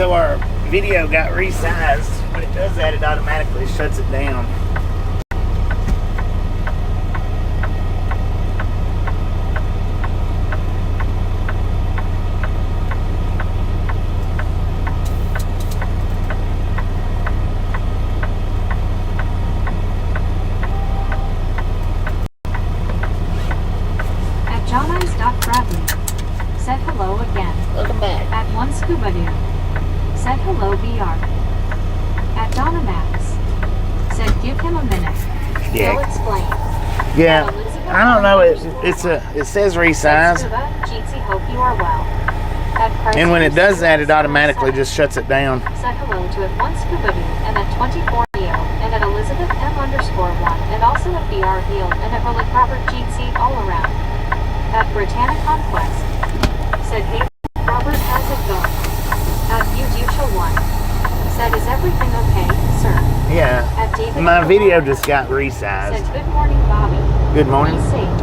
So our video got resized. When it does that, it automatically shuts it down. Said hello again. Welcome back. At one scuba dude. Said hello VR. At Donna Max. Said give him a minute. Yeah. He'll explain. Yeah. I don't know. It says resize. Jeetsy, hope you are well. And when it does that, it automatically just shuts it down. Said hello to at one scuba dude and at 24 Neo and at Elizabeth M_1 and also at VR Healed and at Relic Robert Jeetsy all around. At Britannic Conquest. Said hey Robert, how's it going? At Uducha1. Said is everything okay, sir? Yeah. At David my video just got resized. Said good morning Bobby. Good morning.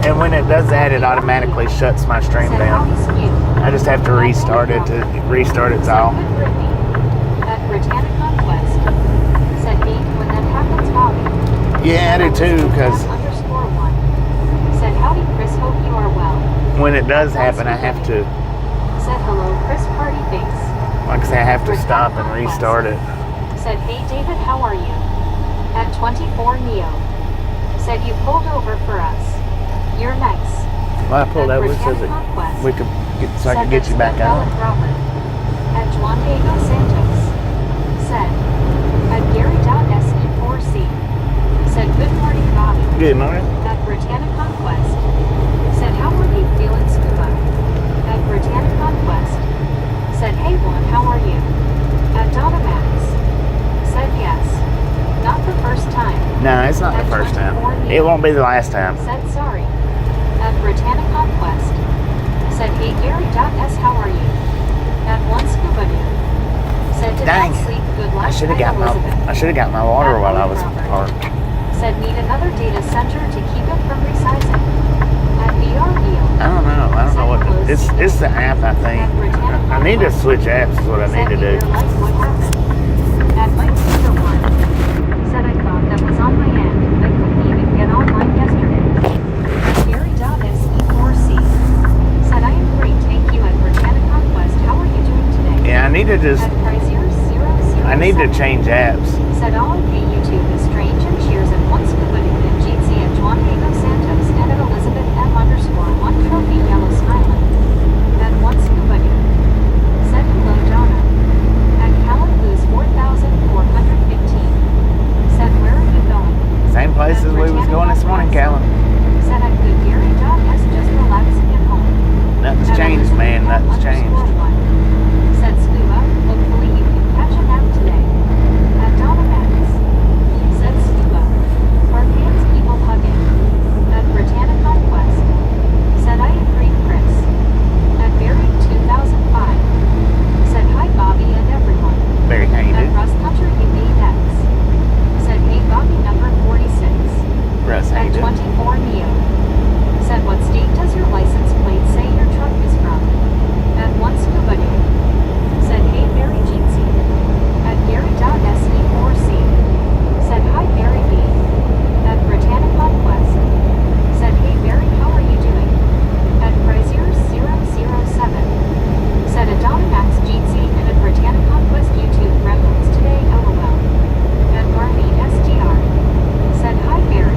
And when it does that, it automatically shuts my stream down. I just have to restart it to restart its all. At Britannic Conquest. Said hey, when that happens Bobby. Yeah, I do too, because said howdy Chris, hope you are well. When it does happen, I have to. Said hello Chris party face. Like I say, I have to stop and restart it. Said hey David, how are you? At 24 Neo. Said you pulled over for us. You're nice. Well, I pulled over so that we could get, so I could get you back out. At Juan Diego Santos. Said at Gary.se4c. Said good morning Bobby. Good morning. At Britannic Conquest. Said how are you feeling scuba? At Britannic Conquest. Said hey Juan, how are you? At Donna Max. Said yes. Not the first time. No, it's not the first time. It won't be the last time. Said sorry. At Britannic Conquest. Said hey Gary.s, how are you? At one scuba dude. Said did Dang. not sleep good I last should have night got my water while I was parked. Said need another data center to keep it from resizing. At VR Deal. I don't know what it's the app, I think. I need to switch apps is what I need to do. What happened? At Mike Peter 1. Said I thought that was on my end. I couldn't even get online yesterday. At Gary.se4c. Said I am great, thank you. At Britannic Conquest, how are you doing today? Yeah, I need to just At Prizier007. I need to change apps. Said all okay, YouTube is strange and cheers at one scuba dude and Jeetsy at Juan Diego Santos and at Elizabeth M_1 trophy yellow smiling. At one scuba dude. Said hello Donna. At Callum Blues 4415. Said where are you going? Same place as we was going this morning, Callum. Said at good Gary.s just relaxing at home. Nothing's changed, man. Nothing's changed. Said scuba, hopefully you can catch a nap today. At Donna Max. Said scuba. Our hands people hugging. At Britannic Conquest. Said I agree Chris. At Barry 2005. Said hi Bobby and everyone. Very how you At do. Russ Country UBX. Said hey Bobby number 46. Russ, how At you do? 24 Neo. Said what state does your license plate say your truck is from? At one scuba dude. Said hey Barry Jeetsy. At Gary.se4c. Said hi Barry B. At Britannic Conquest. Said hey Barry, how are you doing? At Prizier007. Said at Donna Max Jeetsy and at Britannic Conquest YouTube records today LOL. At Garmy SDR. Said hi Barry.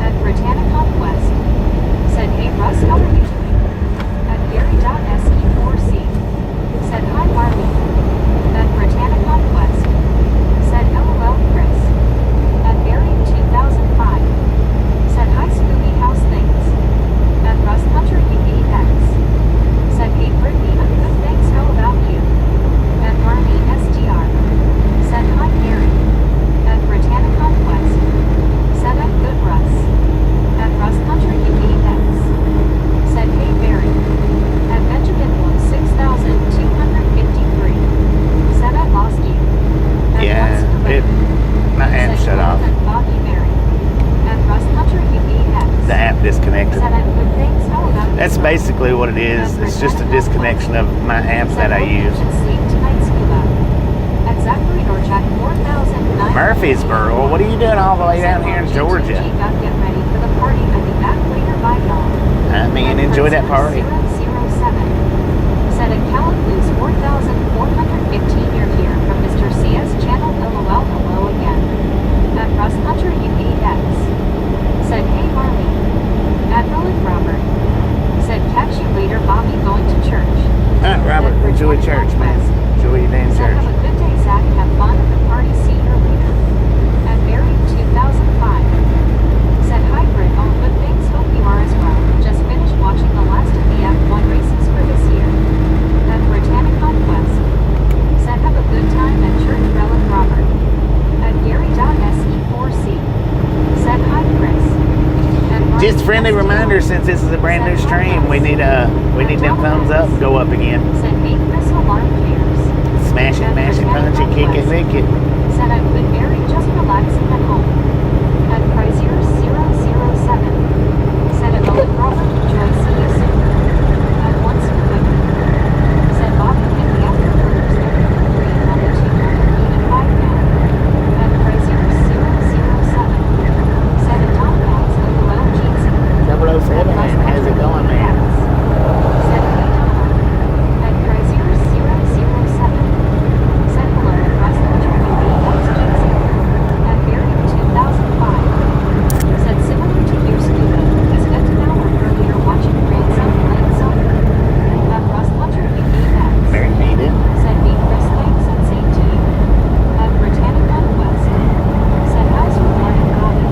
At Britannic Conquest. Said hey Russ, how are you doing? At Gary.se4c. Said hi Barbie. At Britannic Conquest. Said LOL Chris. At Barry 2005. Said hi Scooby, how's things? At Russ Country UBX. Said hey Brittany, I'm good thanks, how about you? At Barney SDR. Said hi Gary. At Britannic Conquest. Said I'm good Russ. At Russ Country UBX. Said hey Barry. At Benjamin Bloom 6253. Said I lost you. At Yeah, my app shut off. Bobby Barry. At Russ Country UBX. The app disconnected. Said I'm good thanks, how about you? That's basically what it is. It's just a disconnection of my apps that I use. Sleep tonight, scuba. Murfreesboro. What are you doing all the way down here in Georgia? Got get ready for the party. I'll be back later. Bye, y'all. Enjoy that party. 007 said a Calaboo's 4,415 you're here from Mr. CS channel. LOL. Hello again. At Russ Hunter UAX said, hey Marley. Admiral and Robert said, catch you later. Bobby going to church. Alright, Robert, enjoy church, man. Enjoy your damn Said, church. have a good day, Zach. Have fun at the party. See you later. At Barry 2005 said, hi Britt. All good things. Hope you are as well. Just finished watching the last of the F1 races for this year. At Britannic Conquest said, have a good time at Church. Relic Robert. At Gary.se4c said, hi Chris. Just a friendly reminder, since this is a brand new stream, we need them thumbs up go up again. Said, hey Chris, alarm cares. Smash it, mash it, punch it, kick it, lick it. Said, I've been very just relaxing at home. At Chrysler 007 said, at Owen Robert, enjoy, see you soon. At once you could. Said, Bobby, in the afterburners, every 3 on the 285 now. At Chrysler 007 said, at Tom Bags, LOL Jeezy. 007, how's it going, man? Said, hey Donald. At Chrysler 007 said, hello, at Russ Hunter UAX Jeezy. At Barry 2005 said, similar to your scuba, he spent an hour earlier watching grandson playing soccer. At Russ Hunter UAX Very needed. said, be Chris, thanks and same to you. At Britannic West said, how's your morning, Bobby?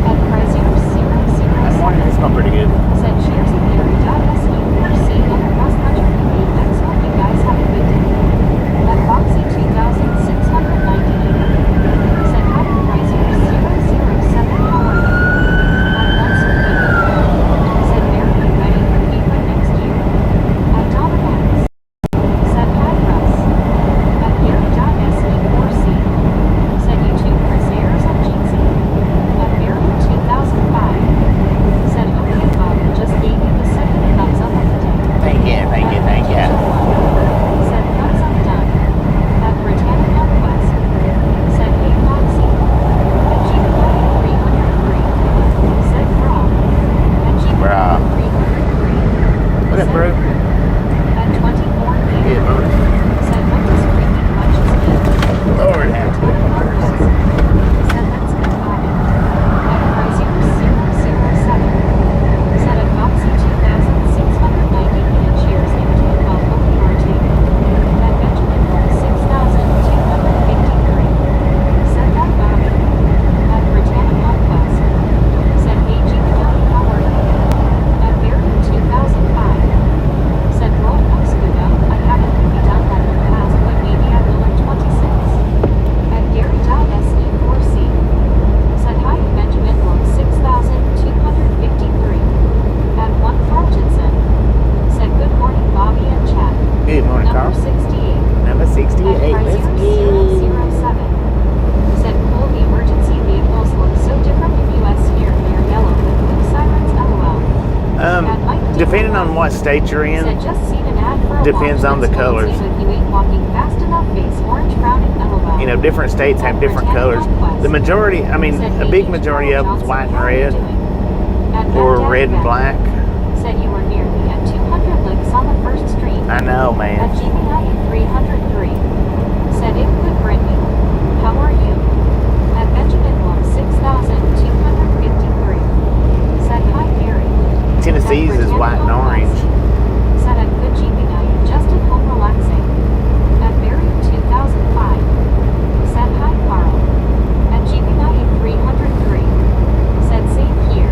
At Chrysler 007 It's going pretty good. said, cheers at Gary.se4c and at Russ Hunter UAX. Hope you guys have a good day. At Foxy 2698 said, hi to Chrysler 007, how are you? At Once You Could said, very good, ready for FIFA next year. At Donovan said, hi Russ. At Gary.se4c said, you too, Chris Ayers and Jeezy. At Barry 2005 said, okay Bob, just gave you the second thumbs up of the day. Thank you, thank you, thank you. Said, thumbs up done. At Britannic West said, hey Foxy. At G303 said, Frog. At Brah. G303 What up, bro? at 24 Yeah, bro. said, what does freaking lunches mean? Lord have mercy. Said, that's good, Bobby. At Chrysler 007 said, at Foxy 2690 and cheers in between while hoping RT. At Benjamin 6253 said, that Bobby. At Britannic Conquest said, hey Jimmy, how are you? At Barry 2005 said, World looks good up. I haven't really done that in the past, but maybe I will in 26. At Gary.se4c said, hi Benjamin looks 6253. At 1 Carltonson said, good morning Bobby and Chad. Good morning, Number Carl. 68 Number 68, at let's Chrysler go. 007 said, cool, the emergency vehicles look so different in US here. They're yellow with blue sirens, LOL. At Mike Depending on what state you're said, in, just seen an ad for a depends watch on the that's colors. fancy, but you ain't walking fast enough, face orange frowning, LOL. you know, different states have different colors. The majority, I mean, a big majority of them's white and red, or red and black. Said you were near me at 200 licks on the first street. I know, At man. GBI 303 said, it could Brittany. How are you? At Benjamin Blum 6253 said, hi Gary. Tennessee's is white and orange. Said, at good GBI, just at home relaxing. At Barry 2005 said, hi Carl. At GBI 303 said, same here.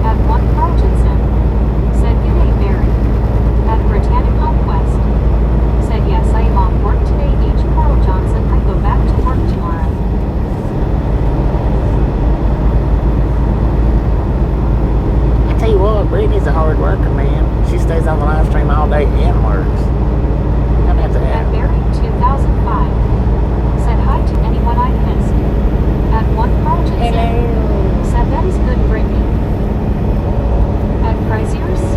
At 1 Carltonson said, g'day Barry. At Britannic Conquest said, yes, I am off work today. H. Carl Johnson, I go back to work tomorrow. I tell you what, Brittany's a hard worker, man. She stays on the live stream all day and works. How about At that? Barry 2005 said, hi to anyone I missed. At 1 Carltonson said, that is good Brittany. At Chrysler 007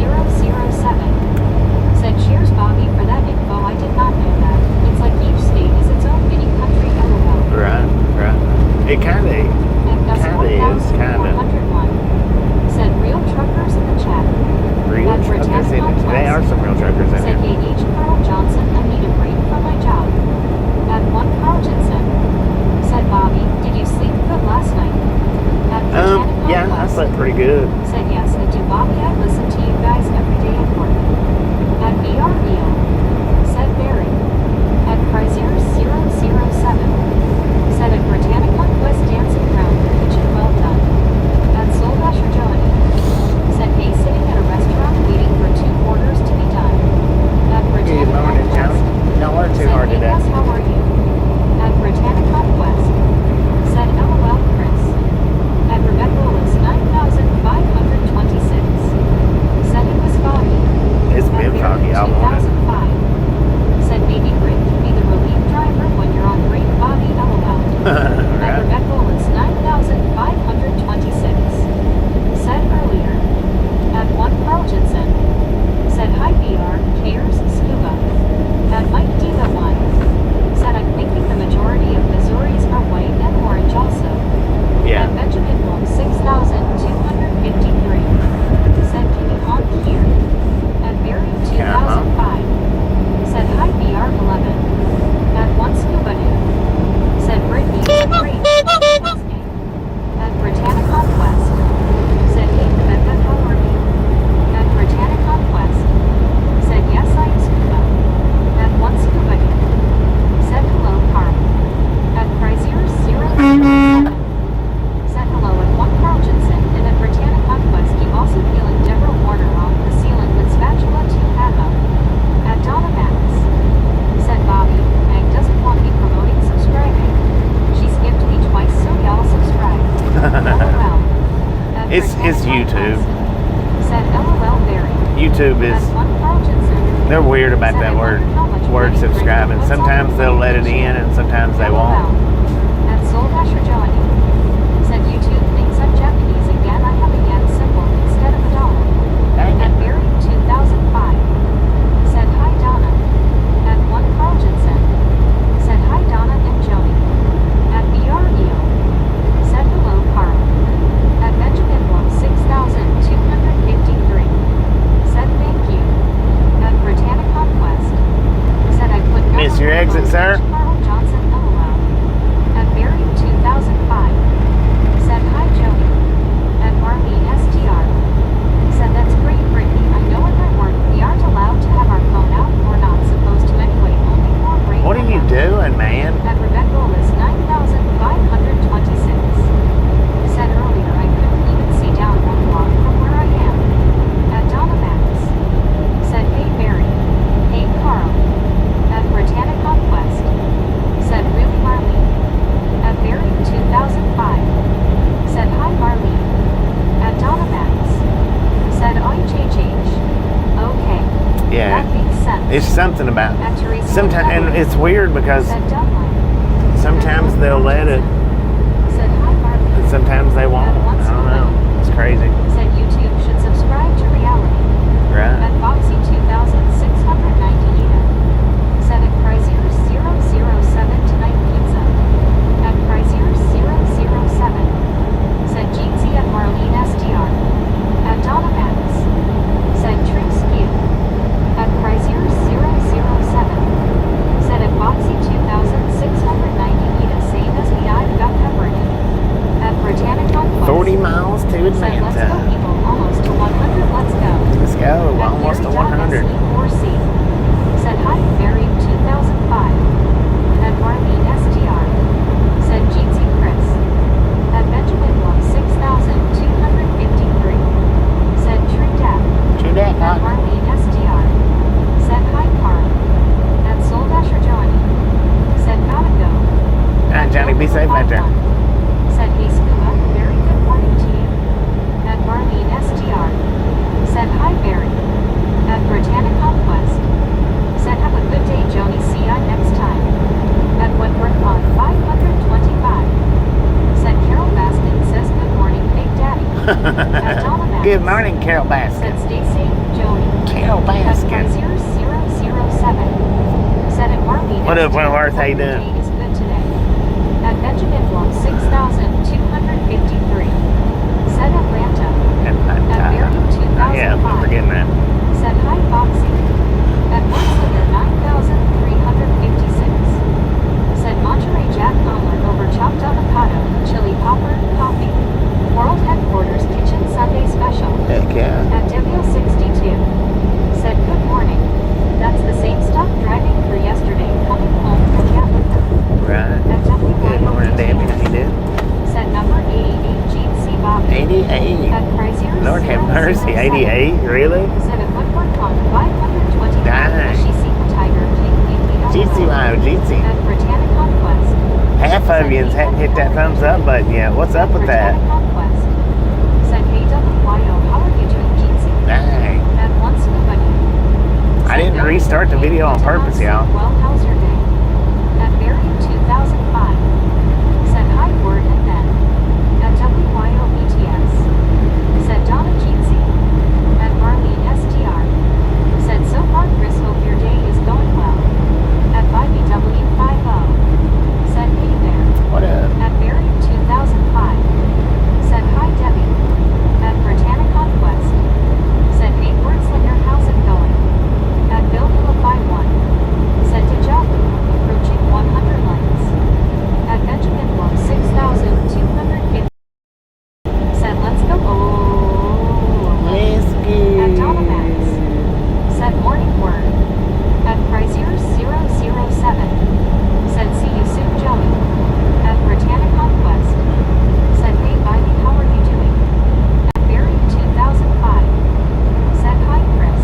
said, cheers Bobby for that info. I did not know that. It's like each state is its own mini country, LOL. Right, right. is, kinda. 401. Said real truckers in the chat. Real At truckers in it. Britannica There are some real truckers in Said it. H. Carl Johnson, I need a break from my job. At 1 Carl Jensen. Said Bobby, did you sleep good last night? At Britannica Yeah, I slept pretty good. Said yes, I do, Bobby. I listen to you guys every day at work. At BREO. Said Barry. At Chrysler 007. Said at Britannica West dancing around the kitchen, well done. At Soul Dasher Johnny. Said hey, sitting at a restaurant waiting for 2 orders to be done. At Good Britannica morning, West. Johnny. Don't work too Said hard hey, today. Gus, how are you? At Britannica West. Said LOL Chris. At Rebecca was 9,526. Said it was foggy. It's At been Barry foggy all morning. 2005. Said maybe Rick can be the relief driver when you're on break, Bobby LOL. At Right. Rebecca was 9,526. Said earlier. At 1 Carl Jensen. Said hi BR, cares, scuba. At Mike Diva 1. Said I'm thinking the majority of Missouris are white and orange also. Yeah. At Benjamin Wolf 6,253. Said can you honk here? At Barry 2005. Said hi BR 11. At 1 Scuba Dude. Said Brittany is a great podcast game. At Britannica Quest. Said hey Rebecca, how are you? At Britannica Quest. Said yes, I am scuba. At 1 Scuba Dude. Said hello Carl. At Chrysler 007. Said hello at 1 Carl Jensen. And at Britannica Quest keep also peeling Deborah Warner off the ceiling with spatula 2 haha. At Donna Max. Said Bobby, Meg doesn't want me promoting subscribing. She skipped me twice so y'all subscribe. LOL. At It's Britannica YouTube. Quest. Said LOL Barry. YouTube is, At 1 Carl Jensen. they're weird about Said that I wonder how much word money Rick subscribing. puts on Sometimes the they'll let it vacation. in and sometimes they LOL. won't. At Soul Dasher Johnny. Said YouTube thinks I'm Japanese again. I have a yen symbol instead of a dollar. Dang At it. Barry 2005. Said hi Donna. At 1 Carl Jensen. Said hi Donna and Joni. At BREO. Said hello Carl. At Benjamin Wolf 6,253. Said thank you. At Britannica Quest. Said I put Miss your number exit, on sir? H. Carl Johnson LOL. At Barry 2005. Said hi Joni. At Marlene STR. Said that's great Brittany. I know at my work we aren't allowed to have our phone out. We're not supposed to anyway. Only for break. What are you doing, man? At Rebecca was 9,526. Said earlier I couldn't even see down 1 block from where I am. At Donna Max. Said hey Barry. Hey Carl. At Britannica Quest. Said really Marlene. At Barry 2005. Said hi Marlene. At Donna Max. Said IJJ. Okay. Yeah. That makes sense. It's something about, At Teresa sometimes, and Montgomery. it's weird because Said Dunlap. sometimes they'll let it, Said hi Marlene. and sometimes they won't. I don't know. It's crazy. Said YouTube should subscribe to reality. Right? At Foxy 2,690 Eda. Said at Chrysler 007 tonight pizza. At Chrysler 007. Said Jeansy at Marlene SDR. At Donna Max. Said True Skew. At Chrysler 007. Said at Foxy 2,690 Eda. Same as me, I've got pepper in it. At Britannica Quest. 40 miles to Said let's go Atlanta. people, almost to 100, let's go. Let's go. Almost to 100. Said hi, Barry 2005. At Marlene STR. Said Jeansy Chris. At Benjamin Love 6,253. Said True Death. True that, At Marlene STR. Said hi, Carl. At Soul Dasher Johnny. Said gotta go. Alright, Johnny, be safe out there. Said hey Scuba, very good morning to you. At Marlene STR. Said hi Barry. At Britannica Quest. Said have a good day Joni, see ya next time. At Wentworth on 525. Said Carol Baskin says good morning Big Daddy. At Donna Max. Good morning, Carol Said Baskin. stay safe Joni. Carol At Baskin. Chrysler 007. Said at Marlene What up, STR, Wentworth? How you hope your doing? day is good today. At Benjamin Blum 6,253. Hey, At Chrysler, Lord have mercy, 007. 88? Really? Said at Woodward Pond, 520. Dang. She seen the tiger, King, Jitsi, wow, Jitsi. At Britannic Conquest. Half of you hadn't hit that thumbs up button yet. What's up with that? Britannic Conquest. Said, hey, WYO, how are you doing, Jitsi? Dang. At once nobody. I didn't restart the video on purpose, y'all. Well, how's your day? At Barry 2005. Said hi, word and then. At WYO BTS. Said Donna Jeansy. At Marlene STR. Said so far, Chris, hope your day is going well. At 5BW50. Said hey there. What up? At Barry 2005. Said hi, Debbie. At Britannic Conquest. Said hey, Wordslinger, how's it going? At Bill 51. Said Dejavu, approaching 100 likes. At Benjamin Blow 6,250. Said let's go. Oh. Let's go. At Donna Max. Said morning word. At Chrysler 007. Said see you soon, Joey. At Britannic Conquest. Said hey, Ivy, how are you doing? At Barry 2005. Said hi, Chris.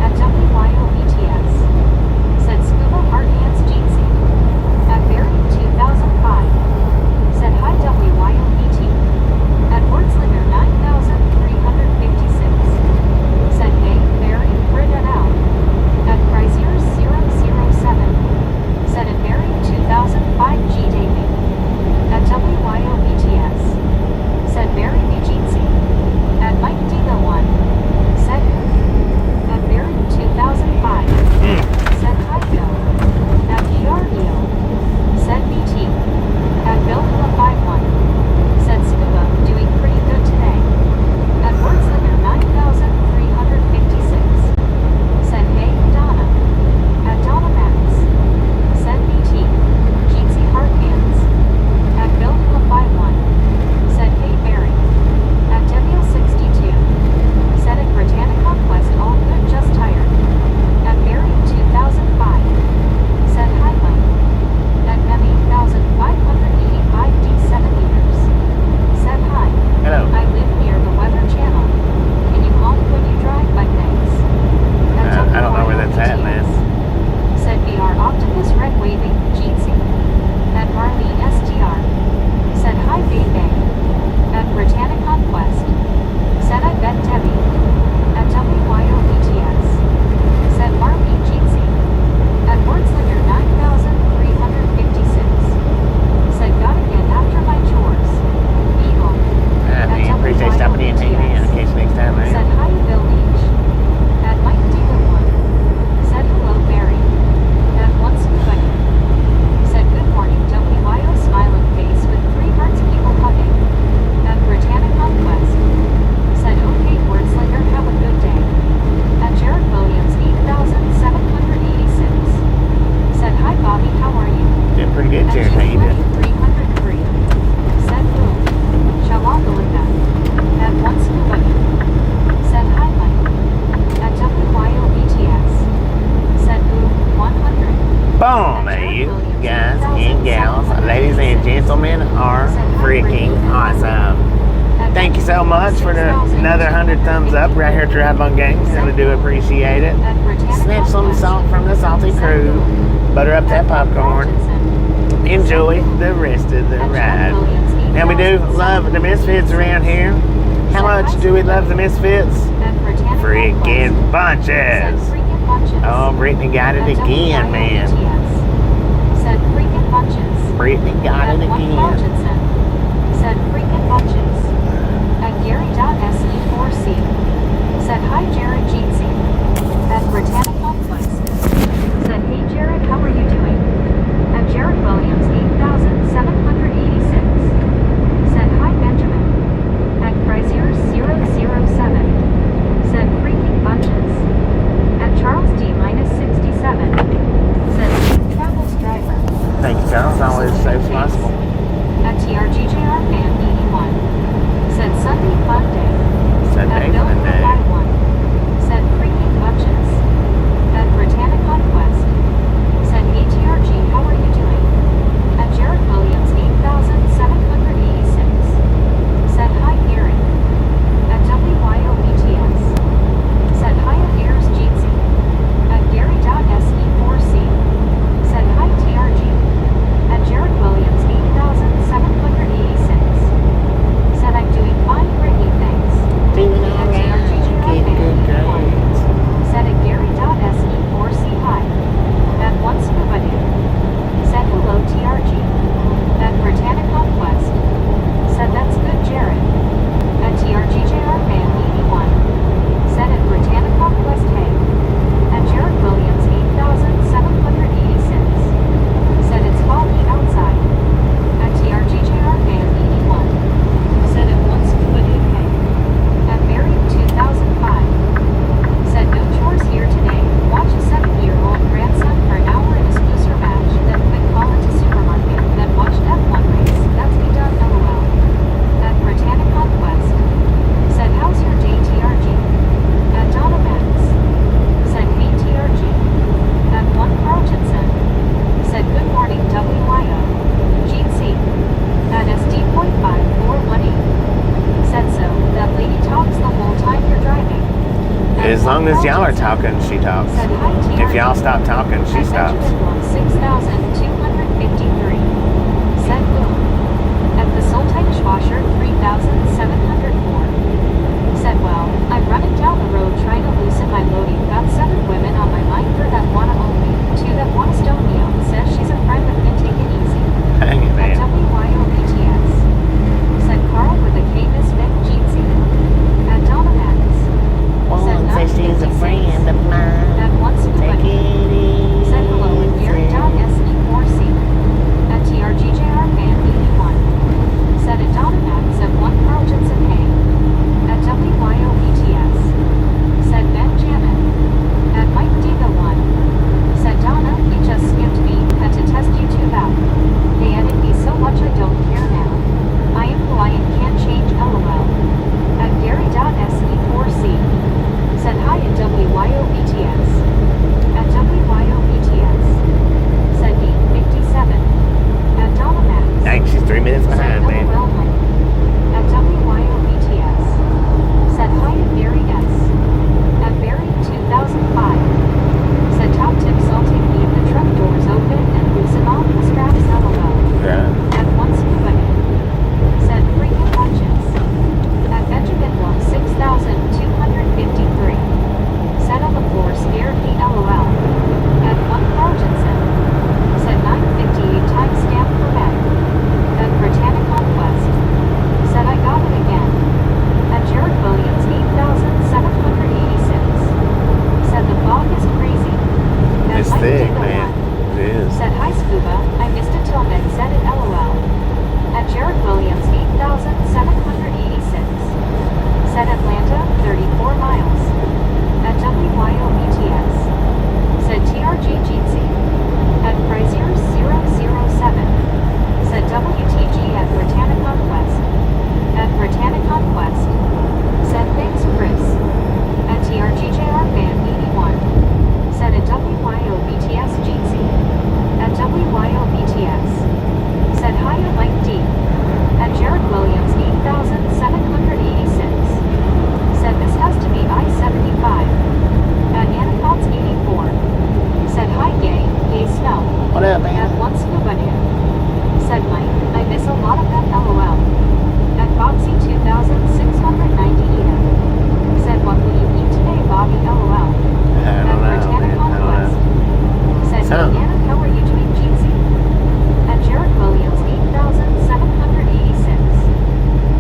At WYO BTS. Said Scuba Heart Hands Jeansy. At Barry 2005. Said hi, WYO BT. At Wordslinger 9356. Said hey, Barry, print it out. At Chrysler 007. Said at Barry 2005 G Davy. At WYO BTS. Said Barry B Jeansy. At Mike D the one. Said at Barry 2005. Said hi Bill. At PREO. Said BT. At Bill 51. Said Scuba, doing pretty good today. At Wordslinger 9356. Said hey, Donna. At Donna Max. Said BT. Jeansy Heart Hands. At Bill 51. Said hey, Barry. At Debiel 62. Said at Britannic Conquest, all good, just tired. At Barry 2005. Said hi, Mike. At Memi 1585 D7 meters. Said hi. Hello. I live near the Weather Channel. Can you honk when you drive? By thanks. I don't know where that's at, man. Said VR Octopus Red Waving Jeansy. At Marlene STR. Said hi, Baby. At Britannic Conquest. Said I bet Debbie. At WYO BTS. Said Marlene Jeansy. At Wordslinger 9356. Said gotta get after my chores. Beagle. Man, appreciate stopping in and hanging in. In case next time, Said man. hi, Bill Leach. At Mike D the one. Said hello, Barry. At once nobody. Said good morning, WYO smiling face with 3 hearts people hugging. At Britannic Conquest. Said okay, Wordslinger, have a good day. At Jared Williams 8786. Said hi, Bobby, how are you? Doing pretty good, At Jared. How you doing? 303. Said boom. Shalongalinga. At once nobody. Said hi, Mike. At WYO BTS. Said boom 100. Boom, you guys and gals, ladies and gentlemen, are freaking awesome. Thank you so much for another 100 thumbs up right here at Troubleshooting Games. Really do appreciate it. Snatch some salt from the salty crew. Butter up that popcorn. Enjoy the rest of the ride. Now we do love the Misfits around here. How much do we love the Misfits? Freaking bunches. Oh, Brittany got it again, man. Said freaking bunches. Brittany got it again. Said freaking bunches. At Gary.se4c. Said hi, Jared Jeansy. At Britannic Conquest. Said hey, Jared, how are you doing? At Jared Williams 8786. Said hi, Benjamin. At Chrysler 007. Said freaking bunches. At Charles D-67. Said travels driver. Thank you, Charles. Always safe as possible. At TRGJR fan soon as y'all are talking, she talks. Said hi, If y'all stop talking, she stops. Benjamin 6,253. Said boom. At the Sultan dishwasher 3,704. Said well, I'm running down the road trying to loosen my loading. Got 7 women on my mind for that wanna own me. 2 that wanna stone me out. Says she's a friend but can take it easy. Hang it, At man. WYOBTS. Said Carl with a K Miss Vic Jeansy. At Donna Maddox. Said One says she's a 956. friend of mine. At once Take it easy. said hello in Gary.SE4C. At TRGJR Fan 81. Said at Donna Maddox at 1 Carl Jensen Hay. At WYOBTS. Said Ben Jamin. At Mike Diva 1. Said Donna, you just skipped me. Had to test YouTube out. They edit me so much I don't care now. I am who I am, can't change LOL. At Gary.SE4C. Said hi at WYOBTS. At WYOBTS. Said D57. At Donna Max. Dang, she's 3 minutes behind, man. At WYOBTS. Said hi at Barry S. At Barry 2005. Said top tip salting, leave the truck doors open and loosen off the straps LOL. Yeah. At once Bucket. Said freaking watches. At Benjamin 6,253. Said on the floor scared me LOL. At 1 Carl Jensen. Said 958 timestamp for men. At Britannic Conquest. Said I got it again. At Jared Williams 8,786. Said the fog is crazy. At It's Mike thick, Diva man. 1. It is. Said hi Scuba, I missed it till Meg said it LOL. At Jared Williams 8,786. Said Atlanta 34 miles. At WYOBTS. Said TRG Jeansy. At Frazier 007. Said WTG at Britannic Conquest. At Britannic Conquest. Said thanks Chris. At TRGJR Fan 81. Said at WYOBTS Jeansy. At WYOBTS. Said hi at Mike D. At Jared Williams 8,786. Said this has to be I-75. At Anacon's 84. Said hi gay snow. What up, At man? one scuba dude. Said Mike, I miss a lot of them LOL. At Foxy 2,690 Said what will you eat today Bobby LOL. I At don't know, Britannic man. I don't Conquest. know. Said Some. Diana, how are you doing Jeansy? At Jared Williams 8,786.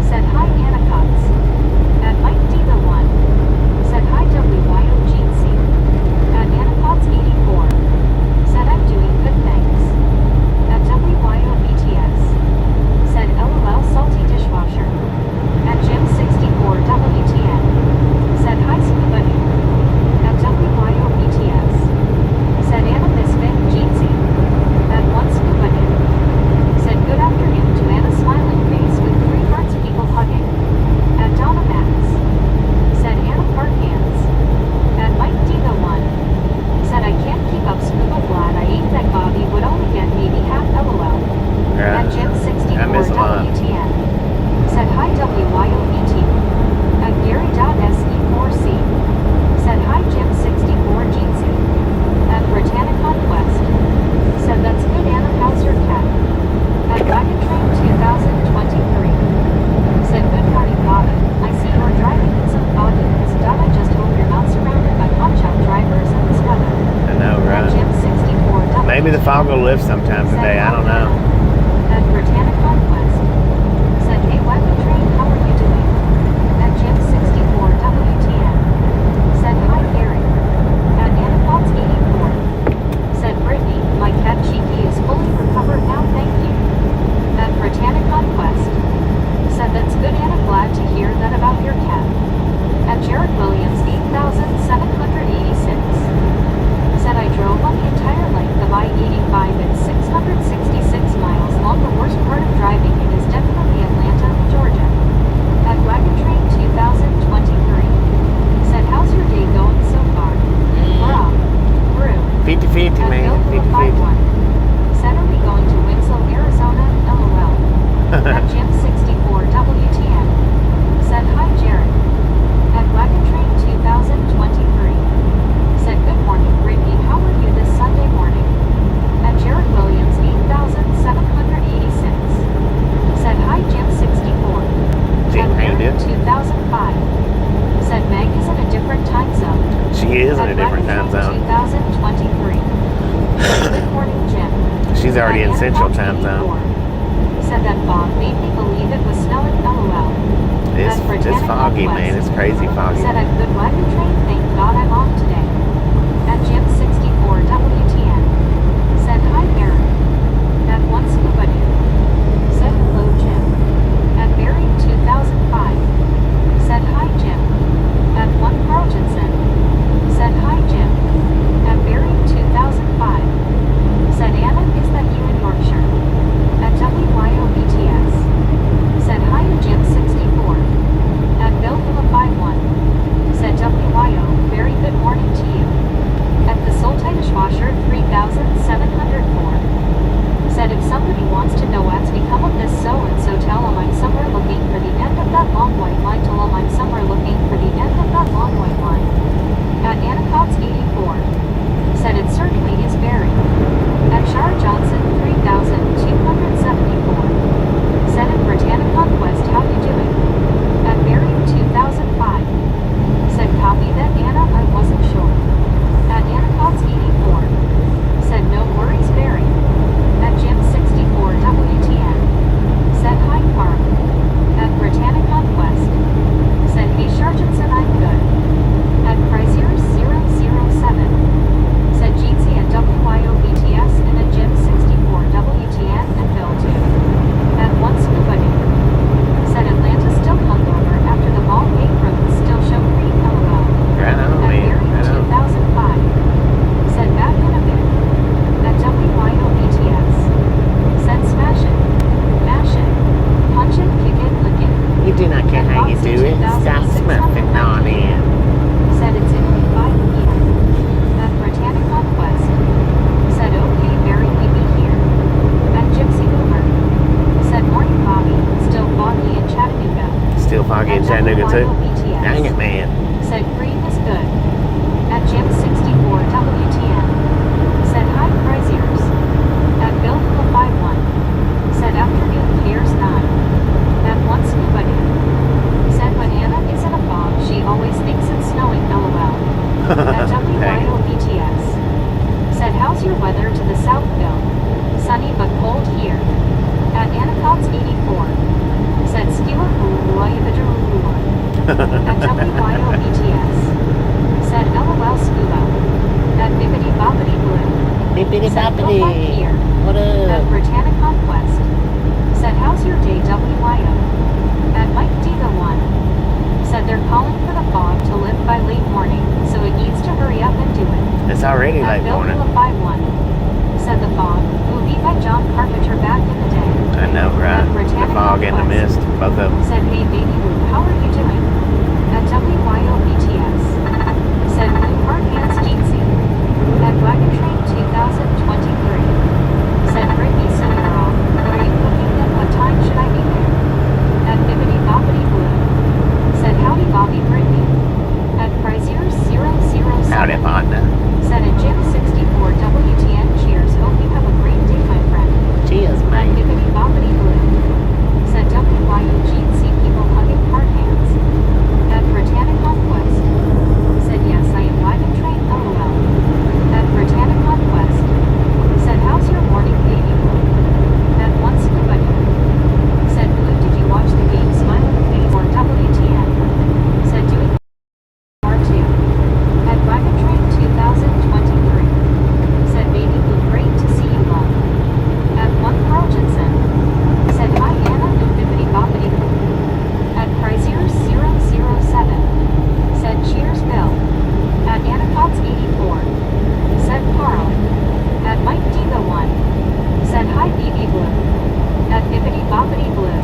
Said hi Anacon's. At Mike Diva 1. Said hi WYO Jeansy. At Anacon's 84. Said I'm doing good thanks. At WYOBTS. Said LOL salty dishwasher. At Jim 64 WTN. Said hi Scuba Dude. At WYOBTS. Said Anna Misfit Jeansy. At one Scuba Dude. Said good afternoon to Anna smiling face with 3 hearts people hugging. At Donna Max. Said Anna Park hands. At Mike Diva 1. Said I can't keep up Scuba glad I ate that Bobby would only get maybe half LOL. Yeah. At Jim 64 I miss a lot. WTN. Said hi WYOBT. At Gary.SE4C. Said hi Jim 64 Jeansy. At Britannic Conquest. Said that's good Anna, how's your cat? At Wagon Train 2023. Said good morning Bobby. I see you're driving in some fogginess. I just hope you're not surrounded by punch-out drivers in this weather. I know, At right? Jim 64 WTN. Maybe the fog will lift sometime today. I don't know. At Britannic Conquest. Said hey Wagon Train, how are you doing? At Jim 64 WTN. Said hi Gary. At Anacon's 84. Said Brittany, my cat Cheeky is fully recovered now, thank you. At Britannic Conquest. Said that's good Anna, glad to hear that about your cat. At Jared Williams 8,786. Said I drove on the entire length of I-85 at 666 miles long. The worst part of driving it is definitely Atlanta, Georgia. At Wagon Train 2023. Said how's your day going so far? Bruh. Brew. 50-50, At man. Bill 50-50. 51. Said are we going to Winslow, Arizona? LOL. At Jim 64 WTN. Said hi Jared. Mike is in a different time zone. She is in a At different time Wagon Train zone. 2023. Good morning, Jim. She's already in At Central Anna time zone. 84. Said that fog made me believe it was snowing. LOL. It's foggy, man. It's crazy foggy. Said at Good Wagon Train, thank God I'm off today. At Jim 64 WTN. Said hi, Barry. At One Scuba Dude. Said hello, Jim. At Barry 2005. Said hi, Jim. At One Carl Jensen. Said hi, Jim. At Barry 2005. Said Anna, is that you in Yorkshire? At WYOBTS. Said hi to Jim 64. At Bill Hula 51. Said WYO, very good morning to you. At the Sultanish Washer 3704. Said if somebody wants to know what's become of this so-and-so, tell them I'm somewhere looking for the end of that long white line. Tell them I'm somewhere looking for the end of that long white line. At Anacots 84. Said it certainly is Barry. At Shar Johnson 3274. Said at Britannic Conquest, how you doing? At Barry 2005. Said copy that, Anna, I wasn't sure. At Anacots 84. Said no worries, Barry. At Jim 64 WTN. Said hi, Carl. At Britannic Conquest. Said hey, Shargenson, I'm good. At Chrysler 007. Said Jeezy at WYOBTS and at Jim 64 WTN and Bill 2. At One Scuba Dude. Said Atlanta still hungover after the ball game roads still show green. LOL. I know, At man. Barry I know. 2005. Said back in a bit. At WYOBTS. Said smash it. Mash it. Punch it, kick it, lick it. You do not care how you do it. Stop smurfing on in. Said it's in 5 p.m. At Britannic Conquest. Said okay, Barry, we be here. At Gypsy Boomer. Said morning, Bobby. Still foggy in Chattanooga. Still foggy in At Chattanooga too. WYOBTS. Dang it, man. Said green is good. At Jim 64 WTN. Said hi, Chrysers. At Bill 51. Said afternoon Piers 9. At One Scuba Dude. Said when Anna is in a fog, she always thinks it's snowing. LOL. At WYOBTS. Said how's your weather to the south, Bill? Sunny but cold here. At Anacots 84. Said skewer At WYOBTS. Said LOL Scuba. At Bibbidi Bobbidi Blue. Bippity Said go back boppity. here. What At up? Britannic Conquest. Said how's your day, WYO? At Mike D the One. Said they're calling for the fog to lift by late morning, so it needs to hurry up and do it. It's already At late Bill morning. 51. Said the fog, movie by John Carpenter back in the day. I know, right? The fog and the mist, both of them. Said hey baby boo, how are you doing? At WYOBTS. Said blue hard hands Jeezy. At Wagon Train 2023. Said Brittany Cinnamon, are you cooking then? What time should I be there? At Bibbidi Bobbidi Blue. Said howdy Bobby Brittany. At Chrysler 007. Howdy, partner. Said at Jim 64 WTN, cheers, hope you have a great day, my friend. Cheers, At mate. Bibbidi Bobbidi Blue. Said WYOGC people hugging hard hands. At Britannic Conquest. Said yes, I am Wagon Train. LOL. At Britannic Conquest. Said how's your morning, baby blue? At One Scuba Dude. Said blue, did you watch the game Smiling Face or WTN? Said doing R2. At Wagon Train 2023. Said baby blue, great to see you, love. At One Carl Jensen. Said hi Anna and Bibbidi Bobbidi Blue. At Chrysler 007. Said cheers Bill. At Anacots 84. Said Carl. At Mike D the One. Said hi BB Blue. At Bibbidi Bobbidi Blue.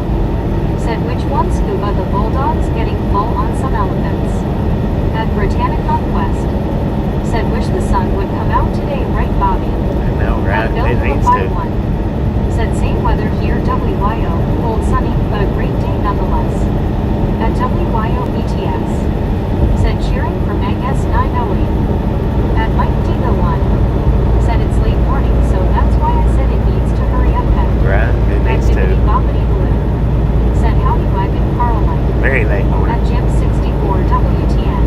Said which one Scuba the Bulldogs getting full on some elephants. At Britannic Conquest. Said wish the sun would come out today, right Bobby? I know, right? At Bill It needs to. 51. Said same weather here, WYO, cold sunny, but a great day nonetheless. At WYOBTS. Said cheering for Meg S908. At Mike D the One. Said it's late morning, so that's why I said it needs to hurry up then. Right? It At needs Bibbidi to. Bobbidi Blue. Said howdy Wagon Carl Light. Very late morning. At Jim 64 WTN.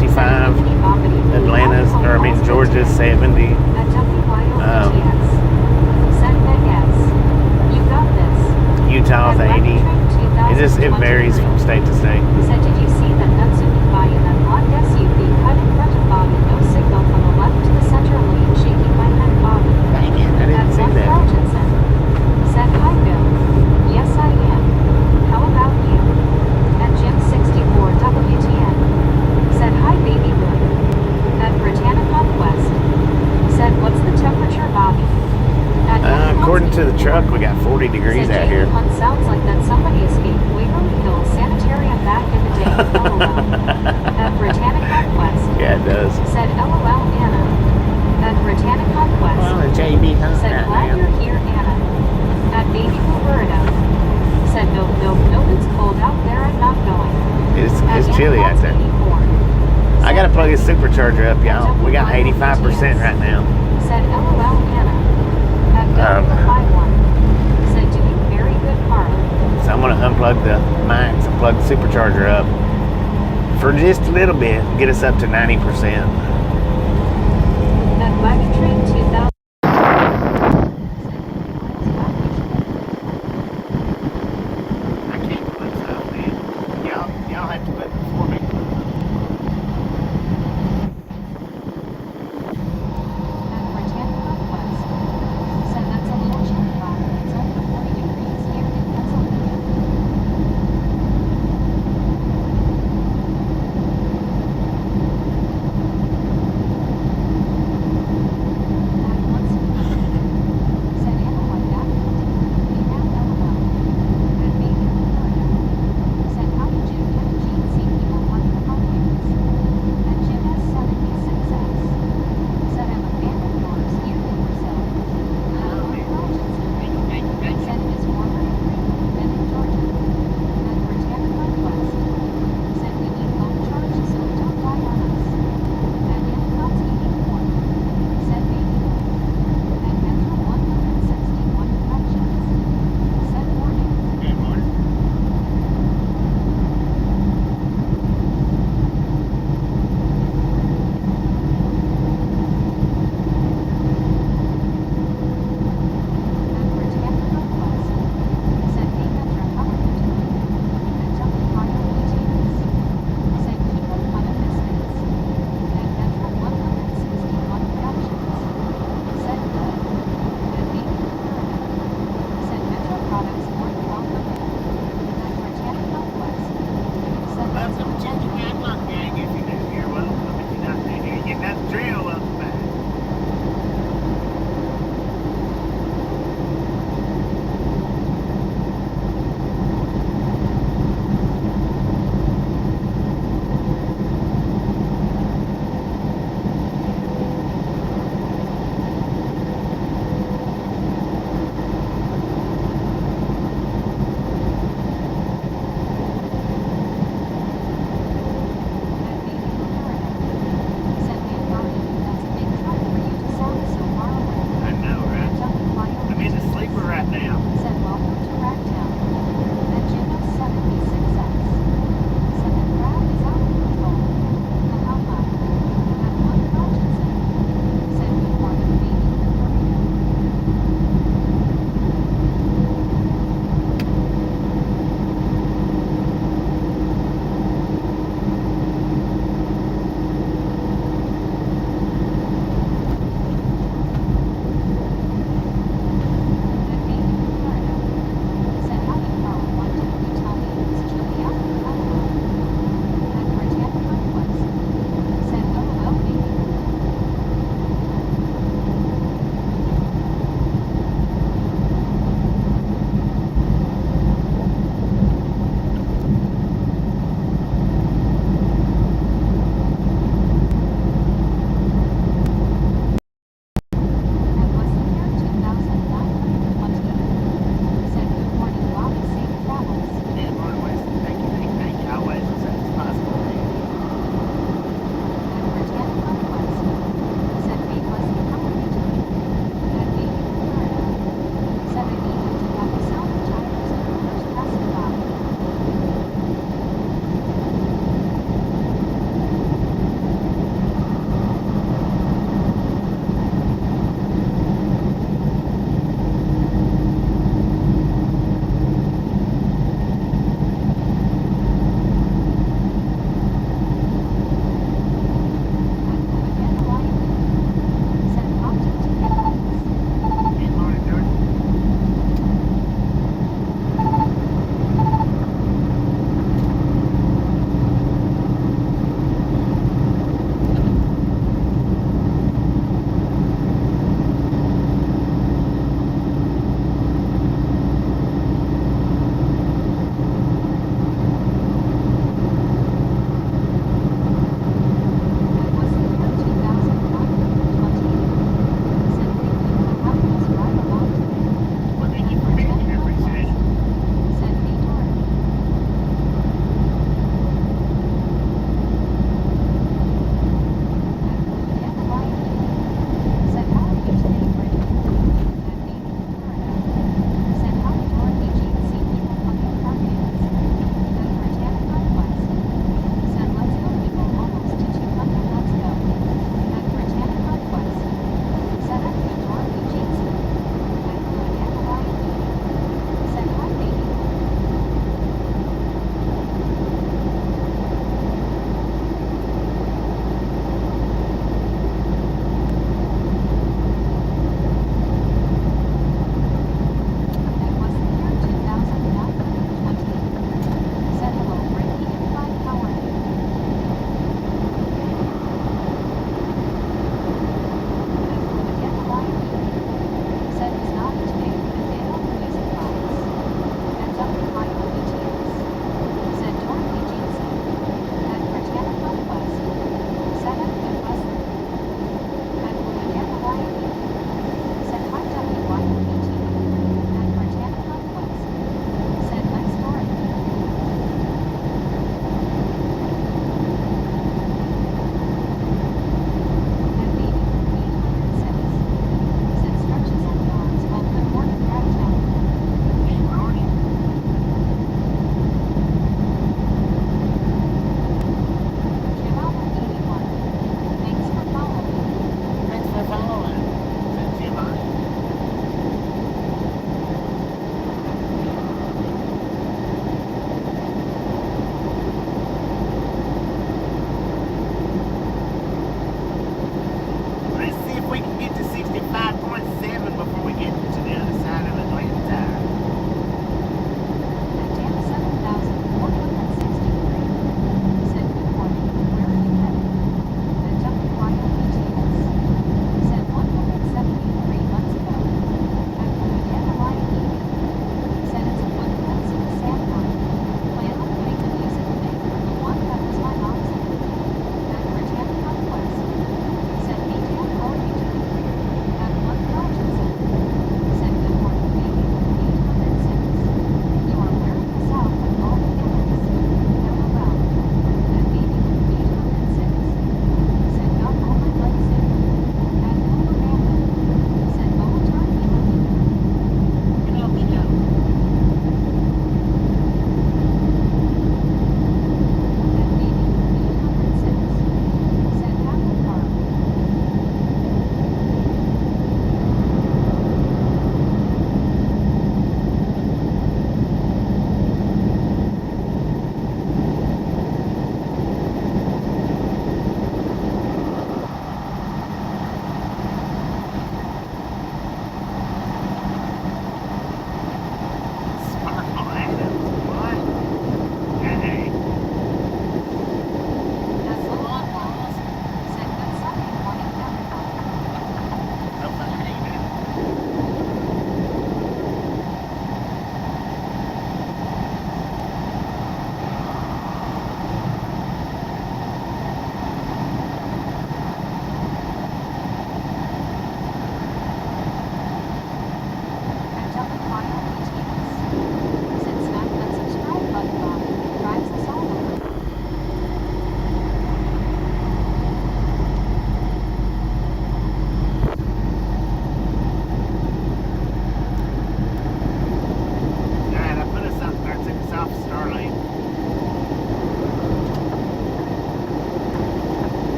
55. Atlanta's, or I mean Georgia's 70. At WYOTX. Said beckons. You got this. Utah's At 80. It varies 2023. from state to state. Said, did you see that Natsuki in that black SUV cut in front of Bobby? No signal from the left to the center lane, shaking my head, Bobby. Dang it, I didn't At see 1 that. Carltonson. Said, hi, Bill. Yes, I am. How about you? At Jim 64 WTN. Said, hi, baby boy. At Britannica West. Said, what's the temperature, Bobby? At According to the truck, we got 40 degrees said, out here. Hunt sounds like that somebody escaped Waverly Hills Sanitarium back in the day. LOL. At Britannica West. Yeah, it does. Said, LOL, Anna. At Britannica West. Well, the JB Hunt Said, right glad now. you're here, Anna. At Baby Roberta. Said, no, it's cold out there, I'm not going. It's At chilly out there. 84. I gotta plug this supercharger up, y'all. We got 85% right now. Said, LOL, Anna. At W51. Said, doing very good, Carl. So I'm gonna unplug the mics and plug the supercharger up for just a little bit, get us up to 90%. At Wagon Train 2000. I can't put that, man. Y'all have to put it for me. At Britannica West. Said, that's a little chilly, Bob. It's only 40 degrees here in Pennsylvania.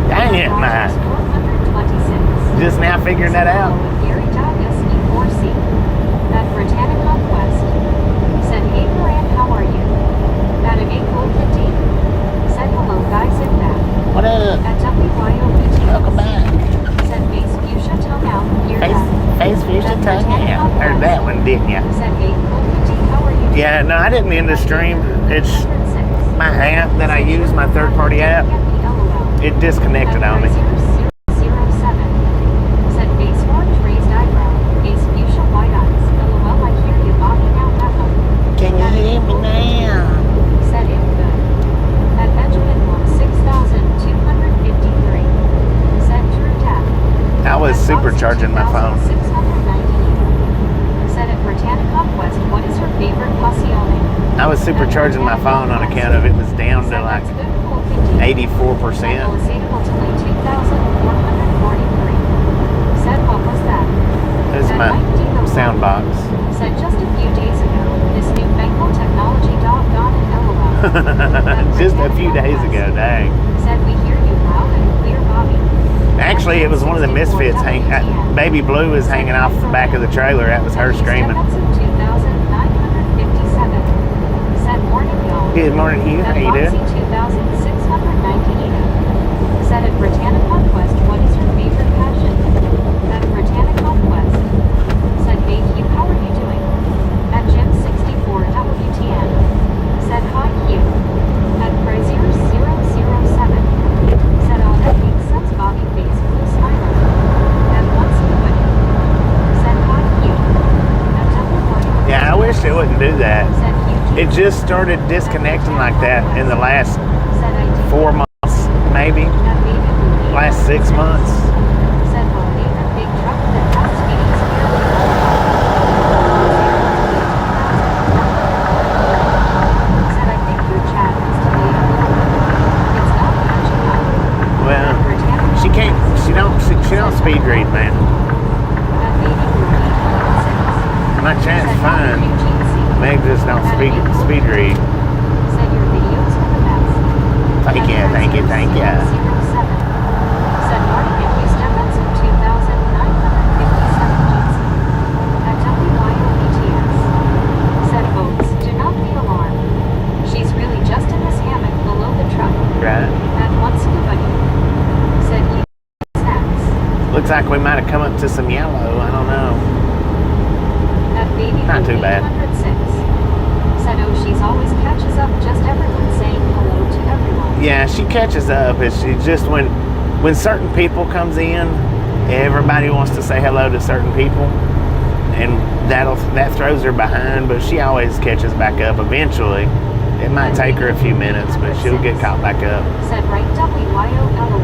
Dang it, Mike. 426. Just now figuring that out. Gary.se4c at Britannic West. Said, hey Moran, how are you? At an 8:15. Said, hello guys in back. What up? At WYOBT. Welcome back. Said, face fuchsia tongue out. You're Face fuchsia tongue out. Heard that one, didn't ya? Said, hey OPT, how are you? Yeah, no, I didn't mean to stream. It's my app that I use, my third-party app. It disconnected on me. Said, face orange raised eyebrow. Face fuchsia white eyes. LOL, I hear you bobbing out that one. Can you hear me now? Said, it good. At Benjamin 6253. Said, Drew Tap. I was supercharging my phone. 698. Said, at Britannic West, what is your favorite passione? I was supercharging my phone on account of it was down to like 84%. Said, what was that? This is my sound box. Said, just a few days ago, this newfangled technology doggone it, LOL. Just a few days ago, dang. Said, we hear you loud and clear, Bobby. Actually, it was one of the Misfits. Baby Blue was hanging off the back of the trailer. That was her screaming. 2,957. Said, morning, y'all. Good morning, Hugh. How you doing? 2,698. Said, at Britannic West, what is your favorite passion? At Britannic West. Said, hey, Hugh, how are you doing? At Jim 64 WTN. Said, hi, Hugh. At Brazier007. Said, oh, that makes sense, Bobby face, blue smiler. At once you would. Said, hi, Hugh. At W. Yeah, I wish it wouldn't do that. Said, Hugh. It just started disconnecting like that in the last Said, I do. 4 months, maybe. At David Lee. Last 6 months. Said, well, David, big truck that has speeding severely. Said, I think your chat is delayed a little bit. It's not catching up. Well, Britannic she can't. She don't speed read, man. At Baby Lee. My chat's Said, fine. Meg just don't speed read. Said, your videos are the best. Thank you, thank you, thank you. 007. Said, morning, if you step in some 2,957 Jinxie. At WYOBTS. Said, folks, do not be alarmed. She's really just in this hammock below the truck. Right. At one scuba. Said, you snacks. Looks like we might have come up to some yellow. I don't know. At Baby Not too bad. 806. Said, oh, she's always catches up, just everyone saying hello to everyone. Yeah, she catches up. It's she just when certain people comes in, everybody wants to say hello to certain people, and that throws her behind. But she always catches back up eventually. It might take her a few minutes, but she'll get caught back up. Said, right WYO LOL.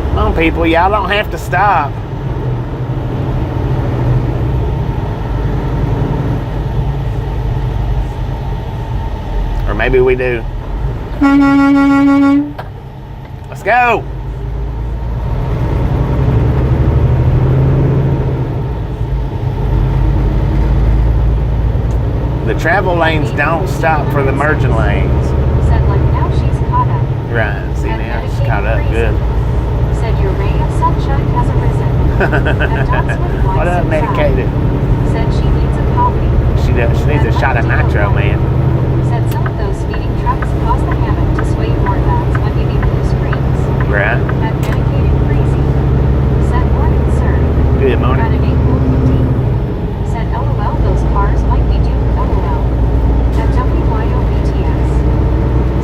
Come on, people, y'all don't have to stop. Or maybe we do. Let's go. The travel lanes don't stop for the merging lanes. Said, like, now she's caught up. Right, see now she's caught up good. Said, your ray of sunshine has arisen. What up, medicated? Said, she needs a coffee. She needs a shot of nitro, man. Said, some of those speeding trucks cause the hammock to sway more fast when we need blue screens. Right. At dedicated crazy. Said, morning, sir. Good morning. At an 8:15. Said, LOL, those cars might be due for LOL. At WYOBTS.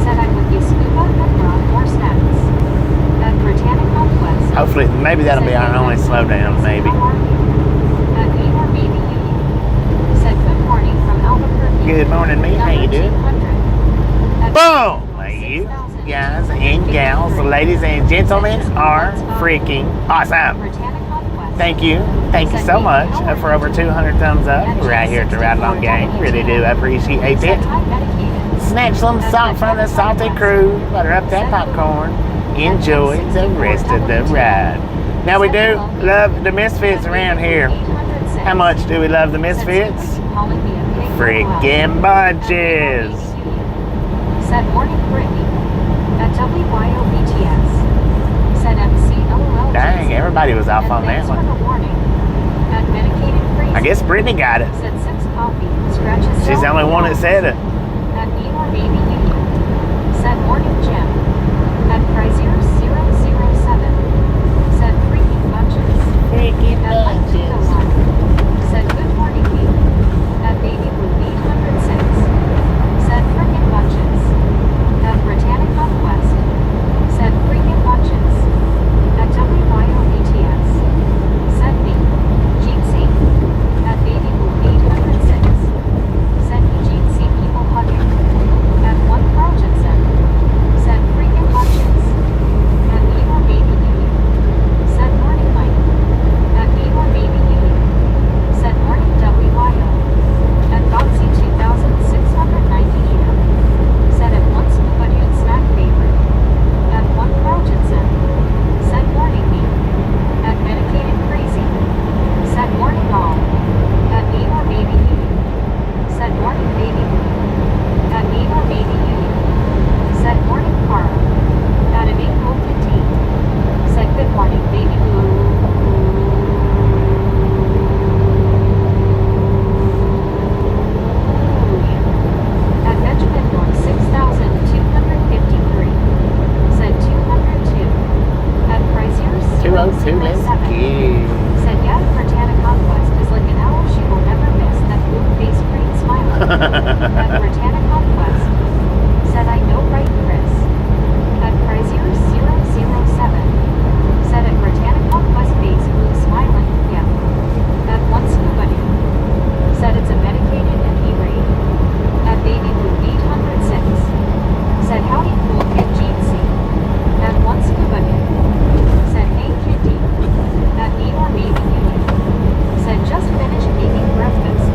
Said, I'm with you, scuba, and brought more snacks. At Britannic West. Hopefully, maybe that'll be our only slowdown, maybe. At me or maybe you. Said, good morning from Albuquerque. Good morning, me. How you doing? 200. Boom! You guys and gals, ladies and gentlemen, are freaking awesome. Thank you so much for over 200 thumbs up right here at the Ride Along Gang. Really do appreciate it. Snatch some salt from the salty crew, butter up that popcorn, enjoy the rest of the ride. Now we do love the Misfits around here. How much do we love the Misfits? Freaking bunches. Said, morning, Brittany. At WYOBTS. Said MCLOL. Dang, everybody was off And on that thanks for one. the warning. At Medicated Crazy. I guess Brittany got it. Said 6 coffee. Scratches. She's the only one that said it. At Me or Maybe Union. Said Morning Gym. At Chrysler 007. Said Freaking Bunches. Freaking At Mike 201. Said Good Morning Me. At Baby Blue 806. Said Frickin' Bunches. At Britannic Conquest. Said Freaking Bunches. At WYOBTS. Said me. Jeetsy. At Baby Blue 806. Said Eugene see people hugging. At one Carltonson. Said Freaking Bunches. At me or Baby Union. Said Morning Mike. At me or Baby Union. Said Morning WYO. At Boxy 2690 year. Said at once nobody had snack favorite. At one Carltonson. Said Morning me. At Medicated Crazy. Said Morning all. At me or Baby Union. Said Morning Baby Blue. At me or Baby Union. Said Morning Carl. At an 8:15. Said Good Morning Baby Blue. At Benjamin North 6253. Said 202. At Chrysler 202, let's 007. go. Said yeah, Britannic Conquest is like an owl she will never miss. That blue face green smile. At Britannic Conquest. Said I know right, Chris. At Chrysler 007. Said at Britannic Conquest face blue smiling. Yeah. At one scuba dude. Said it's a medicated and E-rate. At Baby Blue 806. Said howdy cool kid Jeetsy. At one scuba dude. Said hey kitty. At me or Maybe Union. Said just finished eating breakfast.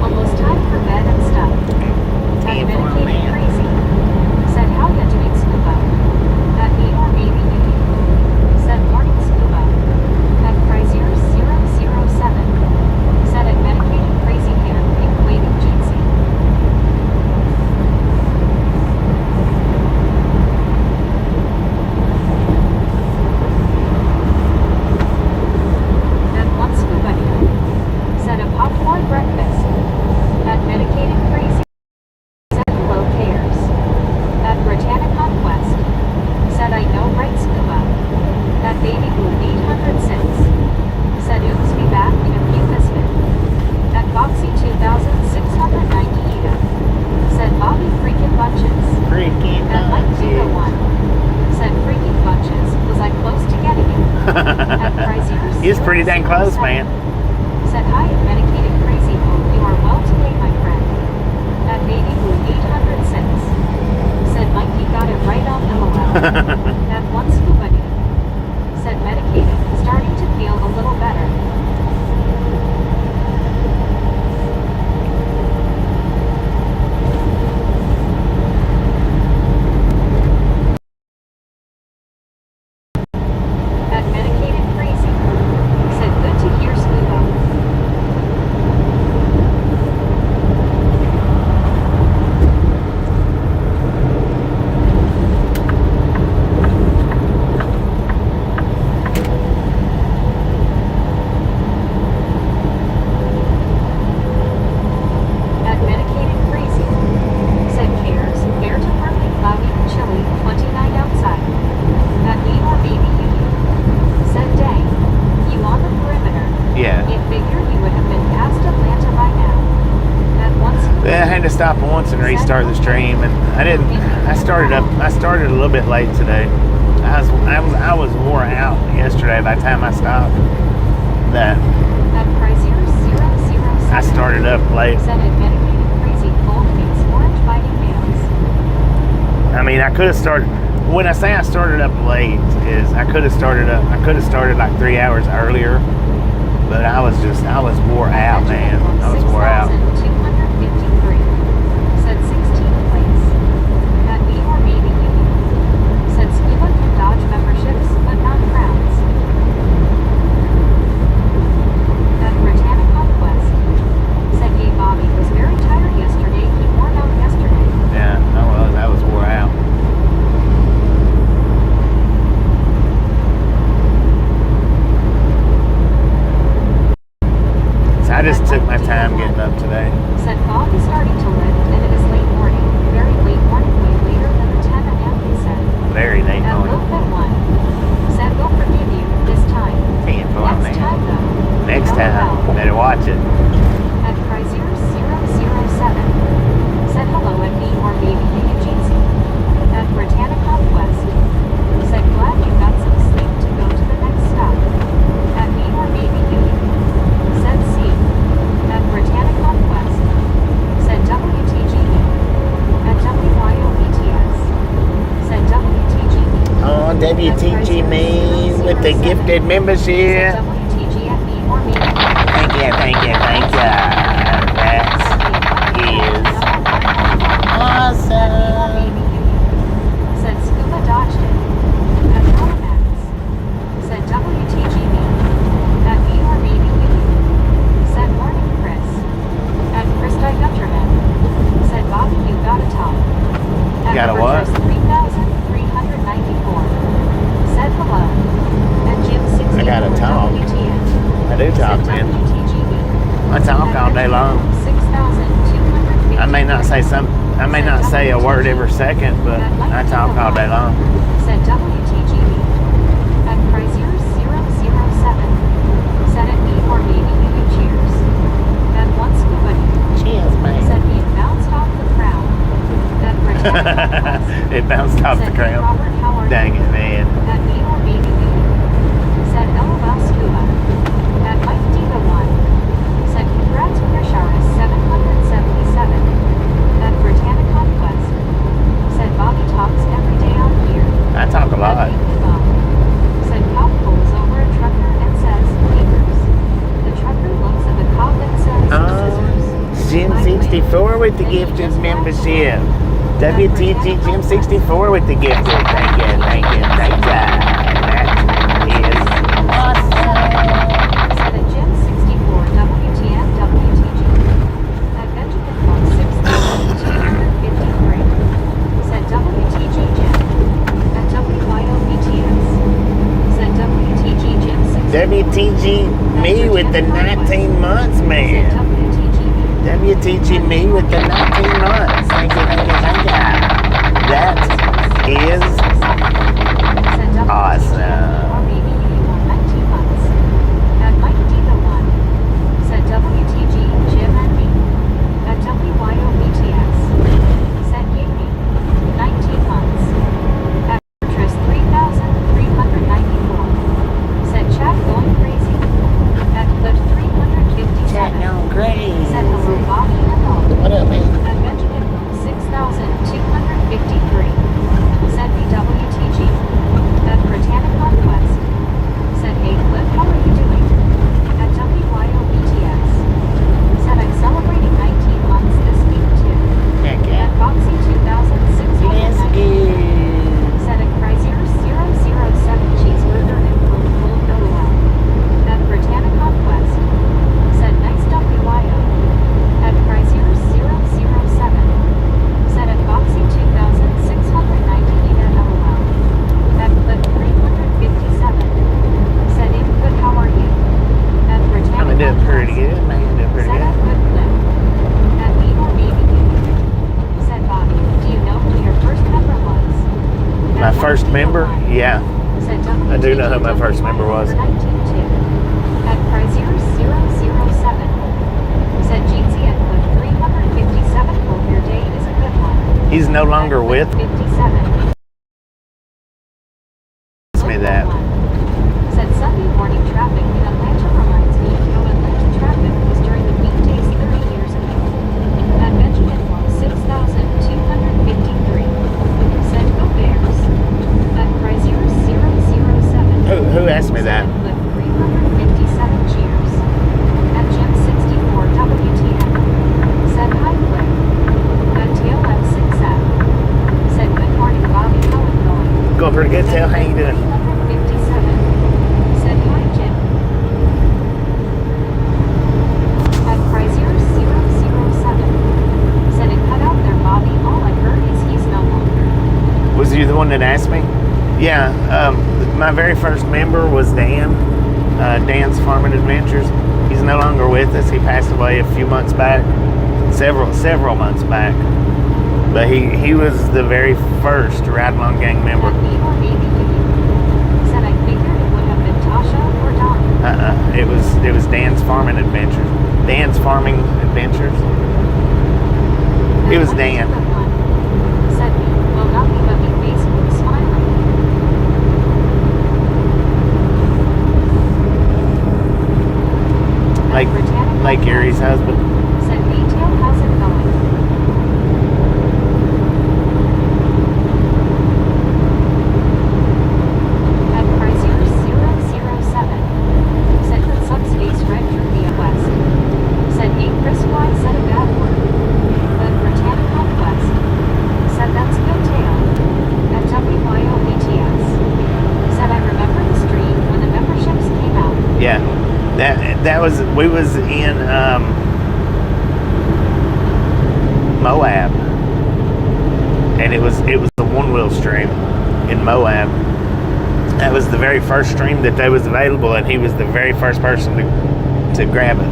Almost time for bed and stuff. At Medicated Crazy. Said how ya doing scuba. At me or Maybe Union. Said morning scuba. At Chrysler 007. Said at Medicated Crazy hair pink waving jeansy. At one scuba dude. Said a popcorn breakfast. At Medicated Crazy. Said hello cares. At Britannic Conquest. Said I know right scuba. At Baby Blue 806. Said oops be back in a few biscuit. At Boxy 2690 Eda. Said Bobby Freaking Bunches. Freaking At Mike 201. Said Freaking Bunches. Was I close to getting it? At Chrysler He's pretty dang close, man. Said hi at Medicated Crazy. Hope you are well today, my friend. At Baby Blue 806. Said Mikey got it right on LOL. At one scuba dude. Said medicated. Starting to feel a little better. At Medicated Crazy. Said good to hear scuba. At Medicated Crazy. Said cares. Fair to partly cloudy, chilly, 29 outside. At me or Baby Union. Said dang. You on the perimeter. Yeah. It figured you would have been past Atlanta by now. At once. Yeah, I had to stop once and restart the stream, and I didn't. I started a little bit late today. I was wore out yesterday by the time I stopped. That At Chrysler 007. I started up late. Said at Medicated Crazy cold face orange biting nails. I mean, I could have started. When I say I started up late, is I could have started like 3 hours earlier, but I was wore out, man. I was wore out. 6,253. Said 16 plates. At me or Maybe Union. Said scuba can dodge memberships, but not crowns. At Britannic Conquest. Said hey Bobby was very tired yesterday. He wore out yesterday. Yeah, I was wore out. WTG me with the gifted membership. WTG at me or me. Thank you. That is awesome. Said Scuba dodged it. At Halifax. Said WTG me. At me or maybe you. Said morning Chris. At Chris Gutterman. Said Bobby, you got a top. At Got a what? 3,394. Said hello. At Jim 60. I got a top. I do talk, man. I talk all day long. 6,250. I may not say a word every second, but I talk all day long. Said WTGB. At Chrysler 007. Said it me or maybe you cheers. At once Scuba. Cheers, man. Said he bounced off the crown. At Britannia. It bounced off the Said crown. Robert Howard. Dang it, man. At me or maybe you. Said LOL Scuba. At Mike Diva 1. Said congrats Krisharis 777. At Britannia Conquest. Said Bobby talks every day on here. I talk a lot. Said cop pulls over a trucker and says, papers. The trucker looks at the cop and says, scissors. Jim 64 with the gifted membership. WTG Jim 64 with the gifted. Thank you. That is awesome. Said at Jim 64, WTM, WTG. At Benjamin Book 6,253. Said WTG Jim. At WYOBTS. Said WTG Jim 64. WTG me with the 19 months, Said man. WTG. WTG me with the 19 months. Thank you. That is awesome. Or maybe you 19 months. At Mike Diva 1. Said WTG Jim and me. At WYOBTS. Said Yami. 19 months. At Fortress 3,394. Said chat going crazy. At Clip 357. Chat going crazy. Said hello Bobby and all. What up, man? At Benjamin 6,253. Said BWTG. At Britannia Conquest. Said hey Cliff, how are you doing? At WYOBTS. Said I'm celebrating 19 months this week too. Heck At yeah. Foxy 2,690. Said at Chrysler 007 cheeseburger and Coke full of LOL. At Britannia Conquest. Said nice WYO. At Chrysler 007. Said at Foxy 2,690 LOL. At Clip 357. Said in good, how are you? At Britannia I'm doing pretty Conquest. good, man. Doing pretty Said at good. good clip. At me or maybe you. Said Bobby, do you know who your first member was? My first member? Yeah. Said I do know who my first member was. 1902. At Chrysler 007. Said Jeezy at Clip 357. Hope your day is a good one. He's no longer with 57. me that. Said Sunday morning traffic in Atlanta reminds me of how Atlanta traffic was during the weekdays 30 years ago. At Benjamin Wall 6,253. Said go Bears. At Chrysler 007. Who asked me that? Said Clip 357 cheers. At Jim 64 WTM. Said hi Clip. At TLM 6F. Said good morning Bobby, how it going? Going pretty good, Tail. How you doing? 357. Said hi Jim. At Chrysler 007. Said it cut out there Bobby, all I heard is he's no longer. Was you the one that asked me? Yeah. My very first member was Dan. Dan's Farming Adventures. He's no longer with us. He passed away a few months back. Several months back. But he was the very first Ride Along Gang member. At me or maybe you. Said I figured it would have been Tasha or Donnie. It was Dan's Farming Adventures. Dan's Farming Adventures. It was Dan. Said me, well nothing but me Facebook smiling. Like Erie's husband. Said detail, how's it going? we was in Moab, and it was the one-wheel stream in Moab. That was the very first stream that was available, and he was the very first person to grab it.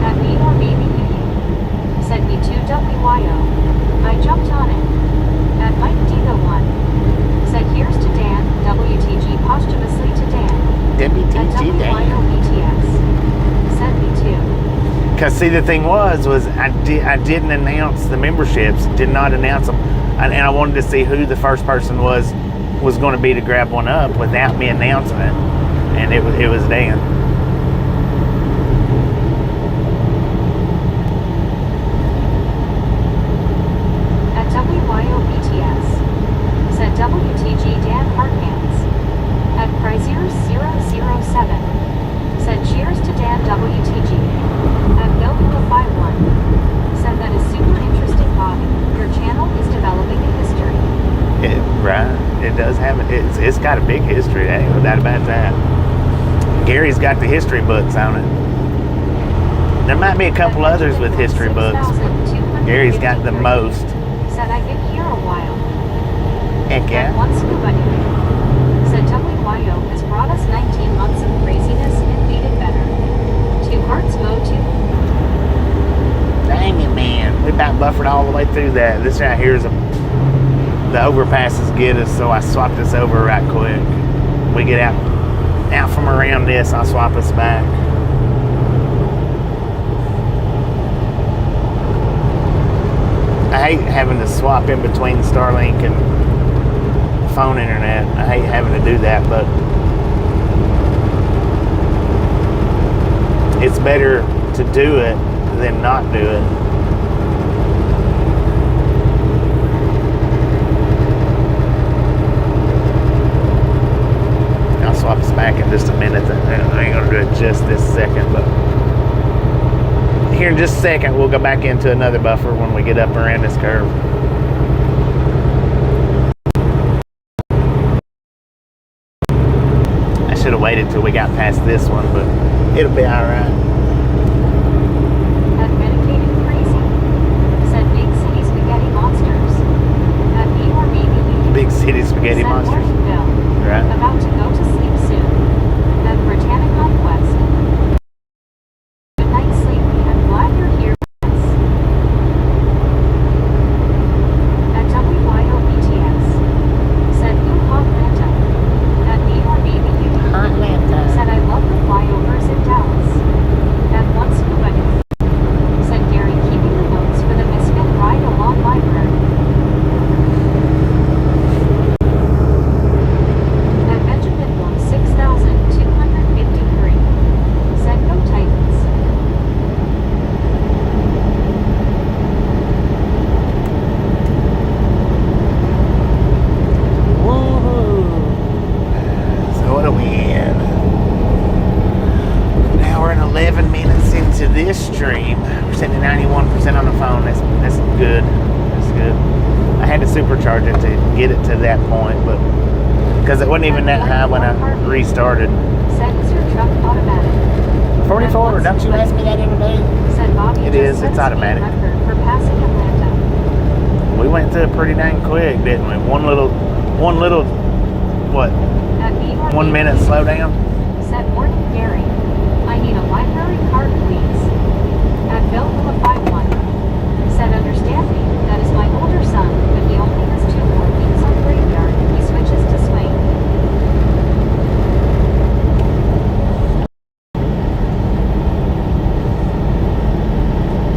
At me or maybe you sent me to WYO. I jumped on it. At Mike Digo1 said here's to Dan, WTG posthumously to Dan. At WTG Dan. WYO BTS said me too. Because see, the thing was I didn't announce the memberships, did not announce them, and I wanted to see who the first person was going to be to grab one up without me announcing it, and it was Dan. At WYO BTS said WTG Dan Hartmans. At Chrysers007 said cheers to Dan WTG. At Bill51 said that is super interesting, Bobby. Your channel is developing a history. Right, it does have it's got a big history. There ain't no doubt about that. Gary's got the history books on it. There might be a couple others with history books, but Gary's got the most. Said I've been here a while. Heck At yeah. one scuba dude said WYO has brought us 19 months of craziness and made it better. Two hearts go to. Dang it, man. We about buffered all the way through that. This right here is the overpasses get us, so I swapped us over right quick. We get out from around this, I'll swap us back. I hate having to swap in between Starlink and phone internet. I hate having to do that, but it's better to do it than not do it. I'll swap us back in just a minute. I ain't gonna do it just this second, but here in just a second we'll go back into another buffer when we get up around this curve. I should have waited till we got past this one, but it'll be alright. At Medicated Crazy said Big City Spaghetti Monsters. At me or maybe you. Big City Spaghetti said Monsters. Morning Bill. Right. About to go to sleep soon. At Britannic Conquest. Good night, Sleepy. I'm glad you're here. At WYO BTS said Blue Hot Lanta. At me or maybe you. Said I love the flyovers in Dallas. At one scuba dude said Gary keeping the notes for the Misfit Ride Along Library. At Benjamin 6253 said go Titans. Woohoo! So what are we in? Now we're in 11 minutes into this stream. We're sitting at 91% on the phone. That's good. That's good. I had to supercharge it to get it to that point, but because it wasn't even that high when I restarted. Said is your truck automatic? 44, don't you ask me that every day? Said Bobby. It just is, set it's a speed automatic. record for passing Atlanta. We went through it pretty dang quick, didn't we? One little, what, At me or 1 maybe minute you. slowdown? Said morning Gary. I need a library card, please. At Bill51 said understand me. That is my older son, but he only has 2 more weeks on graveyard. He switches to swing.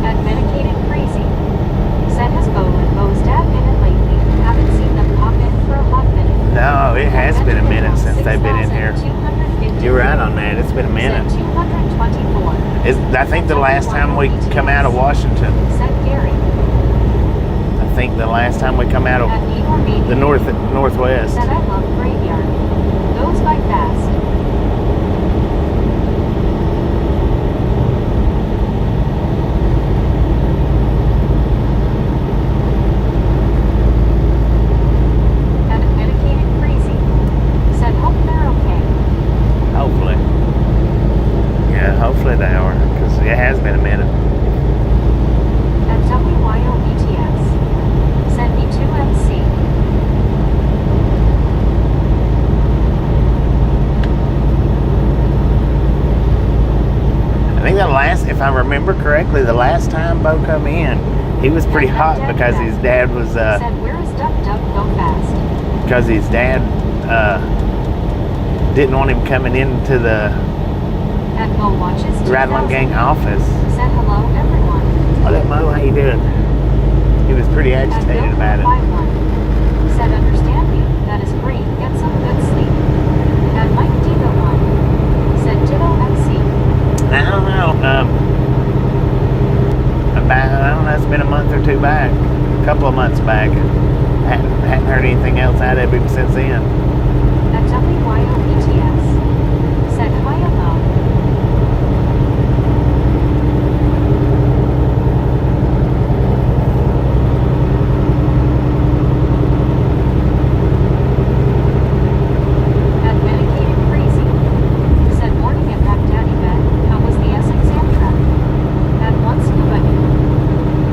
At Medicated Crazy said has Bo and Bo's dad been in lately? Haven't seen them pop in for a hot minute. No, it has been a minute since they've been in here. 6,250. You're right on that. It's been a minute. Said 224. I think the last time we come out of Washington, Said Gary. I think the last time we come out At of me or maybe the northwest. said I love graveyard. Goes by fast. At Medicated Crazy said hope they're okay. Hopefully. Yeah, remember correctly, the last time Bo come in, he was pretty hot because his dad was Said, where is Duck Duck Go Fast? because his dad didn't want him coming into the At Go Watches Radlin 2000. Gang office. Said hello everyone. Oh, that Mo, how you doing? He was pretty At agitated Bill about it. 51. Said understand me. That is great. Get some good sleep. At Mike Diva 1. Said Ditto MC. I don't know. It's been a month or two back, a couple of months back. Hadn't heard anything else out of him since then. At WYOBTS. Said hi hello. At Medicated Crazy. Said morning at Mac Daddy Bet. How was the Essex Amtrak? At Once Nobody.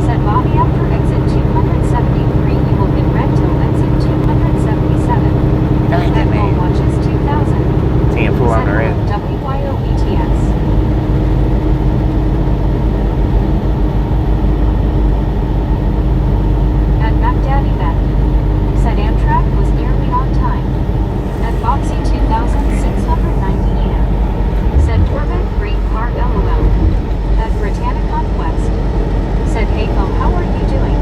Said Bobby after exit 273 you will get red till exit 277. Dang it, At Go man. Watches 2000. 10-4 on the red. WYOBTS. At Mac Daddy Bet. Said Amtrak was nearly on time. At Foxy 2690 AM. Said Corvette Great Car LOL. At Britannic Conquest. Said hey Bo, how are you doing?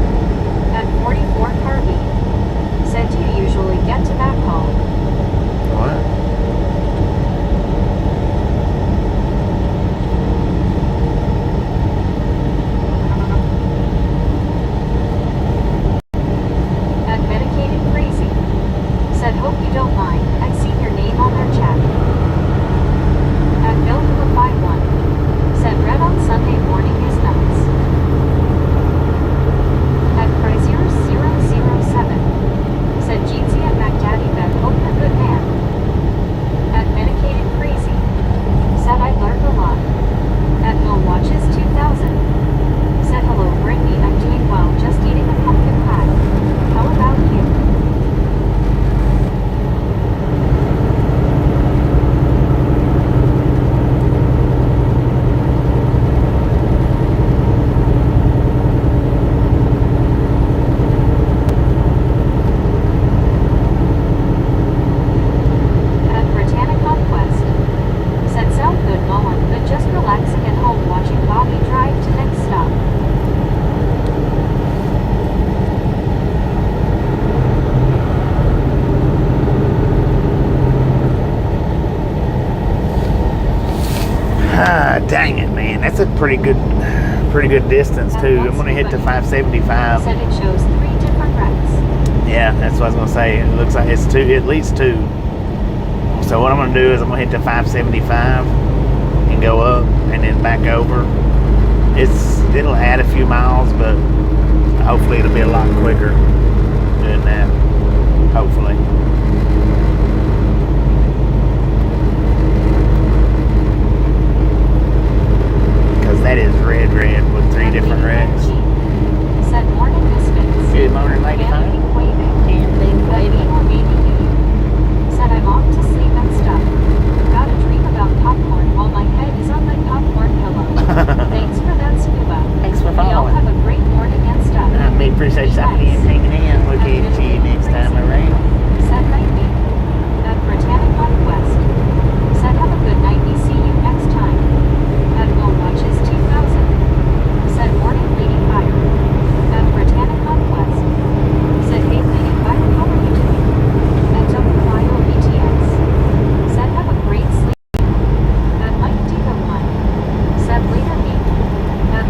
At 44 Carby. Said do you usually get to that call? What? At Medicated Crazy. Said hope you don't mind. I've seen your name on their chat. At Bill 51. Said red on Sunday morning is nuts. At Crazier007. Said Jeezy at Mac Daddy Bet hope you're good man. At Medicated Crazy. Said I learned a lot. At Go Watches 2000. Said hello Brittany, I'm doing well, just eating a pumpkin pie. How about you? At Britannic Conquest. Said sound good Nolan, but just relaxing at home watching Bobby drive to next stop. Ah, dang it, man. That's a pretty good distance too. I'm gonna hit to 575. Said it shows 3 different wrecks. Yeah, that's what I was gonna say. It looks like it's at least two. So what I'm gonna do is I'm gonna hit to 575 and go up and then back over. It'll add a few miles, but hopefully it'll be a lot quicker doing that. Hopefully. Because that is red with 3 different wrecks. Said morning misfits. Good morning, lady. Andy Quaving. Andy Quaving. Or maybe you. Said I'm off to sleep and stuff. Got a dream about popcorn while my head is on my popcorn pillow. Thanks for that scuba. Thanks for Y'all following. have a great morning and stuff. I may appreciate stopping in and hanging in. We'll see you next time around. Said night me. At Britannic Conquest. Said have a good night. We see you next time. At Go Watches 2000. Said morning Lady Fire. At Britannic Conquest. Said hey Lady Fire, how are you doing? At WYOBTS. Said have a great sleep. At Mike Diva 1. Said later me. At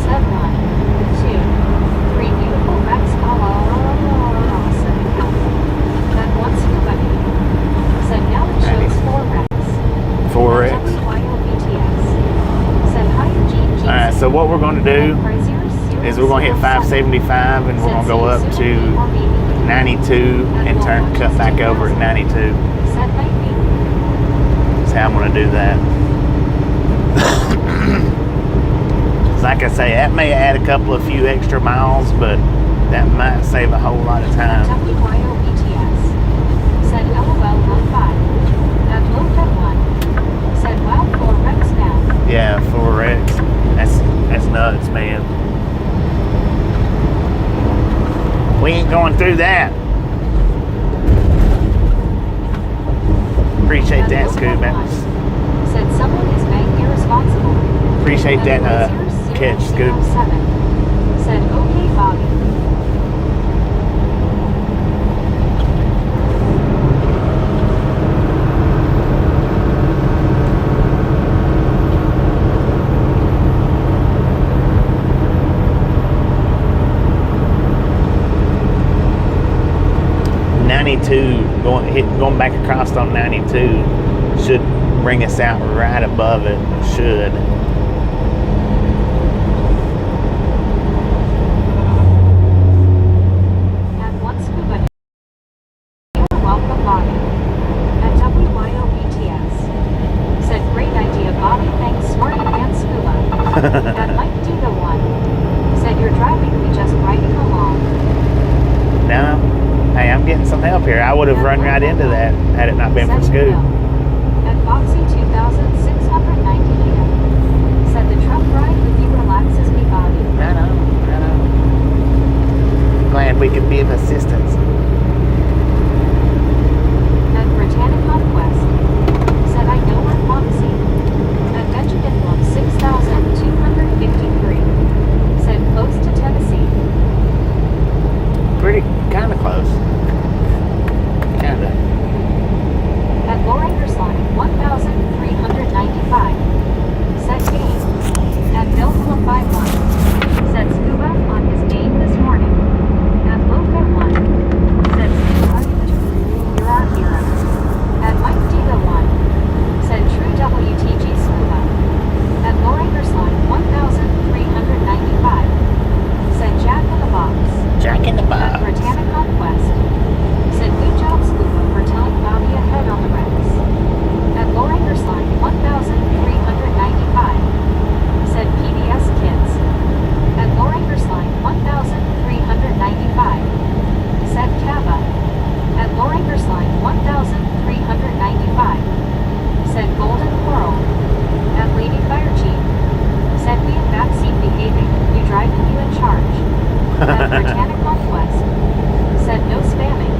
said 1, 2, 3 beautiful wrecks all awesome. At once nobody. Said now it shows 4 wrecks. 4 wrecks. WYOBTS. Said hi Gene. Alright, so what we're going to do is we're going to hit 575 and we're going to go up to 92 and cut back over at 92. Said night me. That's how I'm going to do that. Like I say, that may add a few extra miles, but that might save a whole lot of time. WYOBTS. Said LOL 15. At Loca 1. Said wow 4 wrecks now. Yeah, 4 wrecks. That's nuts, man. We ain't going through that. Appreciate that, Scuba. Said someone is being irresponsible. Appreciate that catch, Scoop. Said, okay, Bobby. Going back across on 92 should bring us out right above it. Should. At one scuba. You're welcome, Bobby. At WYOBTS. Said great idea, Bobby. Thanks, Smarty and Scuba. That might do the one. Said you're driving, we just riding along. No. Hey, I'm getting some help here. I would have run right into that had it not been for Scoot. At Foxy 2690 AM. Said the truck ride with you relaxes me, Bobby. I know. Glad we could be of assistance. At Britannic Conquest. Said I know where Foxy. At Benjamin 6253. Said close to Tennessee. Pretty kind of close. Kinda. At Loringer's line 1395. Said game. At Bill 51. Said Scuba on his game this morning. At Loca 1. Said Scuba, you're our hero. At Mike Diva 1. Said True WTG Scuba. At Loringer's line 1395. Said Jack in the Box. Jack in the Box. At Britannic Conquest. Said good job, Scuba, for telling Bobby ahead on the wrecks. At Loringer's line 1395. Said PBS Kids. At Loringer's line 1395. Said Cava. At Loringer's line 1395. Said Golden Coral. At Lady Fire Chief. Said we in backseat behaving. You driving, you in charge. At Britannic Conquest. Said no spamming.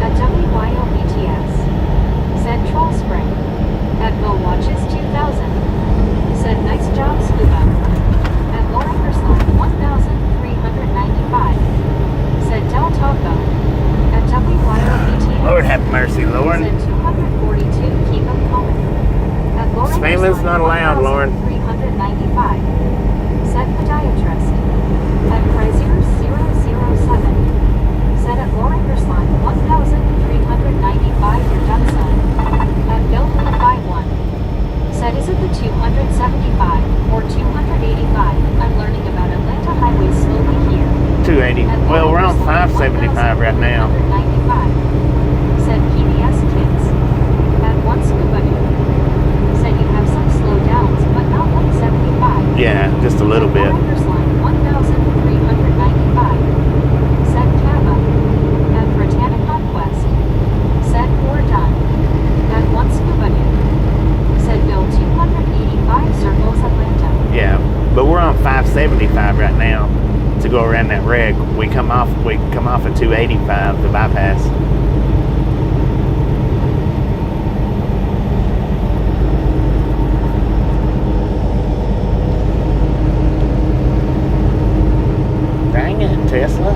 At WYOBTS. Said Troll Spring. At Bill Watches 2000. Said nice job, Scuba. At Loringer's line 1395. Said Del Taco. At WYOBTS. Lord have mercy, Lauren. Said 242, keep them coming. At Loringer's Spamming's line not allowed, Lauren. 1395. Said Podiatrist. At Frazier 007. Said at Loringer's line 1395, you're done, son. At Bill 51. Said is it the 275 or 285? I'm learning about Atlanta highways slowly here. 280. Well, we're on 575 right now. 1,395. Said PBS Kids. At one scuba dude. Said you have some slowdowns, but not like 75. Yeah, just a little bit. Loringer's line 1395. Said Cava. At Britannic Conquest. Said we're done. At one scuba dude. Said Bill 285 circles Atlanta. Yeah, but we're on 575 right now to go around that wreck. We come off at 285 to bypass. Dang it, Tesla.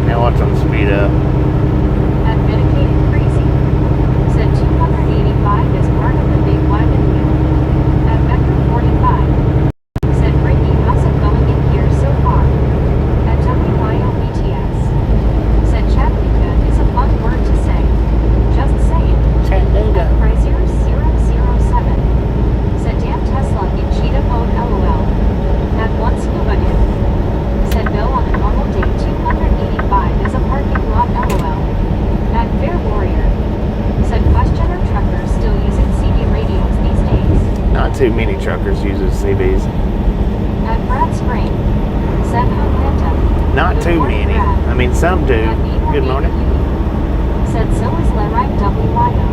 Now watch them speed up. At Medicated Crazy. Said 285 is part of the big wagon wheel. At Vector 45. Said Ricky, how's it going in here so far? At WYOBTS. Said Chattanooga is a fun word to say. Just saying. Chattanooga. At Frazier 007. Said damn Tesla in cheetah mode LOL. At one scuba dude. Said Bill on a normal day 285 is a parking lot LOL. At Fair Warrior. Said questioner truckers still using CB radios these days. Not too many truckers use CBs. At Brad Spring. Said Atlanta. Not Good too morning, many. Brad. I mean, some do. At me or Good me morning. to you. Said so is Leride WYO.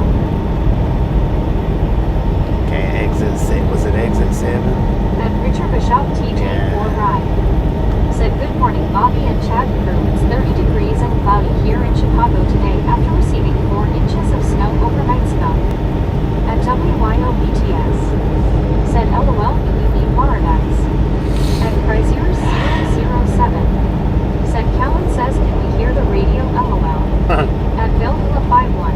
Okay, exit 6. Was it exit 7? At Richard Bishop TJ Yeah. 4 Ride. Said good morning Bobby and Chad crew. It's 30 degrees and cloudy here in Chicago today after receiving 4 inches of snow overnight snow. At WYO BTS. Said LOL you need paradise. At Chrysler 007. Said Callan says can we hear the radio LOL. At Bill Hula 51.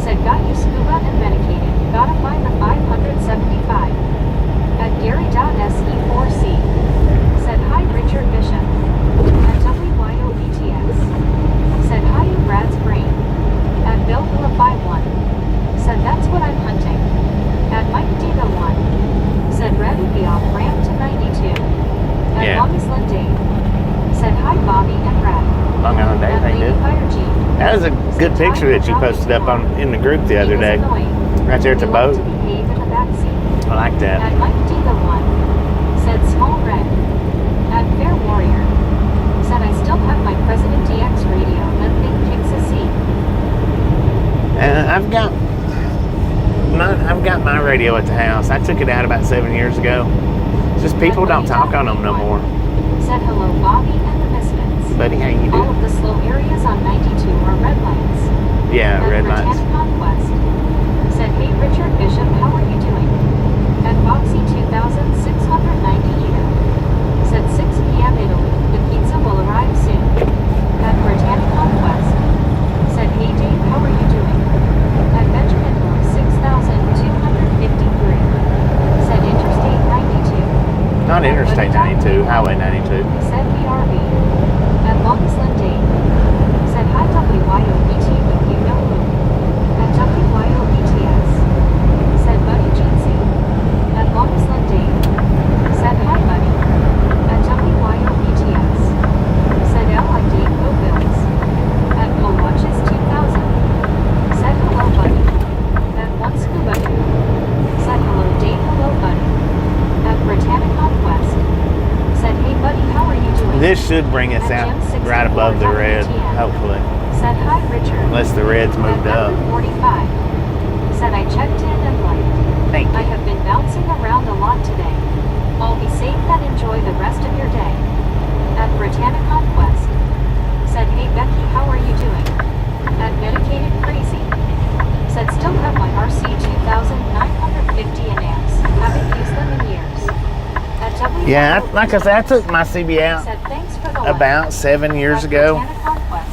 Said got you scuba and medicated. Gotta find the 575. At Gary.se4c. Said hi Richard Bishop. At WYOBTS. Said hi you Brad's brain. At Bill Hula 51. Said that's what I'm hunting. At Mike Diva 1. Said Red would be off ramp to 92. At Yeah. Longest Lynn Dave. Said hi Bobby and Brad. Long Island Day, At they Lady did. Fire G. That was a good picture that you posted up on in the group the other day. Right there at the boat. To behave in the backseat. I like that. At Mike Diva 1. Said small red. At Fair Warrior. Said I still have my President DX radio. That thing kicks a seat. I've got my radio at the house. I took it out about 7 years ago. It's just people don't talk on them no more. Said hello Bobby and the Misfits. Buddy, how you All doing? of the slow areas on 92 are red lights. Yeah, At red lights. Britannic Conquest. Said hey Richard Bishop, how are you doing? At Foxy 2690 year. Said 6 p.m. Italy. The pizza will arrive soon. At Britannic Conquest. Said hey Dave, how are you doing? At Benjamin Road 6253. Said Interstate 92. Not Interstate 92, Highway 92. Said BRB. At Longest Lynn Dave. Said hi WYOBT, you know who. At WYOBTS. Said Buddy Jeansy. At Longest Lynn Dave. Said hi Buddy. At WYOBTS. Said LID Go Bills. At Blue Watches 2000. Said hello Buddy. At One Scuba Dude. Said hello Dave, hello Buddy. At Britannic Conquest. Said hey Buddy, how are you doing? This should bring us out right above the red, hopefully. Said hi Richard. Unless the red's moved At up. number 45. Said I checked in and liked. Thank I you. have been bouncing around a lot today. I'll be safe and enjoy the rest of your day. At Britannic Conquest. Said hey Becky, how are you doing? At Medicated Crazy. Said still have my RC 2950 in amps. Haven't used them in years. At WYO Yeah, like I said, I took my CB out Said thanks for the about 7 years At ago Britannic Conquest.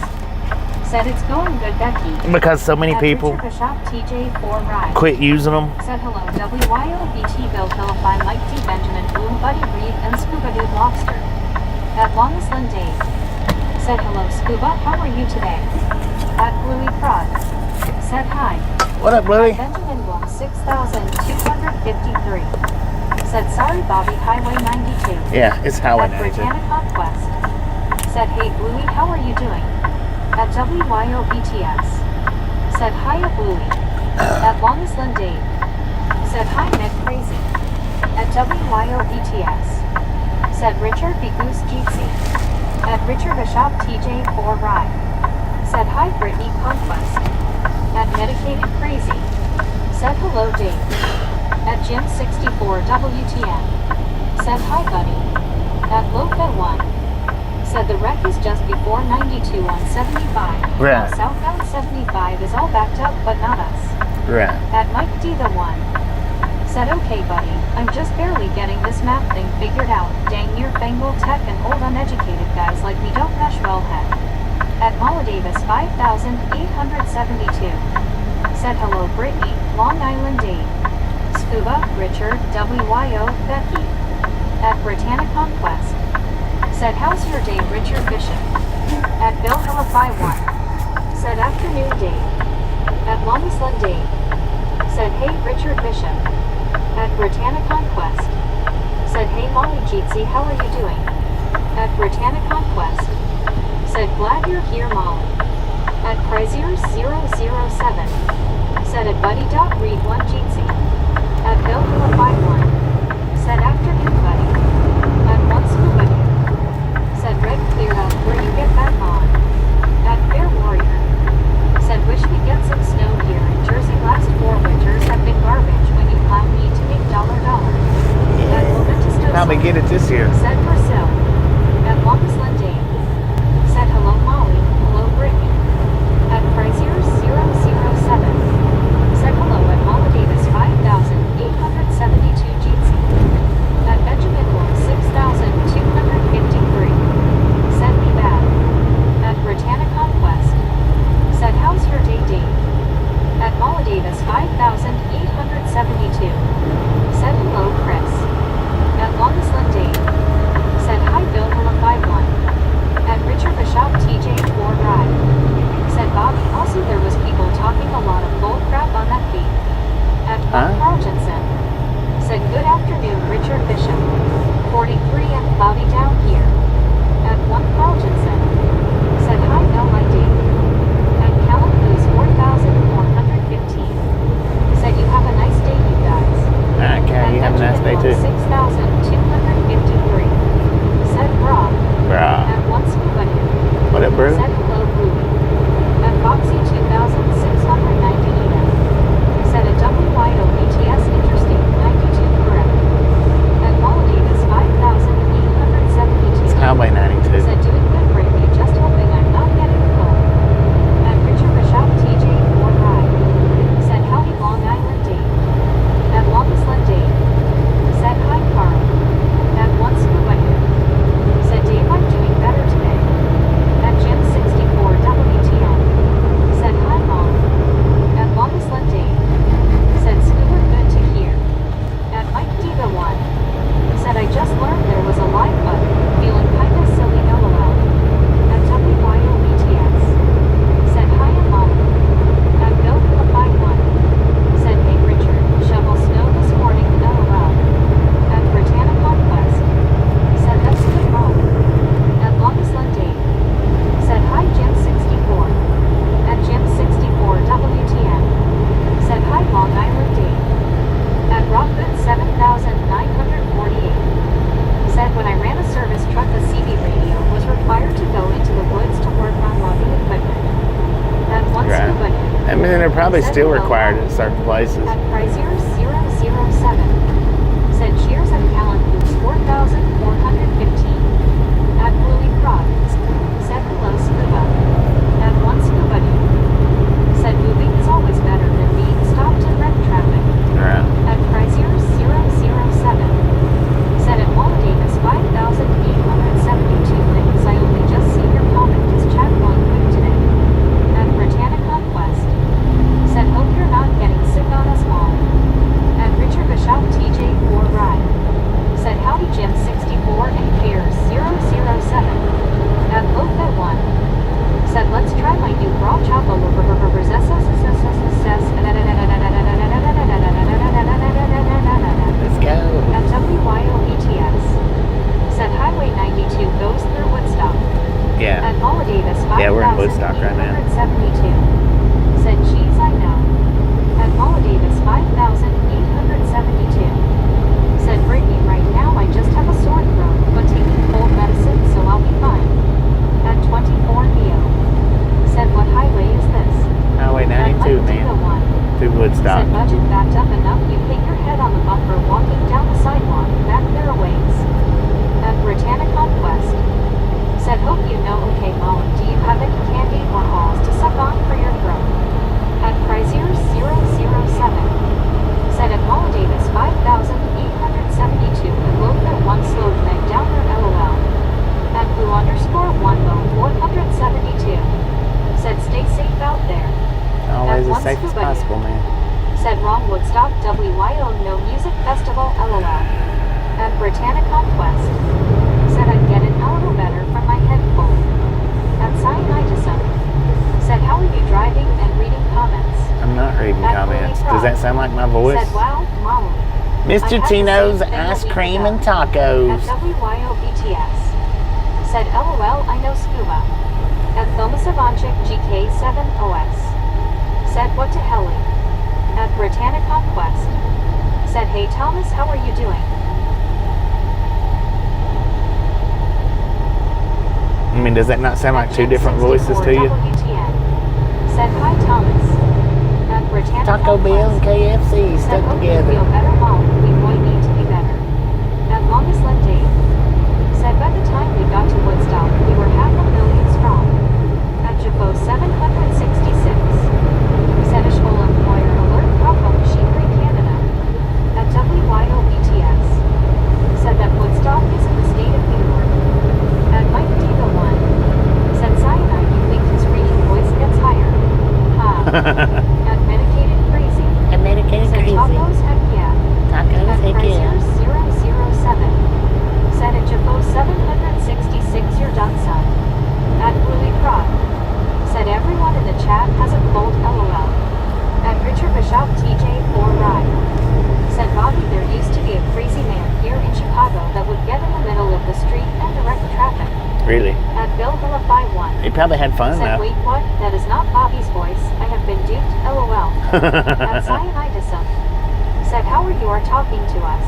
Said it's going good Becky. because so many At people Richard Bishop TJ4 Ride. quit using them. Said hello WYOBT Bill Philippi Mike D Benjamin Boom Buddy Reed and Scuba Dude Lobster. At Longest Lynn Dave. Said hello Scuba, how are you today? At Bluey Prod. Said hi. What up, Bluey? Benjamin Boom 6253. Said sorry Bobby Highway 92. Yeah, it's Highway At 92. Britannic Conquest. Said hey Bluey, how are you doing? At WYOBTS. Said hiya Bluey. At Longest Lynn Dave. Said hi Med Crazy. At WYOBTS. Said Richard B. Goose Jeetsy. At Richard Bishop TJ4 Ride. Said hi Brittany Conquest. At Medicated Crazy. Said hello Dave. At Jim 64 WTN. Said hi buddy. At Lowfed 1. Said the wreck is just before 92 on 75. Right. Now southbound 75 is all backed up, but not us. Right. At Mike D the 1. Said okay buddy, I'm just barely getting this map thing figured out. Dang near Fangle Tech and old uneducated guys like me don't mesh well head. At Mala Davis 5872. Said hello Brittany, Long Island Dave. Scuba, Richard, WYO, Becky. At Britannic Conquest. Said how's your day Richard Bishop. At Bill Philippi 1. Said afternoon Dave. At Longest Lynn Dave. Said hey Richard Bishop. At Britannic Conquest. Said hey Molly Jeetsy, how are you doing? At Britannic Conquest. Said glad you're here Molly. At Chrysler 007. Said at Buddy.Read 1 Jeetsy. At Bill Philippi 1. Said afternoon buddy. At One Scuba Dude. Said Red cleared up where you get back on. At Fair Warrior. Said wish we get some snow here in Jersey. Last 4 winters have been garbage when you plow need to make dollar. At momentous Probably get it this year. Said Marcel. At longest Lindane. Said hello Molly, hello Brittany. At Frazier 007. Said hello at Mama Davis 5,872 Jeetsy. At Benjamin Wolf 6,253. Said me bad. At Britannia Conquest. Said how's your day Dave? At Mama Davis 5,872. Said hello Chris. At longest Lindane. Said hi Bill Hilla 51. At Richard Bishop TJ4 Ride. Said Bobby. Also there was people talking a lot of bull crap on that feed. At Carl Jensen. Said good afternoon Richard Bishop. 43 and cloudy down here. At 1 Carl Jensen. Said hi Mel my Dave. At Callan Blues 4,415. Said you have a nice day you guys. Okay, you have a nice day too. 6,253. Said Rob. Bruh. At 1 Scuba Dude. What up, bro? Said hello Ruby. At Foxy 2,690 Eden. Said a WYO BTS Interstate 92 correct. At Paul Davis 5,872. It's Highway 92. Said doing good Brittany, just hoping I'm not getting cold. At Richard Bishop TJ4 Ride. Said howdy Long Island Dave. At longest Dave. Said hi Carl. At 1 Scuba Dude. Said Dave I'm doing better today. At Jim 64 WTN. Said hi Mom. At longest Dave. Said Scuba good to hear. At Mike Diva 1. Said I just learned there was a live button. Feeling kinda silly LOL. At WYO BTS. Said hi Mom. At Bill Hilla 51. Said hey Richard, shovel snow this morning LOL. At Britannia Conquest. Said that's good Mom. At longest Dave. Said hi Jim 64. At Jim 64 WTN. Said hi Long Island Dave. At Rockgood 7,948. Said when I ran a service truck the CB radio was required to go into the woods to work on logging equipment. At 1 Right. Scuba Dude. I mean, they're probably Said still hello, required Molly. in certain places. At Frazier 007. Said cheers at Callan Blues 4,415. At Bluey Croc. Said hello Scuba. At 1 Scuba Dude. Said moving is always better than being stopped in wreck traffic. Right. At Frazier 007. Said at Walt Davis 5,872 things. I only just seen your comment. Is chat going quick today? At Britannia Conquest. Said hope you're not getting sick on us all. At Richard Bishop TJ4 Ride. Said howdy Jim 64 and Piers 007. At Boca 1. Said let's try my new raw chocolate. Let's go. At WYO BTS. Said Highway 92 goes through Woodstock. Yeah. At Paula Davis 5,872. Yeah, we're in Woodstock right now. Said geez I know. At Paula Davis 5,872. Said Brittany right now I just have a sore throat, but taking cold medicine so I'll be fine. At 24 Neo. Said what highway is this? Highway 92, man. Through Woodstock. Said budget backed up enough you hit your head on the bumper walking down the sidewalk back there a ways. At Britannia Conquest. Said hope you know okay Molly, do you have any candy or halls to suck on for your throat? At Frazier 007. Said at Molly Davis 5,872 and Lothar 1 slowed meg down their LOL. At Blue _1 low 472. Said stay safe out there. Always At as 1 safe as Scuba possible, Dude. man. Said wrong Woodstock WYO no music festival LOL. At Britannia Conquest. Said I'd get it a little better from my head cold. At Cyanidism. Said how are you driving and reading comments? I'm not reading At comments. Louis Does that Cross. sound like my voice? Said wow, Molly. Mr. I had the Tino's same thing a Ice week Cream ago. and Tacos. At WYO BTS. Said LOL I know scuba. At Thomas Ivanchik GK7OS. Said what to helly. At Britannia Conquest. Said hey Thomas how are you doing? I mean, does that not sound like two different voices to you? WTN. Said hi Thomas. At Britannica Taco Bell and KFC said stuck hope you together. feel better mom. We boy need to be better. At longest let Dave. Said by the time we got to Woodstock, we were 500,000 strong. At Jaffa 766. Said Ishbol employer alert problem machinery Canada. At WYOBTS. Said that Woodstock is in the state of New York. At Mike Diva 1. Said cyanide you think his reading voice gets higher. Ha. At medicated crazy. And medicated Said crazy. tacos heck yeah. Tacos, At heck yeah. Chrysler 007. Said at Jaffa 766 you're done son. At Willie Prod. Said everyone in the chat has a cold LOL. At Richard Bishop TJ4 Ride. Said Bobby there used to be a crazy man here in Chicago that would get in the middle of the street and direct traffic. Really? At Bill Vilify 1. He probably had fun Said though. wait what? That is not Bobby's voice. I have been duped LOL. At Cyanidism. Said how are you are talking to us?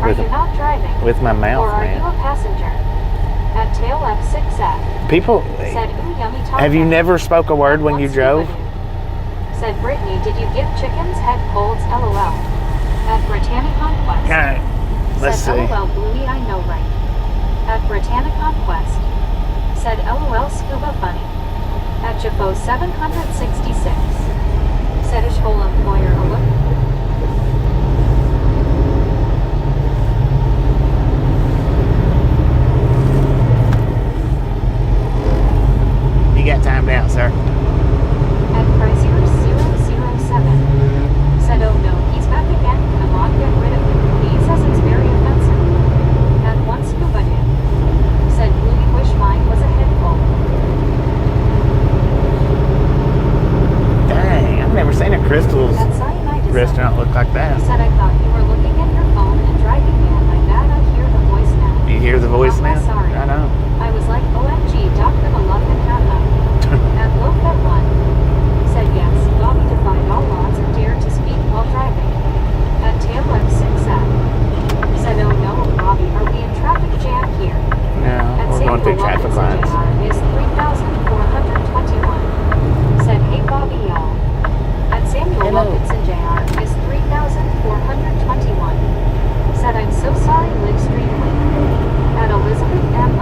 Are With- you not driving? With my mouth, Or are you man. a passenger? At Tail F6F. People, Said ooh yummy talk. have you never spoke a word when you drove? Said Brittany, did you give chickens head colds LOL? At Britannic Conquest. Alright, let's Said see. LOL Bluey I know right. At Britannic Conquest. Said LOL Scuba Funny. At Jaffa 766. Said Ishbol employer alert. You got timed out, sir. At Chrysler 007. Said oh no, he's back again. Come on, get rid of him. He says it's very offensive. At one scuba dude. Said Bluey wish mine was a head cold. Dang, I've never seen a Crystal's At Cyanidism. restaurant look like that. Said I thought you were looking at your phone and driving man. My bad, I hear the voice now. You hear the voice Oh, now? sorry. I know. I was like, OMG, Dr. Malufin, haha. At Lofet 1. Said yes, Bobby defied all laws and dared to speak while driving. At Tail F6F. Said oh no, Bobby, are we in traffic jam here? No, At we're going through traffic lines. Is 3,421. Said hey Bobby y'all. At Samuel Hello. Wilkinson Jr. is 3,421. Said I'm so sorry live streamly. At Elizabeth M_1.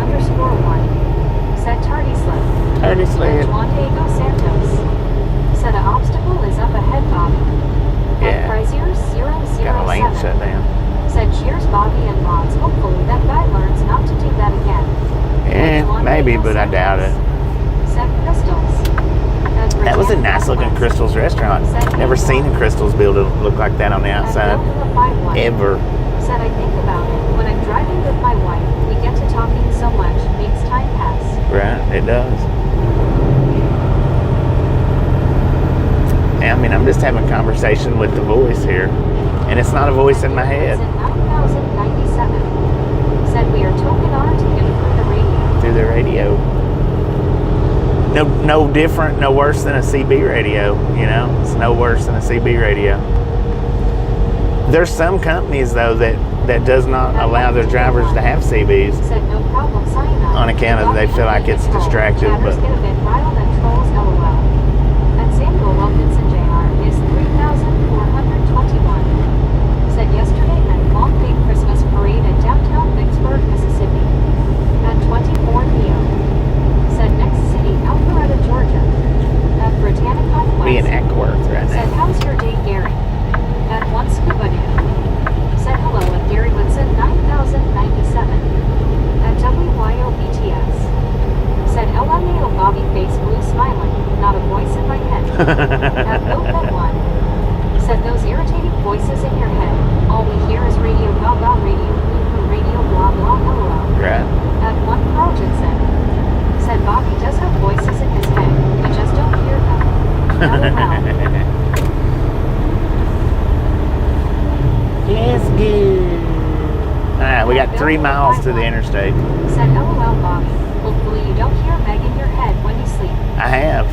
Said tardy slip. Tardy slip. At Juan Diego Santos. Said an obstacle is up ahead Bobby. Yeah. At Chrysler 007. Got a lane shut down. Said cheers Bobby and mods. Hopefully that guy learns not to do that again. Maybe, but I doubt it. Said Crystals. That was a nice looking Crystal's restaurant. Never seen a Crystal's building look like that on the outside. Ever. Said I think about it. When I'm driving with my wife, we get to talking so much, makes time pass. Right, it does. I mean, I'm just having a conversation with the voice here. And it's not a voice in my head. Said 9,097. Said we are token our ticket through the radio. Through the radio. No different, no worse than a CB radio, you know? It's no worse than a CB radio. There's some companies, though, that does not allow their drivers to have CBs Said no problem, cyanide. on account of they feel like it's distractive, Chatters but get a bit riled and trolls LOL. And Samuel Wilkinson Jr. is 3,421. Said yesterday night long big Christmas parade at downtown Vicksburg, Mississippi. At 24 Neo. Said next city, Alpharetta, Georgia. At Britannic Conquest. be in Ackworth right Said now. how's your day, Gary? At one scuba dude. Said hello at Gary Woodson 9,097. At WYOBTS. Said LMAO Bobby face blue smiling, not a voice in my head. At Lopet 1. Said those irritating voices in your head. All we hear is radio blah blah radio radio blah blah LOL. Right. At one Carlton said Bobby does have voices in his head. We just don't hear them. LOL. Let's go. Alright, we got 3 miles to the interstate. Said LOL Bobby. Hopefully you don't hear Meg in your head when you sleep. I have.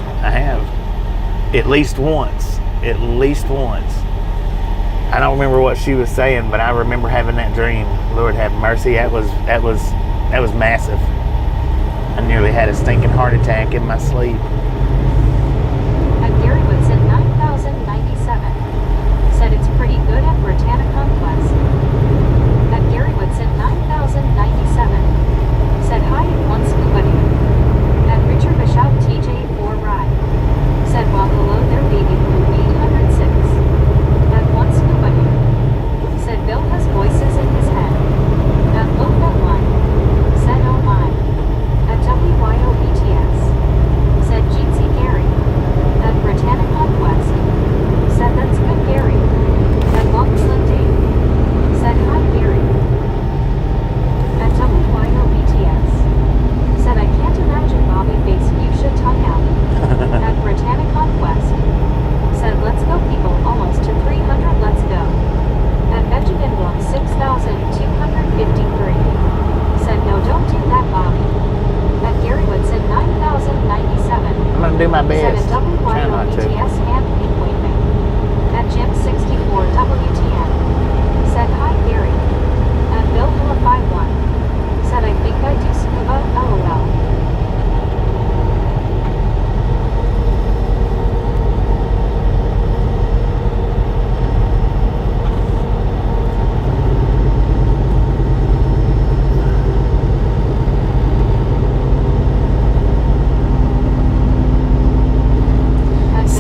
At least once. At least once. I don't remember what she was saying, but I remember having that dream. Lord have mercy. That was massive. I nearly had a stinking heart attack in my sleep. At Gary Woodson 9097 said it's pretty good at Britannia Conquest. At Gary Woodson 9097 said hi at one scuba dude. At Richard Bishop TJ4 Ride said well hello there baby blue 806. At one scuba dude said Bill has voices in his head. At Look That One said oh my. At WYOBTS said Jeansy Gary. At Britannia Conquest said that's good Gary. At Long Slim Dave said hi Gary. At WYOBTS said I can't imagine Bobby face fuchsia tongue out. At Britannia Conquest said let's go people almost to 300 let's go. At Benjamin Blum 6253 said no don't do that Bobby. At Gary Woodson 9097 I'm gonna do my said best. a Try not to. WYOBTS hand waving. At Jim 64 WTN said hi Gary. At Bill Hilla 51 said I think I do scuba LOL.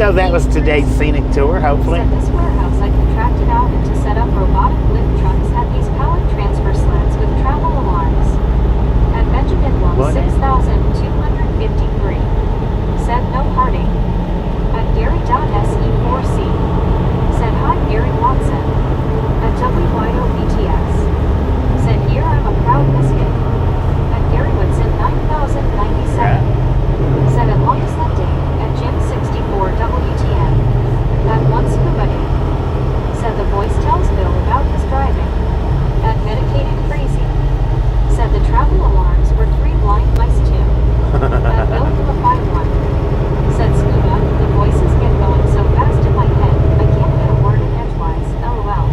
So that was today's scenic tour, hopefully. Said this warehouse I contracted out and to set up robotic lift trucks at these pallet transfer sleds with travel alarms. At Benjamin Blum What? 6253 said no heartache. At Gary.se4c said hi Gary Watson. At WYOBTS said here I'm a proud biscuit. At Gary Woodson 9097 said at Long Slim Day. At Jim 64 WTN at one scuba day said the voice tells Bill about his driving. At Medicated Crazy said the travel alarms were 3 blind mice too. At Bill Hilla 51 said scuba the voices get going so fast in my head I can't get a word in edgewise LOL.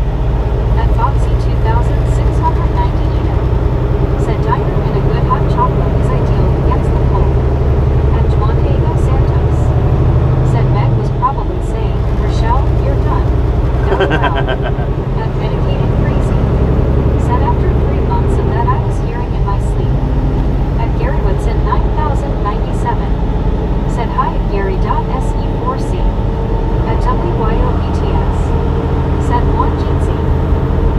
At Foxy 2690 said diner and a good hot chocolate is ideal against the cold. At Juan Diego Santos said Meg was probably saying, Rochelle, you're done. At Medicated Crazy said after 3 months of that I was hearing in my sleep. At Gary Woodson 9097 said hi at Gary.se4c. At WYOBTS said Juan Jeansy.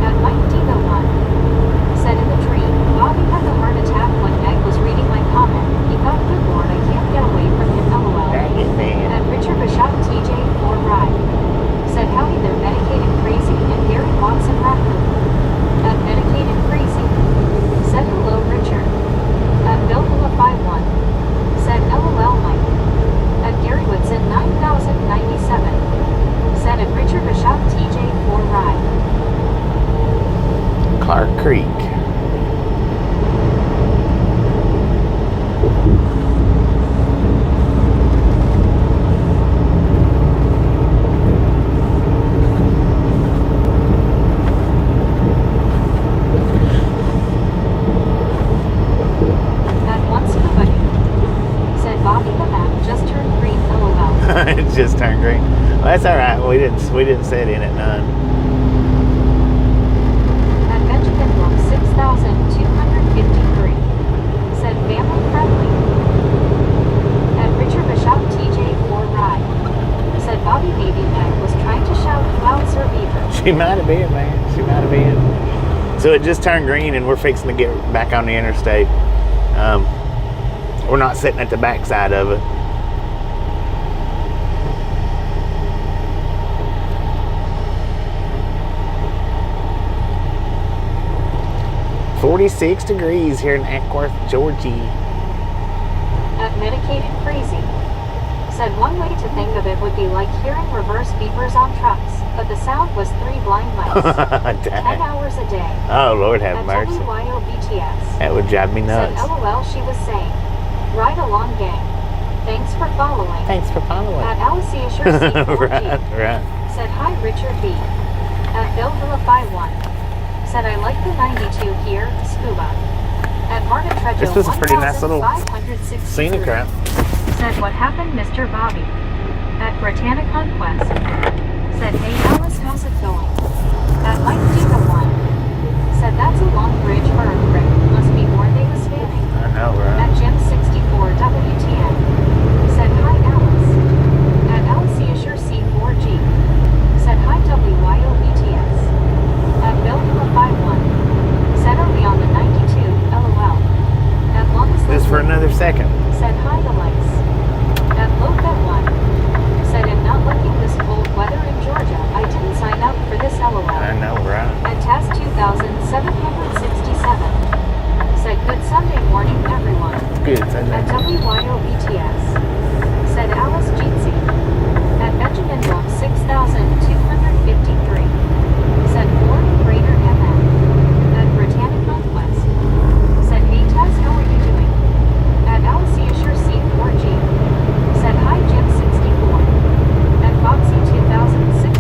At Mike Diva 1 said in the dream, Bobby had the heart attack when Meg was reading my comment. He thought, good lord, I can't get away from him LOL. At Richard Bishop TJ4 Ride said howdy there Medicated Crazy and Gary Watson Raccoon. At Medicated Crazy said hello Richard. At Bill Hilla 51 said LOL Mike. At Gary Woodson 9097 said at Richard Bishop TJ4 Ride. Clark Creek. At one scuba dude said Bobby the map just turned green LOL. It just turned green. Well, that's all right. We didn't sit in it none. At Benjamin Blum 6253 said family friendly. At Richard Bishop TJ4 Ride said Bobby Baby Meg was trying to shout you out Sir Beaver. She might have been, man. She might have been. So it just turned green, and we're fixing to get back on the interstate. We're not sitting at the backside of it. "46 degrees here in Ackworth, Georgia." At Medicated Crazy said one way to think of it would be like hearing reverse beepers on trucks, but the sound was 3 blind mice. 10 Dang. hours a day. Oh, Lord have At mercy. WYOBTS That would drive me said nuts. LOL she was saying, ride along gang. Thanks for following. Thanks for following. At Alicia C4G Right. said hi Richard B. At Bill Hilla 51 said I like the 92 here, scuba. At Martin Trejo, This was a pretty nice little 1563. scenic route. Said, what happened, Mr. Bobby? At Britannic Conquest. Said, hey Alice, how's it going? At Mike Diva 1. Said, that's a long bridge for a brick. Must be more they was spanning. I know, right? At Jim 64 WTN. Said, hi Alice. At Alicia Sure C4G. Said, hi WYOBTS. At Bill 51. Said, are we on the 92? LOL. At Longest This for another second. Said, hi the lights. At Loca 1. Said, I'm not liking this cold weather in Georgia. I didn't sign up for this LOL. I know, right? At Taz 2767. Said, good Sunday morning, everyone. Good. At WYOBTS. Said, Alice Jeetsy. At Benjamin Book 6253. Said, Ford Greater MN. At Britannic Conquest. Said, hey Taz, how are you doing? At Alicia Sure C4G. Said, hi Jim 64. At Foxy 2690.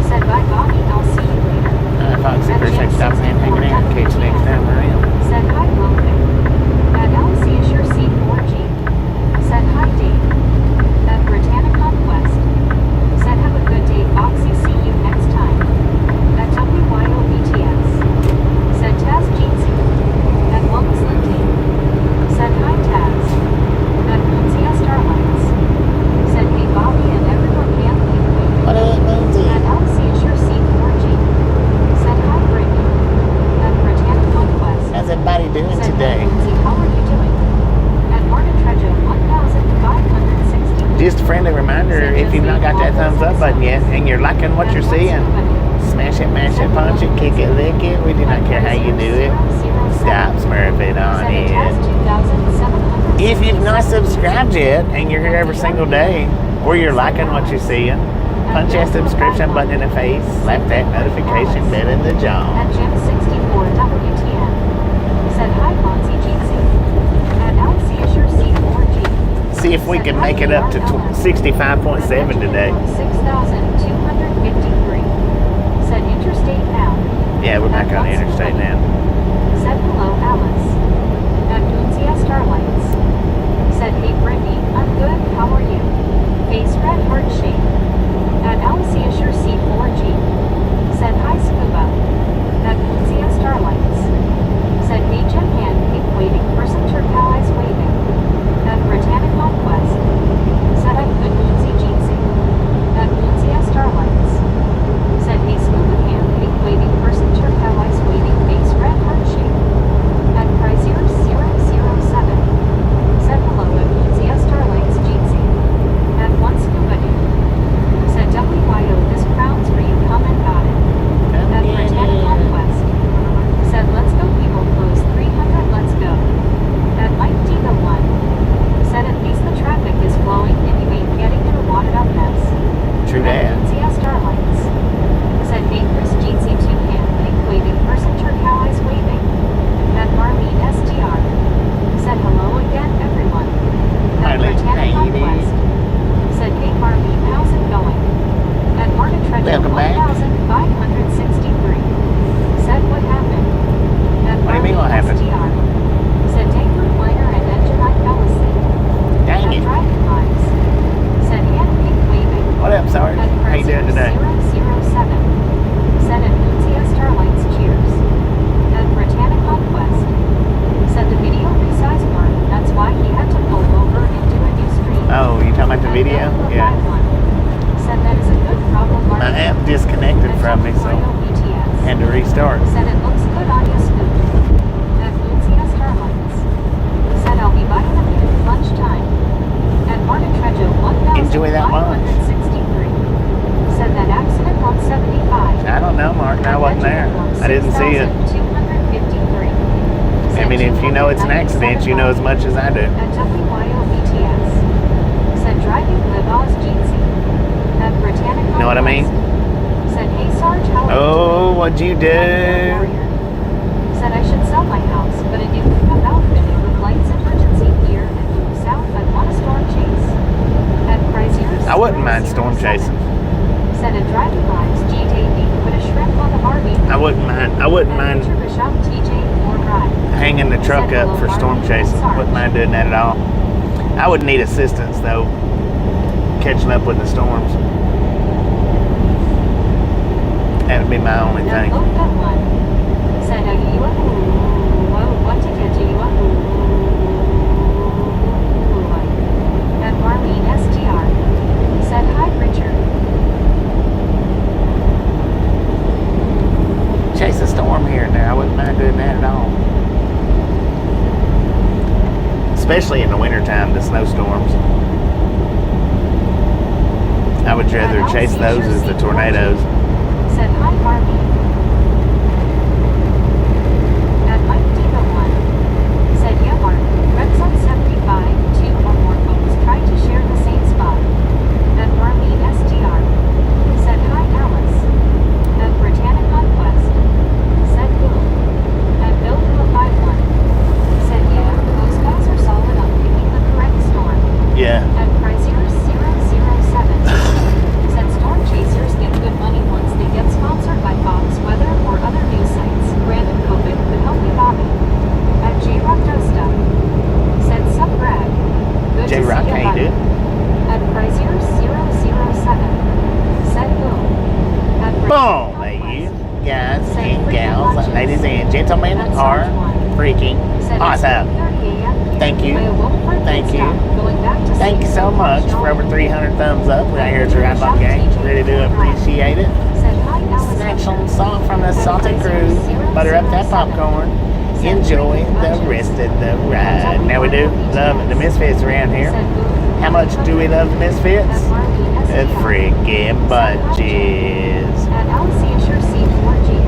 Said, bye Bobby, I'll see you later. Foxy, appreciate stopping in, hanging out. Catch you next time around. Said, hi Logan. At Alicia Sure C4G. Said, hi Dave. At Britannic Conquest. Said, have a good day, Foxy, see you next time. At WYOBTS. Said, Taz Jeetsy. At Wellness Lindy. Said, hi Taz. At Moonsia Starlights. Said, hey Bobby and everyone can leave me. What up, Lindsay? At Alicia Sure C4G. Said, hi Brittany. At Britannic Conquest. How's everybody doing Said, today? hi Lindsay, how are you doing? At Martin Trejo 1560. Just a friendly reminder, if you've not got that thumbs up button yet and you're liking what you're seeing, smash it, mash it, punch it, kick it, lick it. We do not care how you do it. Stop, smurf it on it. If you've not subscribed yet and you're here every single day, or you're liking what you're seeing, punch that subscription button in the face, slap that notification bell in the jaw. At Jim 64 WTN. Said, hi Monty Jeetsy. At Alicia Sure C4G. See if we can make it up to 65.7 today. 6253. Said, interstate now. Yeah, we're back on the interstate now. Said, hello Alice. At Moonsia Starlights. Said, hey Brittany, I'm good, how are you? Face red heart shape. At Alicia Sure C4G. Said, hi Scuba. At Moonsia Starlights. Said, hey Japan, pink waiting, person turquoise waving. At Britannic Conquest. Said, I'm good Moonsy Jeetsy. At Moonsia Starlights. Said, hey Scuba can, pink waiting, person turquoise waving, face red heart shape. At Prizier 007. Said, hello at Moonsia Starlights Jeetsy. At one Scuba dude. Said, WYO, this crown's for you, come and got it. At Britannic Conquest. Said, let's go people, close 300, let's go. At Mike Diva 1. Said, at least the traffic is flowing and you ain't getting in a wadded up mess. True At that. Moonsia Starlights. Said, hey Chris Jeetsy 2-hand, pink waving, person turquoise waving. At Marlene SDR. Said, hello again, everyone. At Marlene, Britannic how you doing? Conquest. Said, hey Marlene, how's it going? At Martin Trejo Welcome back. 1563. Said, what happened? At What do you mean, what Marlene happened? SDR. Said, take recliner and engine I fell asleep. Dang At it. driving lives. Said, hand pink waving. What up, Sarge? At How you doing today? 007. Said, at Moonsia Starlights, cheers. At Britannic Conquest. Said, the video resized Mark. That's why he had to pull over and do a new stream. Oh, you talking about the At video? Delta Yeah. 51. Said, that is a good problem, Mark. My app disconnected from me, so BTS. had to restart. Said, it looks good on your scoop. At Moonsia Starlights. Said, I'll be buying a food lunchtime. At Martin Trejo 1563. Enjoy that lunch. Said, that accident on 75. I don't know, Mark. I wasn't there. I didn't see it. 253. I mean, if you know it's an accident, you know as much as I do. At WYOBTS. Said, driving Libos Jeetsy. At Britannic Know what I mean? Conquest. Said, hey Sarge, how are you Oh, what'd you doing? do? Said, I should sell my house, but a new pickup outfitted with lights, emergency gear, and move south. I want a storm chase. At Prizier I wouldn't mind storm chasing. Said, at driving lives, GJD, put a shrimp on the Barbie. I wouldn't mind. At Richard Bishop, TJ, 4 hanging the truck up for storm chasing. Wouldn't mind doing that at all. I would need assistance though, catching up with the storms. That would be my only thing. And Marlene STR said, "Hi, Richard." Chase a storm here and there. I wouldn't mind doing that at all. Especially in the wintertime, the snowstorms. I would rather chase those as the tornadoes. Said, "Hi, Marlene." And Mike Diva 1 said, "Yeah, Mark. Red Sun 75, 2 or more folks tried to share the same spot." And Marlene SDR said, "Hi, Alice." And Britannic Conquest said, "Boom." And Bill 51 said, "Yeah, those guys are solid on picking the correct storm." Yeah. And Chrysler 007 said, "Storm chasers get good money once they get sponsored by Fox Weather or other news sites. Brandon Kovic could help you, Bobby." And J-Rock does stuff said, "Sup, Brad. Good to J-Rock, see you, how you buddy." doing? And Chrysler 007 said, "Boom." And Boom! That you guys and gals, ladies and gentlemen, are freaking awesome. Thank you. Thank you. Thank you so much for over 300 thumbs up right here at your Outlaw Gang. Really do appreciate it. Snatch some salt from the salty crew. Butter up that popcorn. Enjoy the rest of the ride. Now we do love the Misfits around here. How much do we love the Misfits? A freaking bunches. And Alicia Sure C4G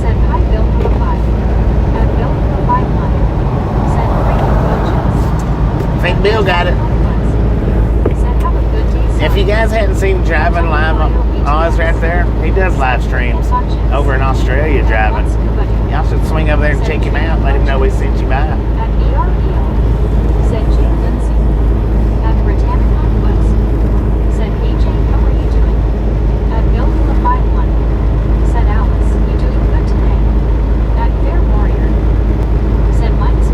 said, "Hi, Bill 5." And Bill 51 said, "Freaking bunches." Think Bill got it. Said, "Have a good day." If you guys hadn't seen driving live on Oz right there, he does live streams over in Australia driving. Y'all should swing over there and check him out. Let him know we sent you by. And EREO said, "Jay Lindsay." And Britannic Conquest said, "Hey Jay, how are you doing?" And Bill 51 said, "Alice, you doing good today?" And Fair Warrior said, "Minus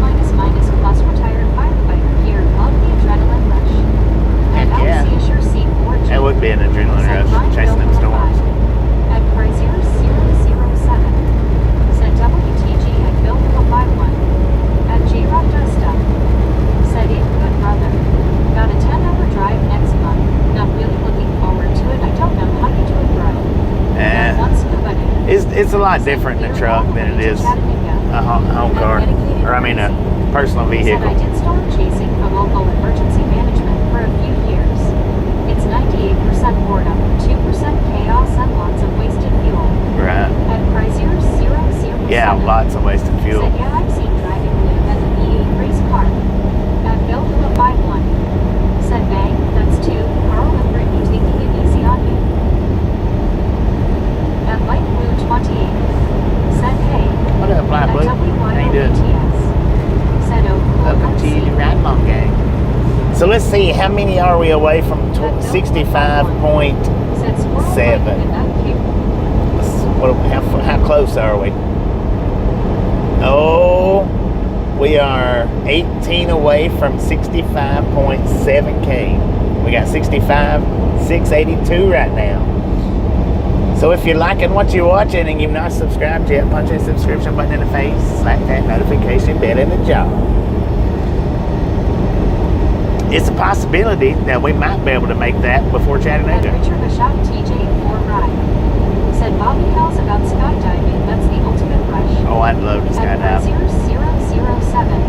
plus retired firefighter here. Love the adrenaline rush." And Heck yeah. Alicia Sure C4G That would be an adrenaline said, rush, "Mine chasing them Bill storms. 5." And Chrysler 007 said, "WTG and Bill 51 and J-Rock does stuff said, "Ain't good, brother. Got a 10-hour drive next month. Not really looking forward to it. I don't know how you do it, bro." And one scuba dude It's a lot different in a truck than it is a home car. Or I mean a personal said, "I vehicle. did storm chasing for local emergency management for a few years. It's 98% boredom, 2% chaos, and lots of wasted fuel." Right. And Chrysler 007 Yeah, lots of wasted fuel. said, "Yeah, I've seen driving live as an E8 race car." And Bill 51 said, "Bang, that's 2. Carl and Brittany taking it easy on me." And Light Blue 28 said, "Hey." What up, Light And Blue? How you doing? WYOBTS said, "Oh, cool, Welcome let's to see." the Ride Along Gang. So let's see, how many are we away from 65 Said, "Squirrel 7. biting in that cube." how close are we? Oh, we are 18 away from 65.7K. We got 65,682 right now. So if you're liking what you're watching and you've not subscribed yet, punch that subscription button in the face, slap that notification bell in the jaw. It's a possibility that we might be able to make that before And Chattanooga. Richard Bishop TJ4 Ride said, "Bobby tells about skydiving. That's the ultimate rush." Oh, I'd love to And skydive. 007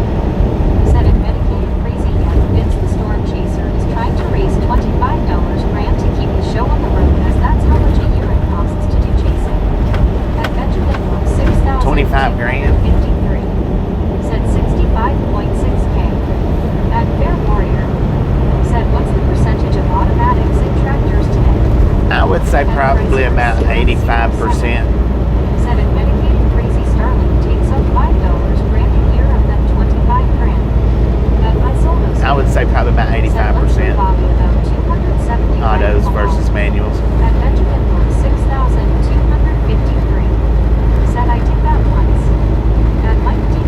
said, "In Medicaid crazy yet, Vince the Storm Chaser is trying to raise $25 grand to keep the show on the road, as that's how much a year it costs to do chasing." And Benjamin 25 grand. 6,253 said 65.6K. And Fair Warrior said, "What's the percentage of automatics in tractors today?" I would say probably about 85%. Said, "In Medicaid crazy Starling takes up $5 grand a year of that 25 grand." And my solo I would say probably about 85% Bobby about 270 autos versus manuals. And Benjamin 6,253 said, "I did that once." And Mike D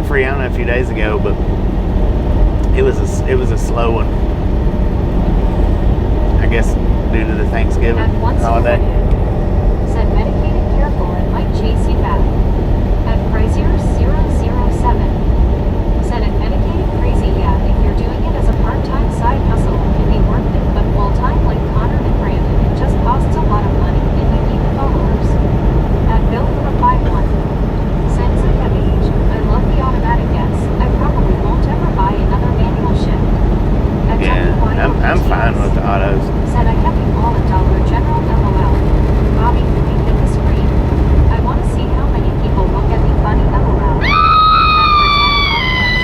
Friona a few days ago, but it was a slow one. I guess due to the Thanksgiving At once holiday. said medicated careful, it might chase you back. At Frazier 007 said it medicated crazy, yeah, if you're doing it as a part-time side hustle, it can be worth it, but full-time like Connor and Brandon, it just costs a lot of money and you need the followers. At Bill for 51 since I have age, I love the automatic gas. I probably won't ever buy another manual shift. At Yeah, I'm fine with the autos. said I kept you all at Dollar General, LOL. Bobby, can we hit the screen? I want to see how many people look at me funny, LOL. At Britannica West,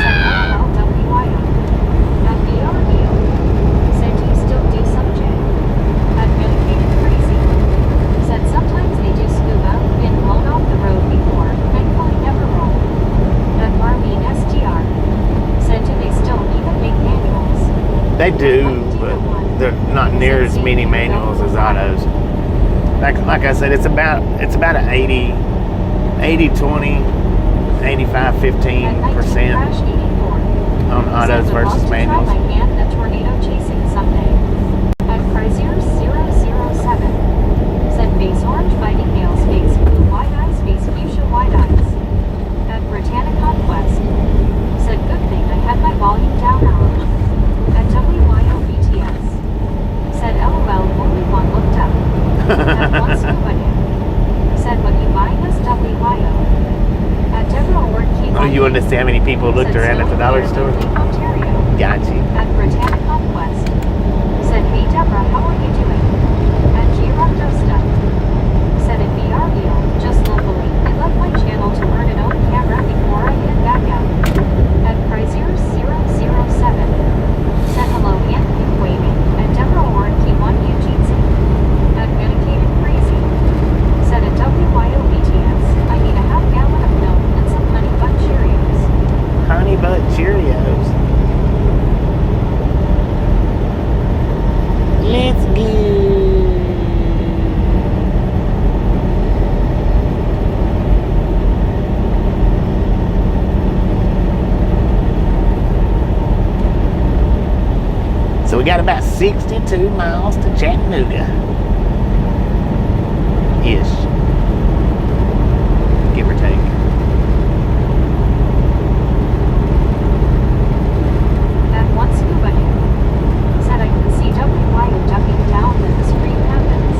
said LOL, WIO. At BRBO, said do you still do some J? At Medicated Crazy, said sometimes they do scuba, been blown off the road before, thankfully never rolled. At Marlene STR, said do they still even make manuals? They do, but they're not near as many manuals as autos. Like I said, it's about an 80, 20, 85, 15% on autos versus manuals. My hand in a tornado chasing someday. At Frazier 007 said face orange fighting hail space blue wide eyes space fuchsia wide eyes. At Britannica West said good thing I had my volume down hour. At WYO BTS said LOL only one looked up. At one scuba day said what you buying us WYO. At Deborah Ward Key Oh, you wanted to see how many people looked around at the dollar store? Ontario. Got you. At Britannica West said hey Deborah, how are you doing? At Girondosta said at BRBO, just locally, I left my channel to learn and own camera before I head back out. At Frazier 007 said hello and keep waving. At Deborah Ward Key 1 Eugene. At Medicated Crazy said at WYO BTS, I need a half gallon of milk and some honey bun Cheerios. Honey Butt Cheerios. Let's go. So we got about 62 miles to Chattanooga. Ish. Give or take. At one scuba day said I can see WYO ducking down when the scream happens.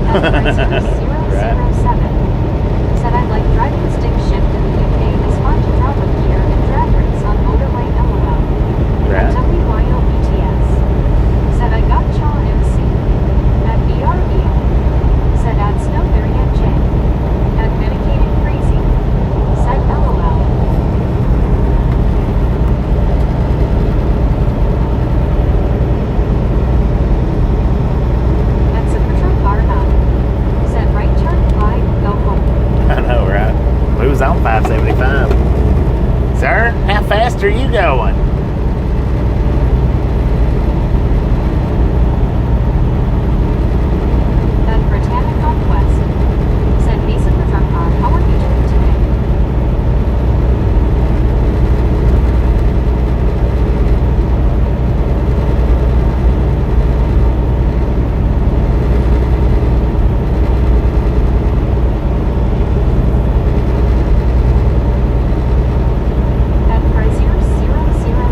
At Fraser 007 said I like driving stick shift in the UK. It's fun to drop a gear and drag race on motorway, LOL. At WYO BTS said I got Shaw MC. At BRBO said add Snowberry at J. At Medicated Crazy said LOL. At Supertruck R9 said right turn 5, go home. I know, right? We was on 575. Sir, how fast are you going? At Britannica West said hey Supertruck car, how are you doing today? At Frazier 007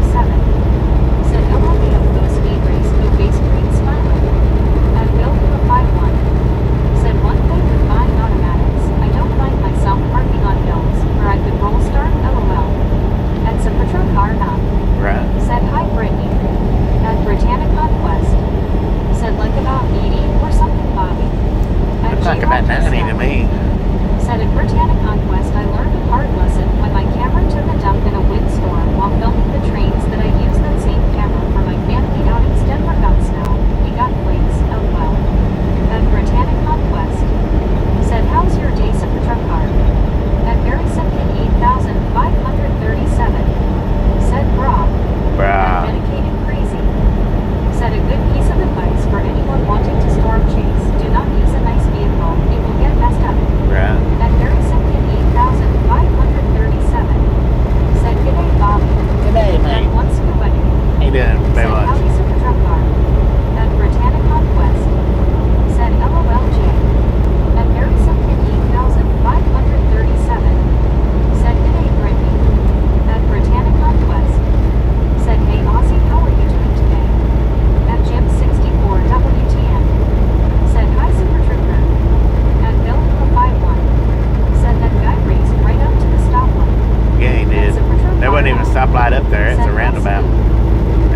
stoplight up there. It's a roundabout.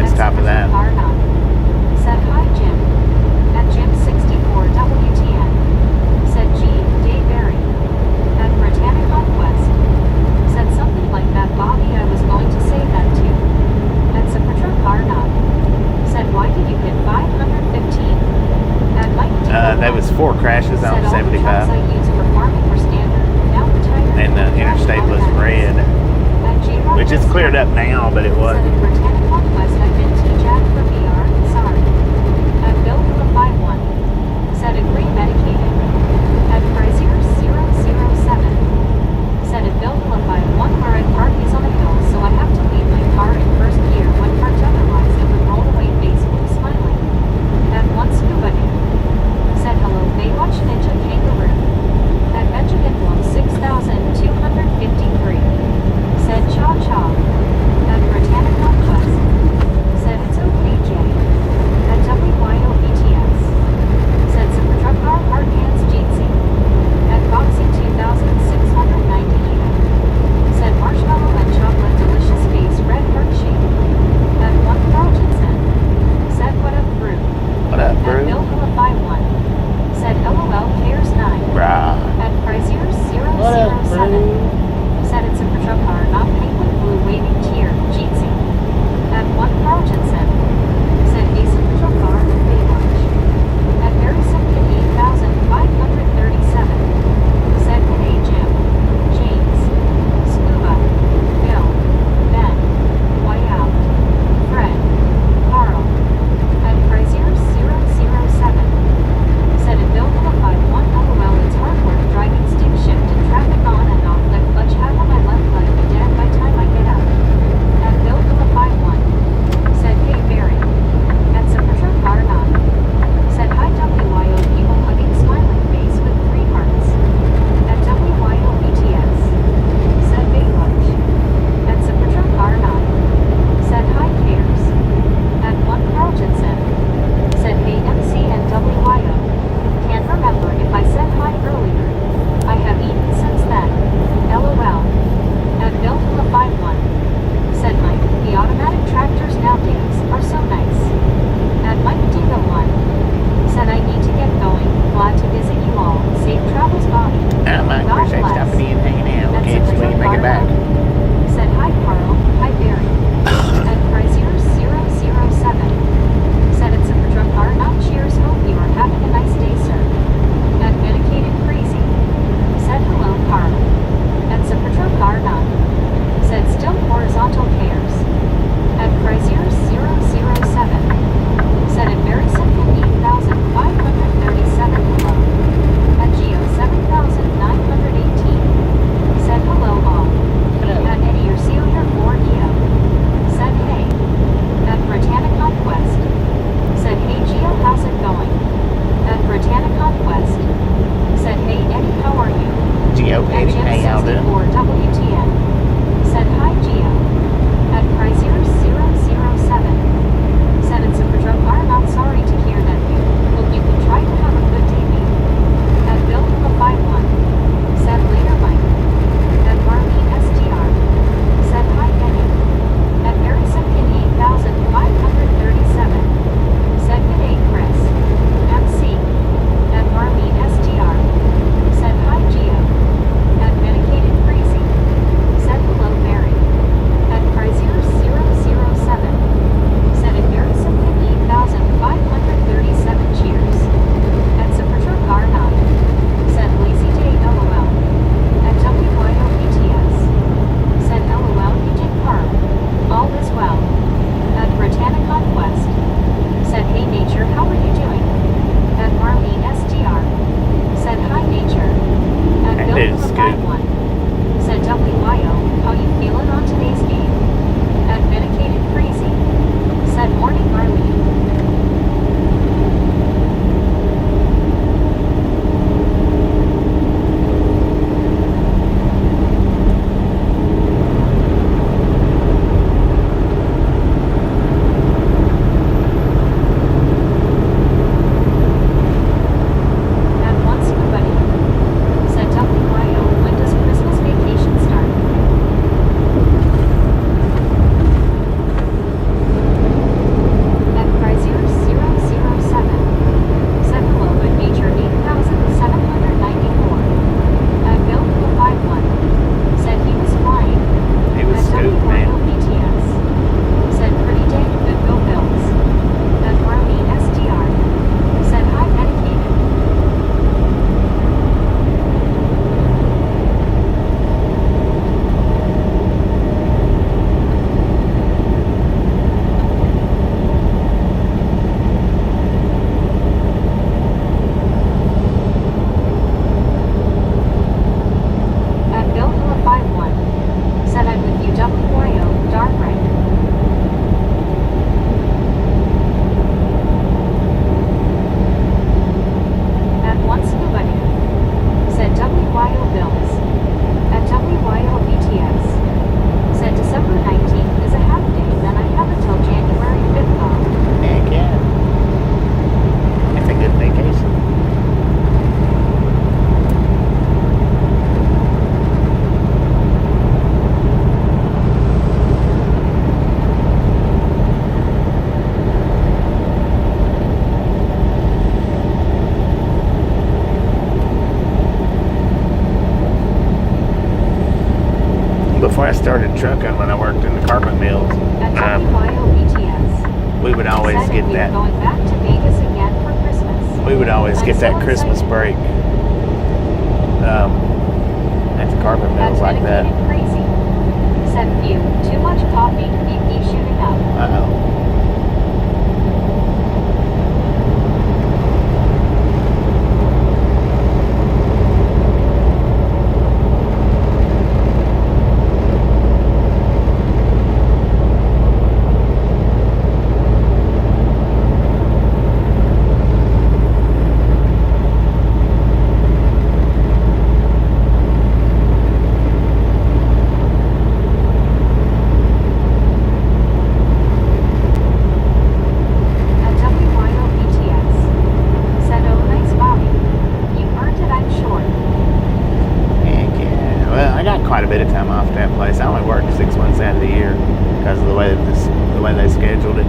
It's top of that. Said hi Jim. At Jim 64 WTN. Said G. Dayberry. At Britannic Conquest. Said something like that Bobby. I was going to say that too. At Sapatra Karna. Said why did you hit 515? At Mike D. There was 4 crashes on 75. I use for farming were standard. Now retired. And the interstate was red. Which is cleared up now, but it was. Said at Britannic Conquest I've been T-Jack for VR. Sorry. At Bill 51. Said agree medicated. At Frazier 007. Said at Bill 51 where I park is on a hill, so I have to leave my car in first gear when parked, otherwise it would roll away basically smiling. At one scuba day. Said hello Baywatch Ninja Kangaroo. At Benjamin Blum 6253. Said cha cha. At Britannic Conquest. Said it's okay Jay. At WYOBTS. Said Super Truck Car Hard Hands Jeetsy. At Foxy 2690. Said Marshmallow and Chocolate Delicious Face Red Heart Shape. At One Rogerson. Said what up Brew. What up, At Brew? Bill 51. Said LOL Cares 9. Brah. At Frazier What up, 007. Brew? Said it's Super Truck Car, not Penguin Blue Waving Tear, Jeetsy. At one Carltonson. Said a Super Truck Car, Baywatch. At Barry Simpkin 8537. Said hey Jim. James. Scuba. Bill. Ben. Whiteout. Fred. Carl. At Frazier 007. Said at Bill 51 LOL it's hard work driving stick shift and traffic on and off like clutch have on my left leg be dead by time I get out. At Bill 51. Said hey Barry. At Super Truck Car 9. Said hi WYO people hugging smiling face with 3 hearts. At WYO BTS. Said Baywatch. At Super Truck Car 9. Said hi Cares. At one Carltonson. Said hey MC and WYO. Can't remember if I said hi earlier. I have eaten since then. LOL. At Bill 51. Said Mike, the automatic tractors nowadays are so nice. At Mike Dingo 1. Said I need to get going. Glad to visit you all. Safe travels Bobby. Mike, God appreciate bless. stopping in, hanging out. At We'll catch you when you make it back. Said hi Carl. Hi Barry. At Frazier 007. Said it's Super Truck Car, not cheers. Hope you are having a nice day, sir. At Medicated Crazy. Said hello Carl. At Super Truck Car 9. Said still horizontal cares. At Frazier 007. Said at Barry Simpkin 8537 hello. At Geo 7918. Said hello all. At Eddie or Seal here 4 EO. Said hey. At Britannic Conquest. Said hey Geo how's it going? At Britannic Conquest. Said hey Eddie how are you? Geo, At Eddie, Jim how y'all doing? 64 WTN. Said hi Geo. At Frazier 007. Said it's Super Truck Car, not sorry to hear that you. Hope you can try to have a good day mate. At Bill 51. Said later Mike. At Marlene SDR. Said hi Eddie. At Barry Simpkin 8537. Said good day Chris. MC. At Marlene SDR. Said hi Geo. At Medicated Crazy. Said hello Barry. At Frazier 007. Said at Barry Simpkin 8537 cheers. At Super Truck Car 9. Said lazy day LOL. At WYO BTS. Said LOL you did Carl. All is well. At Britannic Conquest. Said hey Nature how are you doing? At Marlene SDR. Said hi Nature. At That Bill dude's good. 51. Said WYO how you feeling on today's game? At Medicated Crazy. Said morning Marlene. At once buddy. Said WYO when does Christmas vacation start? before I started trucking, when I worked in the carpet mills, At WYOBTS. we would always Said get we that. are going back to Vegas again for Christmas. We would always I'm get so that Christmas excited. break at the carpet mills like that. Dedicated crazy. Said view. Too much coffee. BP shooting up. Uh-oh. At WYOBTS. Said, oh, nice Bobby. You earned it, I'm sure. Heck yeah. Well, I got quite a bit of time off that place. I only worked 6 months out of the year because of the way they scheduled it.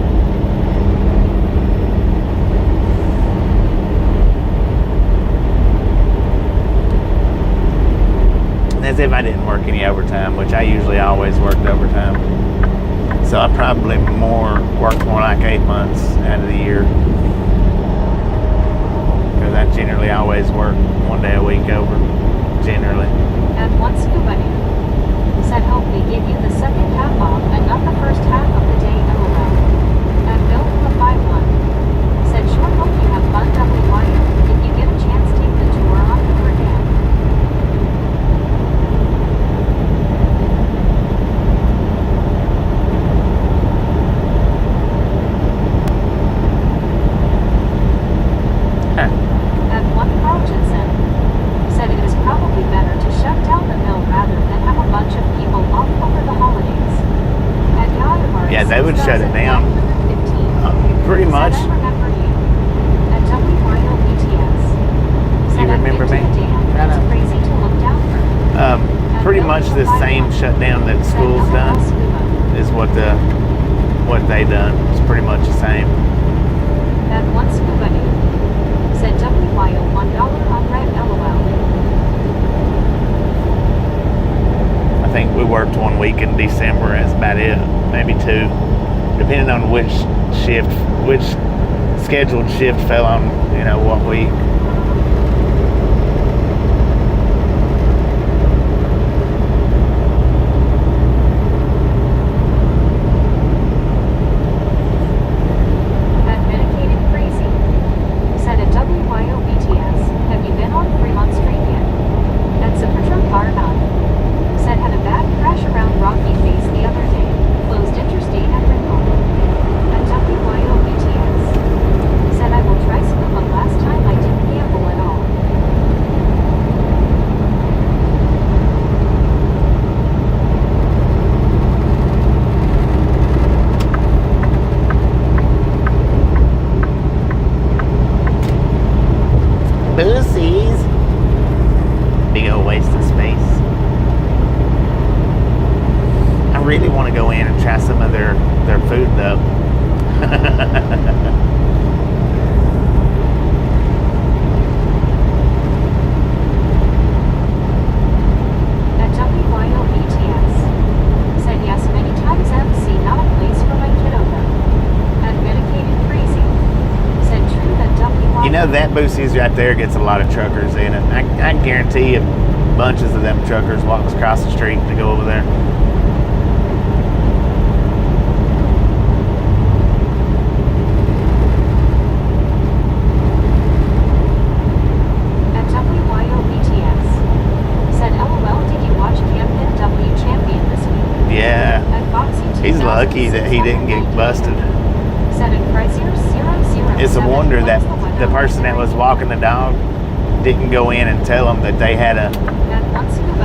As if I didn't work any overtime, which I usually always worked overtime. So I probably worked more like 8 months out of the year. Because I generally always work 1 day a week over, generally. At one scuba dude. Said, hope we give you the second half off and not the first half of the day, LOL. At Bill from the 5-1. Said, sure hope you have fun, WYO. If you get a chance, take the tour on the again. Huh. At one Carltonson. Said it is probably better to shut down the mill rather than have a bunch of people off over the holidays. At Yadamar. Yeah, they would shut it down. 6,915. Pretty much. Said, I remember you. At WYOBTS. Said, You remember I've been me? to the dam. Right It's up. crazy to look down from. Pretty much the same shutdown that school's done is what they done. It's pretty much the same. At one scuba dude. Said WYO $1 on red, LOL. I think we worked 1 week in December. That's about it. Maybe 2, depending on which scheduled shift fell on, what week. At Medicated Crazy. Said at WYOBTS. Have you been on Fremont Street yet? At Supertruck Car 9. Said had a bad crash around Rocky Face the other day. Closed interstate at Rincon. At WYOBTS. Said I will try scuba. Last time I didn't gamble at all. Boosies. Big old waste of space. I really want to go in and try some of their food though. At WYOBTS. Said yes many times MC, not a place for my kiddo. At Medicated Crazy. Said true that WYO. You know that Boosie's right there gets a lot of truckers in it. I guarantee you bunches of them truckers walks across the street to go over there. At WYOBTS. Said LOL, did you watch Camden W Champion this week? Yeah. At Foxy He's lucky that he didn't get busted. Said at Chrysler 00. It's a wonder that the person that was walking the dog didn't go in and tell them that they had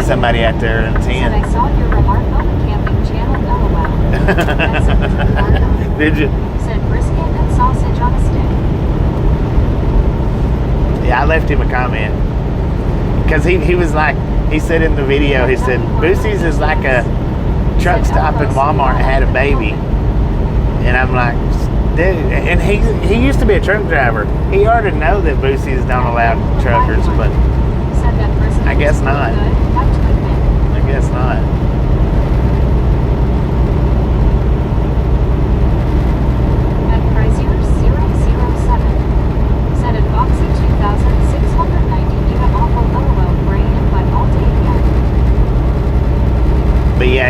somebody out there in Said I 10. saw your remark on the camping channel, LOL. At Supertruck Car 9. Did you? Said brisket and sausage on a stick. Yeah, I left him a comment. Because he was like, he said in the video, he said, Boosie's is like a truck stop in Walmart had a baby. And I'm like, dude, and he used to be a truck driver. He ought to know that Boosie's don't allow truckers, but Said that brisket I guess was not. really good. Have to admit. I guess not.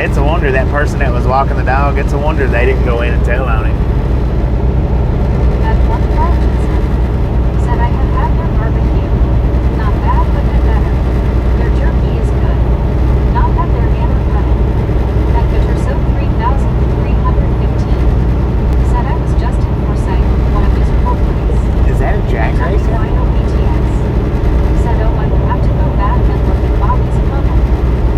it's a wonder that person that was walking the dog, it's a wonder they didn't go in and tell on him. At one Rogerson said I have had their barbecue. Not bad, but they're better. Their jerky is good. Not that they're hammer cutting. That guitar so 3,315. Said I was just in Forsyth, one of his properties. Is that a jack racer? BTS. Said, oh, I will have to go back and look at Bobby's comment.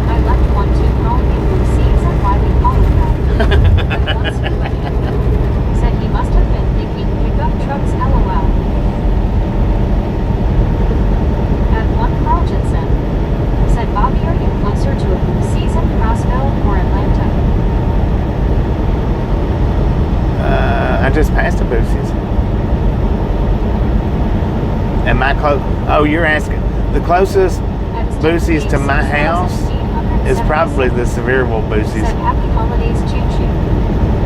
I left one too calling it Lucy's and why we call it that. But once he went in, said he must have been thinking pickup trucks LOL. At one Carltonson said, Bobby, are you closer to a Lucy's in Crossville or Atlanta? I just passed a Boosie's. Am I close? Oh, you're asking. The closest Boosie's to my house is probably the Sevierville Boosie's. Said, happy holidays, Choo Choo.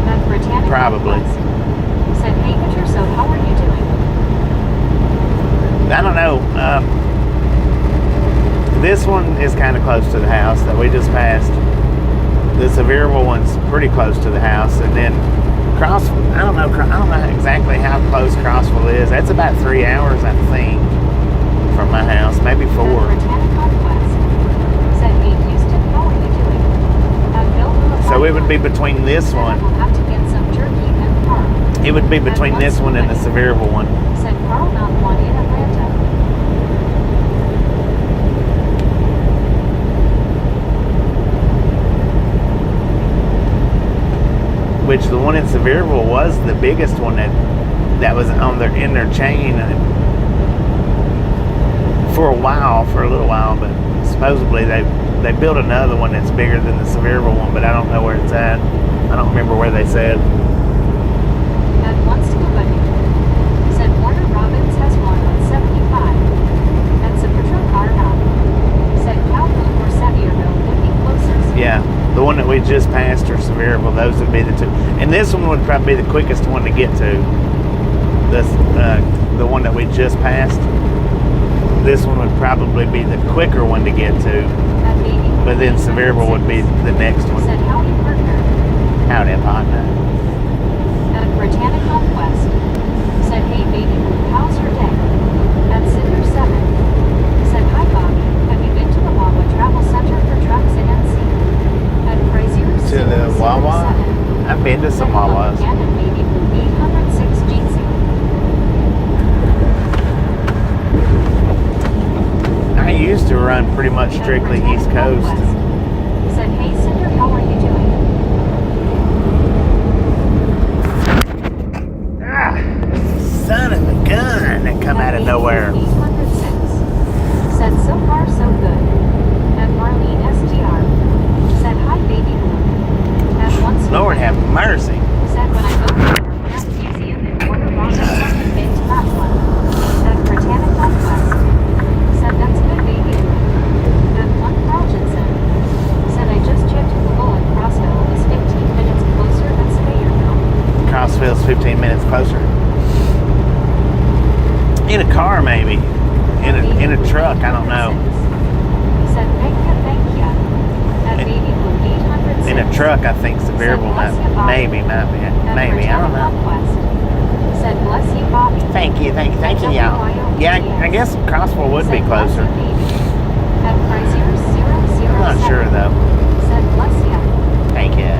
At Britannica Probably. West said, hey, Victor, so how are you doing? I don't know. This one is kind of close to the house that we just passed. The Sevierville one's pretty close to the house, and then I don't know exactly how close Crossville is. That's about 3 hours, I think, from my house, maybe 4. Britannica West said, hey, Houston, how are you doing? At Bill So it would be between this said, I one. will have to get some jerky and Carl. It would be between this one and the Sevierville one. Said Carl, not one in Atlanta. Which the one in Sevierville was the biggest one that was in their chain for a little while, but supposedly they built another one that's bigger than the Sevierville one, but I don't know where it's at. I don't remember where they said. At one Scuba said Warner Robbins has one on 75. And Sepultura Carnot said Calhoun or Sevierville would be closest. Yeah, the one that we just passed or Sevierville, those would be the two. And this one would probably be the quickest one to get to. The one that we just passed. This one would probably be the quicker one to get to. But then Sevierville would be the next one. Said howdy partner. Howdy partner. At Britannica West said, hey baby, how's your day? At Cinder 7 said, hi Bobby, have you been to the Wawa Travel Center for trucks in NC? At Frazier To the Wawa? I've been to some Wawas. Again and baby blue 806 GC. I used to run pretty much strictly East Coast. Said, hey Cinder, how are you doing? Son of a gun that come out of nowhere. 806 said, so far so good. At Marlene SGR said, hi baby blue. At once Lord have mercy. said, when I go to that museum in Warner Robbins, I've been to that one. At Britannica West said, that's good baby blue. At one Carltonson said, I just checked Google and Crossville is 15 minutes closer than Sevierville. Crossville's 15 minutes closer. In a car, maybe. In a truck, I don't know. Said, thank you. At baby blue 806. In a truck, I think Sevierville might be. Maybe, I don't know. Said, bless you, Bobby. Thank you, y'all. Yeah, I guess Crossville would be closer. At Frazier 007. I'm not sure, though. Said, bless you. Thank you.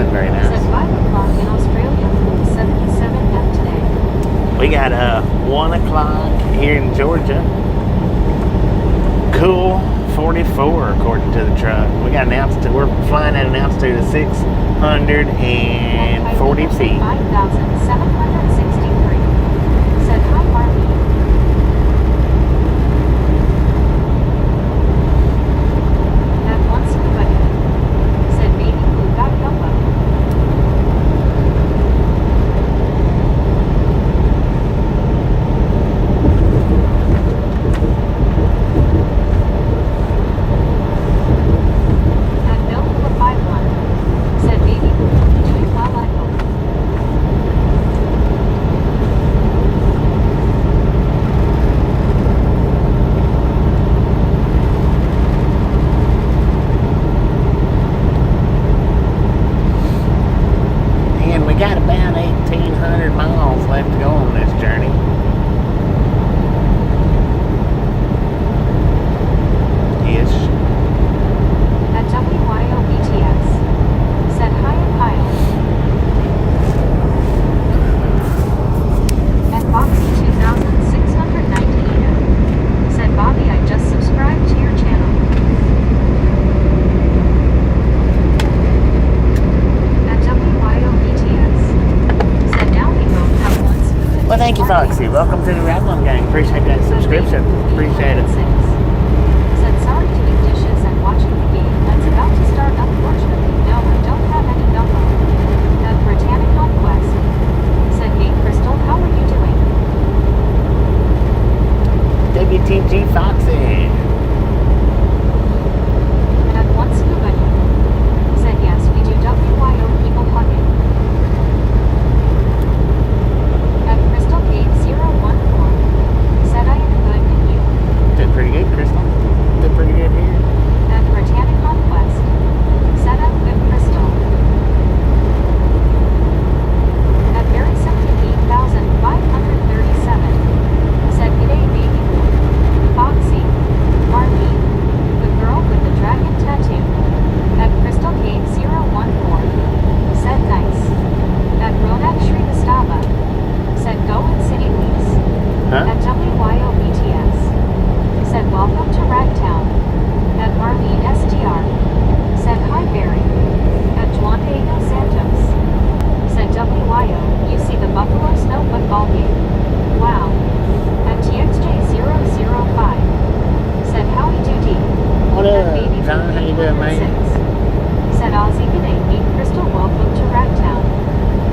look very Said nice. 5 o'clock in Australia, 77 F today. We got 1 o'clock here in Georgia. Cool 44 according to the truck. We got an altitude. We're flying at an altitude of 640 feet. 5,763. Said hi, Marley. At once nobody. Said baby blue got yellow. At Bill Blue 51. Said baby blue doing well, I hope. And we got about 1,800 miles left to go on this journey. Ish. At WYOBTS. Said hi and Kyle. At Boxy 2690. Said Bobby, I just subscribed to your channel. At WYOBTS. Said now we both have one smooth. Well, thank you, Foxy. Welcome to the Radlon Gang. Appreciate that subscription. Appreciate it. Said sorry doing dishes and watching the game that's about to start. Unfortunately, no, I don't have any gumbo. At Britannic Conquest. Said hey Crystal, how are you doing? WTG Foxy. At once nobody. Said yes, we do WYO people hugging. At Crystal Gate 014. Said I am good and you. Did pretty good, Crystal. Did pretty good here. At Britannic Conquest. Said I'm good Crystal. At Very 78,537. Said g'day baby blue. Foxy. Marlene. The girl with the dragon tattoo. At Crystal Cave 014. Said nice. At Ronak Srivastava. Said go in city lease. Huh? At WYOBTS. Said welcome to Ragtown. At Marlene STR. Said hi Barry. At Juan Diego Santos. Said WYO, you see the Buffalo Snow football game. Wow. At TXJ005. Said howdy doody. What At up, Baby John? How you doing, man? 806. Said Ozzy g'day meet Crystal, welcome to Ragtown.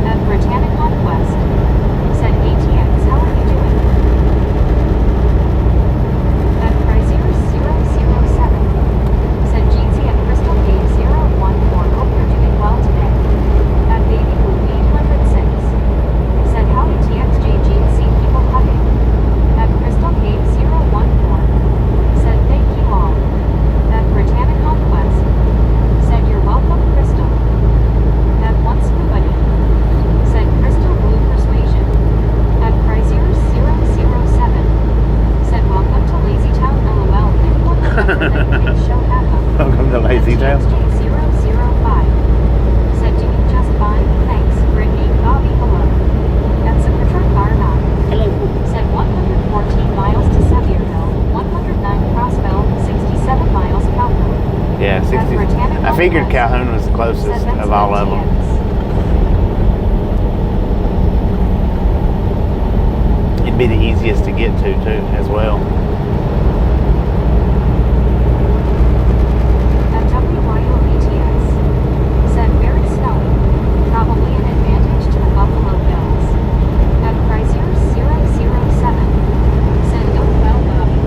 At Britannic Conquest. Said ATX, how are you doing? At Chrysler 007. Said Jeezy at Crystal Gate 014, hope you're doing well today. At Baby Blue 806. Said howdy TXJ GC people hugging. At Crystal Gate 014. Said thank you all. At Britannic Conquest. Said you're welcome Crystal. At once nobody. Said Crystal Blue Persuasion. At Chrysler 007. Said welcome to Lazy Town LOL. Anyone remember that big show Happa? Welcome to Lazy Town. TXJ005. Said doing just fine, thanks. Brittany, Bobby, hello. At Secretary Garna. Hello. Said 114 miles to Sevierville, 109 Crossbell, 67 miles Calhoun. Yeah, 60. I figured Calhoun was the closest of all of them. It'd be the easiest to get to, too, as well. At WYOBTS. Said very snowy, probably an advantage to the Buffalo Bills. At Chrysler 007. Said go well Bobby.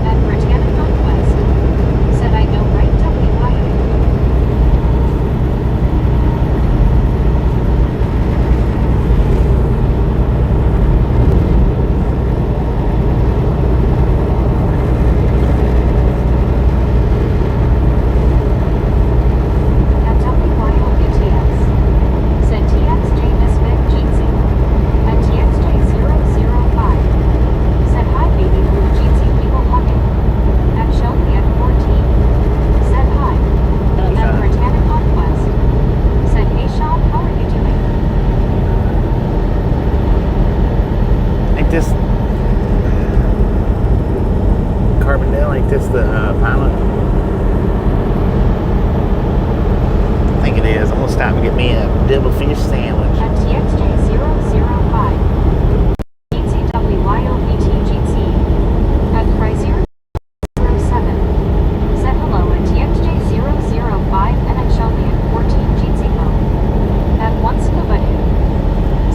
At Britannic Conquest. Said I know right WYO. stop and get me a double fish sandwich. At TXJ005. GCWYOVTGC. At Chrysler 07. Said hello at TXJ005 and at Shelby at 14 GCO. At 1 Scuba Dude.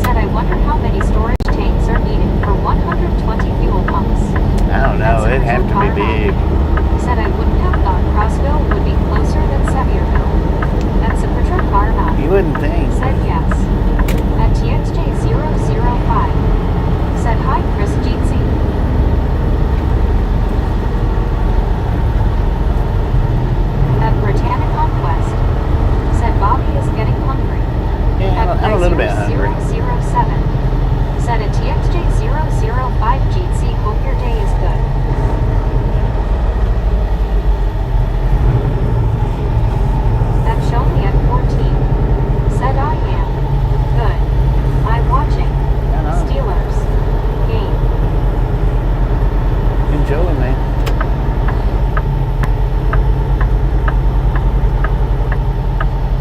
Said I wonder how many storage tanks are needed for 120 fuel pumps. I don't know. It'd have to be big. Said I wouldn't have thought Crossville would be closer than Sevierville. That's a patrol car not. You wouldn't think. Said yes. At TXJ005. Said hi, Chris Jeetsy. At Britannic Conquest. Said Bobby is getting hungry. Yeah, I'm a little bit hungry. 007. Said at TXJ005 Jeetsy, hope your day is good. At Show Me at 14. Said I am. Good. I'm watching. Steelers. Game. Enjoy, man.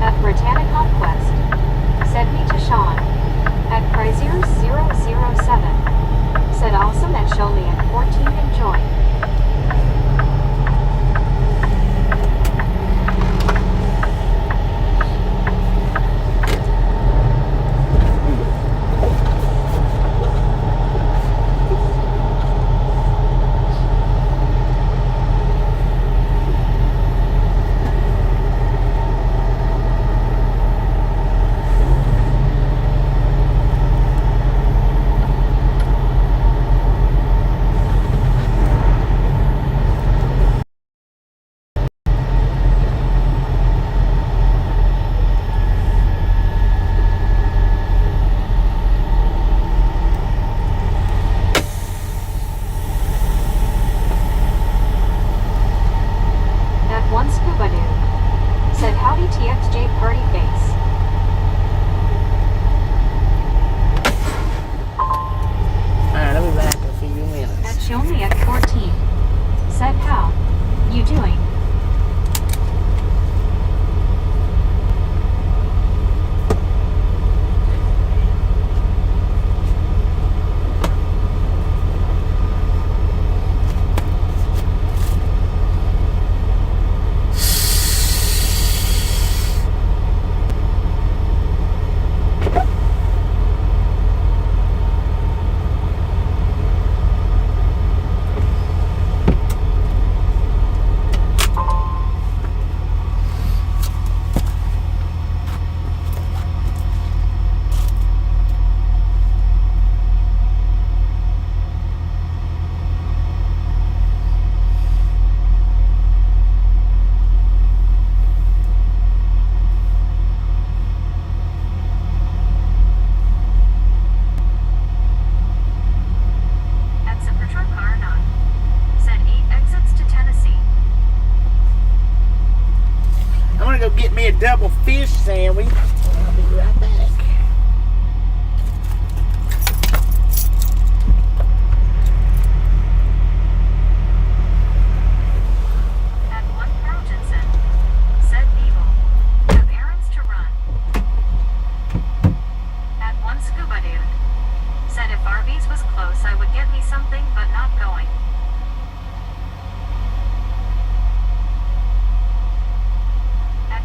At Britannic Conquest. Said me to Sean. At Chrysler 007. Said awesome at Show Me at 14. Enjoy. One Scuba Dude. Said howdy TXJ party face. Alright, I'll be back in a few minutes. At Show Me at 14. Said how you doing? Get me a double fish sandwich. I'll be right back. At 1 Carltonson. Said Beeble. Have errands to run. At 1 Scuba Dude. Said if Arby's was close I would get me something but not going.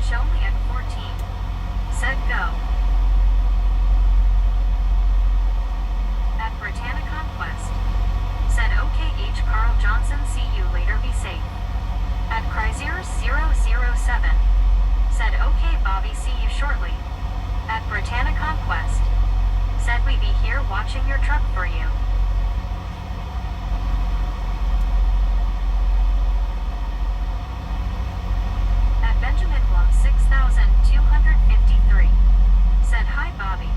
Show Me at 14. Said go. At Britannic Conquest. Said okay H. Carl Johnson, see you later, be safe. At Chrysler 007. Said okay Bobby, see you shortly. At Britannic Conquest. Said we be here watching your truck for you. Benjamin Blum 6253. Said hi Bobby.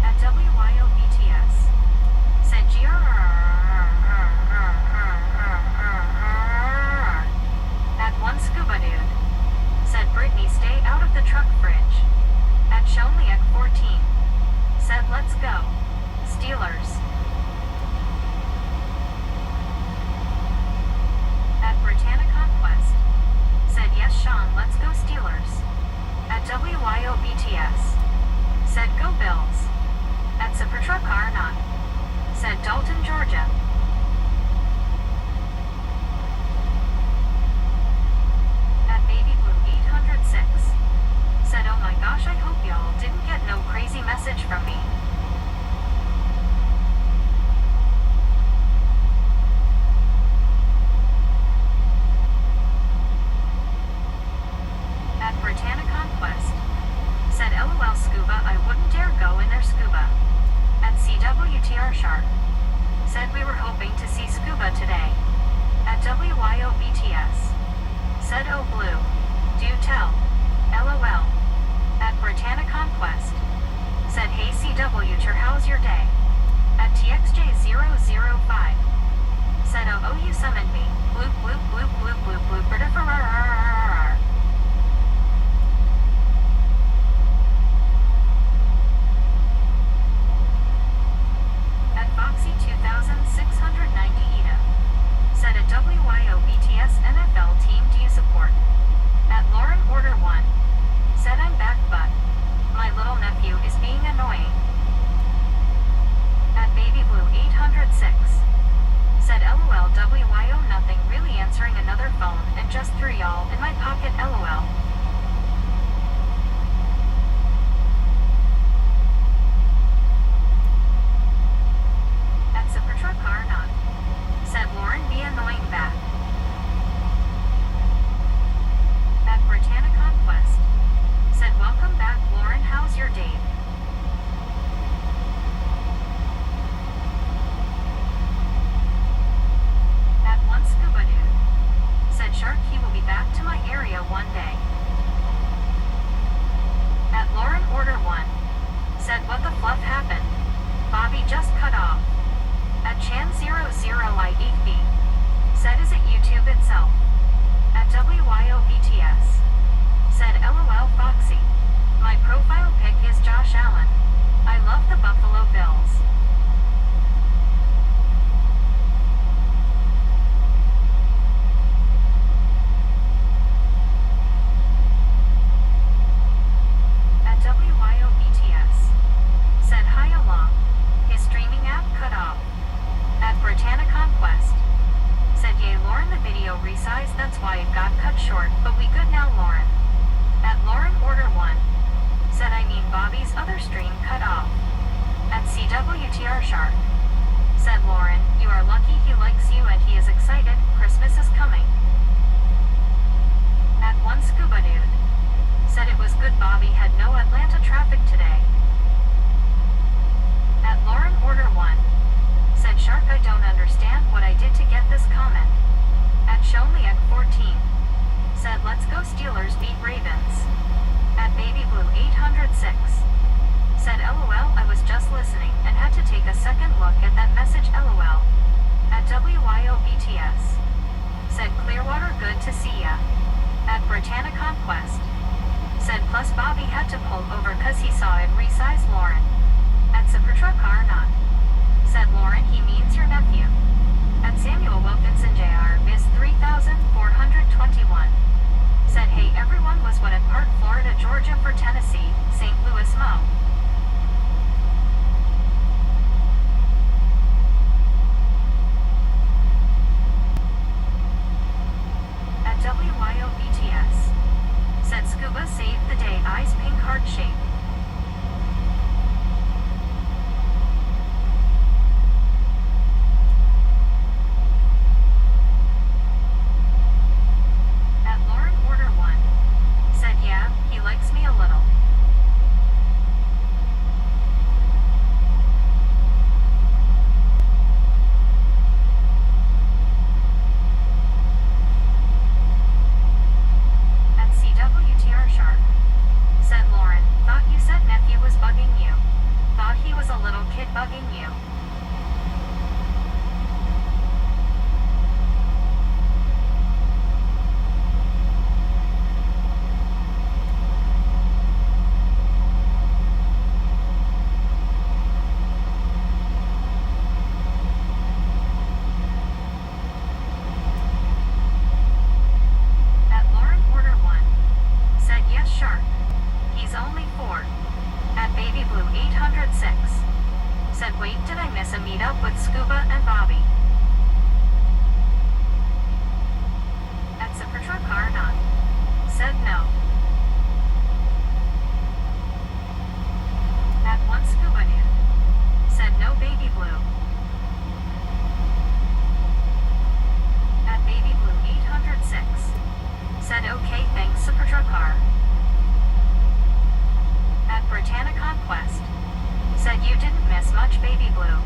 At WYOBTS. Said GR hoping to see Scuba today. At WYOBTS. Said Oh Blue. Do tell. LOL. At Britannia Conquest. Said Hey CW Tur, how's your day? At TXJ005. Said oh you summoned me. Bloop bloop bloop bloop bloop bloop bloop. At Foxy 2690 Eda. Said a WYOBTS NFL team do you support? At Lauren Order 1. Said I'm back but my little nephew is being annoying. At Baby Blue 806. Said LOL WYO nothing really answering another phone and just threw y'all in my pocket LOL. At Supertruck R9. Said Lauren be annoying back. At Britannia Conquest. Said welcome back Lauren, how's your day? At one Scuba Dude. Said Shark he will be back to my area one day. At Lauren Order 1. Said what the fluff happened? Bobby just cut off. At Chan00I8B. Said is it YouTube itself? At WYOBTS. Said LOL Foxy. My profile pic is Josh Allen. I love the Buffalo Bills. At WYOBTS. Said hi along. His streaming app cut off. At Britannia Conquest. Said yay Lauren the video resized that's why it got cut short but we good now Lauren. At Lauren Order 1. Said I mean Bobby's other stream cut off. At CWTR Shark. Said Lauren, you are lucky he likes you and he is excited, Christmas is coming. At one Scuba Dude. Said it was good Bobby had no Atlanta traffic today. At Lauren Order 1. Said Shark I don't understand what I did to get this comment. At Showmeiak 14. Said let's go Steelers beat Ravens. At Baby Blue 806. Said LOL I was just listening and had to take a second look at that message LOL. At WYOBTS. Said Clearwater good to see ya. At Britannia Conquest. Said plus Bobby had to pull over cause he saw it resize Lauren. At Supertruck R9. Said Lauren he means your nephew. At Samuel Wilkinson Jr. is 3421. Said hey everyone was what at Park Florida Georgia for Tennessee, St. Louis Mo. At WYOBTS. Said Scuba saved the day eyes pink heart shape. Likes me a little. At CWTR Shark. Said Lauren, thought you said nephew was bugging you. Thought he was a little kid bugging you. Said wait did I miss a meetup with Scuba and Bobby? At Supertruck R9. Said no. At one Scuba Dude. Said no Baby Blue. At Baby Blue 806. Said okay thanks Supertruck R. At Britannia Conquest. Said you didn't miss much Baby Blue.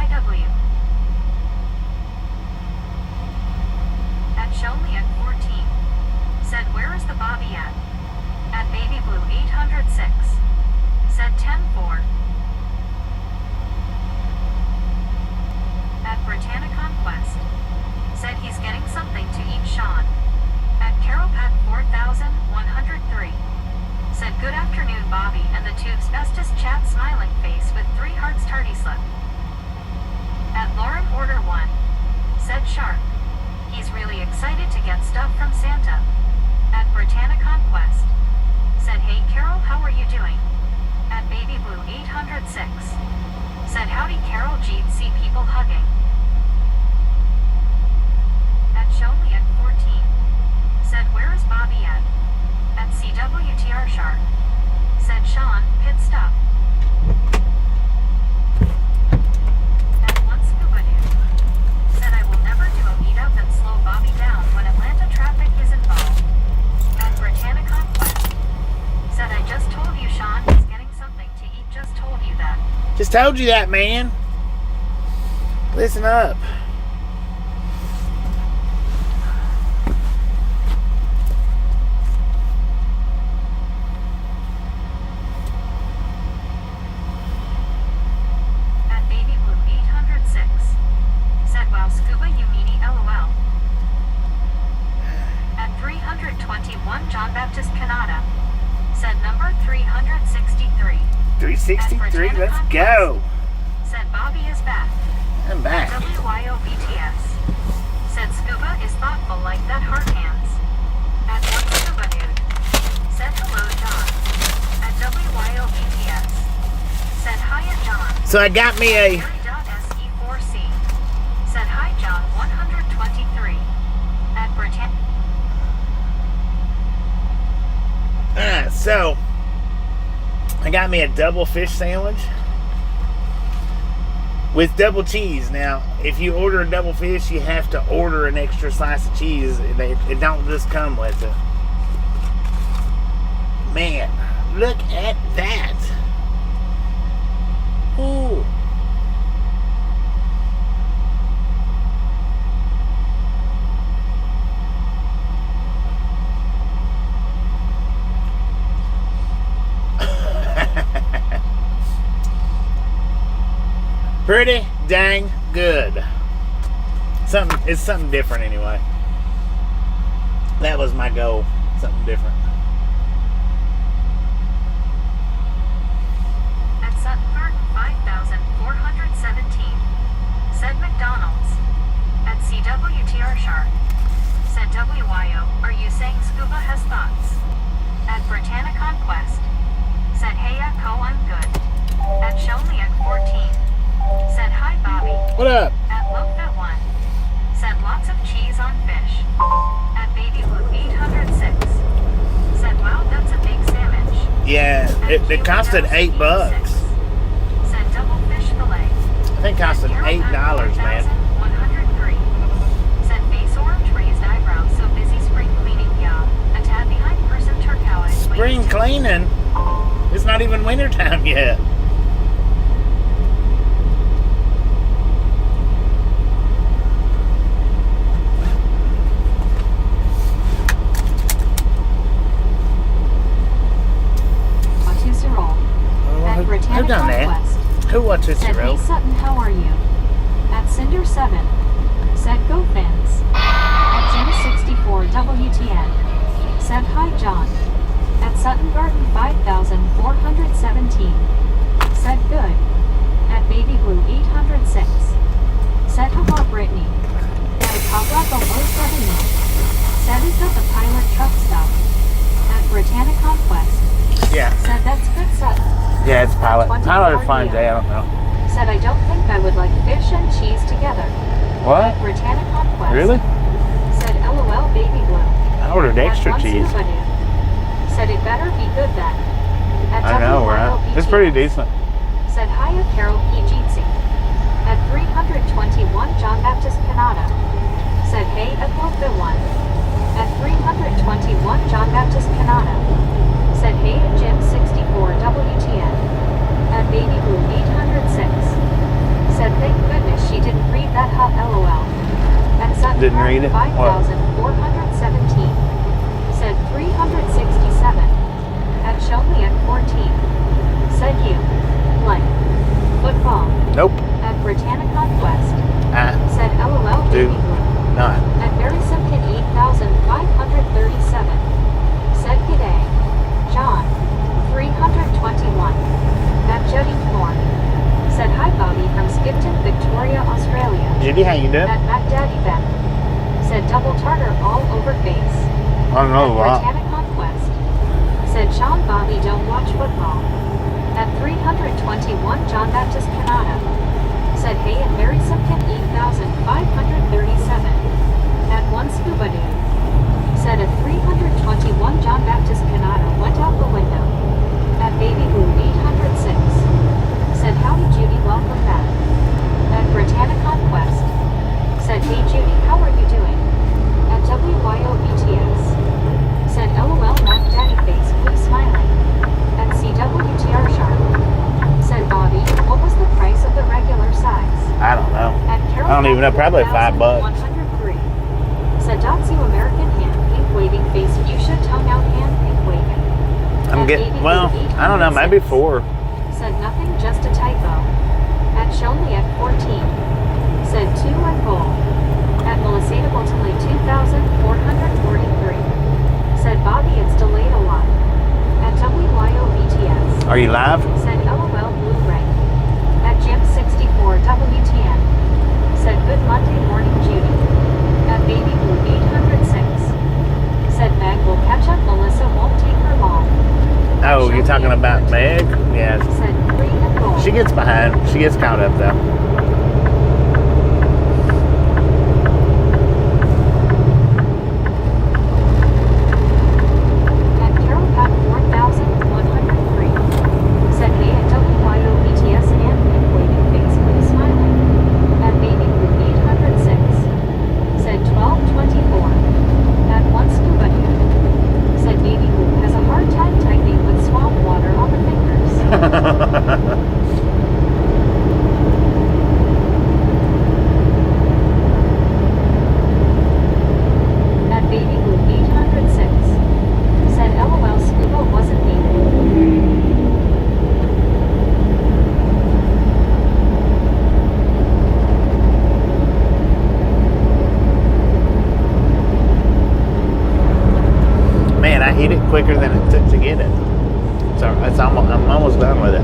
IW. At Shonley at 14. Said where is the Bobby at? At Baby Blue 806. Said 10-4. At Britannia Conquest. Said he's getting something to eat Sean. At Carol Pat 4103. Said good afternoon Bobby and the tube's bestest chat smiling face with 3 hearts tardy slip. At Lauren Order 1. Said sharp. He's really excited to get stuff from Santa. At Britannia Conquest. Said hey Carol how are you doing? At Baby Blue 806. Said howdy Carol G'd see people hugging. At Shonley at 14. Said where is Bobby at? At CWTR Shark. Said Sean, pit stop. At one Scuba Dude. Said I will never do a meetup and slow Bobby down when Atlanta traffic is involved. At Britannia Conquest. Said I just told you Sean is getting something to eat, just told you that. Just told you that, man. Listen up. At Baby Blue 806. Said wow Scuba you meanie LOL. At 321 John Baptist Canada. Said number 363. 363, let's go. Said Bobby is back. I'm back. WYOBTS. Said Scuba is thoughtful like that heart hands. At one Scuba Dude. Said hello John. At WYOBTS. Said hi at John. So I got me a... Se4C. Said hi John 123. At Britannia. So I got me a double fish sandwich with double cheese. Now, if you order a double fish, you have to order an extra slice of cheese. It don't just come with it. Man, look at that. Ooh. Pretty dang good. It's something different anyway. That was my goal. Something different. At Sutton Garden 5417. Said McDonald's. At CWTR Shark. Said WYO, are you saying Scuba has thoughts? At Britannia Conquest. Said hey Echo I'm good. At Shonley at 14. Said hi Bobby. What up? At Lopet 1. Said lots of cheese on fish. At Baby Blue 806. Said wow that's a big sandwich. Yeah, it costed $8. Said double fish fillet. I think it costed $8, man. 103. Said face orange raised eyebrows so busy spring cleaning yeah. A tad behind person turcow eyes. Spring cleaning? It's not even wintertime yet. Who done that? Who watches Said, the road? hey Sutton, how are you? At Cinder 7. Said go Fins. At Jim 64 WTN. Said hi John. At Sutton Garden 5417. Said good. At Baby Blue 806. Said haha Brittany. At Kablak almost revenue. Said is that the pilot truck stuff. At Britannia Conquest. Yeah. Said that's good Sutton. Yeah, it's pilot. Pilot or fun day, I don't know. Said I don't think I would like fish and cheese together. What? At Britannia Conquest. Really? Said LOL Baby Blue. I ordered extra At cheese. Said it better be good then. At I know, right? It's pretty decent. Said hi at Carol P. Jeetsy. At 321 John Baptist Canada. Said hey at Lopeville 1. At 321 John Baptist Canada. Said hey at Jim 64 WTN. At Baby Blue 806. Said thank goodness. read it? What? 5,417. Said 367. At Shonley at 14. Said you. Blank. Football. Nope. At Britannica West. Said LOL Do baby blue. not. At Barry Simpkin 8,537. Said g'day. John. 321. At Jody Thorne. Said hi Bobby from Skipton, Victoria, Australia. Judy, how you doing? At Mac Daddy Ben. Said double tartar all over face. I don't know a lot. Britannic Conquest. Said Sean Bobby don't watch football. At 321 John Baptist Canada. Said hey and Barry Simpkin 8,537. At one scuba dude. Said at 321 John Baptist Canada went out the window. At Baby Blue 806. Said howdy Judy, welcome back. At Britannic Conquest. Said hey Judy, how are you doing? At WYOBTS. Said LOL Mac Daddy face blue smiling. At CWTR Sharp. Said Bobby, what was the price of the regular size? I don't know. At Carol I don't even know, probably $5. 103. Said Dotsy American hand pink waving face fuchsia tongue out hand pink waving. I'm At getting, Baby well, Blue I don't know, maybe 806. 4. Said nothing, just a typo. At Shonley at 14. Said 2 at goal. At Melisada Boltonley 2,443. Said Bobby, it's delayed a lot. At WYOBTS. Are you live? Said LOL Blu-ray. At Jim 64 WTN. Said good Monday morning Judy. At Baby Blue 806. Said Meg will catch up, Melissa won't take her long. Oh, you're talking about Meg? Yes. Said 3 at goal. She gets behind. She gets caught up though. At Carol Pat 4,103. Said hey at WYOBTS and pink waving face blue smiling. At Baby Blue 806. Said 1224. At one scuba dude. Said Baby Blue has a hard time typing with swamp water on the fingers. At Baby Blue 806. Said LOL scuba wasn't needed. Man, I eat it quicker than it took to get it. So I'm almost done with it.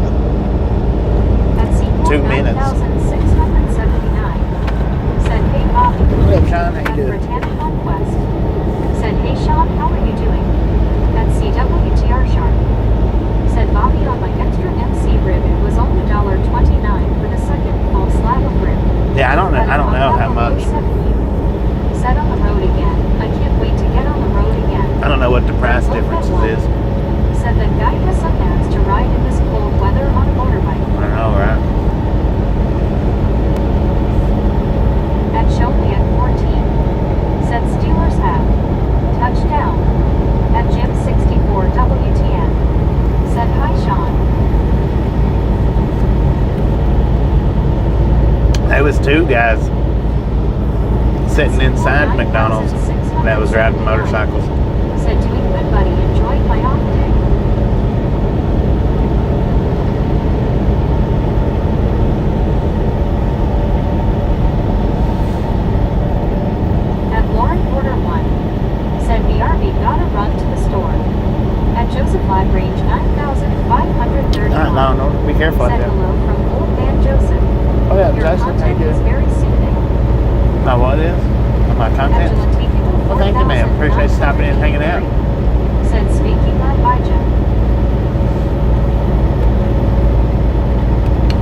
At Seymour 2 minutes. 9,679. Said hey Bobby. Hello, Sean, how you At doing? Britannic Conquest. Said hey Sean, how are you doing? At CWTR Sharp. Said Bobby, on my extra MC rib it was only $1.29 for the second full slab of rib. Yeah, I don't know how much. Said on the road again. I can't wait to get on the road again. I don't know what the price difference is. Said that guy has some ads to ride in this cold weather on a motorbike. I know, right? At Shonley at 14. Said Steelers have. Touchdown. At Jim 64 WTN. Said hi Sean. There was 2 guys sitting inside McDonald's that was riding motorcycles. Said doing good buddy, enjoyed my off day. At Lauren Porter 1. Said BRB gotta run to the store. At Joseph Lagrange 9,531. No, be careful out Said there. hello from Old Man Joseph. Oh yeah, Your Justin, how you content is doing? very soothing. My what is? My content? Angela taking Well, thank you, ma'am. Appreciate you stopping in and hanging out. Said speaking of Elijah.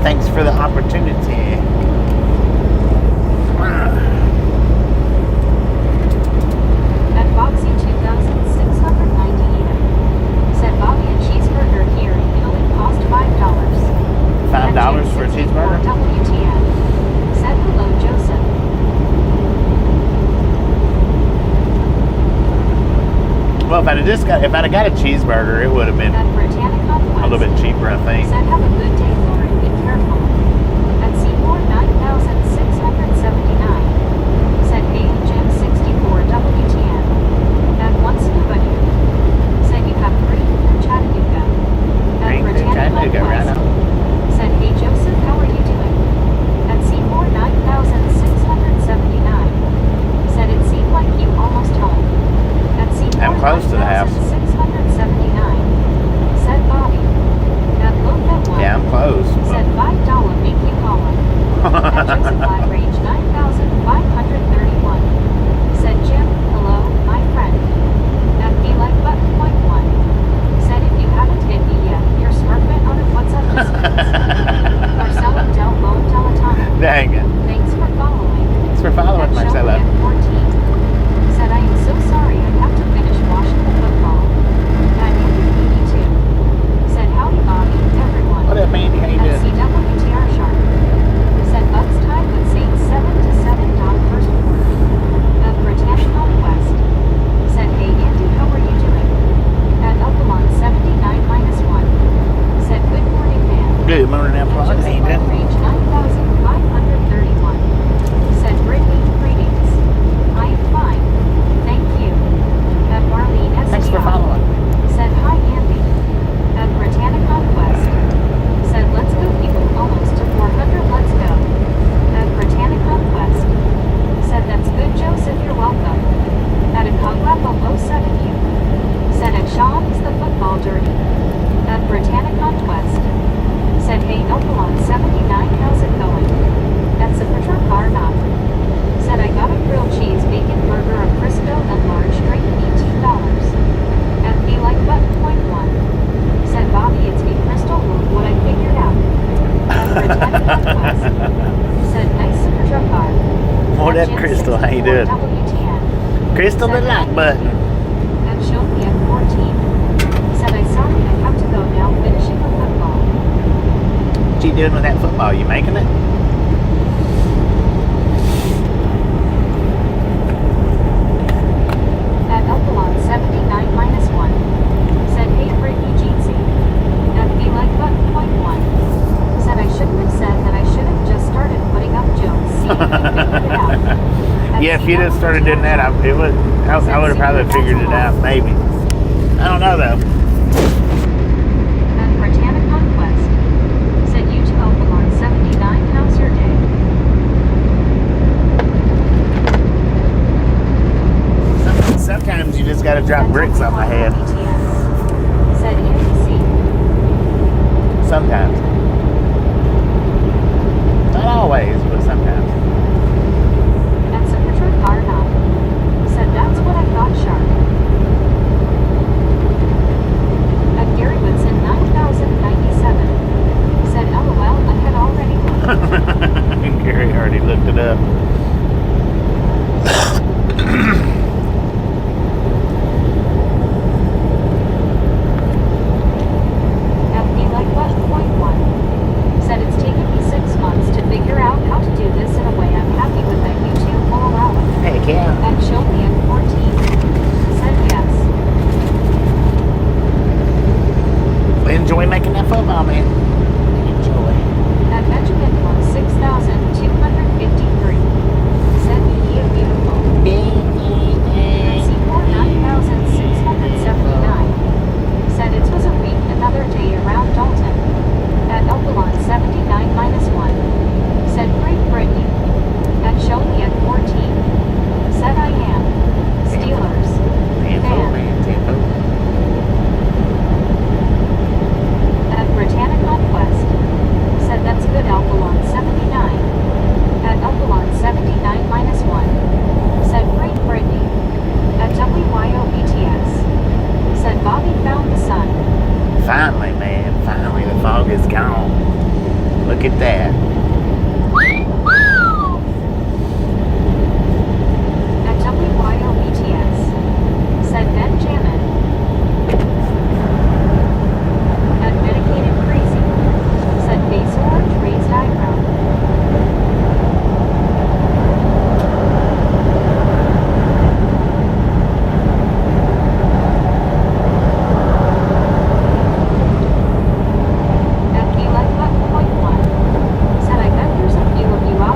Thanks for the opportunity. At Foxy 2,698. Said Bobby a cheeseburger here in Italy cost $5. $5 for a cheeseburger? WTN. Said hello Joseph. Well, if I'd have got a cheeseburger, it would have been At Britannica a little bit cheaper, I think. Said have a good day Lauren, be careful. At Seymour 9,679. Said hey Jim 64 Dang it. Thanks for following. Thanks for following, At Marcella. Shelby at 14. Said, I am so sorry I have to finish watching the football. At Andy 82. Said, howdy Bobby, everyone. What up, Andy? How you At doing? CWTR Sharp. Said, Bucks tied with Saints 7-7 down first quarter. At Britannic Conquest. Said, hey Andy, how are you doing? At Upalon 79-1. Said, good morning man. Good morning, At Apple. How Joseph you doing? Range 9531. Said, Brittany, greetings. I am fine. Thank you. At Marlene SDR. Thanks for following. Said, hi Andy. At Britannic Conquest. Said, let's go people, almost to 400, let's go. At Britannic Conquest. Said, that's good Joseph, you're welcome. At a Cogwappo 07U. Said, at Sean, is the football dirty? At Britannic Conquest. Said, hey Nopalon 79, how's it going? At Zapatra Car Not. Said, I got a grilled cheese bacon burger, a Crisco, and large drink, $18. At Be Like Button Point 1. Said, Bobby, it's me Crystal, look what I figured out. At Britannic Conquest. Said, nice Zapatra car. What At up, Jim Crystal? How you 64 doing? WTN. Crystal, the like button. At Show Me at 14. Said, I sorry I have to go now, finishing the football. What you doing with that football? You making it? At Upalon 79-1. Said, hey Brittany Jeansy. At Be Like Button Point 1. Said, I shouldn't have said that, I should have just started putting up jokes. See if you figured it out. At Yeah, if you'd have started doing that, I would have probably figured it out, maybe. I don't know, though. At Britannic Conquest. Said, you to Upalon 79, how's your day? Sometimes you just gotta drop bricks on my head. Said NBC. Sometimes. Not always, but sometimes. At Zapatra Car Not. Said, that's what I thought, Sharp. At Gary Woodson 9097. Said, LOL, I had already looked. Gary already looked it up. At Be Like Button Point 1. Said, it's taken me 6 months to figure out how to do this in a way I'm happy with that YouTube will allow it. Heck yeah. At Show Me at 14. Said, yes. Enjoy making that football, man. Enjoy. At Benjamin 6253. Said, you beautiful. At Seymour 9679. Said, it was a week, another day around Dalton. At Upalon 79-1. Said, great Brittany. At Show Me at 14. Said, I am. Steelers. Tempo, man, tempo. At Britannic Conquest. Said, that's good Upalon 79. At Upalon 79-1. Said, great Brittany. At WYOBTS. Said, Bobby found the sun. Finally, man. Finally, the fog is gone. Look at that. At WYOBTS. Said, Benjamin. At Medicated Crazy. Said, face orange raised eyebrow. At Be Like Button Point 1. Said, I bet there's a few of you out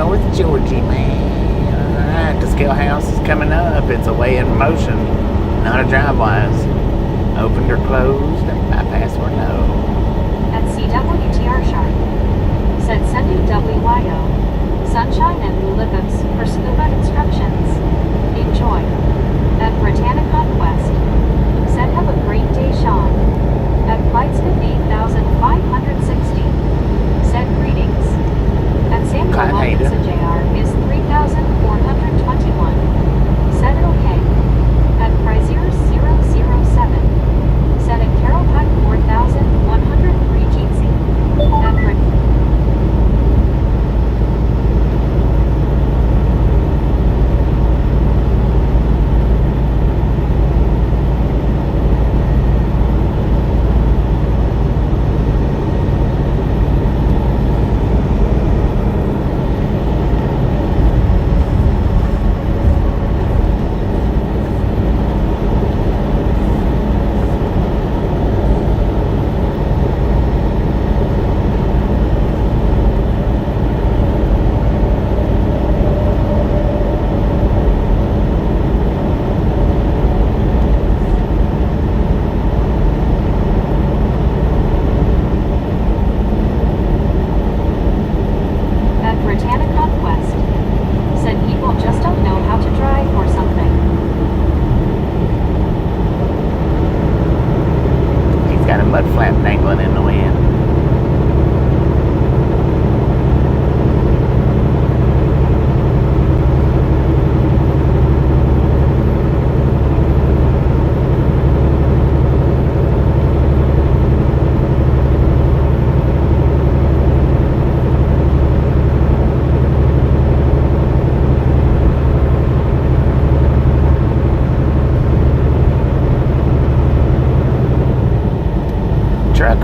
North Georgia, man. Alright, the scale house is coming up. It's a way in motion, not a drive-wise. Opened or closed, bypass or no. At CWTR Sharp. Said sending WYO. Sunshine and Lulibus for scuba instructions. Enjoy. At Britannicon Quest. Said have a great day, Sean. At Flightsmith 8560. Said greetings. At Samuel Wilkinson Jr. is 3421. Said okay. At Prizier 007. Said at Carol Pack 4103 Jeezy. At Brit.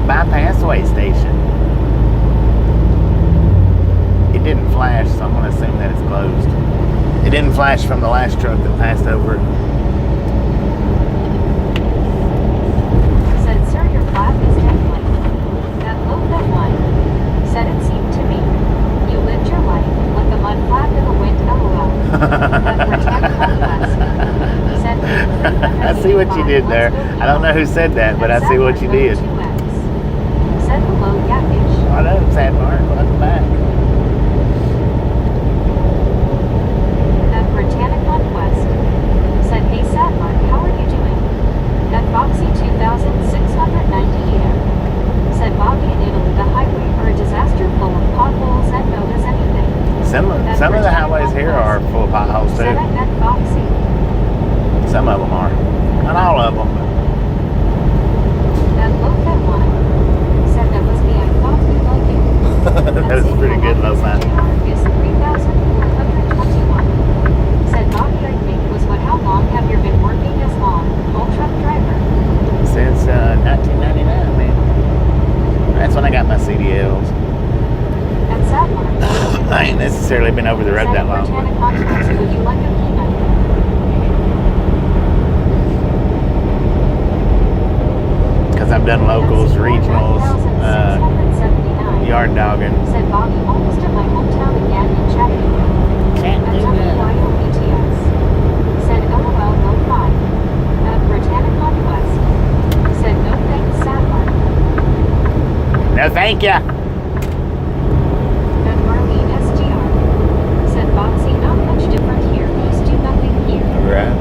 Bypass way station. It didn't flash, so I'm going to assume that it's closed. It didn't flash from the last truck that passed over it. Said, sir, your flap is dangling. That low that one. Said it seemed to me. You lived your life like a mud flap in the wind, LOL. That Britannicon West. Said, I see what you did there. I don't know who said that, but I see what you did. Said hello, Yakish. I know, sad Mark. Welcome back. At Britannicon Quest. Said, hey, sad Mark, how are you doing? At Foxy 2690 year. Said, Bobby in Italy, the highway are a disaster full of potholes and no does anything. Some of the highways here are full of potholes too. Said at Foxy. Some of them are. Not all of them. At Low Fat One. Said that was me, I thought you'd like it. That is pretty good, low fat. Is 3,421. Said Bobby, I think, was what, how long have you been working as long, full truck driver? Since 1999, man. That's when I got my CDLs. At Sadmar. I ain't necessarily been over the road that long. Would you like a peanut? Because I've done locals, regionals, yard dogging. Said Bobby, almost at my hometown again in Chattanooga. Can't do that. BTS. Said LOL no 5. At Britannicon West. Said no thanks, Sadmar. No, thank ya. At Marlene SDR. Said Boxy, not much different here. Just do nothing here. Right.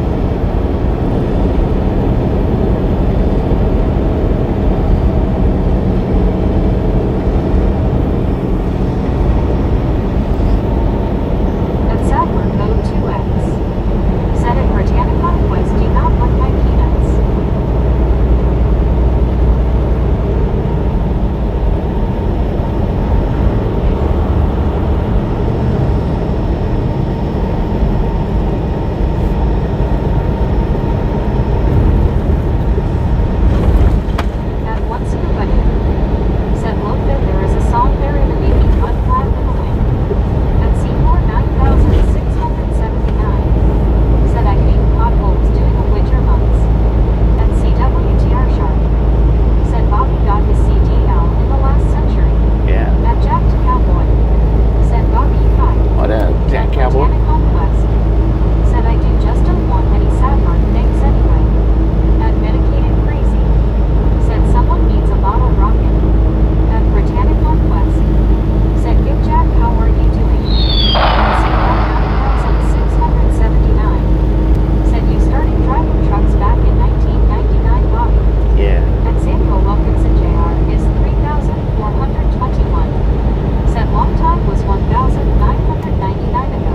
was 1,999 ago.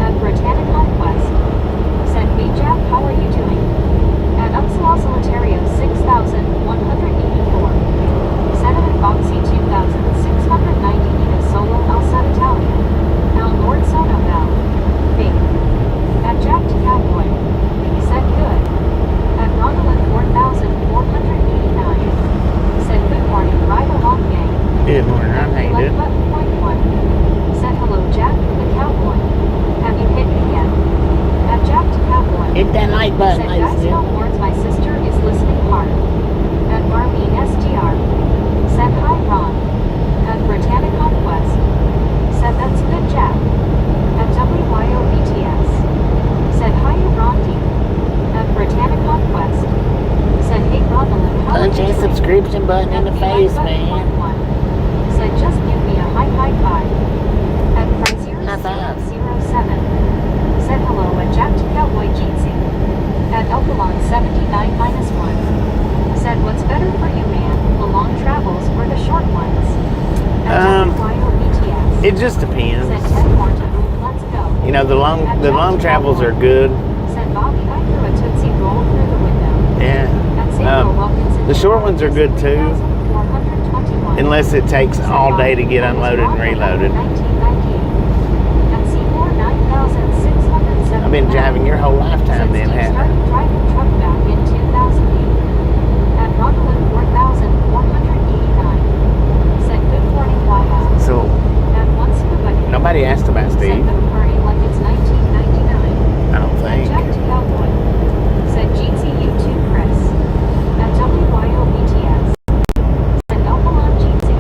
At Britannic Conquest. Said, hey Jack, how are you doing? At Upsala Solitario 6,184. Said at Boxy 2,690 Nina Solo Alsat Italia. Al Nord Sono Val. Big. At Jack to Cowboy. He said good. At Rondelin 4,489. Said good morning, ride along gang. Good morning, Ron. How you doing? Button point one. Said hello Jack, the cowboy. Have you hit me yet? At Jack to Cowboy. Hit that like button, Said ladies guys and tell gentlemen. Lawrence my sister is listening hard. At Marlene SDR. Said hi Ron. At Britannic Conquest. Said that's good Jack. At WYOBTS. Said hi Rondi. At Britannic Conquest. Said hey Rondelin, how are you Punch that doing? subscription button in the face, man. Said just give me a high five. At Prizier High five. 007. Said hello at Jack to Cowboy Jeansy. At Elkalon 79 minus 1. Said what's better for you man, the long travels or the short ones? At WYOBTS. It just depends. Said Ted Martin, let's go. You know, the long travels are good. Said Bobby, I threw a Tootsie Roll through the window. Yeah. At Samuel Wilkinson. The short ones are good too, 421. unless it takes all day to get unloaded and reloaded. I've been driving your whole lifetime then, haven't I? Started driving truck back in 2008. At Rondelin 4,489. Said good morning White House. So At once Scuba. nobody asked about Said Steve. good morning like it's 1999. I don't At think. Jack to Cowboy. Said Jeansy U2 Chris. At WYOBTS. Said Elkalon Jeansy.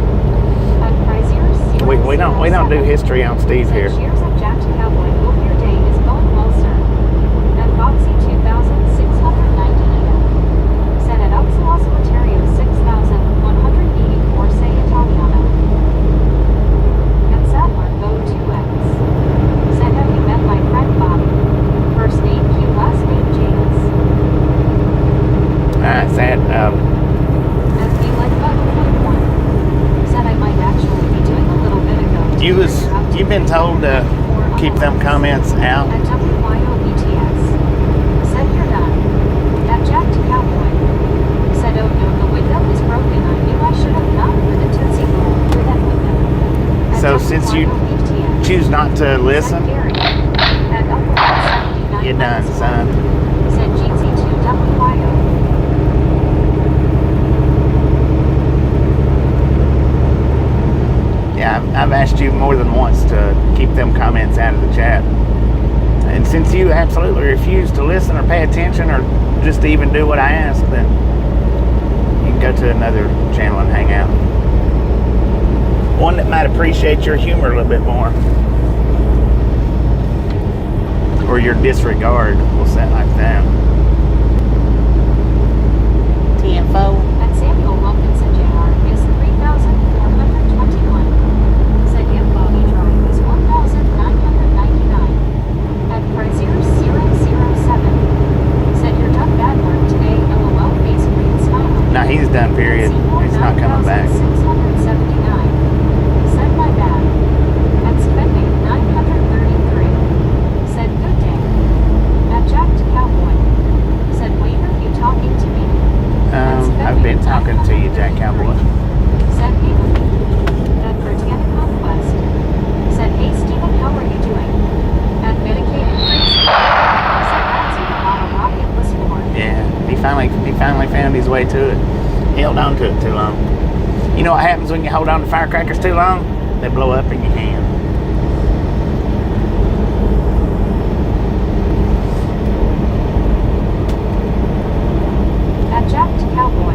At Prizier 007. We don't do history on Steve Said here. cheers at Jack to Cowboy. Hope your day is going well, sir. At Boxy 2,690. Said at Upsala Solitario 6,184 Say Italiano. At Sadler Go 2X. Said have you met my friend Bobby? First name Q, last name James. Alright, sad. At be like button point one. Said I might actually be doing a little bit ago. You've been told to keep them comments out. At WYOBTS. Said you're done. At Jack to Cowboy. Said oh no, the window is broken. I knew I should have gone for the Tootsie Roll through that window. At So since you WYOBTS. choose not to Said listen, Gary. At Upland 79 you're done, minus son. 1. Said Jeansy 2 WYO. Yeah, I've asked you more than once to keep them comments out of the chat. And since you absolutely refuse to listen or pay attention or just to even do what I ask, then you can go to another channel and hang out. One that might appreciate your humor a little bit more. Or your disregard, we'll say it like that. TFO. At Samuel Wilkinson Jr. is 3,421. Said Young Bobby Drive is 1,999. At Prizier 007. Said you're done bad work today. LOL face green smile. No, he's done, period. He's not coming back. 679. Said my bad. At spending 933. Said good day. At Jack to Cowboy. Said wait, are you talking to me? I've been talking to you, Jack Cowboy. Said hey. At Britannic Conquest. Said hey Stephen, how are you doing? At Medicated Crazy. Said that's you on a rocket was born. Yeah, he finally found his way to it. He held on to it too long. You know what happens when you hold on to firecrackers too long? They blow up in your hand. At Jack to Cowboy.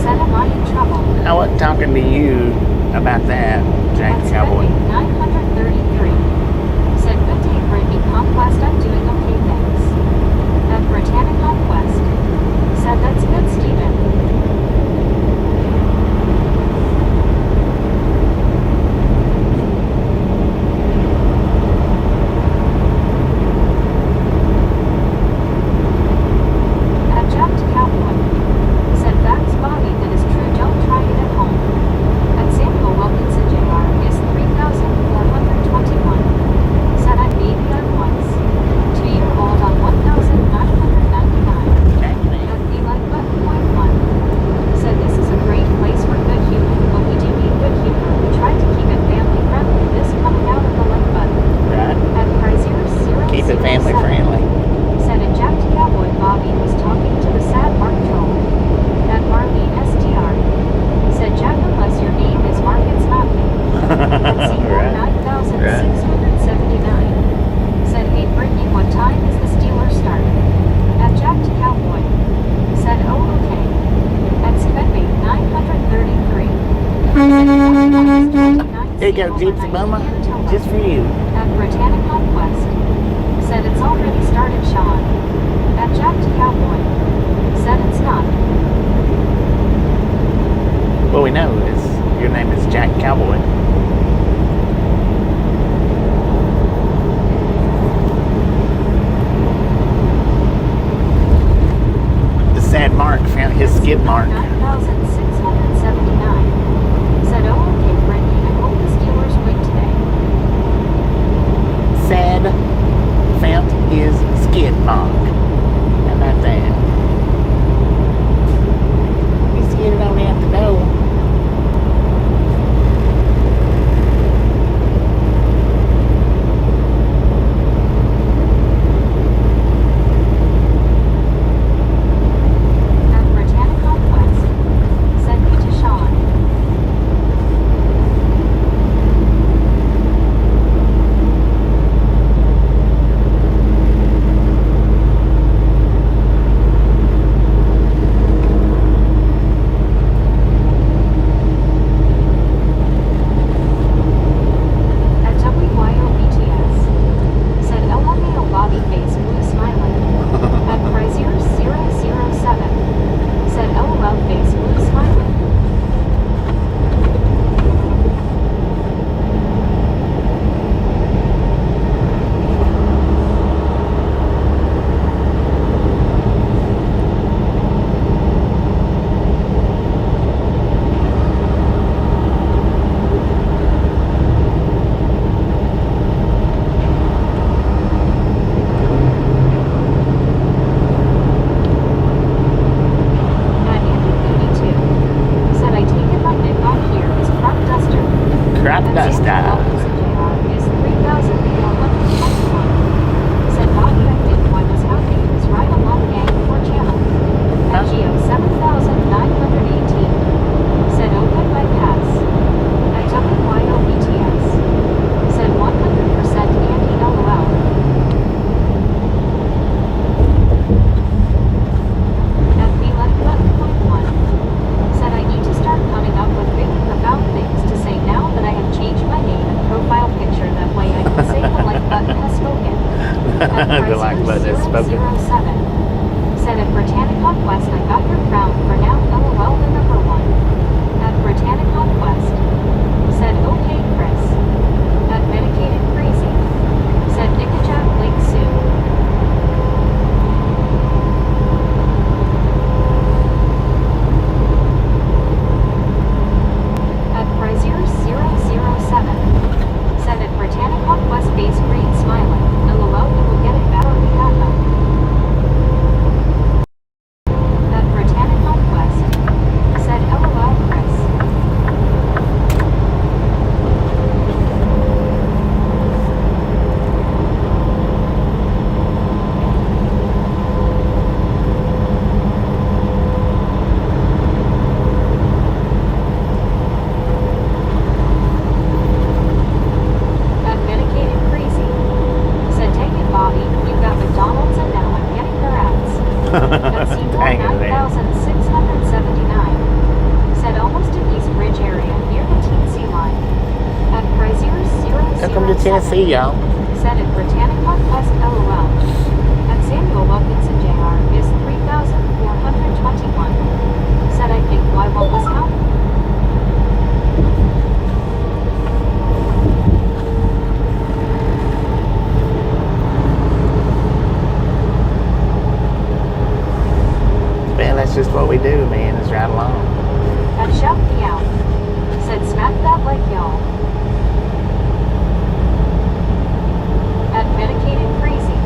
Said am I in trouble? I wasn't talking to you about that, Jack At Cowboy. spending 933. Said good day Brittany Conquest, I'm doing okay thanks. At Britannic Conquest. Said that's good Stephen. At Jack to Cowboy. Said that's Bobby that is true, don't try it at home. At Samuel Wilkinson Jr. is 3,000. right. 9679. Said, hey Brittany, what time is the Steelers start? At Jack to Cowboy. Said, oh okay. At Spedbait 933. Here you go, Gypsy Mama. Just for you. At Britannic Conquest. Said, it's already started, Sean. At Jack to Cowboy. Said, it's not. What we know is your name is Jack Cowboy. The sad Mark found his skid mark. 9679. Said, oh okay, Brittany, I hope the Steelers win today. Sad found his skid mark. How about that? He's skidded on out the door. At Britannic Conquest. Said me to Sean. At WYOBTS. Said LMAO Bobby face blue smiling. At Brazier 007. Said LOL face blue smiling. At Andy 32. Said I take it my big on here is crop duster. Crap At dust Samuel out. Wilkinson Jr. is 3,421. Said not connected, why was happy was right along gang for channel. At Geo 7,918. Said open by pass. At WYOBTS. Said 100% Andy LOL. At B11.1. Said I need to start coming up with big and profound things to say now that I have changed my name and profile picture. That way I can say the like button has spoken. The like button has spoken. 007. Said at Britannic Conquest, I got your crown for now. LOL the number one. At Britannic Conquest. Said okay, Chris. At Medicated Crazy. Said Nick and Jack link soon. At Brazier 007. Said at Britannic Conquest base green smiling. LOL, you will get it better Rihanna. At Britannic Conquest. Said LOL Chris. At Medicated Crazy. Said take it Bobby, you got McDonald's and now I'm getting her ass. At Seymour Dang it, man. 9679. Said almost in East Bridge area near the Tennessee line. At Brazier 007. Welcome to Tennessee, y'all. Said at Britannic Conquest LOL. At Samuel Wilkinson Jr. is 3,421. Said I think why what was how? Man, that's just what we do, man, is ride along. At Shout Me Out. Said smack that like y'all. At Medicated Crazy.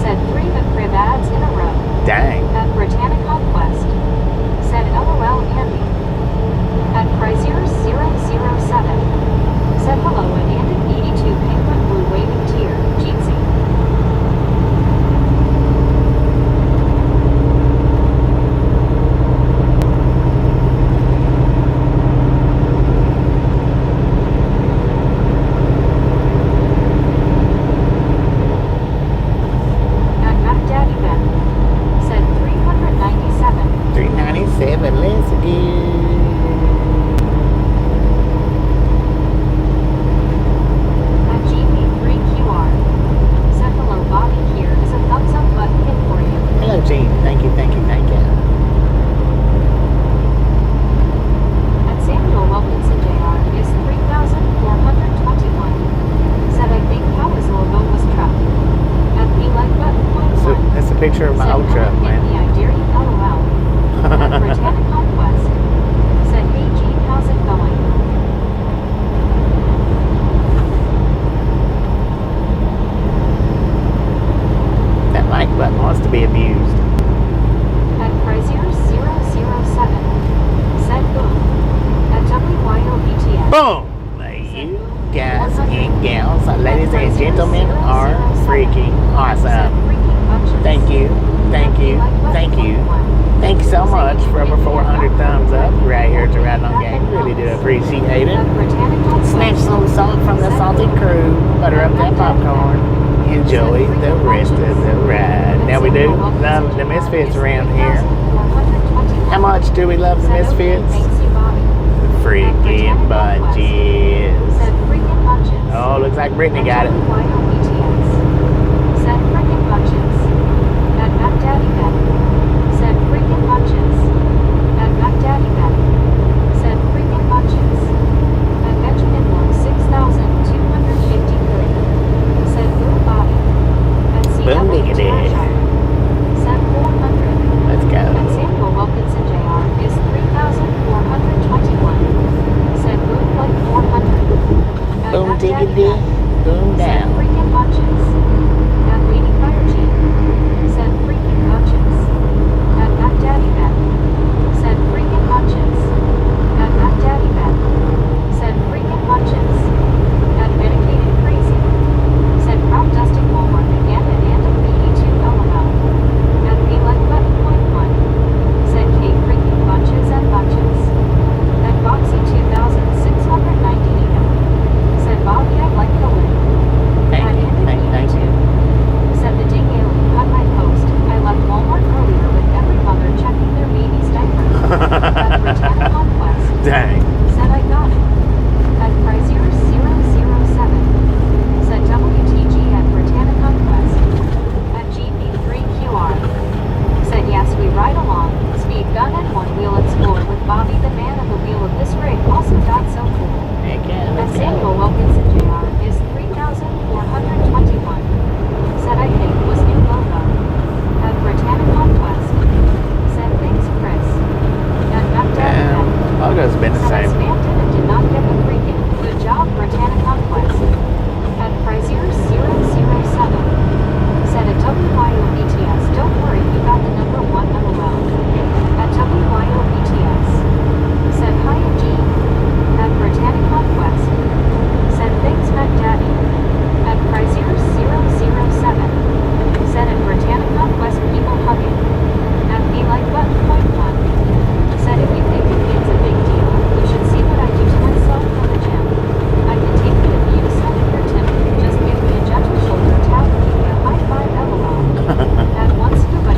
Said 3 McCrib ads in a row. Dang. At Britannic Conquest. Said LOL Andy. picture of my Said, old truck, "Come and get me, man. I dare you, LOL." At Britannic Conquest. Said, "Hey Jeep, how's it going?" That like button wants to be abused. At Chrysler007. Said, "Boom." At WYOBTS. Boom! You guys and gals, ladies and gentlemen, are freaking awesome. Thank you, thank you, thank you. Thank you so much for over 400 thumbs up right here to Ride On Gang. Really do appreciate it. Snatch some salt from the salty crew. Butter up that popcorn. Enjoy the rest of the ride. Now we do love the Misfits around here. How much do we love the Misfits? Freaking bunches. Oh, looks like Brittany got it. Said freaking bunches. At Mac Daddy Bet. Said freaking bunches. At Mac Daddy Bet. Said freaking bunches. At Benjamin Moore 6,253. Said Boom Bobby. At Boom diggity. Said 400. Let's go. And Samuel Wilkinson Jr. is 3,421. Said boom like 400. Boom diggity. Boom Said down. freaking bunches. At Leading Fire Chief. Said freaking bunches. At Mac Daddy Bet. Said freaking bunches. At Mac Daddy Bet. Said freaking bunches. At Medicated Crazy. Said crop dusting Walmart again and of BE2 LML. At Be Like Button Point 1. Said K freaking bunches and bunches. At Boxy 2,698. Said Bobby, I like the win. Thank you, thank you. Said the ding alien cut my post. I left Walmart earlier with every mother checking their baby's diaper. At Britannic Conquest. Dang. Said I got it. At Chrysler007. Said WTG at Britannic Conquest. At GB3QR. Said yes, we ride along. Speed gun and one wheel explore with Bobby, the man at the wheel of this rig. Also got so cool. Heck yeah, And let's Samuel go. Wilkinson Jr. is 3,421. Said I think was new logo. At Britannic Conquest. Said thanks, Chris. At Mac Daddy Bet. Logo's been the Said I same. spammed it and did not get the freaking. Good job, Britannic Conquest. At Chrysler007. Said at WYOBTS, don't worry, you got the number 1 LOL. At WYOBTS. Said hi, G. At Britannic Conquest. Said thanks, Mac Daddy. At Chrysler007. Said at Britannic Conquest, people hugging. At Be Like Button Point 1. Said if you think it's a big deal, you should see what I do to myself from the gym. I can take the abuse and if you're timid, just give me a gentle shoulder tap and give me a high five LOL. At once scuba.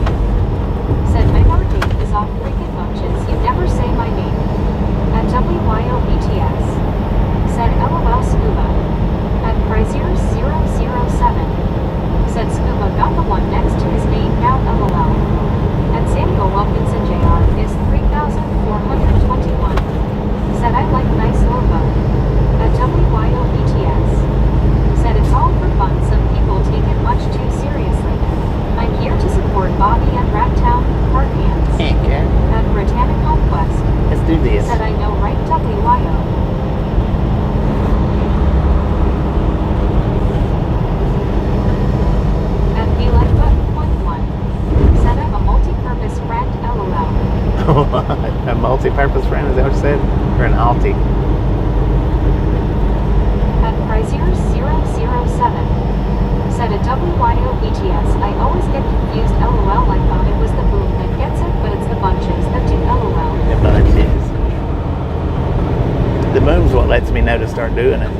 Said my date is off freaking bunches, you never say my name. At WYOBTS. Said LOL Scuba. At Chrysler007. Said Scuba got the one next to his name now LOL. At Samuel Wilkinson Jr. is 3,421. Said I like nice logo. At WYOBTS. Said it's all for fun, some people take it much too seriously. I'm here to support Bobby and Rattown, hard hands. Heck yeah. At Britannic Conquest. Let's do this. Said I know right WYO. At Be Like Button Point 1. Said I'm a multi-purpose friend LOL. A multi-purpose friend, is that what you said? Or an alti? At Chrysler007. Said at WYOBTS, I always get confused LOL, I thought it was the boom that gets it, but it's the bunches that do LOL. The bunches. The boom's what lets me know to start doing it.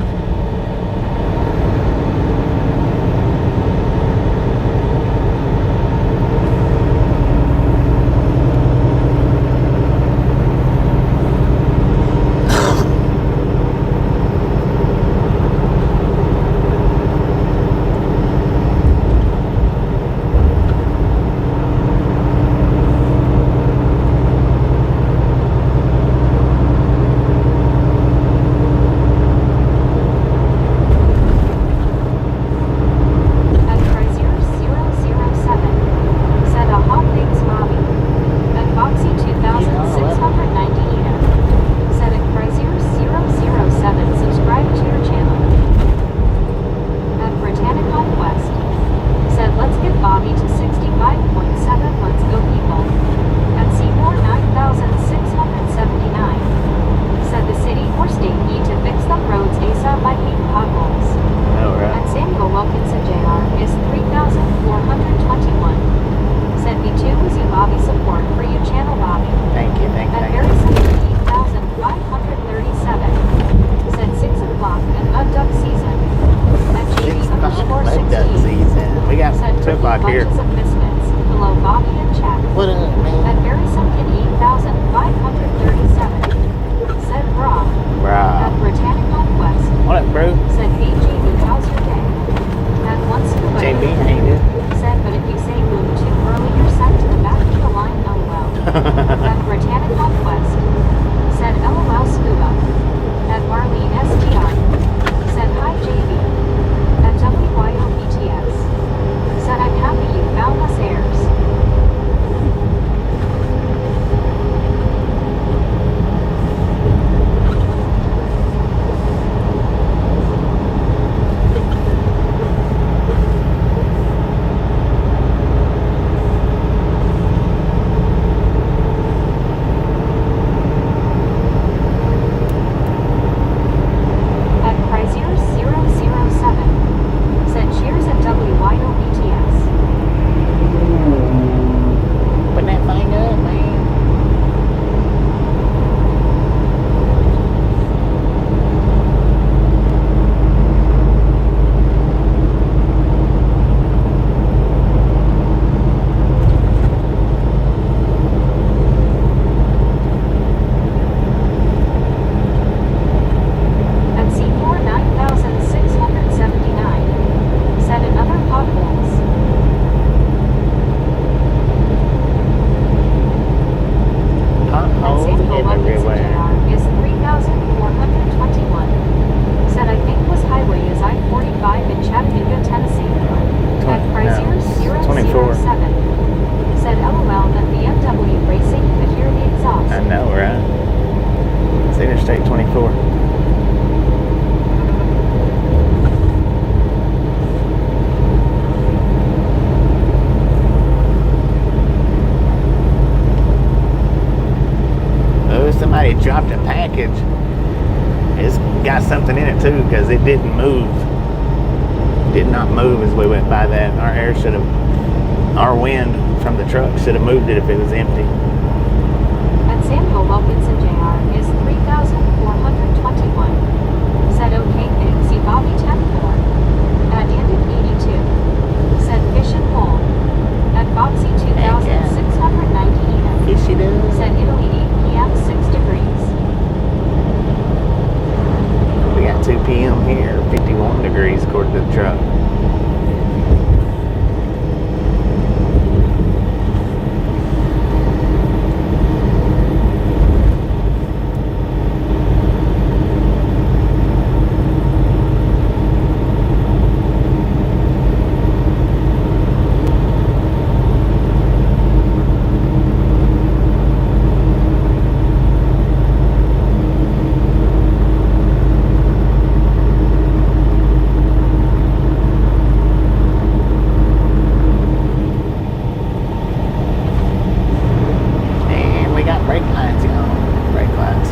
o'clock here. Bunches of misfits below Bobby and Chad. What up, At man? very sunken 8,537. Said Bra. Bruh. At Britannic Conquest. What up, bro? Said, hey JB, how's your day? At once scuba JB, diving. how you doing? Said, but if you say boom too early, you're sent to the back of the line, lol. At Britannic Conquest. Said, lol scuba. At Marlene STR. Said, hi JB. At WYOBTS. Said, I'm happy you found us heirs. At Chrysier007. Said, cheers at WYOBTS. Put that thing up, man. At Seymour 9,679. Said, another potholes. At Potholes Samuel Robinson everywhere. Jr. is 3,421. Said, I think was highway is I-45 in Chattanooga, Tennessee. At Chrysier 24. 007. Said, lol that BMW racing could hear the exhaust. I know, right? It's Interstate 24. Oh, somebody dropped a package. It's got something in it too, because it didn't move. Did not move as we went by that. Our air should have, our wind from the truck should have moved it if it was empty. At Samuel Wilkinson Jr. is 3,421. Said, okay, thanks, you Bobby 10-4. At Indic 82. Said, fish and pole. At Foxy 2,690. Fishy does. Said, Italy 8 p.m. 6 degrees. We got 2 p.m. here, 51 degrees according to the truck. And we got brake lights, y'all. Brake lights.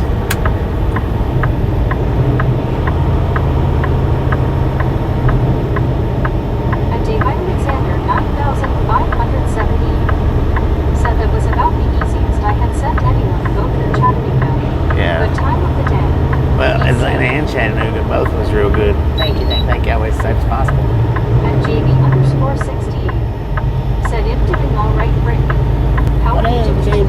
At Dave Alexander 9,570. Said that was about the easiest I had sent anyone to go through Chattanooga. Yeah. Good time of the day. Well, Atlanta and Chattanooga both was real good. Thank you, thank you. Always safe as possible. At JB_68. Said, I'm doing alright, Brittany. How What are you up, doing today? JB?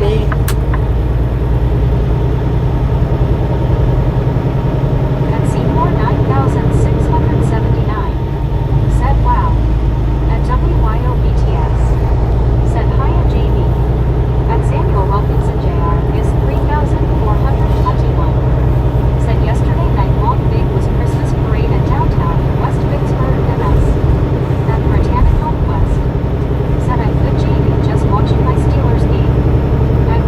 At Seymour 9,679. Said, wow. At WYOBTS. Said, hi at JB. At Samuel Wilkinson Jr. is 3,421. Said, yesterday night long big was Christmas parade at downtown West Vicksburg, MS. At Britannic Conquest. Said, I'm good JB, just watching my Steelers game. At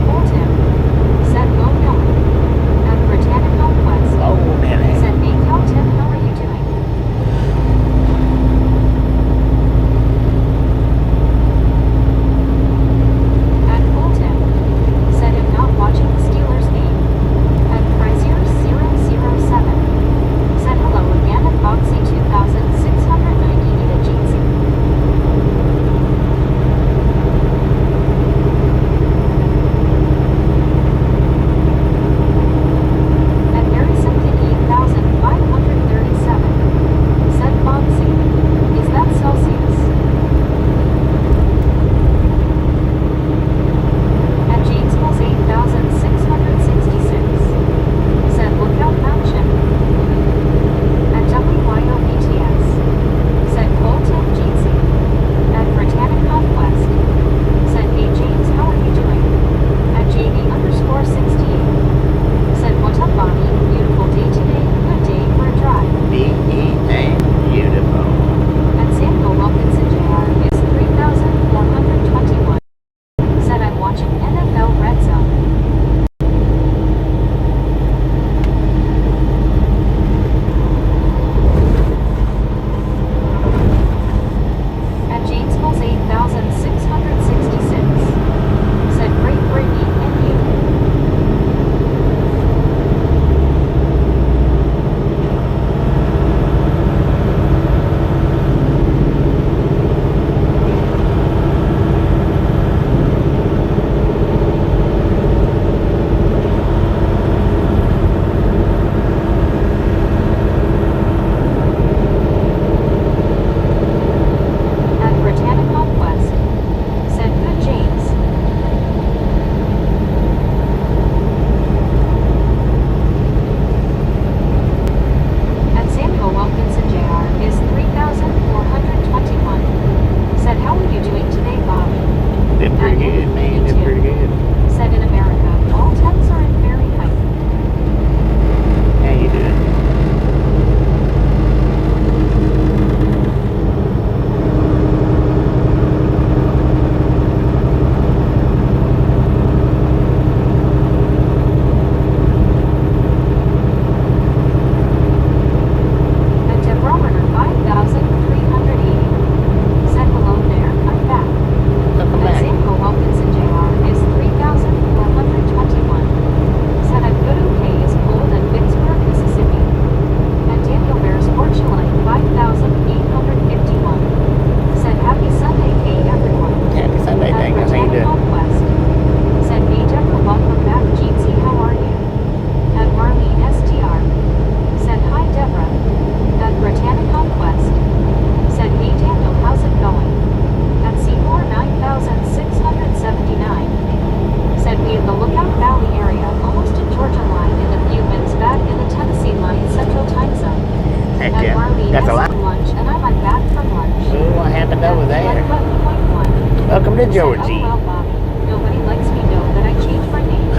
still out. lunch and I'm back from lunch. Ooh, what happened over Like there? button point one. Welcome to Said, Georgie. oh well, Bobby. Nobody likes me know that I changed my name.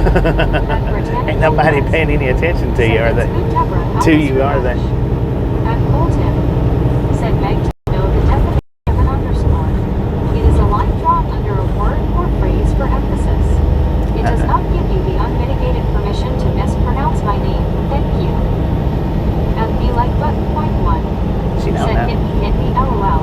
Ain't nobody paying any attention to you, are they? To you, are they? And Colton said, beg to know the definition of an underscore. It is a line drawn under a word or phrase for emphasis. It does not give you the unmitigated permission to mispronounce my name. Thank you. And be like button point one. She don't Said, know. hit me, lol.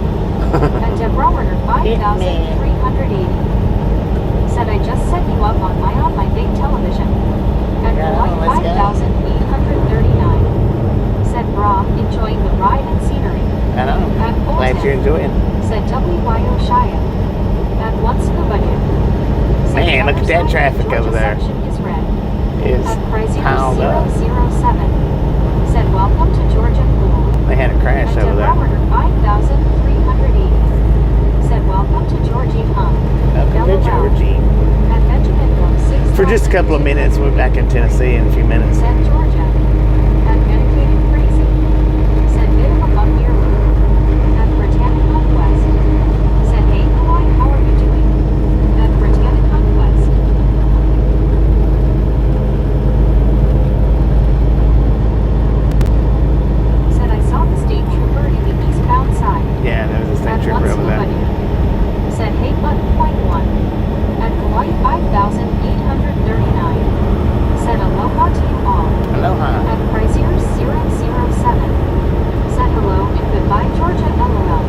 And Deborah ordered 5,380. Said, I just set you up on my big television. And like 5,839. Said, brah, enjoying the ride and scenery. I know. And Glad you're enjoying. said WYO Shia. And one scuba dude. Said, Man, look at that Riverside, traffic Georgia over there. section is red. It's And Crazier piled up. 007 said, welcome to Georgia Pool. They had a crash And over there. Deborah ordered 5,380. Said, welcome to Georgie Hum. Welcome to Georgie. And Benjamin Brooks 6. For just a couple of minutes, we're back in Tennessee in a few minutes. Said Georgia. And Medicated Crazy. Said bit of a bumpier route. And Britannic Conquest. Said, hey boy, how are you doing? And Britannic Conquest. Said, I saw the state trooper in the eastbound side. Yeah, there was a state And trooper one over there. scuba dude. Said, hey button point one. And Hawaii 5,839. Said, aloha to you all. Aloha. And Crazier 007 said hello and goodbye Georgia LOL.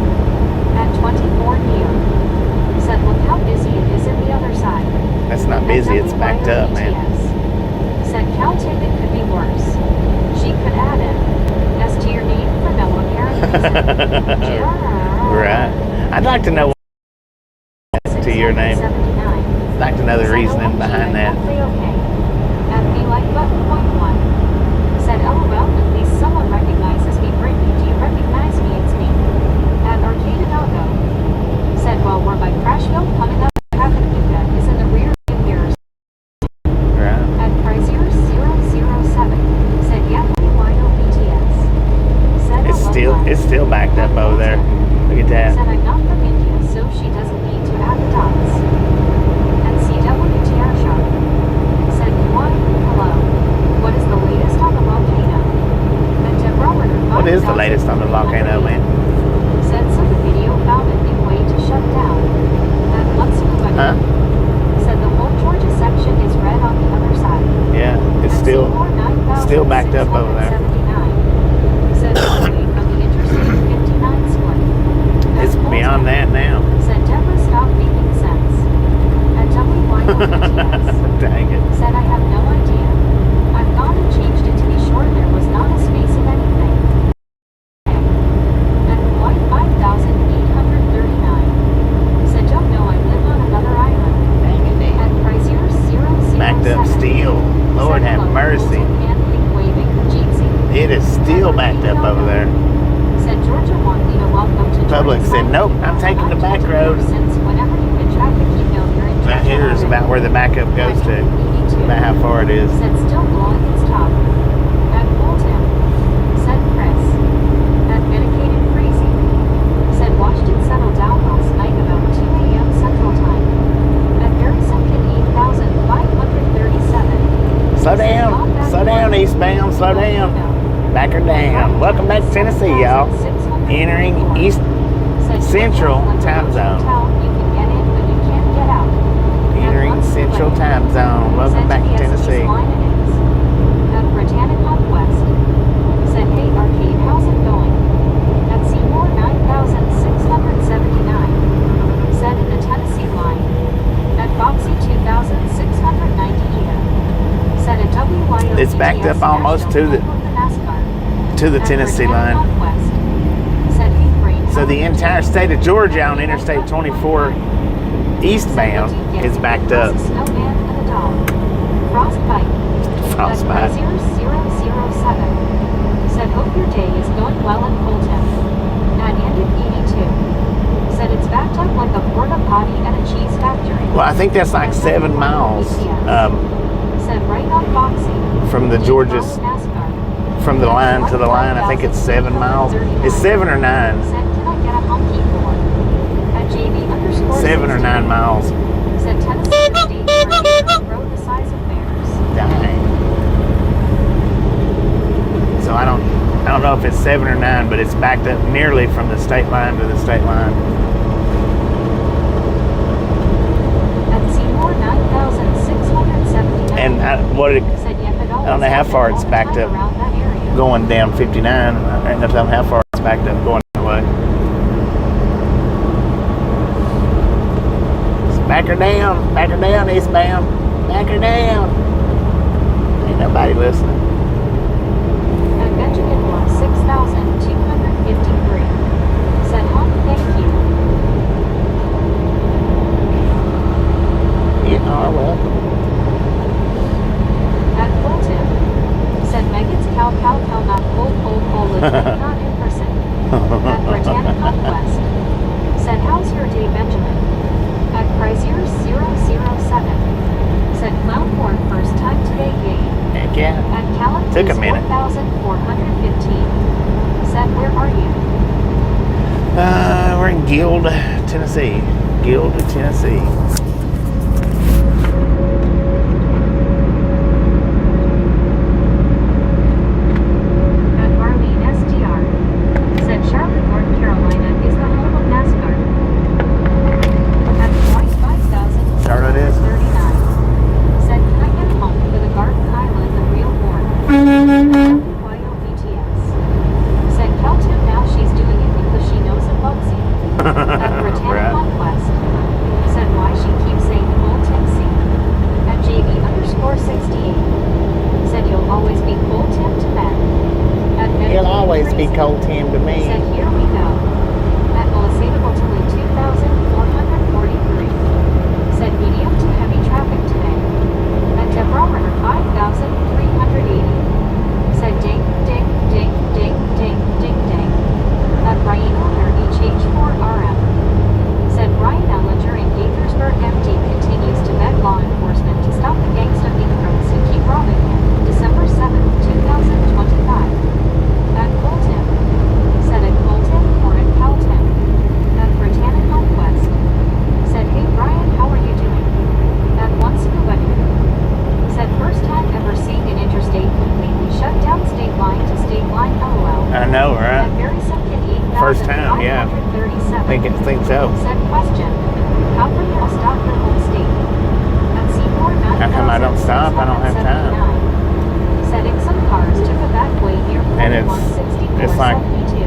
And 24 Neo said look how busy it is in the other side. That's not busy, it's backed up, man. Said Cal Tippett could be worse. She could add an S to your name for no apparent reason. Right. I'd like to know what to your name. 79. I'd like to know the reasoning behind that. Okay. And be like button point one. Said, LOL, at least someone recognizes me. Brittany, do you recognize me? It's me. And Arcade Hidalgo said, well, we're by Crashville coming up. Traffic is in the rear view mirrors. Right. And Crazier 007 said, yeah, WYO BTS. Said, It's still backed up over there. Look at that. Said, I'm not from India, so she doesn't need to add the dots. And CWTR Shop said, why, hello. What is the latest on the volcano? And Deborah ordered What is the latest on the volcano, man? Said, so the video found a new way to shut down. And one scuba Huh? said the whole Georgia section is red on the other side. Yeah, it's And Seymour still backed up over there. 9,679 said away from the Interstate 59 split. And It's Colton beyond that now. said Deborah stopped making sense. And WYO Dang it. said I have no idea. I've gone and changed it to be sure there was not a space in anything. And Hawaii 5,839 said don't know I live on another island. And Crazier 007 Backed up still. Lord said, have hello, mercy. Colton, and wink waving Jeezy. It is still backed up over there. Said Georgia want me to welcome to Public Georgia said, Side. nope, I'm taking the back road. Since whenever you hit traffic, you know you're in Right Georgia here is already. about where the backup goes to. About how far it is. Said still blowing its top. And Colton said Chris. And Medicated Crazy said watched it settle down last night about 2 a.m. Central Time. And Barry Simpkin 8,537 Slow down. Slow down, eastbound. Slow down. Back her down. Welcome back to Tennessee, y'all. Entering East Central Time Zone. You can get in, but you can't get out. Entering Central Time Zone. Welcome back to Tennessee. And Britannic Conquest said, hey Arcade, how's it going? And Seymour 9,679 said in the Tennessee line. And Foxy 2,690 said at WYO. It's backed up almost to the Tennessee line. Said, hey, brain, So the entire state of Georgia on Interstate 24 eastbound is backed up. Snowman and a dog. Frostbite. Frostbite. 007 said, hope your day is going well in Colton. And ended 82 said it's backed up like a porta potty at a cheese factory. Well, I think that's like 7 miles said right on Foxy. from the Georgia, NASCAR. from the line to the line. I think it's 7 miles. It's 7 or 9. Said, can I get a honky for? At JV underscore 7 or 9 miles. Said Tennessee State Tornadoes grow the size of bears. Dang. So I don't know if it's 7 or 9, but it's backed up nearly from the state line to the state line. At Seymour 9,679. And I don't know how far it's backed up going down 59. I don't know how far it's backed up going that way. Back her down, eastbound. Back her down. Ain't nobody listening. At Benjamin was 6,253. Said, thank you. You are welcome. At Fulton, said Megan's cow, not cold, not in person. At Britannic Conquest, said, how's your day, Benjamin? At Chrysler 007, said Clownborn first time today, yay. Heck yeah. At Callum Took a minute. 4,415, said, where are you? We're in Guild, Tennessee. Guild, Tennessee. At Arlene SDR, said Charlotte, North Carolina is the home of NASCAR. At 25,000. Charlotte is? 39. Said, can I get home for the Garden Island, the real born? YOBTS. Said, Kelton, now she's doing it because she knows it bugs you. At Britannic Right. Conquest. Said, why she keeps saying Old Tennessee. At JV underscore 68. Said, you'll always be Cold Tim to men. At He'll always be Crazy. cold Tim to me. Said, here we go. At Melissaidable Tilly 2,443. Said, medium to heavy traffic today. At Deborah 5,380. Said, ding, ding, ding, ding, ding, ding, ding. At Ryan Elder HH4RM. Said, Ryan Ellinger in Gaithersburg MD continues to beg law enforcement to stop the gangsta immigrants who keep robbing him. December 7th, 2025. At Colton. Said, at Colton or at Calton. At Britannic Conquest. Said, hey Brian, how are you doing? At One Scuba Dude. Said, first time ever seeing an interstate completely shut down state line to state line, LOL. I know, At right? Very Second 8,537. First time, yeah. Think so. Said, question, how come y'all stop your whole state? At Seymour 9,679. How come I don't stop? I don't have time. Said, some cars took a back way near And it's 4164 like- 72.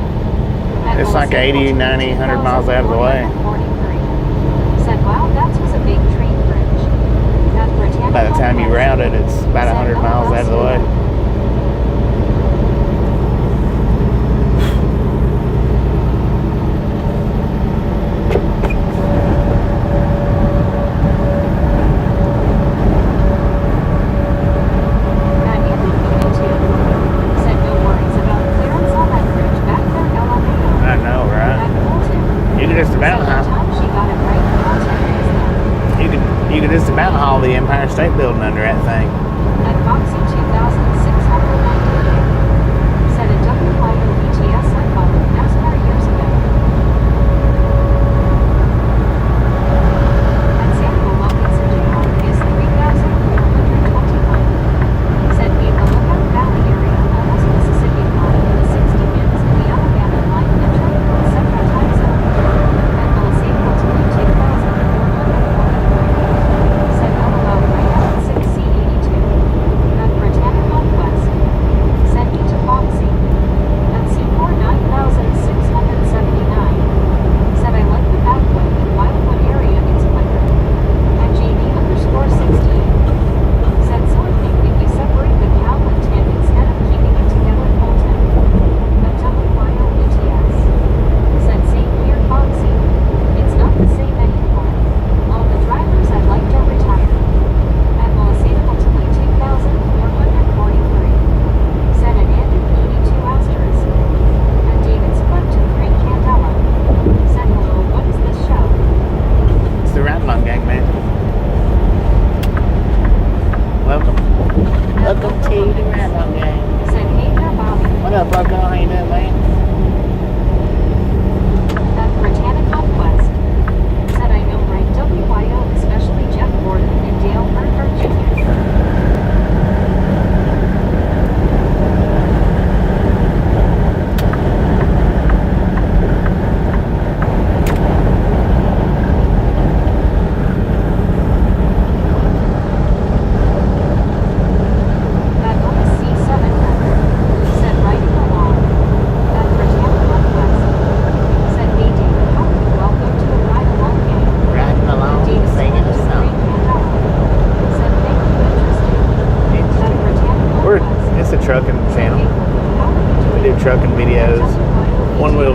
At It's like 80, 90, 100 miles out of the way. 43. Said, wow, that was a big train bridge. At Britannic By the time you Conquest. route it, it's about 100 miles out of the way. At Andy 52. Said, no worries about clearance on that bridge back there, LMAO. I know, right? At Fulton. You could just about Said, the time she got it right, Calton is there. you could just about haul the Empire State Building under that thing. At Foxy 2,698. Said, a WYOBTS I followed NASCAR years ago. At Samuel Wilkinson Jr. is 3,421. Said, be the Lookout Valley area, almost Mississippi line, 60 minutes in the Alabama line, entering the Central Time Zone. At Melissaidable Tilly 2,443. Said, LOL right at 6C82. At Britannic Conquest.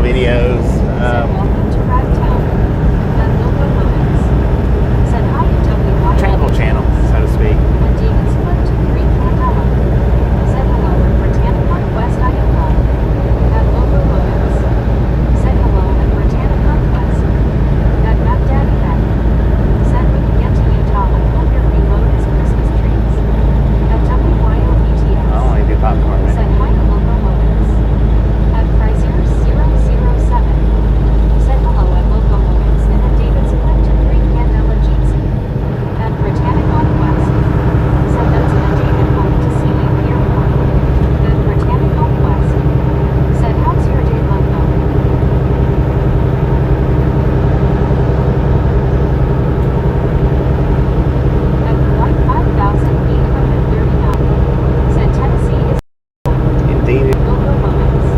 videos. Said welcome to Ragtown. At Locomotives. Said hi to WY. Travel channel, so to speak. And David split to 3 Candela. Said hello at Britannicon West Iowa. At Locomotives. Said hello at Britannicon West. At Map Daddy Beck. Said we can get to Utah and help your reload as Christmas trees. At WYOETS. I only do popcorn, man. Said hi to Locomotives. At Frazier 007. Said hello at Locomotives and at David split to 3 Candela Jeepsy. At Britannicon West. Said that's at David home to Scenic Airport. At Britannicon West. Said how's your day logo? At Flight 5839. Said Tennessee is Indeed. Locomotives.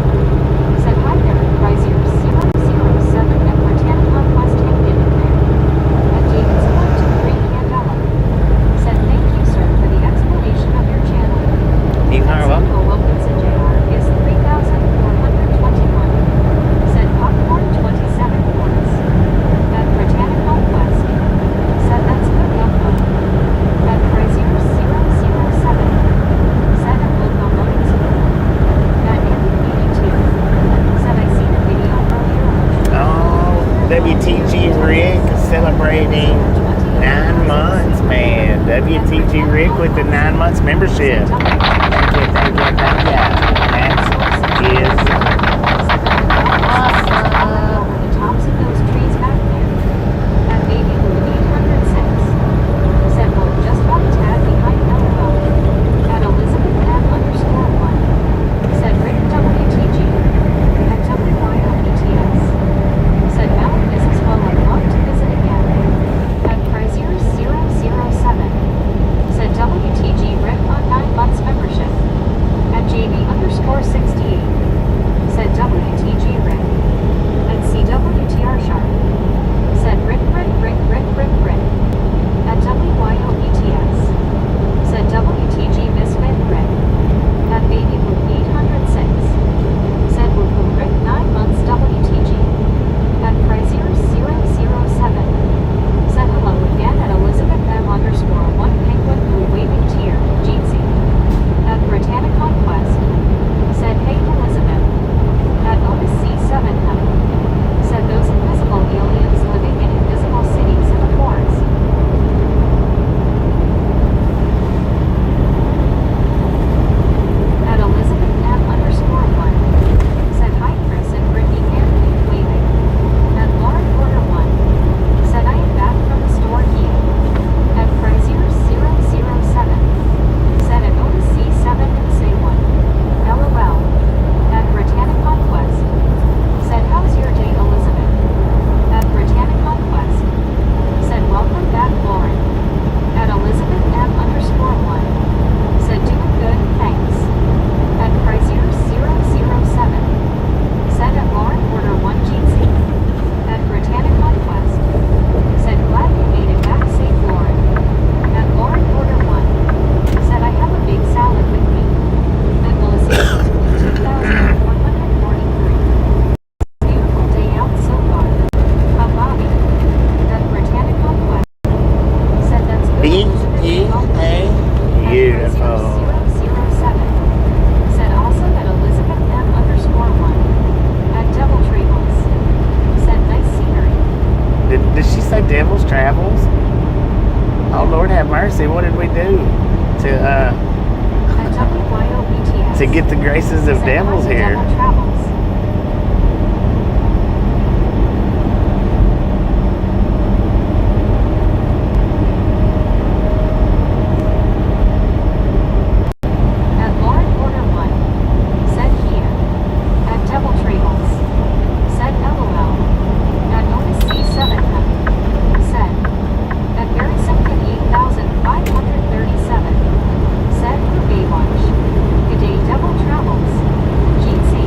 Said hi there, Frazier 007 at Britannicon West Hampton there. At David's 123 Candela. Said thank you, sir, for the explanation of your channel. You At are welcome. Samuel Wilkinson Jr. is 3,421. Said popcorn 27 quarts. At Britannicon West. Said that's good info. At Frazier 007. Said at Locomotives. At Andy82. Said I seen a video earlier. Oh, WTG Rick celebrating 9 months, man. WTG Rick with the 9 months membership. Thank you. That is Over the tops of those trees back there. At Baby Blue 806. Said we're just about a tad behind LOL. At Elizabeth M_1. Said Rick WTG. At WYOETS. Said Mount Business well I'd love to visit again. At Frazier 007. Said WTG Rick on 9 months membership. At JB_68. Said WTG Rick. At CWTR Sharp. Said Rick. At WYOETS. Said WTG Misfit Rick. At Baby Blue 806. Said Woo Woo Rick 9 months WTG. At Frazier 007. Said hello again at Elizabeth M_1 Penguin Blue Waving Tear, Jeetsy. At Britannicon Quest. Said hey Elizabeth. At Otis C7 said those invisible aliens living in invisible cities in the forest. At Elizabeth M_1 said hi Chris and Brittany Anthony waving. At Lauren Porter 1 said I am back from the store here. At Frazier 007 said at Otis C7 and say one. LOL. At Britannicon Quest. Said how's your day Elizabeth? At Britannicon Quest. Said welcome back Lauren. At Elizabeth M_1 said doing good, thanks. At Frazier 007 said at Lauren Porter 1 Jeetsy. At Britannicon Quest. Said glad you made it back safe Lauren. At Lauren Porter 1 said I have a big salad with me. At Melissa 2,143. Beautiful day out so far. Bobby. At Britannicon Quest. Said that's good. B-E-A. Beautiful. 007. Said awesome at Elizabeth M_1. At Devil Travels. Said nice scenery. Did she say Devil's Travels? Oh, Lord have mercy. What did we do to At WYOETS. to get the graces of Said devils hi to here? Devil Travels. At Lauren Porter 1 said here. At Devil Travels. Said LOL. At Otis C7 said. At Barry Simpkin 8,537 said for Baywatch. Good day Devil Travels. Jeetsy.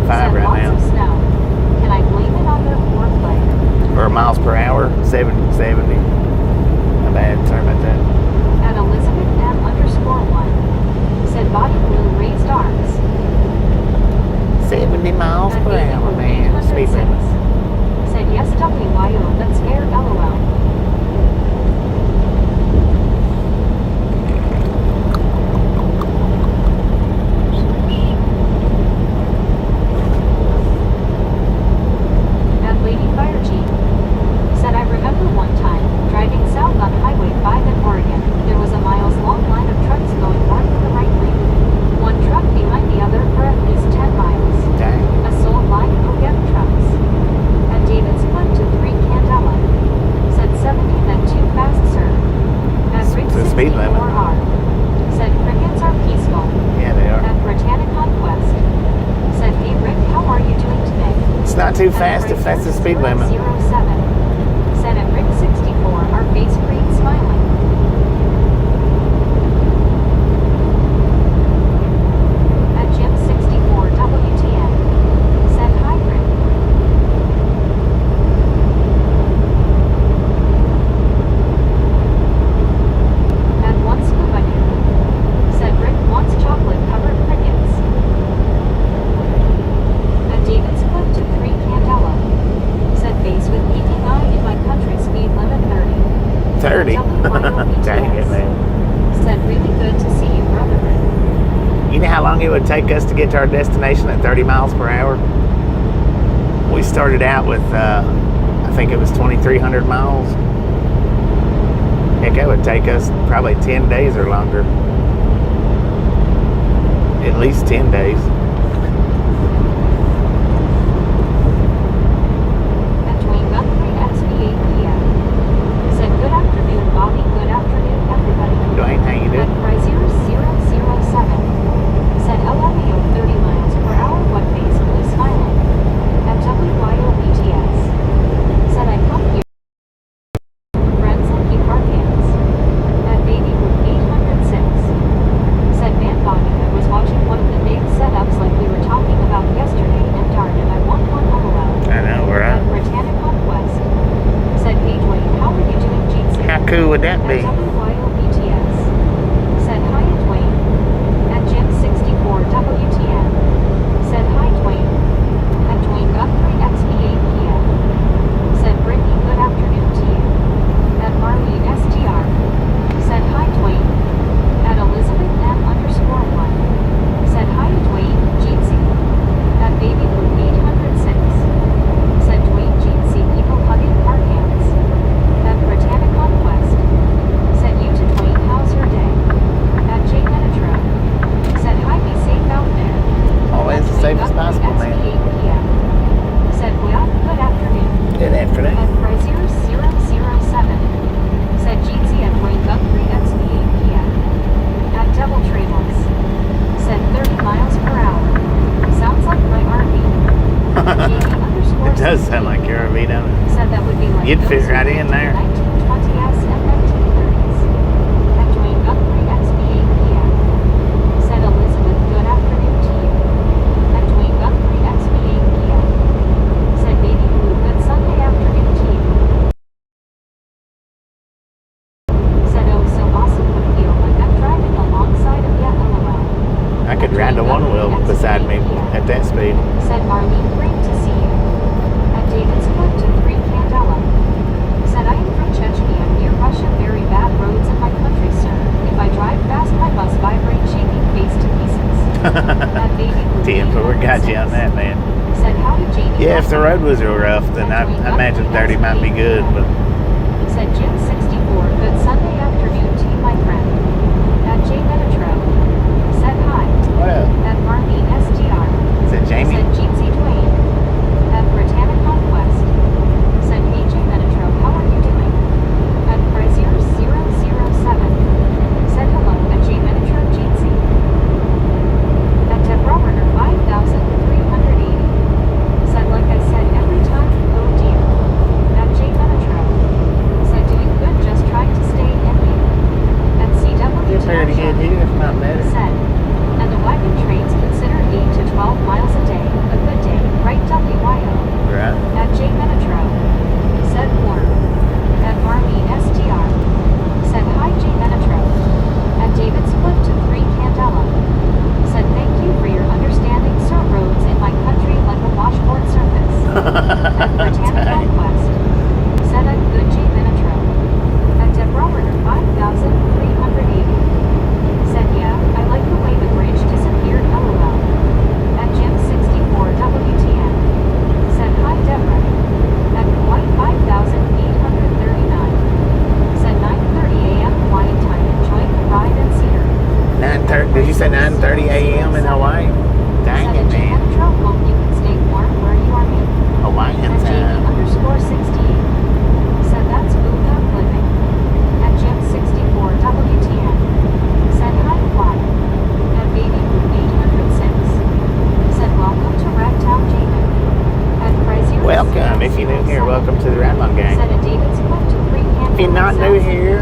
105 Said right lots now. of snow. Can I blame it on their foreplay? Or miles per hour, 70. My bad, sorry about that. At Elizabeth M_1 said body blue raised arms. 70 miles At per baby hour, blue man. Speed 806 limit. said yes WYO, that's fair LOL. At Lady Fire Chief said I remember one time driving south on Highway 5 in Oregon. There was a miles-long line of trucks going north to the right lane. One truck behind the other for at least 10 miles. Dang. A soul line go-get trucks. At David's Flip to 3 Candela said 70 then too fast, sir. At Rick It's the speed limit. 64R said crickets are peaceful. Yeah, they are. At Britannic Conquest said hey Rick, how are you doing today? It's not too fast if that's the speed limit. 07 said at Rick 64 our face green smiling. At Jim 64 WTN said hi Rick. At one scuba dude said Rick wants chocolate covered crickets. At David's Clip to 3 Candela said face with peeking eye in my country speed limit 30. 30? Dang it, man. Said really good to see you, brother. You know how long it would take us to get to our destination at 30 miles per hour? We started out with, I think it was 2,300 miles. Heck, that would take us probably 10 days or longer. At least 10 days. At Dwayne Guthrie XV8 PM said good afternoon, Bobby. Good afternoon, everybody. Dwayne, how you At doing? Chrysler 007 said LMAO 30 miles per hour. What face blue smiling. At WYOBTS said I come here. Friends and keep our hands. At Baby Blue 806 said man Bobby, I was watching one of the big setups like we were talking about yesterday and darn it, I want one LOL. I know, we're At out. Britannic Conquest said hey Dwayne, how are you doing, Jeanson? How cool would that At be? WYOBTS said hi Dwayne. At Jim 64 WTN said hi Dwayne. At Dwayne Guthrie XV8 PM said Brittany, good afternoon to you. At Marley STR said hi Dwayne. At Elizabeth M_1 said hi Dwayne Jeansy. At Baby Blue 806 said Dwayne Jeansy, people hugging our hands. At Britannic Conquest said you to Dwayne, how's your day? At J Metro said hi, be safe out there. Always as safe as possible, man. XV8 PM said well, good afternoon. Good afternoon. At Chrysler 007 said Jeansy at Dwayne Guthrie XV8 PM. At Devil Trails said 30 miles per hour. Sounds like my RV. It does sound like your RV, don't it? Said that would be like You'd those fit who right in lived there. 1920s and 1930s. At Dwayne Guthrie XV8 PM said Elizabeth, good afternoon to you. At Dwayne Guthrie XV8 PM said Baby Blue, good Sunday afternoon to you. Said oh so awesome, would feel like I'm driving alongside of ya LOL. I could ride the one wheel beside me at that speed. Said Marlene, great to see you. At David's Foot to 3 Candela said I am from Chechnya near Russia, very bad roads in my country, sir. If I drive fast my bus vibrates, shaking face to pieces. At Baby Blue 10-4 got you on that, man. said howdy Jamie. Yeah, if the road was real rough, then I imagine 30 might be good, but Said Jim 64, good Sunday afternoon to you, my friend. At J Metro said hi. what up? At Marlene STR Is it Jamie? said Jeansy Dwayne. At Britannic Conquest said hey J Metro, how are you doing? At Chrysler 007 said hello at J Metro Jeansy. At Deborah Runner 5380 said like I said every time, oh dear. At J Metro said doing good, just trying to stay in you. At CW You're pretty good here, if not better. said, and the wagon trains consider 8 to 12 miles a day a good 9:30 a.m. in Hawaii. Dang Said it, a J man. Metro hope you can stay warm where you are made. Hawaiian At time. JB_68. Said that's boom up living. At Jim64 WTN. Said hi fly. At baby boom 806. Said welcome to Ragtown Jamin. At Frazier. Welcome. If you're new here, welcome to the Radlon Gang. Said a David's Cliff to free If you're not new here,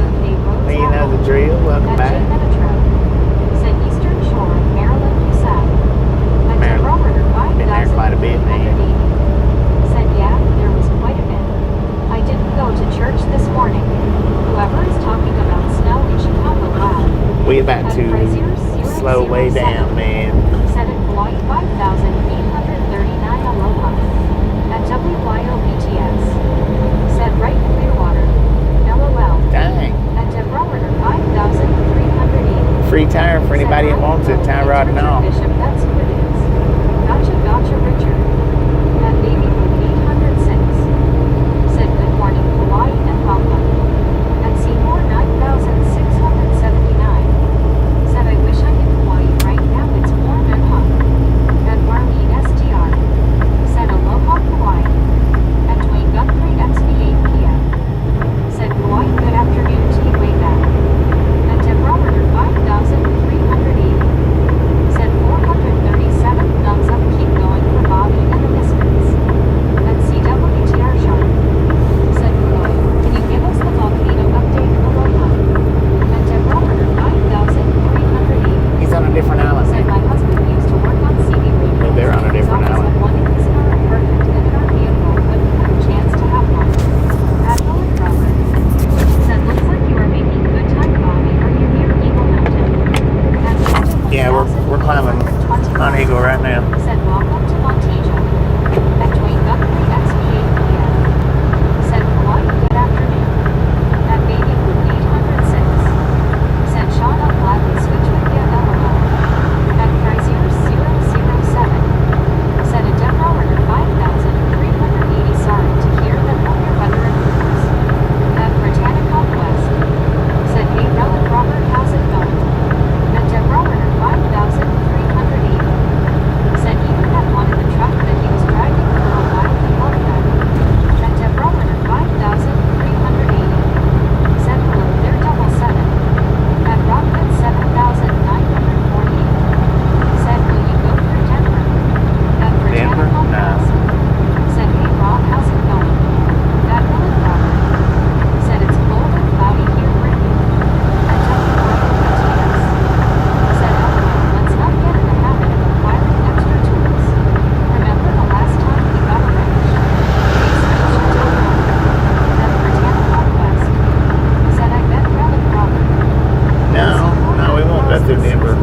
then you know the drill. Welcome at back. J Metro. Said Eastern Shore, Maryland, USAC. At Maryland. Robert Been there quite a bit, man. Said yeah, there was quite a bit. I didn't go to church this morning. Whoever is talking about snow in Chicago, wow. We about At to Frazier, slow way 007. down, man. Said at Hawaii 5,839 aloha. At WYOBTS. Said right Clearwater. LOL. Dang. At Deborah 5,380. Free tire for anybody that wants it. Tie rod and all. Bishop, that's who it is. Gotcha, Richard. At Baby Boom 806. Said good morning, Hawaii and welcome. At Seymour 9,679. Said I wish I'm in Hawaii right now, it's warm and hot. At Marlene SDR. Said aloha Hawaii. At Dwayne Guthrie XB8 PM. Said Hawaii, good afternoon to you way back. At Deborah 5,380. Said 437 thumbs up, keep going for Bobby and the Misfits. At CWTR Sharp. Said hello, can you give us the volcano update? Aloha. At Deborah 5,380. He's on a different island, Said man. my husband used to work on CB radio. Yeah, they're on a different He's always island. had one in his car apartment and in our vehicle, but we had a chance to have one. Admiral and Robert. Said looks like you are making good time, Bobby. Are you near Eagle Mountain? At Yeah, we're climbing on Eagle right now. Said welcome to Montejo. At Dwayne Guthrie XB8 PM. Said Hawaii, good afternoon. At Baby Boom 806. Said Sean, I'm glad we switched with you, LOL. At Frazier 007. Said a Deborah 5,380. Sorry to hear that all your weather improves. At Britannica West. Said hey Relic Robert, how's it going? At Deborah 5,380. Said even had one in the truck that he was driving for a while, he loved that. At Deborah 5,380. Said hello there 77. At Rockford 7,940. Said will you go through Denver? At Denver? Britannica No. West. Said hey Rob, how's it going? At Willard Robert. Said it's cold and cloudy here, Brittany. At WYOBTS. Said LOL, let's not get in the habit of acquiring extra tools. Remember the last time we got a wrench? At Britannica West. Said I bet Relic Robert. No, we won't go through Denver.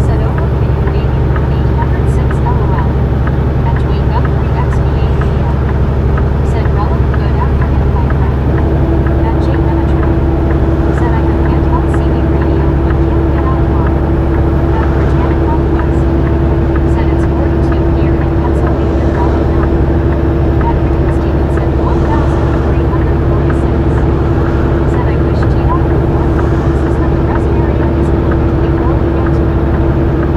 Said over can you baby boom 806 LOL. At Dwayne Guthrie XB8 PM. Said Relic, good afternoon, my friend. At J Metro. Said I have handheld CB radio but can't get out far. At Britannica West. Said it's 42 here in Pennsylvania, Relic Mountain. At Rick Stevenson 1,346. Said I wish Tito would warn the horses that the rest area is closed before we get to it.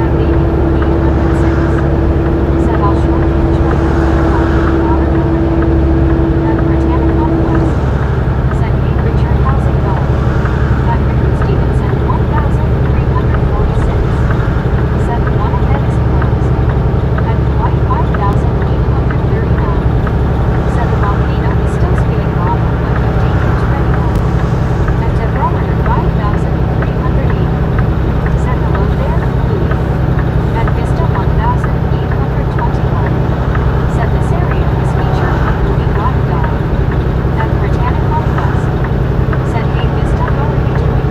At Baby Boom 806. Said I'll surely enjoy it while we water over there. At Britannica West. Said hey Richard, how's it going? At Rick Stevenson 1,346. Said the one ahead is closed. At Hawaii 5,839. Said the volcano is still spitting lava, but 15-inch ready now. At Deborah 5,380. Said hello there, Louis. At Vista 1,821. Said this area is featured on Movie Black Dog. At Britannica West. Said hey Vista, how are you doing?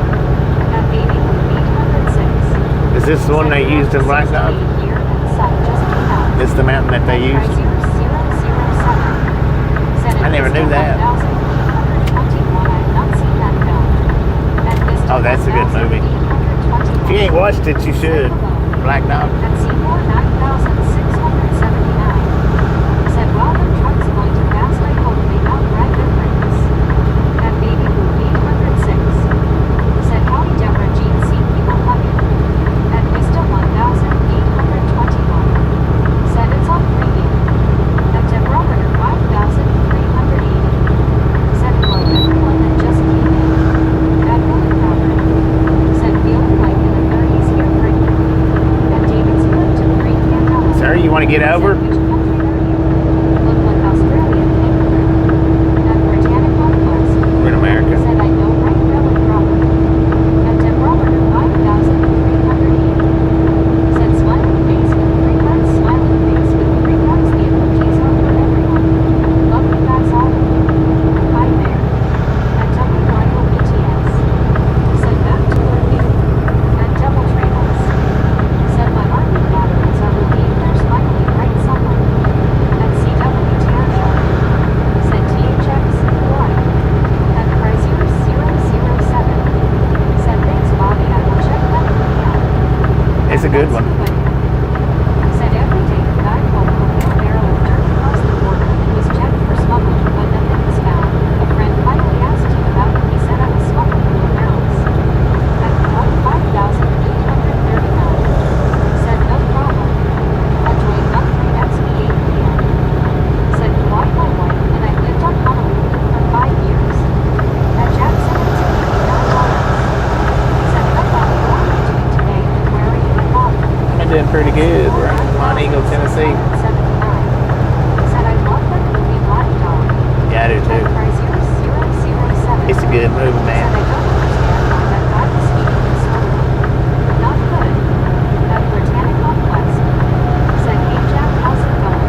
At Baby Boom 806. Is this the one they used in Black Dog? Here and the sun just came out. This is the mountain that they used? I never knew that. Oh, that's a good movie. If you ain't watched it, you should. Black Dog. At Seymour 9,679. Said well the truck's going too fast, I hope they outright their brakes. At Baby Boom 806. Said howdy Deborah, Gene, see people hugging. want to get over? Which country are you? Looked like Australia, kangaroo. At Britannic Conquest. We're in America. Said I know right really proper. At Temperament 5,380. Said smiling face with 3 hearts, smiling face with 3 hearts. The emojis are for everyone. Love you guys all. Hi there. At Double Michael BTS. Said back to review. At Double Trails. Said my army batteries are looking their smiling right somewhere. At CW Tangent. Said THX Hawaii. At Chrysler 007. Said thanks Bobby, I will check that one out. It's a good one. Said every day the guy pulled a wheel barrel of dirt across the border. He was checked for smuggling, but nothing was found. A friend finally asked him about it. He said I was smuggling the amounts. At 5,839. Said no problem. I joined monthly XP8 PM. Said why my wife and I lived on Honolulu for 5 years. At Jackson it's $89. Said no Bobby, what are you doing today and where are you at Bobby? I did pretty good. We're in Montego, Tennessee. 79. Said I love the movie Hot Dog. Yeah, I do too. At Chrysler 007. It's a good movie, Said man. I don't understand why that guy was speaking this slowly. Not good. At Britannic Conquest. Said hey Jack, how's it going?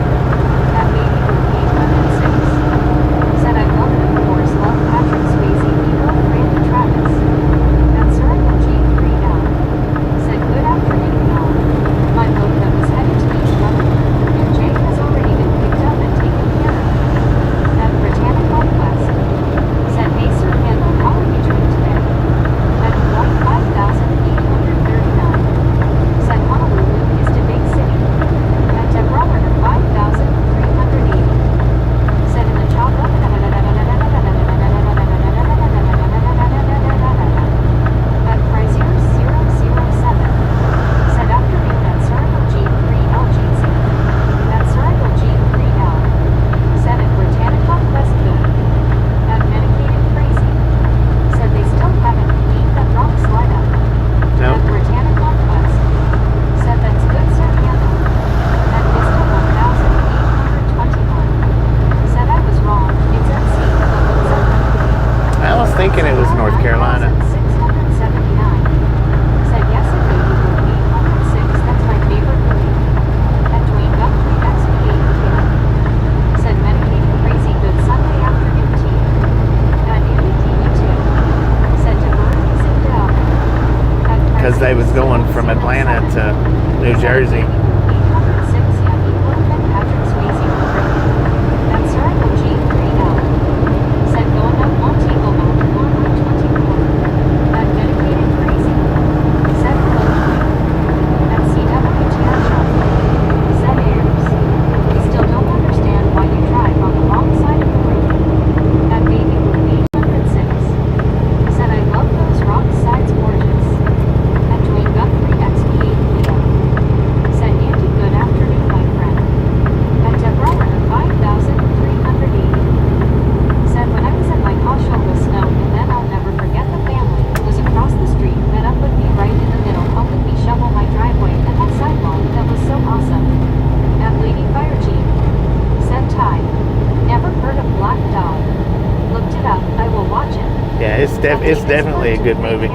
That baby grew 806. Said I love it, of course, love Patrick Swayze, Nico, Randy Travis. At Surrey G3L. Said good afternoon y'all. My boat that was headed to East Rutherford, and Jake has already been picked up and taken care of. At Britannic Conquest. Said hey Sir Handel, how are you doing today? At Hawaii 5,839. Said Honolulu is the big city. At Temperament 5,380. Said in the chopper. At Chrysler 007. Said afternoon at Surrey G3LGC. At Surrey G3L. Said at Britannic Conquest good. At Medicated Crazy. Said they still haven't cleaned that rock slide up. No. At Britannic Conquest. Said that's good Sir Handel. At Vista 1,821. Said I was wrong. It's at sea, but looks like I was thinking it was North Carolina. 679. Said yes, it baby grew 806. That's my favorite movie. At Dwayne Guthrie XP8 PM. Said medicated crazy good Sunday afternoon tea. At Andy TV2. Said Devon is in Dell. Because they was going from Atlanta to New Jersey. 806, yeah, he would have been Patrick Swayze for free. At Surrey G3L. Said going up Montego Mountain on Route 24. At Dedicated Crazy. Said hello Dwayne. At CW Tangent. Said airs. We still don't understand why you drive on the wrong side of the road. At Baby Blue 806. Said I love those rock sides gorgeous. At Dwayne Guthrie XP8 PM. Said Andy good afternoon my friend. At Deborah 5,380. Said when I was in my car shovel snow and then I'll never forget the family who was across the street met up with me right in the middle helping me shovel my driveway and that sidewalk that was so awesome. At Lady Fire Jeep. Said Ty. Never heard of Black Dog. Looked it up, I will watch it. Yeah, it's definitely a good movie.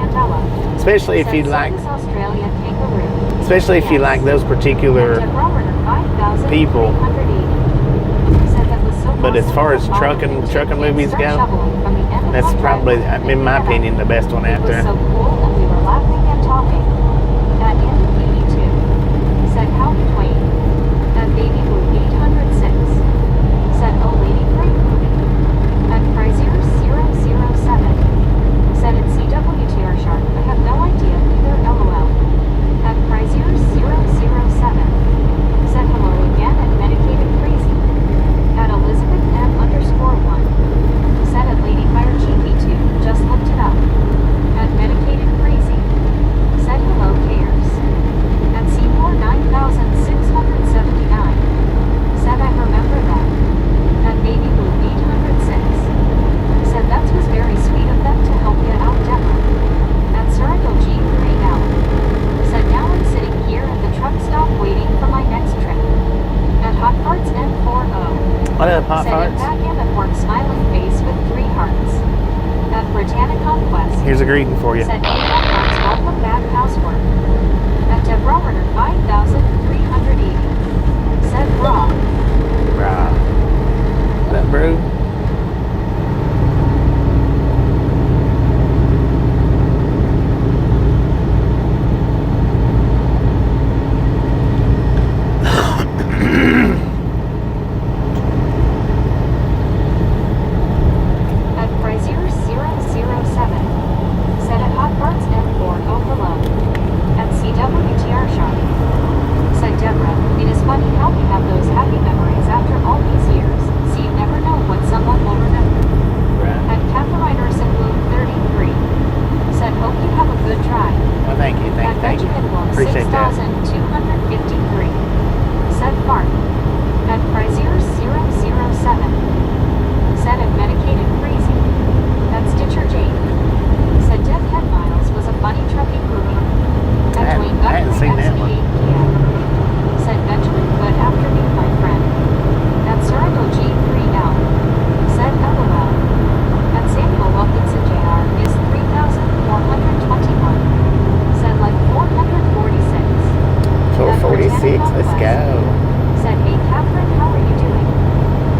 Especially if you like, Australian kangaroo. especially if you like those particular people. But as far as trucking movies go, that's probably, in my opinion, the best one out It was there. so cool, and we were laughing and talking. At NPE2. Said howdy Dwayne. At Baby Blue 806. Said oh lady, great movie. At Chrysler 007. Said it's CWTR Shark. I have no idea either LOL. At Chrysler 007. Said hello again at Medicated Crazy. At Elizabeth M_1. Said at Lady Fire GP2. Just looked it up. At Medicated Crazy. Said hello cares. At Seymour 9000. for you. Said Beckons, welcome back, housework. At Deborah order 5,380. Said Bra. Right. What up, bro? At Frazier 007. Said at Hot Parts M4 overload. At CWTR shop. Said Deborah, it is funny how we have those happy memories after all these years, so you never know what someone will remember. Right. At Catherine Erson Bloom 33. Said hope you have a good drive. Well, thank you. At Thank you. Benjamin Bloom Appreciate that. 6,253. Said Mark. At Frazier 007. Said at Medicated Crazy. At Stitcher Jane. Said Deb Head Miles was a funny trucking movie. At Dwayne I hadn't seen that one. Said Benjamin, good afternoon, my friend. At Cyril G3L. Said LOL. At Samuel Wilkinson Jr. is 3,421. Said like 446. 446. Let's go. Said, hey Catherine, how are you doing?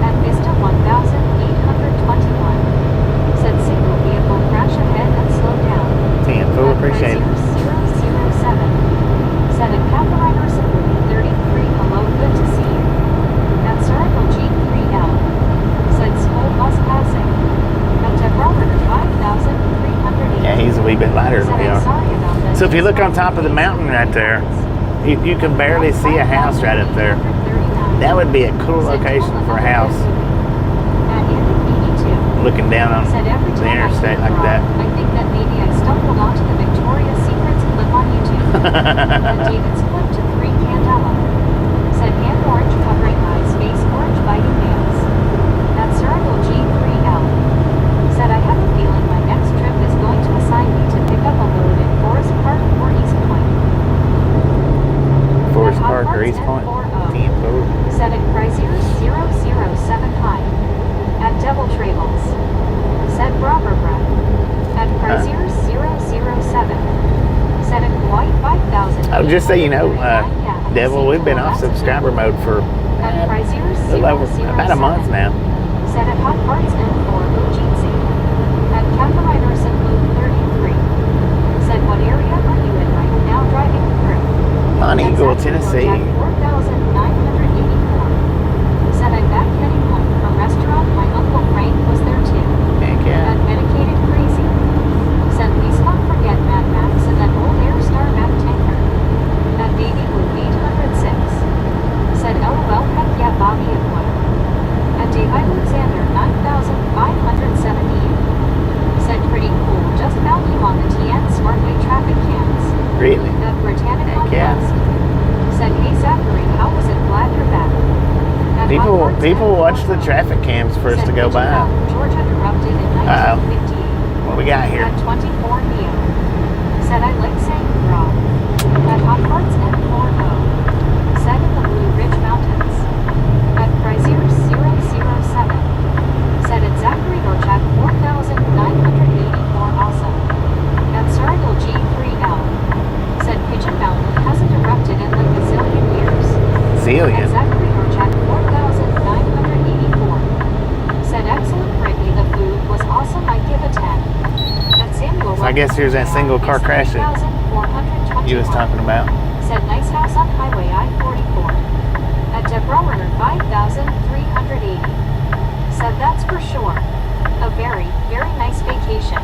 At Vista 1,821. Said single vehicle crash ahead and slow down. 10 4. Appreciate it. 007. Said at Catherine Erson 33. Hello, good to see you. At Cyril G3L. Said school bus passing. At Deborah 5,380. Yeah, he's a wee bit lighter than Said, we I'm are. sorry about that. So if you look on top of the mountain right there, you can barely see a house right up there. That would be a cool location for a house, looking down on the interstate like that. I think that maybe I stumbled onto the Victoria's Secrets clip on YouTube. And David's flip to 3 Candela. Said hand orange covering eyes, face orange biting nails. At Cyril G3L. Said I have a feeling my next trip is going to assign me to pick up a load in Forest Park or East Point. Forest Park or East Point. 10 4. Said at Frazier 007 High. At Devil Trables. Said Brabra. At Frazier 007. Said at White 5,000. Oh, just so you know, Devil, we've been off subscriber mode for At Frazier a little over about a month now. Said at Hot Parts M4 Ujitsi. At Catherine Erson Blue 33. Said what area are you in right now driving through? Montego, Tennessee. 4,984. Said I'm back heading home from restaurant. My uncle Frank was there too. Heck yeah. At Medicated Crazy. Said please not forget Mad Max and that old Airstar Map tanker. At Baby Blue 806. Said LOL heck yeah Bobby and what? At Dave Alexander 9,578. Said pretty cool. Just found you on the TN Smartway traffic cams. Really? At Britannic Heck yeah. West. Said hey Zachary, how was it? Glad you're back. At People Hot Parts watch M4 the traffic cams for us Said to go Pigeon by. Mountain, Georgia erupted in 1958. What we got here? At 24 Neo. Said I like saying raw. At Hot Parts M40. Said in the Blue Ridge Mountains. At Frazier 007. Said at Zachary Dorchak 4,984 also. At Cyril G3L. Said Pigeon Mountain hasn't erupted in like a zillion years. At Zillion. Zachary Dorchak 4,984. Said excellent Brittany, the food was awesome, I'd give a 10. At Samuel So I guess here's that single car crash that you was talking about. Said nice house on Highway I-44. At Deborah Runner 5,380. Said that's for sure. A very, very nice vacation.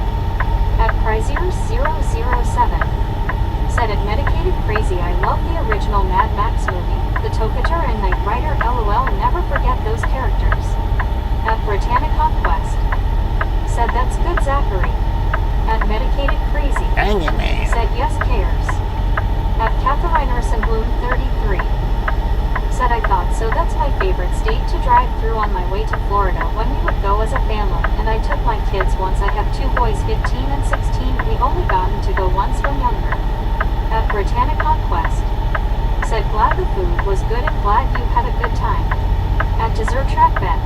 At Frazier 007. Said at Medicated Crazy I love the original Mad Max movie. The Tokator and Knight Rider LOL never forget those characters. At Britannic Conquest. Said that's good Zachary. At Medicated Crazy. Dang it, man. Said yes cares. At Catherine Erson Bloom 33. Said I thought so that's my favorite state to drive through on my way to Florida when we would go as a family and I took my kids once. I have 2 boys 15 and 16. We've only gotten to go once when younger. At Britannic Conquest. Said glad the food was good and glad you had a good time. At Dessert Track Bet.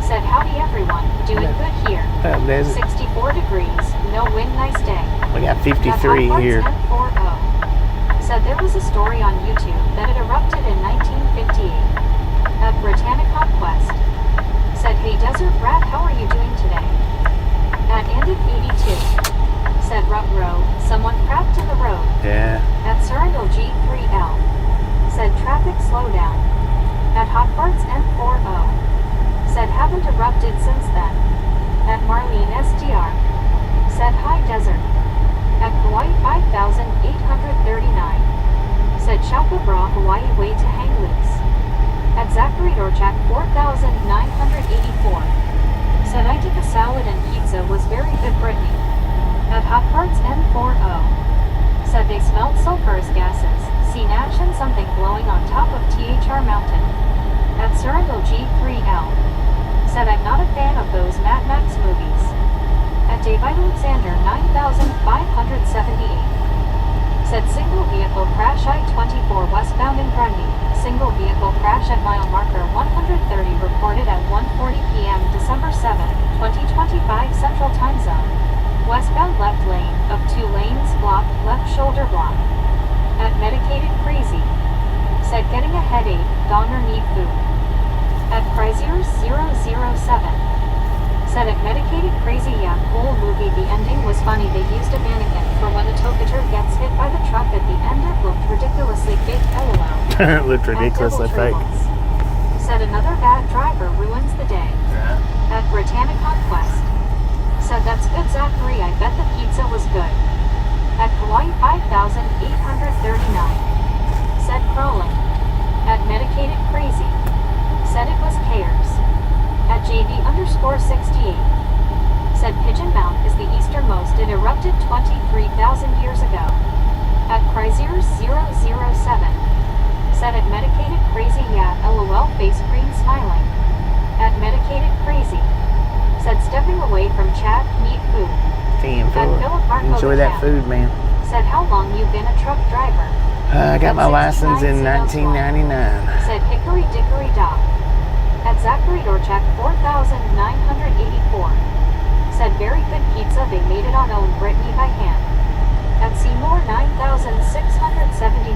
Said, howdy everyone, doing good here. What up, Desert? 64 degrees, no wind, nice day. We got At 53 Hot here. Parts M40 said there was a story on YouTube that it erupted in 1958 at Britannicon Quest. Said, hey Desert Rat, how are you doing today? At Andit 82 said, Rut-row, someone crapped in the road. Yeah. At Surrendal G3L said, traffic slowdown. At Hot Parts M40 said, haven't erupted since then. At Marlene SDR said, hi Desert. At Hawaii 5839 said, Shaka Bra Hawaii way to hang loose. At Zachary Dorchak 4984 said, I took a salad and pizza was very good Brittany. At Hot Parts M40 said they smelled sulfurous gases, seen ash and something glowing on top of THR Mountain. At Surrendal G3L said, I'm not a fan of those Mad Max movies. At Dave Alexander 9578 said, single vehicle crash I-24 westbound in Grundy. Single vehicle crash at mile marker 130 reported at 1:40 p.m. December 7, 2025 Central Time Zone. Westbound left lane of 2 lanes blocked, left shoulder block. At Medicated Crazy said, getting a headache, goner need food. At Chrysler 007 said, at Medicated Crazy, yeah, cool movie, the ending was funny, they used a mannequin for when the tokater gets hit by the truck at the end, it looked ridiculously fake, lol. It looked ridiculously fake. Said, another bad driver ruins the day. Yeah. At Britannicon Quest said, that's good Zachary, I bet the pizza was good. At Hawaii 5839 said, crawling. At Medicated Crazy said, it was Cares. At JV_68 said, Pigeon Mount is the easternmost, it erupted 23,000 years ago. At Chrysler 007 said, at Medicated Crazy, yeah, lol, face green smiling. At Medicated Crazy said, stepping away from chat, need food. Damn, At Philip Marco enjoy that food, man. said, how long you been a truck driver? I got my license in 1999. 1999. Said, hickory dickory dock. At Zachary Dorchak 4984 said, very good pizza, they made it on own Brittany by hand. At Seymour 9679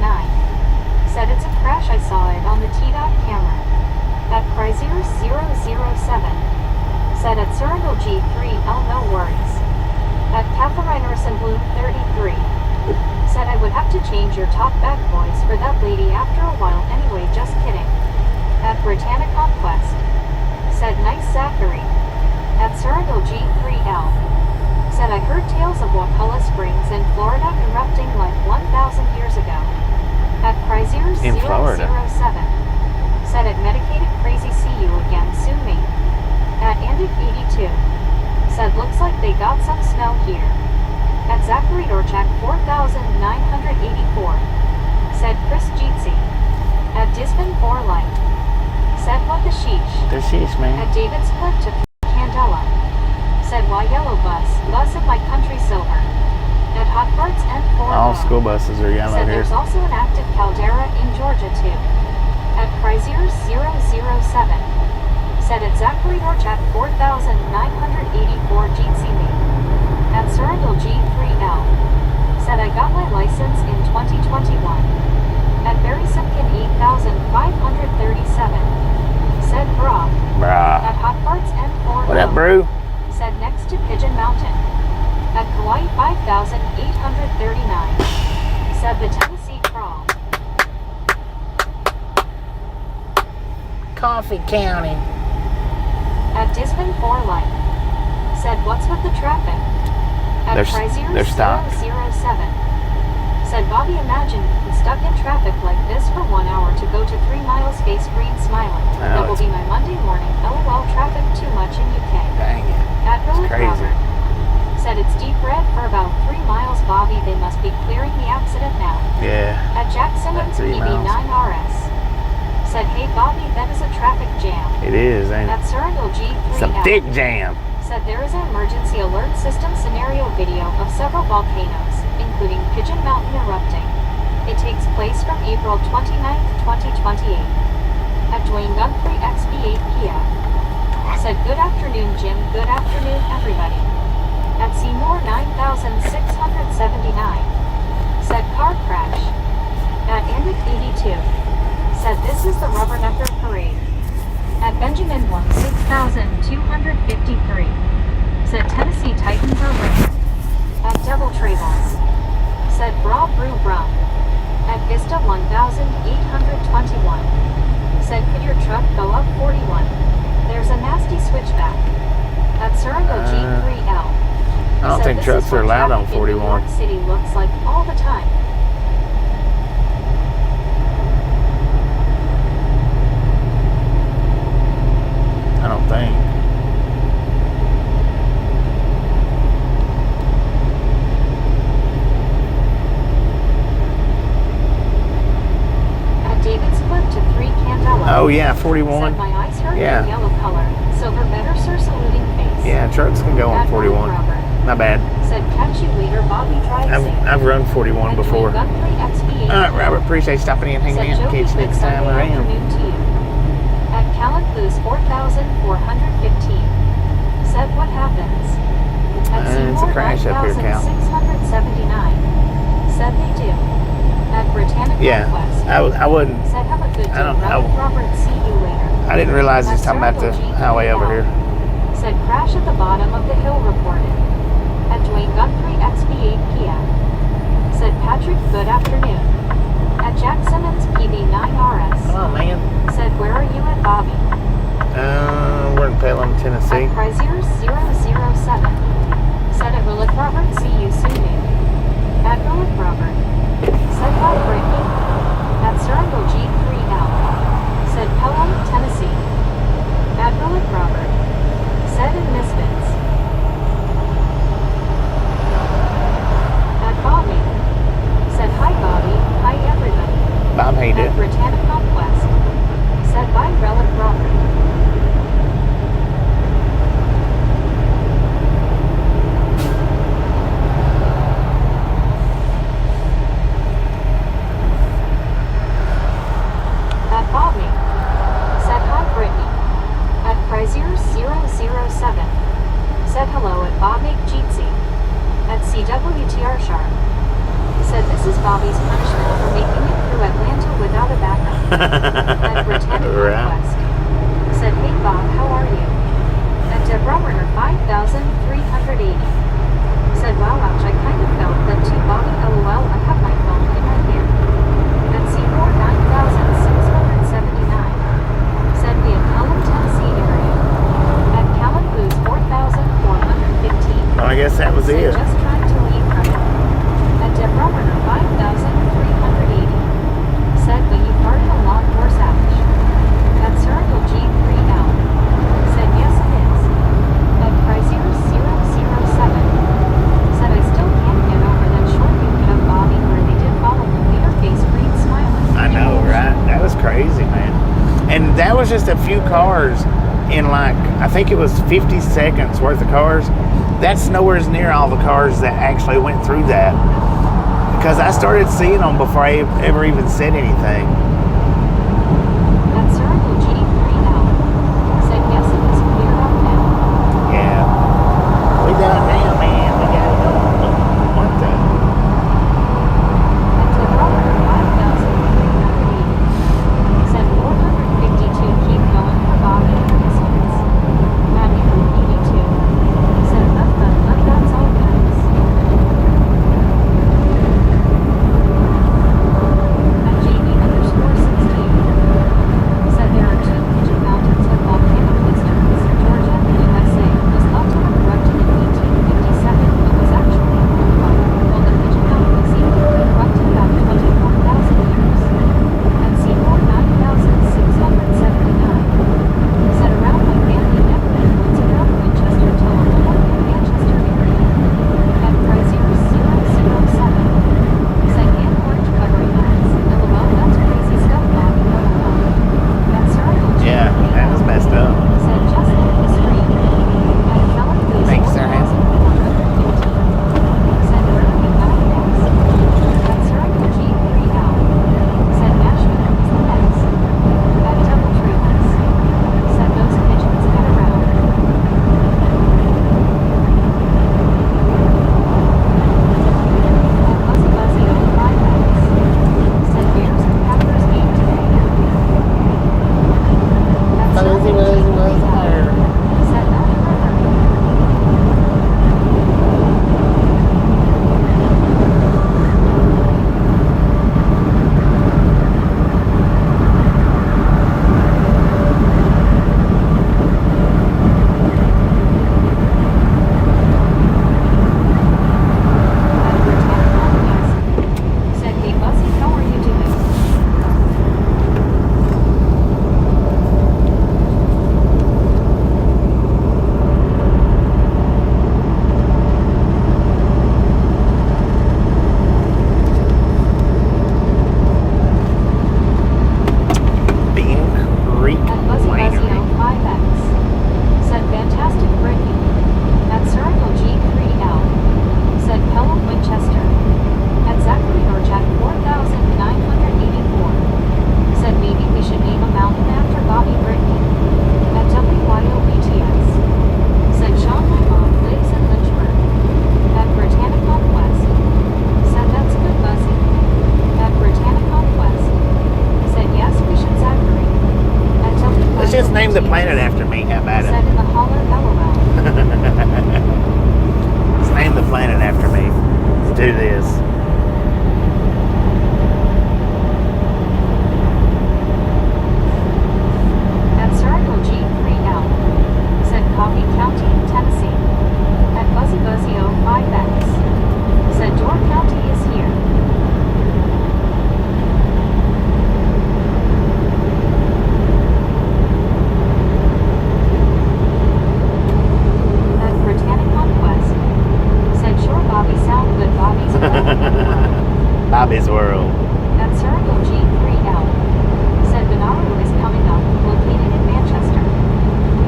said, it's a crash, I saw it on the T-Dot camera. At Chrysler 007 said, at Surrendal G3L, no worries. At Katharinerson Bloom 33 said, I would have to change your talk back voice for that lady after a while anyway, just kidding. At Britannicon Quest said, nice Zachary. At Surrendal G3L said, I heard tales of Wakulla Springs in Florida erupting like 1,000 years ago. At Chrysler 007 said, at Medicated Crazy, see you again soon mate. At Andit 82 said, looks like they got some snow here. At Zachary Dorchak 4984 said, Chris Jeetsy. At Disbin 4 Light said, what the sheesh. The sheesh, man. At David's Clip to Candela said, why yellow bus in my country silver. At Hot Parts M40 All school buses are yellow said, here. there's also an active caldera in Georgia too. At Chrysler 007 said, at Zachary Dorchak 4984 Jeetsy me. At Surrendal G3L said, I got my license in 2021. At Barry Simpkin 8537 said, brah. At Hot Parts M40 What up, brew? said, next to Pigeon Mountain. At Kauai 5839 said, the Tennessee Crawl. Coffee County. At Disbin 4 Light said, what's with the traffic? At Chrysler they're stopped. 007 said, Bobby, imagine being stuck in traffic like this for 1 hour to go to 3 miles, face green smiling. That will be my Monday morning. LOL, traffic too much in UK. Dang it. At Billy crazy. Robert said, it's deep red for about 3 miles, Bobby. They must be clearing the accident now. Yeah. At Jackson About 3 EV9RS said, hey Bobby, that is a traffic jam. It is, ain't At it? Surrendal G3L Some thick jam. said there is an emergency alert system scenario video of several volcanoes, including Pigeon Mountain erupting. It takes place from April 29th, 2028. At Dwayne Gumphrey XB8 PF Said good afternoon, Jim. Good afternoon, everybody. At Seymour 9679. Said car crash. At Andic 82. Said this is the Rubbernecker Parade. At Benjamin 6253. Said Tennessee Titans are winning. At Devil Trables. Said Bra Brew Brum. At Vista 1821. Said could your truck go up 41? There's a nasty switchback. At Suringo G3L. I don't think trucks are allowed on 41. New York City looks like all the time. I don't think. At David's Clip to 3 Candela. Oh yeah, 41. Said my eyes hurt Yeah. in yellow color. Silver better sir saluting face. Yeah, trucks can go on At 41. Robert. Not bad. Said catch you later, Bobby drive safe. I've run 41 At before. Dwayne Guthrie XB8. All right, Robert. Appreciate you stopping in, hanging Said out. Joe Catch you Good next time Sunday around. afternoon to you. At Callan Blues 4415. Said what happens? At It's a Seymour crash up here, Cal. 9679. Said they do. At Britannica Yeah, West. I wouldn't. Said have a good day, I don't know. Robert. See you later. I didn't realize he was talking about the highway over here. Said crash at the bottom of the hill reported. At Dwayne Guthrie XB8 PM. Said Patrick good afternoon. At Jack Simmons PB9RS. Oh man. Said where are you at Bobby? We're in Pelham, Tennessee. At Chrysler 007. Said at Willick Robert, see you soon. Dude. At Willick Robert. Said hi Brittany. At Suringo G3L. Said Pelham, Tennessee. At Willick Robert. Said in Misfits. At Bobby. Said hi Bobby, hi everybody. Bob, how you At doing? Britannica West. Said bye Relic Robert. At Bobby. Said hi Brittany. At Chrysler 007. Said hello at Bob McJeetsy. At CWTR Sharp. Said this is Bobby's punishment for making it through Atlanta without a backup. At Britannica Right. West. Said hey Bob, how are you? At Deborah 5380. Said wow ouch, I kind of felt that too Bobby LOL, I have my phone in my hand. At Seymour 9679. Said we at Pelham, Tennessee area. At Callan Blues 4415. Well, I guess that was Said it. just trying to leave from it. At Deborah 5380. Said but you farted a lot more savage. At Circle G3L. Said yes it is. At Chrysler 007. Said I still can't get over that short you put up Bobby where they did follow the leader face green smiling. I know, right? That was crazy, man. And that was just a few cars in like, I think it was 50 seconds worth of cars. That's nowhere near all the cars that actually went through that. Because I started seeing them before I ever even said anything. At Circle G3L. Said yes it is clear up now. Yeah. We done now, man. We gotta go. What the? At Deborah 5380. Said 452 keep going for Bobby and Misfits. At U82. Said but that's all guys. At JB_7. name the planet after me. How about Said it? in the holler LOL. Let's name the planet after me. Let's do this. At Circle G3L. Said Coffee County, Tennessee. At Buzzy Buzzy 05X. Said Door County is here. At Britannic Conquest. Said Sure Bobby sound good Bobby's world. Bobby's World. At Circle G3L. Said Bonnaroo is coming up, located in Manchester.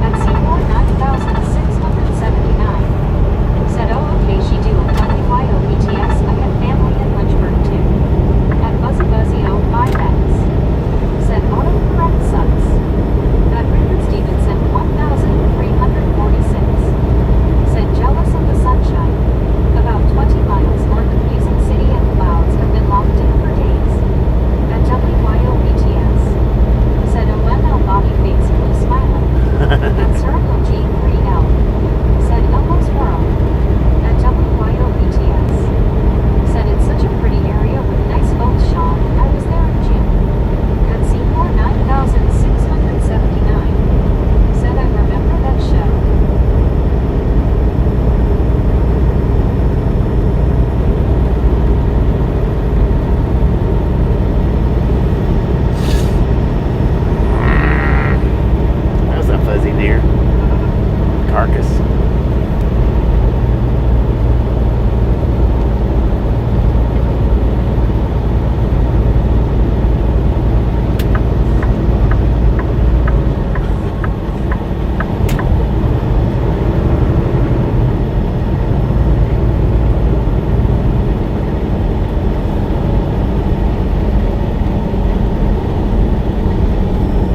At Seymour 9679. Said oh okay she do WYOBTS I have family in Lynchburg too. At Buzzy Buzzy 05X. Said autocorrect sucks. At Richard Stevenson 1346. Said jealous of the sunshine. About 20 miles north of Music City and clouds have been locked in for days. At WYOBTS. Said OML Bobby face blue smiling. At Circle G3L. Said Elmo's World. At WYOBTS. Said it's such a pretty area with nice boats Sean, I was there in June. At Seymour 9679. Said I remember that show. That was a fuzzy deer. Carcass.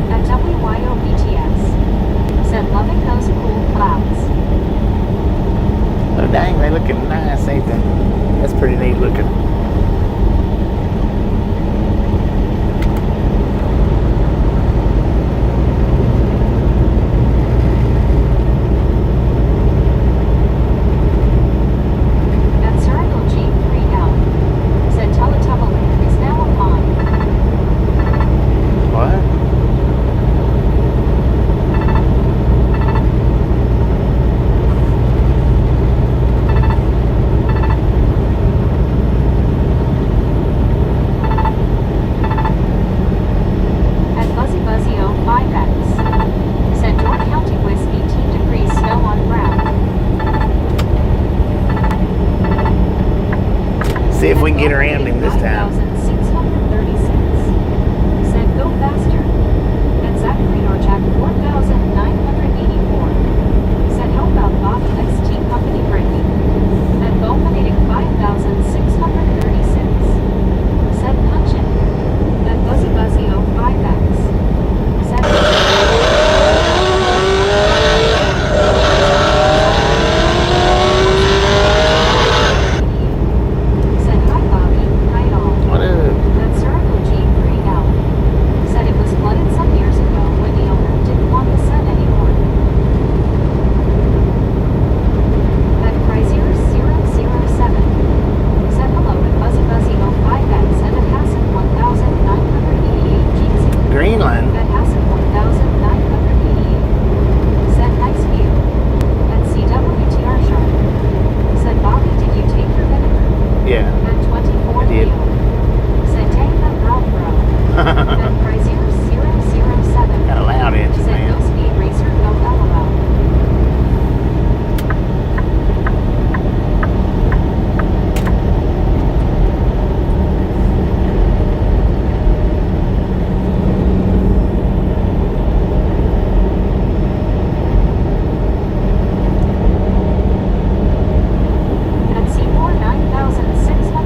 At WYOBTS. Said loving those cool clouds. Oh dang, they looking nice, ain't they? That's pretty neat looking. At Circle G3L. Said Teletubberland is now upon. What? At Buzzy Buzzy 05X. Said Door County with 18 degrees snow on ground. See if we can get around him this time. 9,636. Said go faster. At Zachary Norjack 4,984. Said how about Bobby XT Company breaking. At Culminating 5,636. Said punch it. At Buzzy Buzzy 05X. Said Said hi Bobby, hi all. What is it? At Circle G3L. Said it was flooded some years ago when the owner didn't want the set anymore. At Chrysler 007. Said hello at Buzzy Buzzy 05X and at Hassan 1988 Jeezy. Greenland. At Hassan 1988. Said nice view. At CWTR Sharp. Said Bobby did you take your vinegar? Yeah. At 24 I did. Leo. Said dang that bro. At Chrysler 007. Got a loud engine, Said man. no speed racer, no LOL. At Seymour 9679.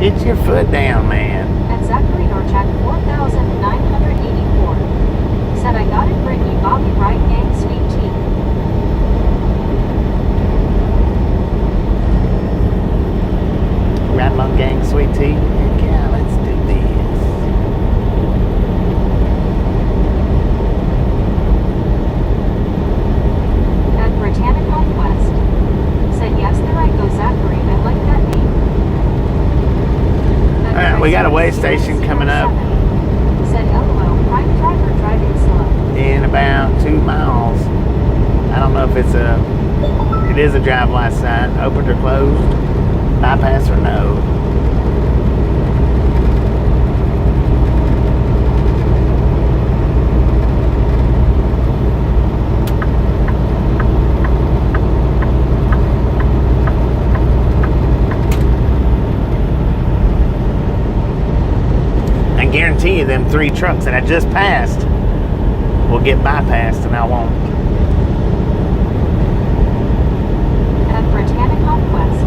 Get your foot down, man. At Zachary Norchak, 4,984. Said I got it, Brittany, Bobby, right, gang, sweet tea. Radlon Gang, sweet tea. Yeah, let's do this. At Britannica West. Said yes, there I go, Zachary. I like that name. At Alright, we got a way Chrysler station coming up 007. Said LOL, prime driver driving slow. in about 2 miles. I don't know if it is a drive-by sign, opened or closed, bypass or no. I guarantee you them 3 trucks that I just passed will get bypassed and I won't. At Britannica West.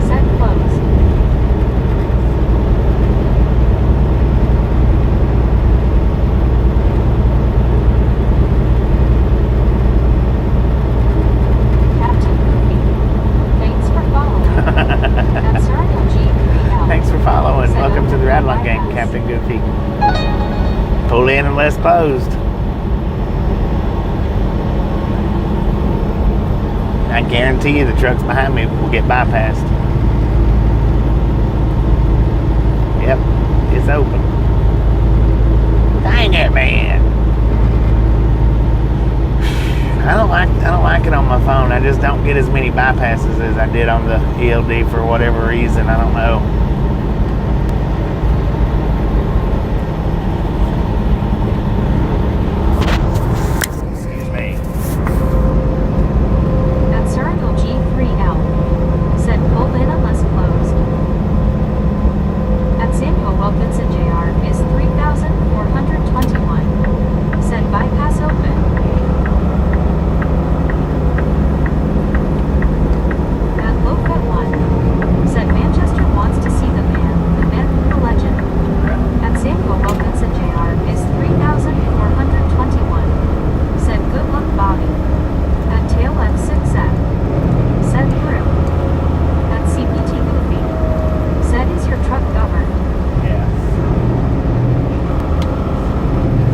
Said closed. Captain Goofy. Thanks for following. At Circle G3L. Thanks for following. Said Welcome to the open Radlon Gang, bypass. Captain Goofy. Pull in unless closed. I guarantee you the trucks behind me will get bypassed. Yep, it's open. Dang it, man. I don't like it on my phone. I just don't get as many bypasses as I did on the ELD for whatever reason. I don't know. Excuse me. At Circle G3L. Said pull in unless closed. At Samuel Wilkinson Jr. is 3,421. Said bypass open. At Lowfet 1. Said Manchester wants to see the man, the legend. At Samuel Wilkinson Jr. is 3,421. Said good luck, Bobby. At Tail End 6F. Said through. At CPT Goofy. Said is your truck governed. Yeah.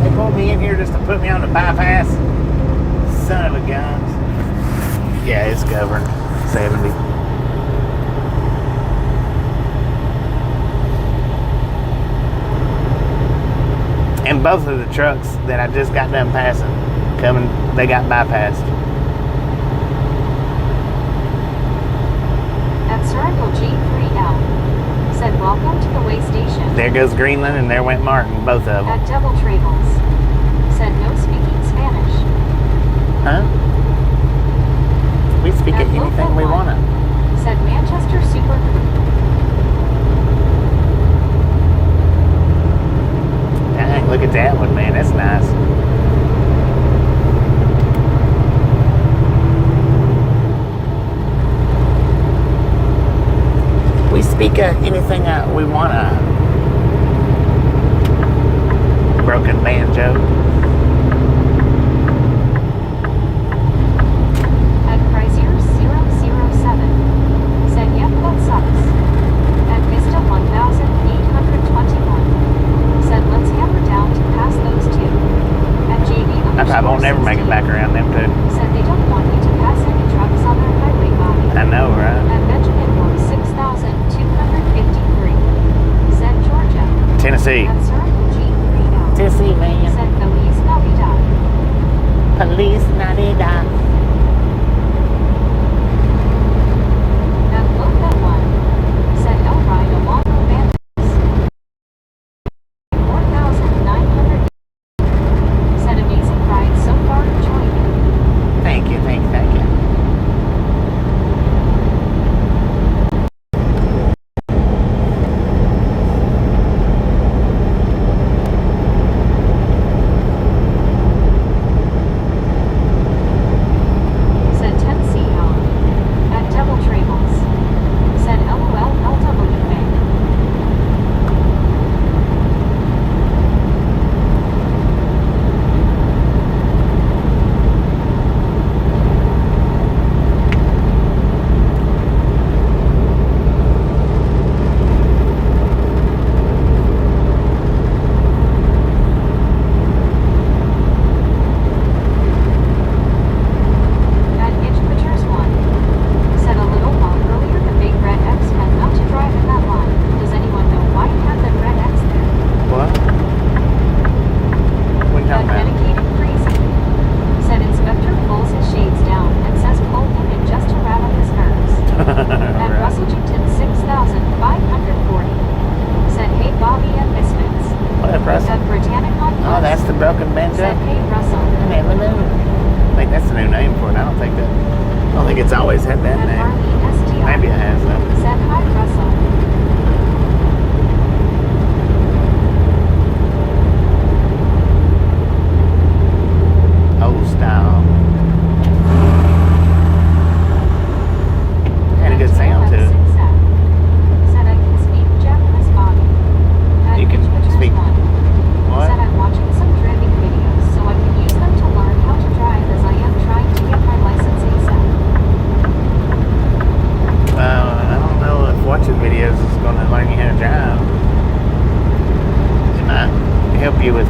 They pulled me in here just to put me on the bypass. Son of a guns. Yeah, it's governed. 70. And both of the trucks that I just got done passing, they got bypassed. At Circle G3L. Said welcome to the way station. There goes Greenland and there went Martin, both of them. At Double Trables. Said no speaking Spanish. Huh? We speak At anything Local we 1. want to. Said Manchester Super. Dang, look at that one, man. That's nice. We speak anything we want to. Broken banjo. At Chrysler 007. Said yep, that sucks. At Vista 1,821. Said let's hammer down to pass those two. At JV I probably won't never make it back around them two. Said they don't want you to pass any trucks on their highway, Bobby. I know, right? At Benjamin Ward 6,253. Said Georgia. Tennessee. At Circle G3L. Tennessee, man. Said Feliz Navidad. Police Navidad. At Loca 1. Said I'll ride along the bandits. 4,900. Said amazing ride so far, enjoying it. Thank you, thank you, thank you.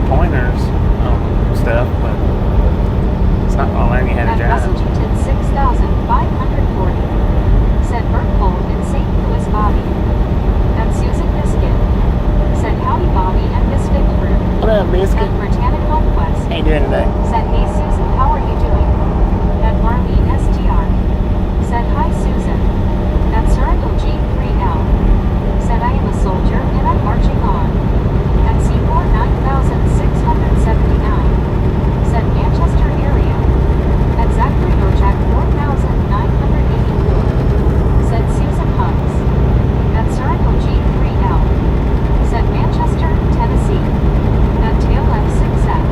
pointers on stuff, but it's not gonna learn you how to At drive. Russellton 6540. Said Bert Cole in St. Louis Bobby. At Susan Biscuit. Said howdy Bobby and Misfit Crew. What up, Biscuit? At Britannic Conquest. How you doing today? Said hey Susan, how are you doing? At Marlene STR. Said hi Susan. At Circle G3L. Said I am a soldier and I'm marching on. At Seymour 9679. Said Manchester area. At Zachary Orchak 4984. Said Susan Hugs. At Circle G3L. Said Manchester, Tennessee. At Tail F6F.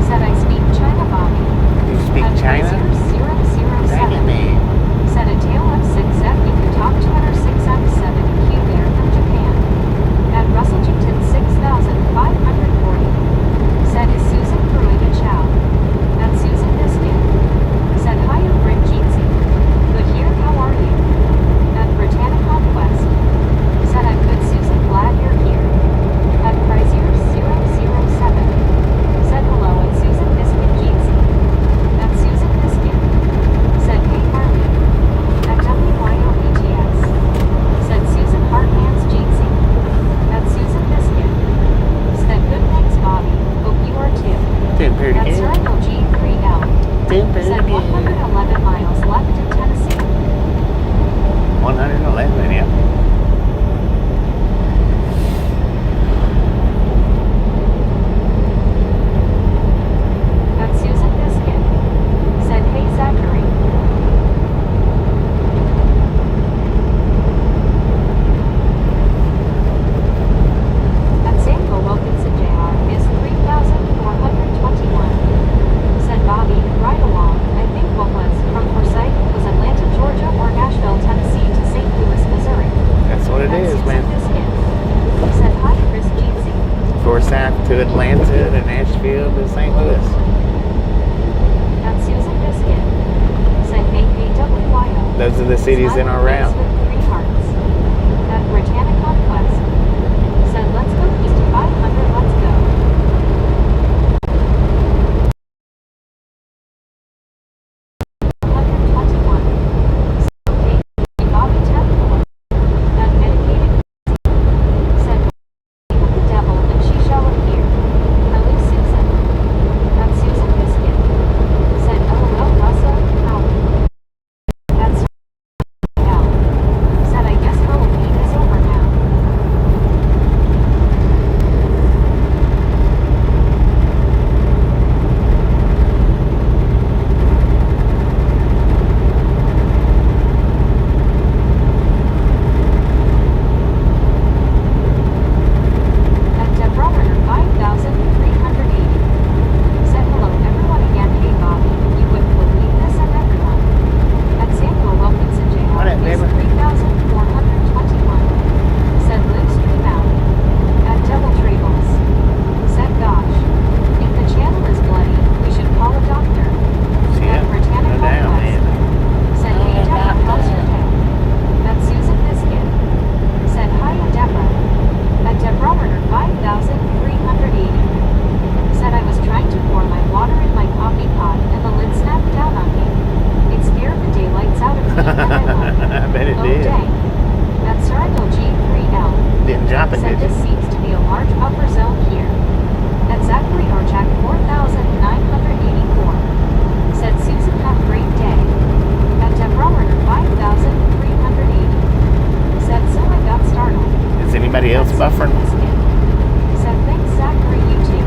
Said I speak China Bobby. You speak At China? Fraser 007. Dang it, man. Said a Tail F6F you can talk to her 6F7Q there from Japan. At Russellton 6540. Said is Susan brewing a chow. At Susan Biscuit. Said hi Rick Jeansy. Good here, how are you? At Britannic Conquest. Said I'm good Susan, glad you're here. At Fraser 007. Said hello at Susan Biscuit Jeansy. At Susan Biscuit. Said hey Harley. At WYOETS. Said Susan Hartman's Jeansy. At Susan Biscuit. Said good thanks Bobby, hope you are too. Doing pretty At good. Circle G3L. Doing pretty Said good. 111 miles left in Tennessee. 111, yeah. At Susan Biscuit. Said hey Zachary. At Samuel Wilkinson Jr. is 3,421. Said Bobby, right along. I think what was from Forsyth was Atlanta, Georgia or Nashville, Tennessee to St. Louis, Missouri. That's what it At is, Susan man. Biscuit. Said hi Chris Jeansy. Forsyth to Atlanta to Nashville to St. Louis. At Susan Biscuit. Said hey KWYO. Those are the cities in our route. With 3 hearts. At Britannic Conquest. Said let's go east 500, let's go. Okay, Bobby 10-4. At Medicated. Said with the devil and she shall appear. Hello Susan. At Susan Biscuit. Said LOL Russell, Howdy. At L. Said I guess Halloween is over now. At Deborah 5,380. Said hello everyone again, hey Bobby, you wouldn't believe this and everyone. At Samuel Wilkinson Jr. What up, is neighbor? 3,421. Said Luke Stream out. At Devil Trables. Said gosh, if the channel is bloody, we should call a doctor. Yeah, At Britannic no doubt, Conquest. man. Said hey Deborah, how's your day? At Susan Biscuit. Said hi Deborah. At Deborah 5,380. Said I was trying to pour my water in my coffee pot and the lid snapped down on me. It scared the daylights out of me and I won. I bet it Oh did. dang. At Circle G3L. Didn't drop it, Said did this you? seems to be a large buffer zone here. At Zachary Orchak 4,984. Said Susan have a great day. At Deborah 5,380. Said so I got startled. Is anybody else At buffering? Susan Biscuit. Said thanks Zachary you too.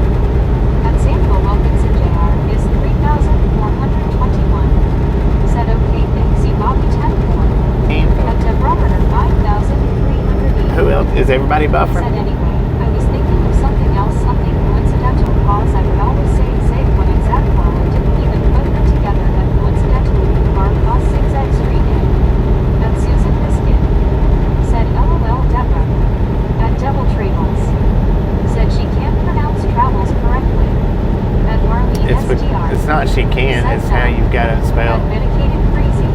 At Samuel Wilkinson Jr. is 3,421. Said okay thanks you Bobby 10-4. At Deborah 5,380. Who else? Is everybody buffering? Said anyway, I was thinking of something else, something coincidental, cause I would always say when exact well I didn't even put them together that coincidentally the bar cost 6x street in. At Susan Biscuit. Said LOL Deborah. At Devil Trables. Said she can't pronounce travels correctly. At Marley STR. It's not she can, Said it's how no. you've got it At spelled. Medicated Crazy.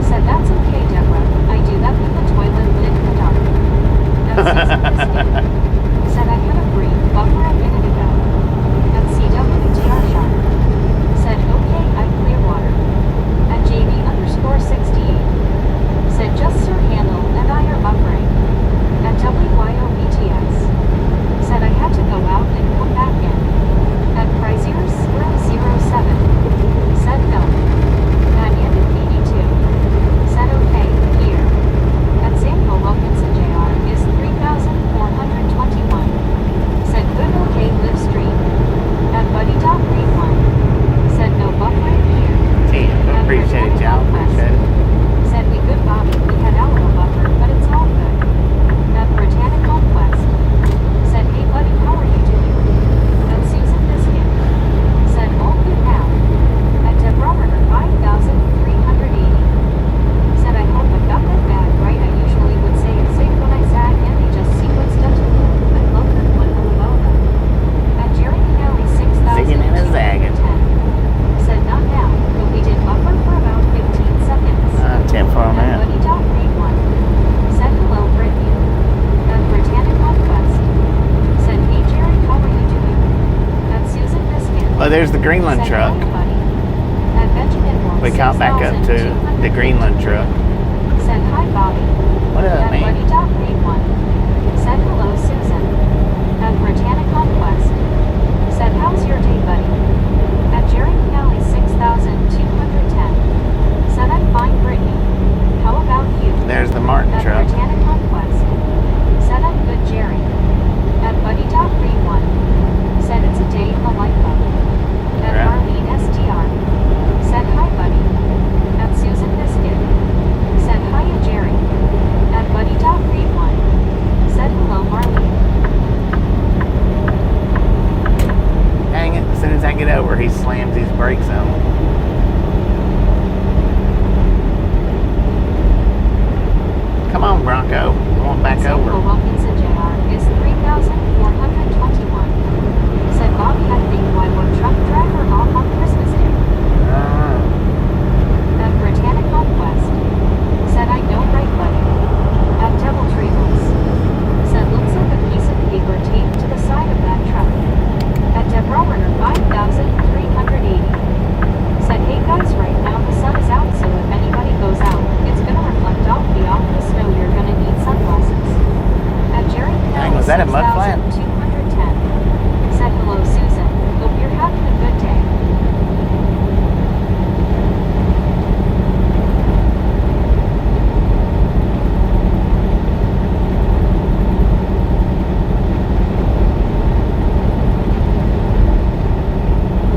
Said that's okay Deborah, I do that with the toilet lid in the dark. At Susan Biscuit. Oh, there's the Greenland Said, truck. "Hey, buddy." At Benjamin Moore, We caught back up to the Greenland truck. Said, "Hi, Bobby." What up, At man? Buddy.Read1. Said, "Hello, Susan." At Britannic Conquest. Said, "How's your day, buddy?" At Jerry Pinelli 6210. Said, "I'm fine, Brittany. How about you?" There's the Martin At truck. Britannic Conquest. Said, "I'm good, Jerry." At Buddy.Read1. Said, "It's a day in the life of." At Right. Marlene STR. Said, "Hi, buddy." At Susan Biscuit. Said, "Hiya, Jerry." At Buddy.Read1. Said, "Hello, Marlene." Dang it, as soon as I get over, he slams his brakes on. Come on, Bronco. I want back Said, over. Wilkinson Jr. is 3,421. Said, "Bobby, I think why we're truck driver off on Christmas Day." At Britannic Conquest. Said, "I know, right, buddy." At Devil Treables. Said, "Looks like a piece of paper taped to the side of that truck." At Deborah 5380. Said, "Hey guys, right now the sun is out, so if anybody goes out, it's gonna reflect off the snow. You're gonna need sunglasses." At Jerry Dang, was that a mud flat? 6210. Said, "Hello, Susan. Hope you're having a good day."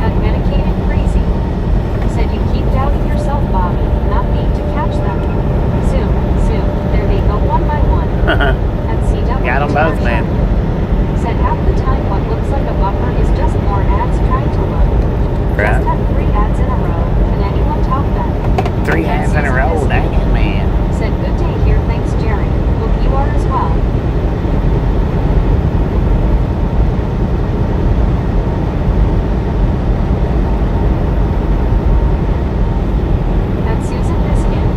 At Medicated Crazy. Said, "You keep doubting yourself, Bobby, not me to catch them. Zoom, zoom, there they go one by one." At CW Got 'em both, man. Said, "Half the time what looks like a buffer is just more ads trying to load." Right. Just had 3 ads in a row. Can anyone top that? 3 At hands in a Susan row, Biscuit. dang it, man. Said, "Good day here, thanks, Jerry. Hope you are as well." At Susan Biscuit.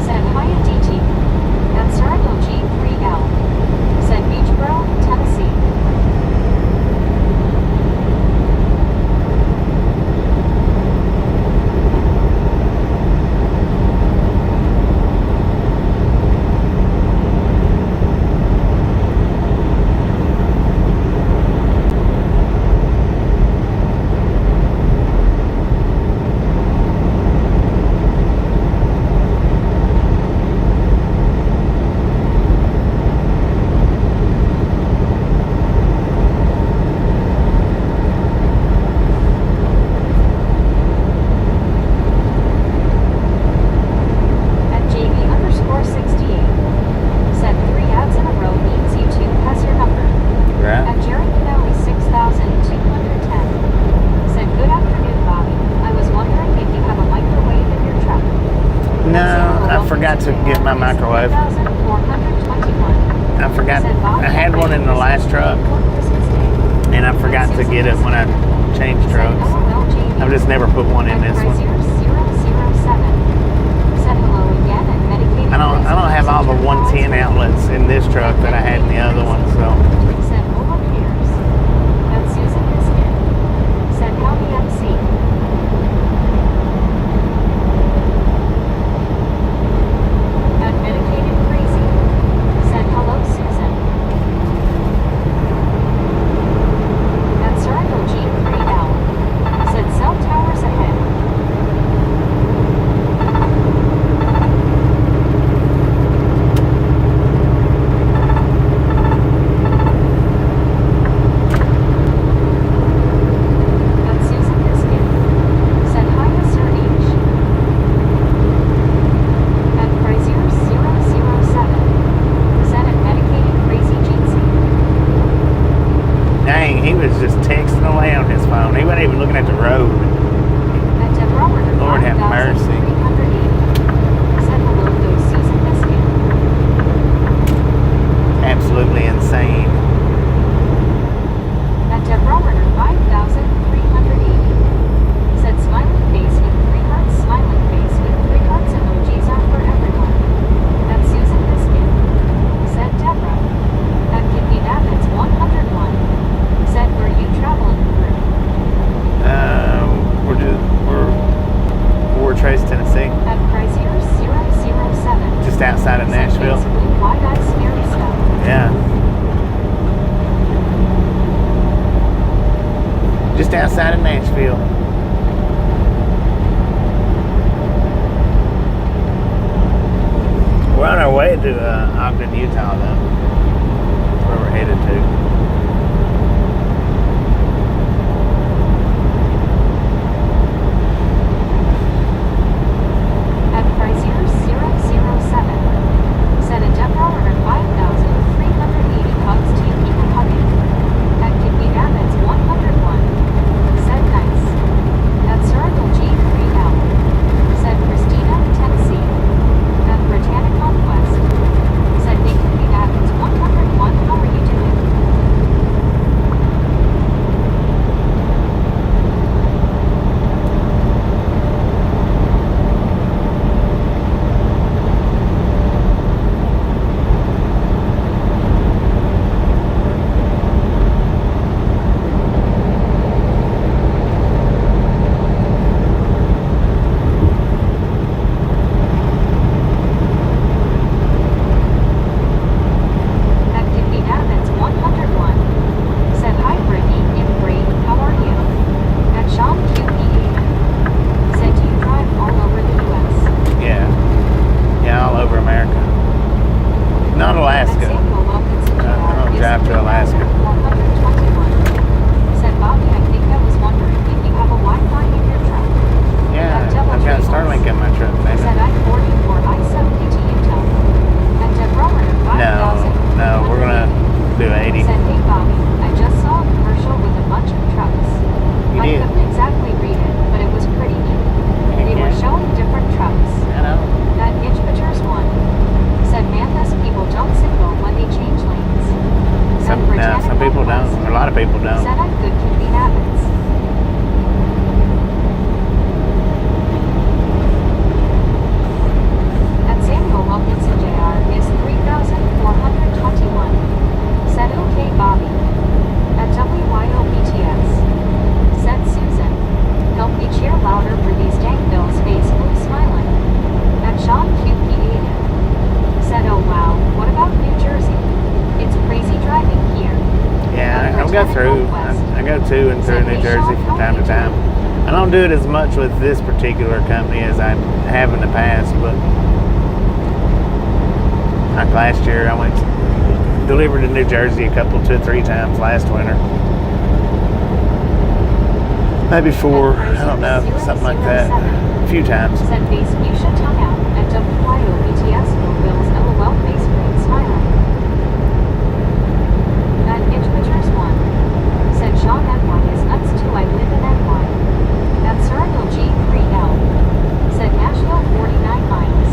Said, "Hiya, DT." At Sarago G3L. Said, "Beachboro, Tennessee." At JV_68. Said, 3 ads in a row means YouTube has your number. Right? At Jerry Pinelli 6210. Said, "Good afternoon, Bobby. I was wondering if you have a microwave in your truck." No, I forgot to get my microwave. 421. I forgot. I had one in the last truck, and I forgot to get it when I changed trucks. I've just never put one in this one. 007. Said, "Hello again and medicated." I don't have all the 110 outlets in this truck that I had in the other one, so. Said, "Over Piers." At Susan Biscuit. Said, "Howdy, MC." At Medicated Crazy. Said, "Hello, Susan." At Sarago G3L. Said, "Cell towers ahead." At Susan Biscuit. Said, "Hiya, Sir H." At Frazier 007. Said, "At Medicated Crazy Jeansy." Dang, he was just texting away on his phone. He wasn't even looking at the road. At Deborah Lord have mercy. 5380. Said, "Hello, go Susan Biscuit." Absolutely insane. At Deborah 5380. Said, "Smiling face with 3 hearts, smiling face with 3 hearts emojis are for everyone." At Susan Biscuit. Said, Deborah. At Kidney Babbitt's 101. Said, "Were you traveling through?" outside of Nashville. We're on our way to Ogden, Utah, though. That's where we're headed to. At Frazier 007, said a Deborah ordered 5,380 hugs to people hugging. At Kidney Rabbits 101, said nice. At Circle G3L, said Christina, Tennessee. At Britannic Conquest, said they Kidney Rabbits 101, how are you doing? At Kidney Rabbits 101, said hi Brittany, I'm great, how are you? At Sean QPA, said do you drive all over the US? Yeah. Yeah, all over America. Not At Alaska. Samuel Wilkinson I don't Jr. drive to Alaska. 421, said Bobby, I think I was wondering if you have a Wi-Fi in your truck. Yeah, I've got Starlink in my truck, baby. Said I-40 or I-70 to Utah. At Deborah 5,000. No, we're gonna do 80. Said, hey Bobby, I just saw a commercial with a bunch of trucks. You I did? couldn't exactly read it, but it was pretty neat. They were Yeah. showing different trucks. I know. At Itch Pictures 1, said Manthus people don't signal when they change lanes. At No, Britannic some people Conquest, don't. A lot of people don't. said I'm good Kidney Rabbits. At Samuel Wilkinson Jr. is 3,421. Said okay Bobby. At WYOBTS, said Susan. Help me cheer louder for these dang bills face blue smiling. At Sean QP8, said oh wow, what about New Jersey? It's crazy driving here. Yeah, I go through. I go to and through New Jersey from time to time. I don't do it as much with this particular company as I have in the past, but like last year, I went delivered to New Jersey a couple, 2 or 3 times last winter. Maybe 4, I don't know, something like that. A few times. Said face you should tongue out at WYOBTS Bills LOL face green smiling. At Itch Pictures 1, said Sean NY is nuts too, I live in NY. At Circle G3L, said Nashville 49 miles.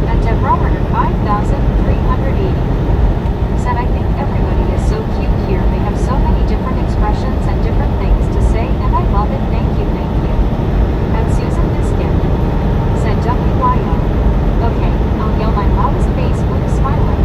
At Deborah 5,380, said I think everybody is so cute here, they have so many different expressions and different things to say and I love it, thank you, thank you. At Susan Biscuit, said WYO, okay, I'll yell my loudest bass with a smiling.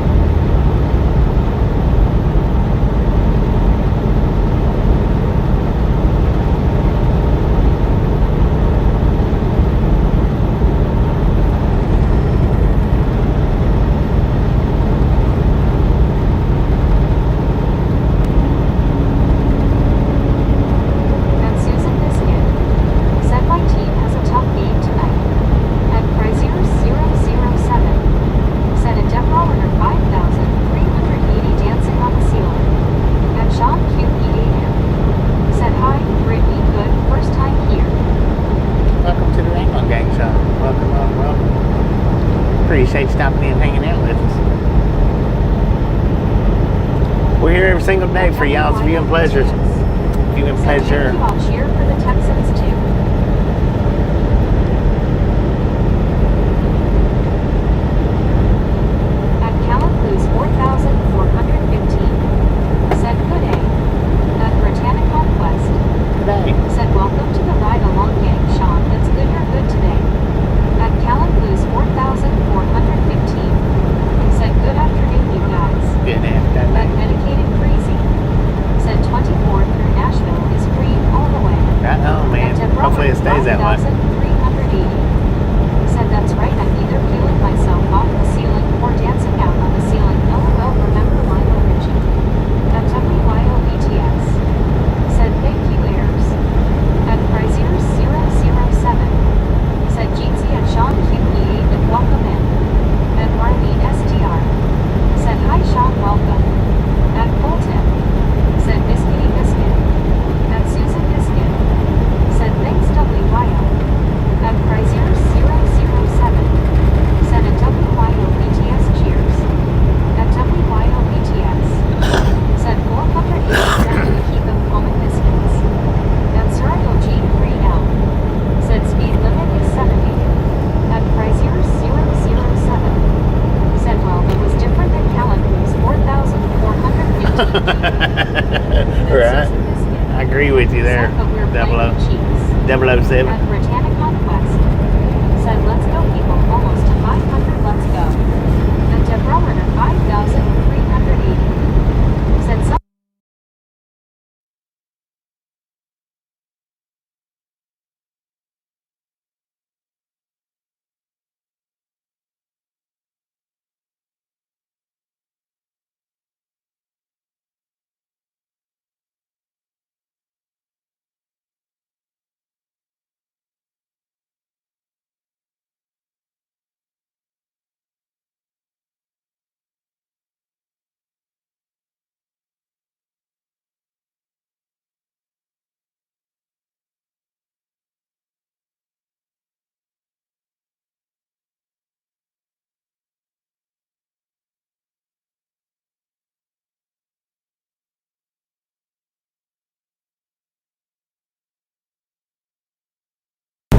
At Susan Biscuit, said my team has a tough game tonight. At Frazier 007, said a Deborah ordered 5,380 dancing on the ceiling. At Sean QPAM, said hi, Brittany, good, first time here. Welcome to the Rainbow Gang Show. Welcome, welcome, welcome. Appreciate you stopping in and hanging out with us. We're here every single day for y'all's viewing pleasures. Viewing Said pleasure. thank you, I'll cheer for the Texans too. At Calaboo's 4,415, said good day. At Britannic Conquest, Today. said welcome to the ride along gang, Sean, that's good you're good today. At Calaboo's 4,415, said good afternoon you guys. Good At afternoon. Medicated Crazy, said 24 through Nashville is green all the way. Right. I agree with you there. Said, but we're Double playing O. cheese. 007. At Britannic Conquest. Said, let's go people, almost to 500, let's go. At Deborah Runner, 5,380. Said, some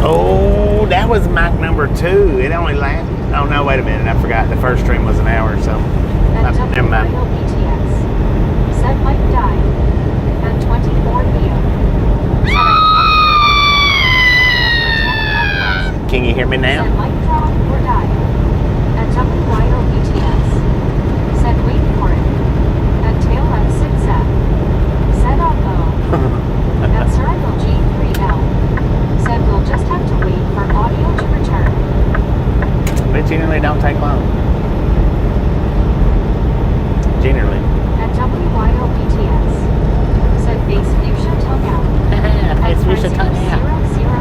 Oh, that was mic number 2. It only lasted. Oh no, wait a minute. I forgot. The first stream was an hour, so never mind. BTS. Said Mike died. At 24 Leo. Can you hear me now? Said Mike dropped or died. At WYO BTS. Said wait for it. At tail at 6F. Said at Circle G3L. Said we'll just have to wait for audio to return. But generally don't take long. Generally. At WYO BTS. Said base fuchsia tongue out. Face fuchsia tongue out. 007.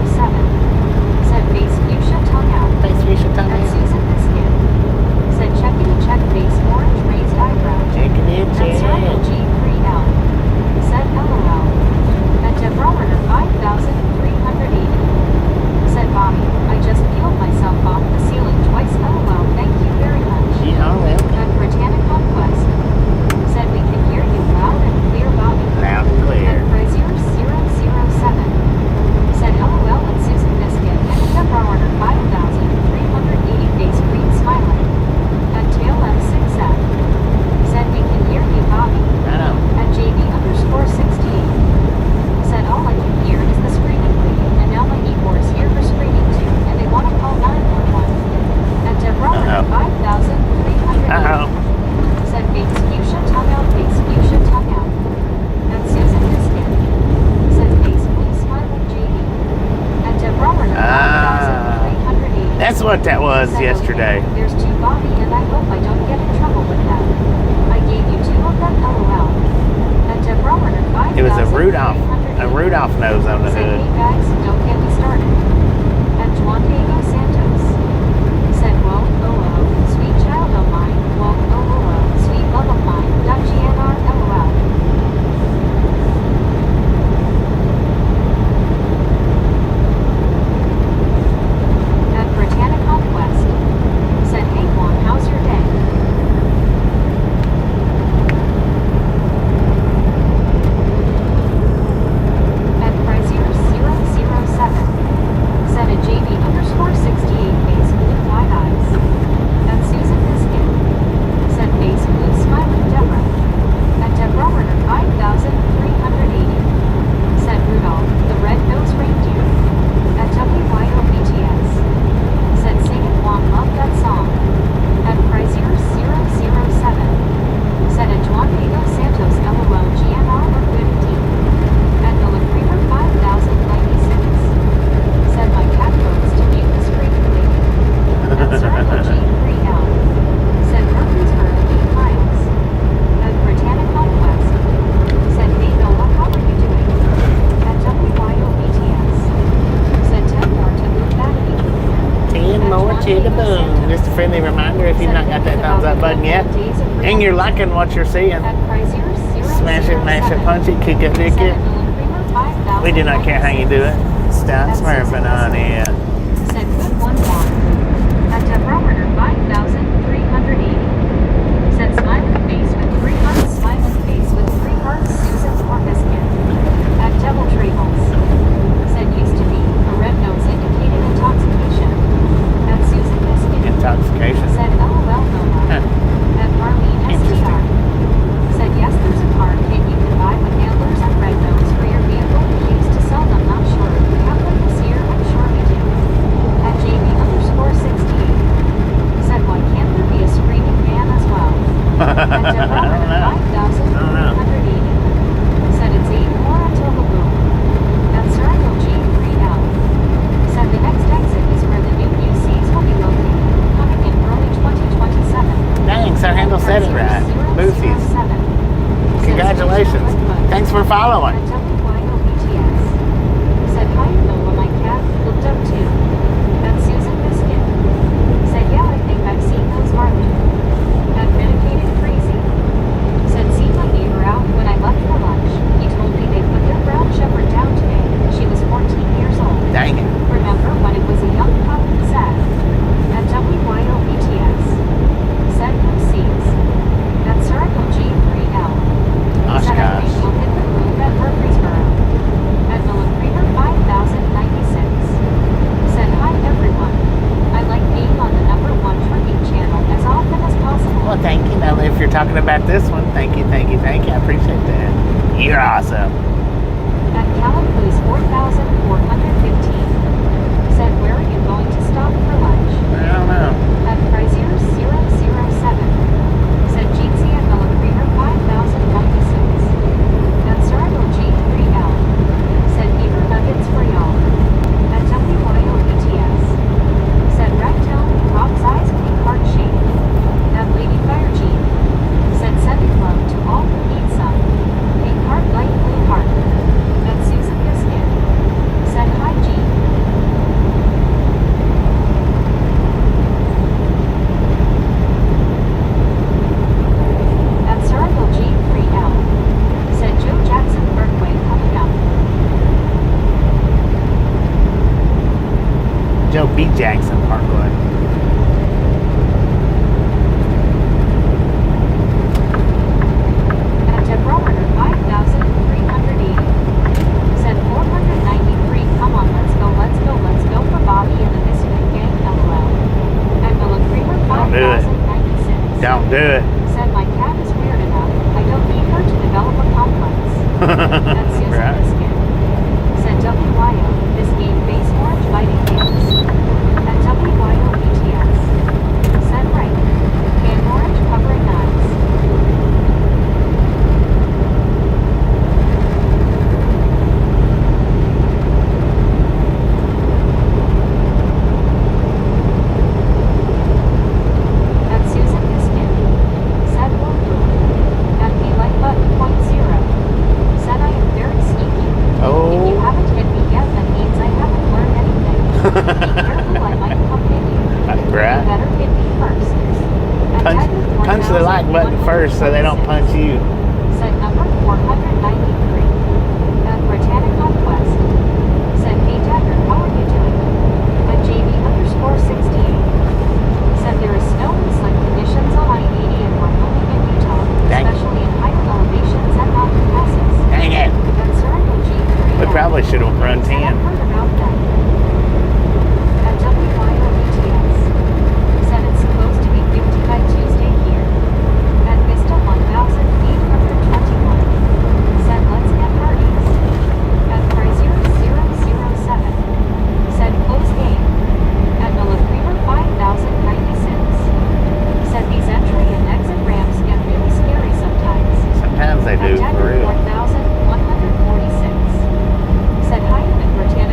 Said base fuchsia tongue out. Face fuchsia tongue At out. Susan Biscuit. Said checking a check base orange raised eyebrow. Checking it, At Circle check. G3L. Said LOL. At Deborah Runner 5,380. Said Bobby, I just peeled myself off the ceiling twice. LOL, thank you very much. Yeah, welcome. At Britannic Conquest. Said we can hear you loud and clear, Bobby. Loud and clear. At Brazier 007. Said LOL at Susan Biscuit. And Deborah Runner 5,380 face green smiling. At Tail F6F. Said we can hear you, Bobby. Right on. At JB_68. Said all I can hear is the screaming lady, and now my neighbors here for screaming too, and they want to call 911. At Deborah 5,300. Said base fuchsia tongue out, base fuchsia tongue out. At Susan Biscuit. Said base please smiling JD. At Deborah 5,380. That's what that was Said, yesterday. okay, there's 2 Bobby, and I hope I don't get in trouble with that. I gave you 2 of them, LOL. At Deborah 5,380. It was a Rudolph nose on the Said, hood. hey guys, don't get me started. At Juan Diego Santos. Said, whoa, oh, oh, sweet child of mine. Whoa, oh, oh, oh, sweet love of mine. .GNR, LOL. At Britannic Conquest. Said, hey Juan, how's your day? At Brazier 007. Said at JB_68 base blue wide eyes. At Susan Biscuit. Said base blue smiling Deborah. At Deborah Runner 5,380. Said Rudolph, the red-nosed reindeer. At WYO BTS. Said sing it Juan, love that song. At Brazier 007. Said at Juan Diego Santos LOL GNR or good indeed. At Noah Creamer 5,096. Said my cat goes to mute the screaming lady. At Circle G3L. Said Murfreesboro 8 miles. At Britannic Conquest. Said hey Noah, how are you doing? At WYO BTS. Said 10 more to move that heat. 10 more to the boom. Just a friendly reminder if you've not got that thumbs up button yet. And you're liking what you're seeing. At Brazier 007. Smash it, mash it, punch it, kick it, dick Said it. at Noah Creamer 5,096. We do not care how you do it. Stop smurfing on it. Said good one Juan. At Deborah Runner 5,380. Said smiling face with 3 hearts, smiling face with 3 hearts, Susan's or biscuit. At Devil Trebles. Said used to be, a red nose indicated intoxication. At Susan Biscuit. Intoxication. Said LOL Noma. Huh. At Marlene STR. Said yes there's a Barometer know. 5,380. Said it's 8 more until the boom. At Circle G3L. Said the next exit is where the new UCs will be located, coming in early 2027. Dang, Sir Handle said it right. Boosies. Congratulations. Thanks for following. WYOBTS. Said hi, Noah, my cat looked up too. That's Susan Biscuit. Said yeah, I think I've seen those marked. At Medicated Crazy. Said see my neighbor out when I left for lunch. He told me they put their brown shepherd down today. She was 14 years old. Dang it. Remember when it was a young pup and sad? At WYOBTS. Said no C's. At Circle G3L. Said I think we'll hit the roof at Murfreesboro. At Miller Creamer 5096. Said hi everyone. I like being on the #1 trucking channel as often as possible. Well, thank you. Now, if you're talking about this one, thank you. I appreciate that. You're awesome. At Calaboo's 4415. Said where are you going to stop for lunch? I don't know. At Frazier 007. Said Jeetsy at Miller Creamer 5096. At Circle G3L. Said beaver nuggets for y'all. At WYOBTS. Said Ragtail Rob's eyes pink heart shape. At Lady Fire Jeep. Said sending love to all who need some. Pink heart light blue heart. At Susan Biscuit. Said hi Jeep. At Circle G3L. Said Joe Jackson Berkway coming up. Joe B. Jackson Parkway. At Barometer 5380. Said 493. Come on, let's go for Bobby and the Misfit Gang, LOL. At Miller Creamer Don't do it. 5096. Don't do it. Said my cat is weird enough. I don't need her to develop a complex. At Susan Right. Biscuit. Said WYO. This game base orange biting things. At WYOBTS. Said right. Can orange covering eyes. At Susan Biscuit. Said won't do. At be like button point zero. Said I am very sneaky. Oh. If you haven't hit me yet, that means I haven't learned anything. Be careful, I might come hit you. Right. You better hit me first. At Punch the like button first so they don't punch you. Said number 493. At Britannica Quest. Said hey Dagger, how are you doing? At JV_68. Said there is snow and slick conditions on I-80 and we're moving in Utah, Dang. especially in higher elevations and mountain passes. Dang it. At Circle G3L. We probably should have run Said 10. I've heard about that. At WYOBTS. Said it's supposed to be 50 by Tuesday here. At Vista 1821. Said let's get parties. At Frazier 007. Said close game. At Miller Creamer 5096. Said these entry and exit ramps get really scary sometimes. Sometimes they do, At for Dagger real. 4146. Said hi, Britannica.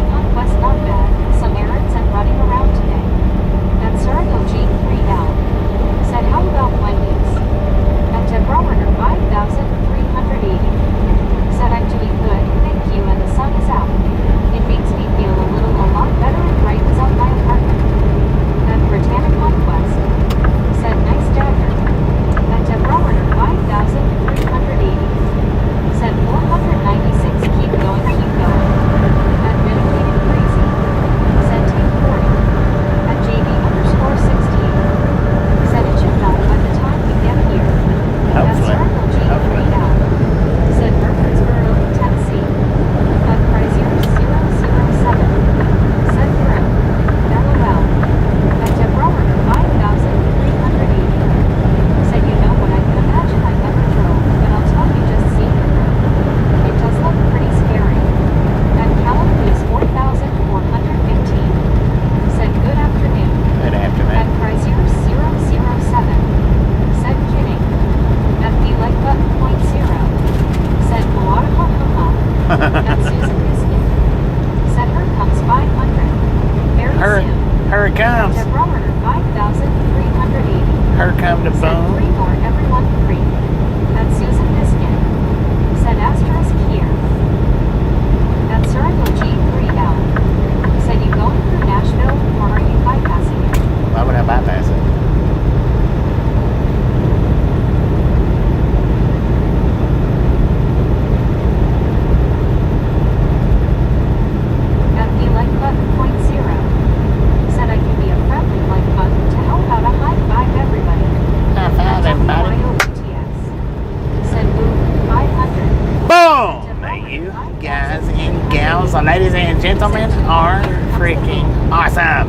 gentlemen are freaking awesome.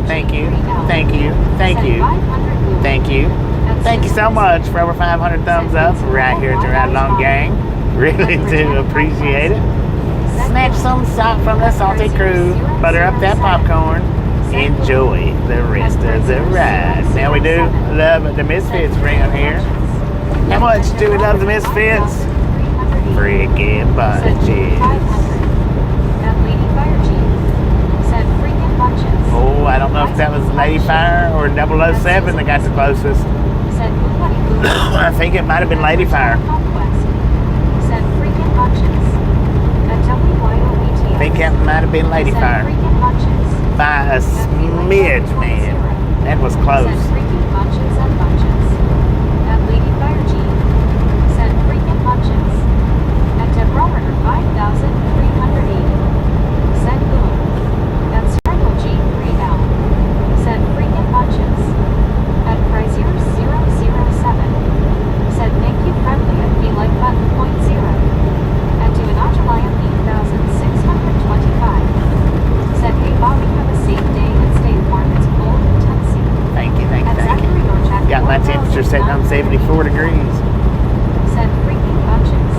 Thank you, thank you, thank you, thank you. Thank you so much for over 500 thumbs up right here at the Ride Along Gang. Really do appreciate it. Snatch some salt from the salty crew, butter up that popcorn, enjoy the rest of the ride. Now we do love the Misfits around here. How much do we love the Misfits? Freaking bunches. Oh, I don't know if that was Lady Fire or 007 that got the closest. I think it might have been Lady Fire. I think that might have been Lady Fire. By a smidge, man. That was close. Setting on 74 degrees. Said freaking bunches.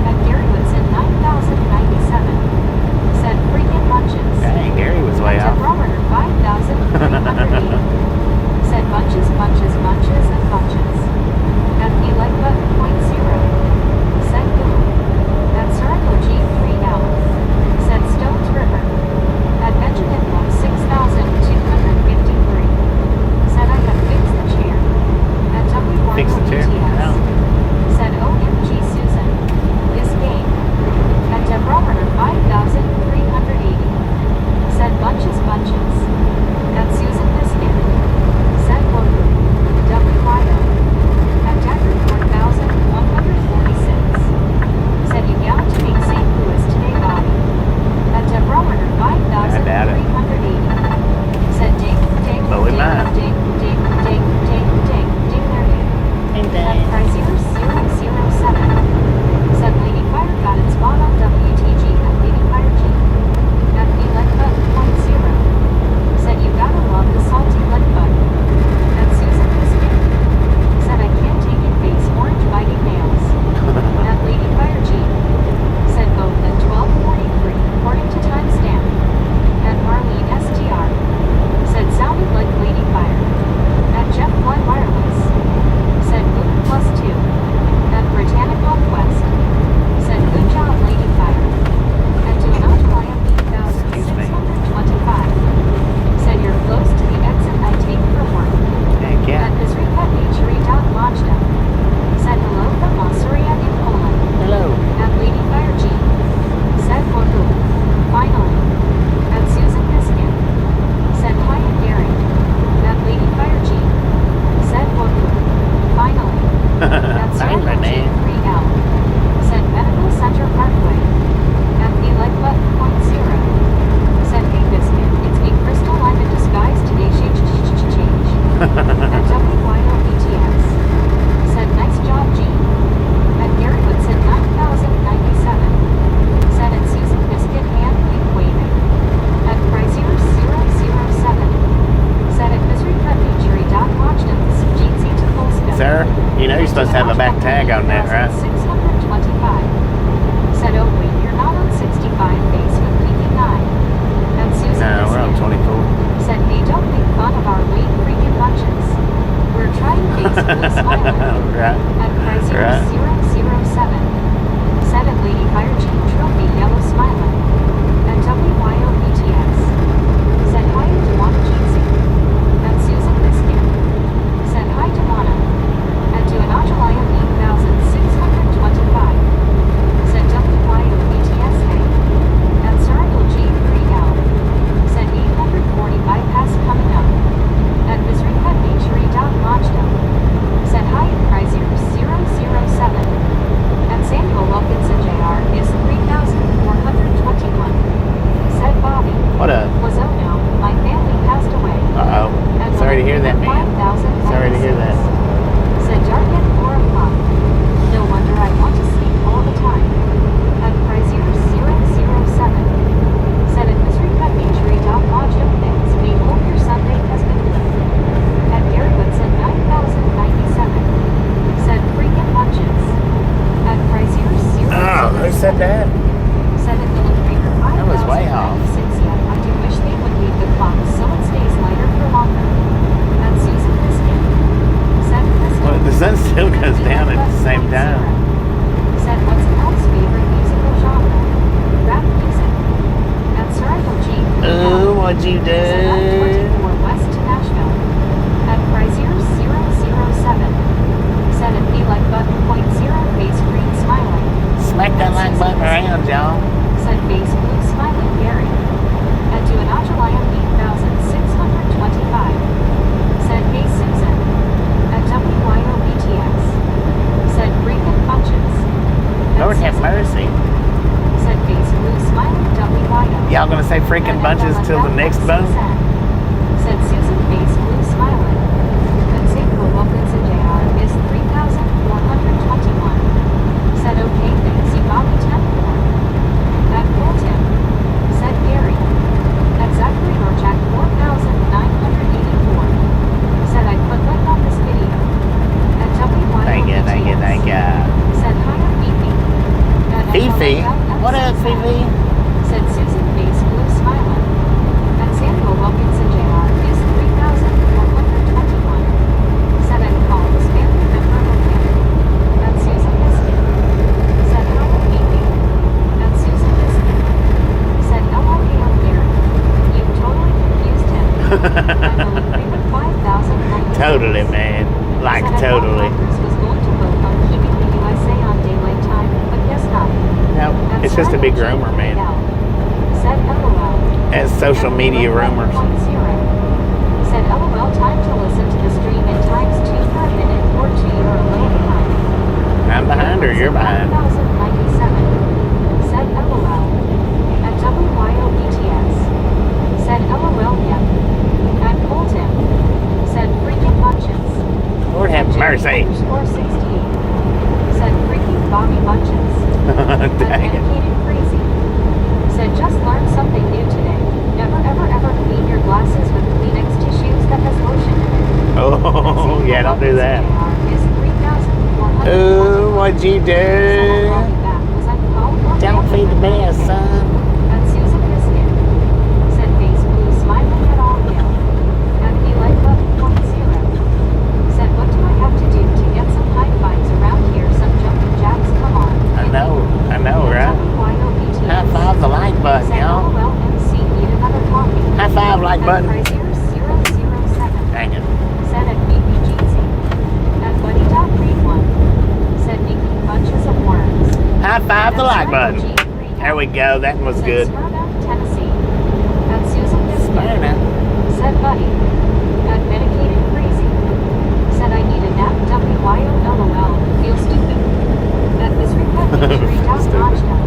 At Gary Woodson 9,097. Said freaking bunches. Dang, Gary was way off. At Robert 5,380. Said bunches, bunches, bunches, and bunches. At the like button .0. Said boom. At Circle G3L. Said Stones River. At Benjamin 6,253. Said I have fixed the chair. Fix the chair. No. Said OMG Susan. This game. At Debrometer 5,380. Said bunches bunches. At Susan Biscuit. Said Logo. WYO. At Dagger 4,146. Said you galloped to meet St. Louis today, Bobby. At Debrometer 5,380. Said ding, ding, But we might. ding, ding, ding, ding, ding, ding, there ding. At Chrysler 007. Said Lady Fire got it spot on WTG at Lady Fire G. At the leg button .0. Said you gotta love the salty leg button. At Susan Biscuit. Said I can't take it face orange biting nails. At Lady Fire G. Said both at 12:43 according to timestamp. At Marlene STR. Said sounded like Lady Fire. At Jeff One Wireless. Said Boot +2. At Britannica Quest. Said good job, Lady Fire. At Duanajaya 8,625. Said you're close to the exit I take for work. Heck yeah. At Misripa.Majda. Said hello from Masuria in Poland. Hello. At Lady Fire G. Said Bogu. Finally. At Susan Biscuit. Said hi at Gary. At Lady Fire G. Said Bogu. Finally. At Circle G3L. Said Medical Center Parkway. At the leg button .0. Said hey Biscuit, it's me Crystal, I'm in disguise today change. At WYOBTS. Said nice job G. At Gary Woodson 9,097. Said at Susan Biscuit hand wink waving. At Chrysler 007. Said at miserycutnature.watchdoms Jeansy to full scope. Sir, you know you're supposed to have a back tag on that, right? 625. Said oh wait, you're not on 65 base with peaking eye. At Susan No, we're on Biscuit. 24. Said hey don't make fun of our late freaking bunches. We're trying face blue smiling. Right. At Chrysler Right. 007. Said at Lady Fire G Trophy yellow smiling. At WYOBTS. Said hi to Dewana Jeansy. At Susan Biscuit. Said hi to Dewana. At Duanajalaya 8,625. Said WYOBTS hey. At Circle G3L. Said 840 bypass coming up. At Misripa.Nature.Majda. Said hi at Chrysler 007. At Samuel Wilkinson Jr. is 3,420. Y'all gonna say freaking bunches till the next boat? Said Susan face blue smiling. And Samuel Wilkinson Jr. is 3,421. Said okay thanks you got me 10 more. That pulled him. Said Gary. At Zachary Norjack 4,984. Said I put like on this video. At WYOBTS. Thank you. Said hi I'm Fifi. Fifi? What up, Fifi? Said Susan face blue smiling. And Samuel Wilkinson Jr. is 3,421. Said I'd call this family member okay. And Susan Biscuit. Said hi I'm Fifi. And Susan Biscuit. Said LOL Gary. You totally confused him. And Olivia 5,000. Totally, man. Like, totally. Was going to vote on keeping the USA on daylight time, but guess not. No, it's just a big rumor, man. Said LOL. As social media rumors. Said LOL time to listen to the stream in times 2 per minute or 2 you're a little behind. I'm behind or you're behind? 1,097. Said LOL. At WYOBTS. Said LOL yep. And pulled him. Said freaking bunches. Lord have mercy. Score 68. Said freaking Bobby bunches. Dang it. Dedicated crazy. Said just learned something new today. Never ever clean your glasses with Kleenex tissues that has lotion in it. Oh, yeah, don't do that. Is 3,400. Ooh, what'd you do? Don't feed the bear, son. And Susan Biscuit. Said face blue smiling at all hill. And he like button 0. Said what do I have to do to get some high fives around here? Some jumping jacks, come on. I know, right? High five the like button, y'all. High five like button. 007. Dang it. Said at BBGC. And Buddy Dot Read 1. Said making bunches of worms. High five the like button. There we go. That was good. Tennessee. And Susan Biscuit. Smyrna. Said Buddy. And medicated crazy. Said I need a nap. WYOLOL. Feel stupid. That this request injury down Nashville.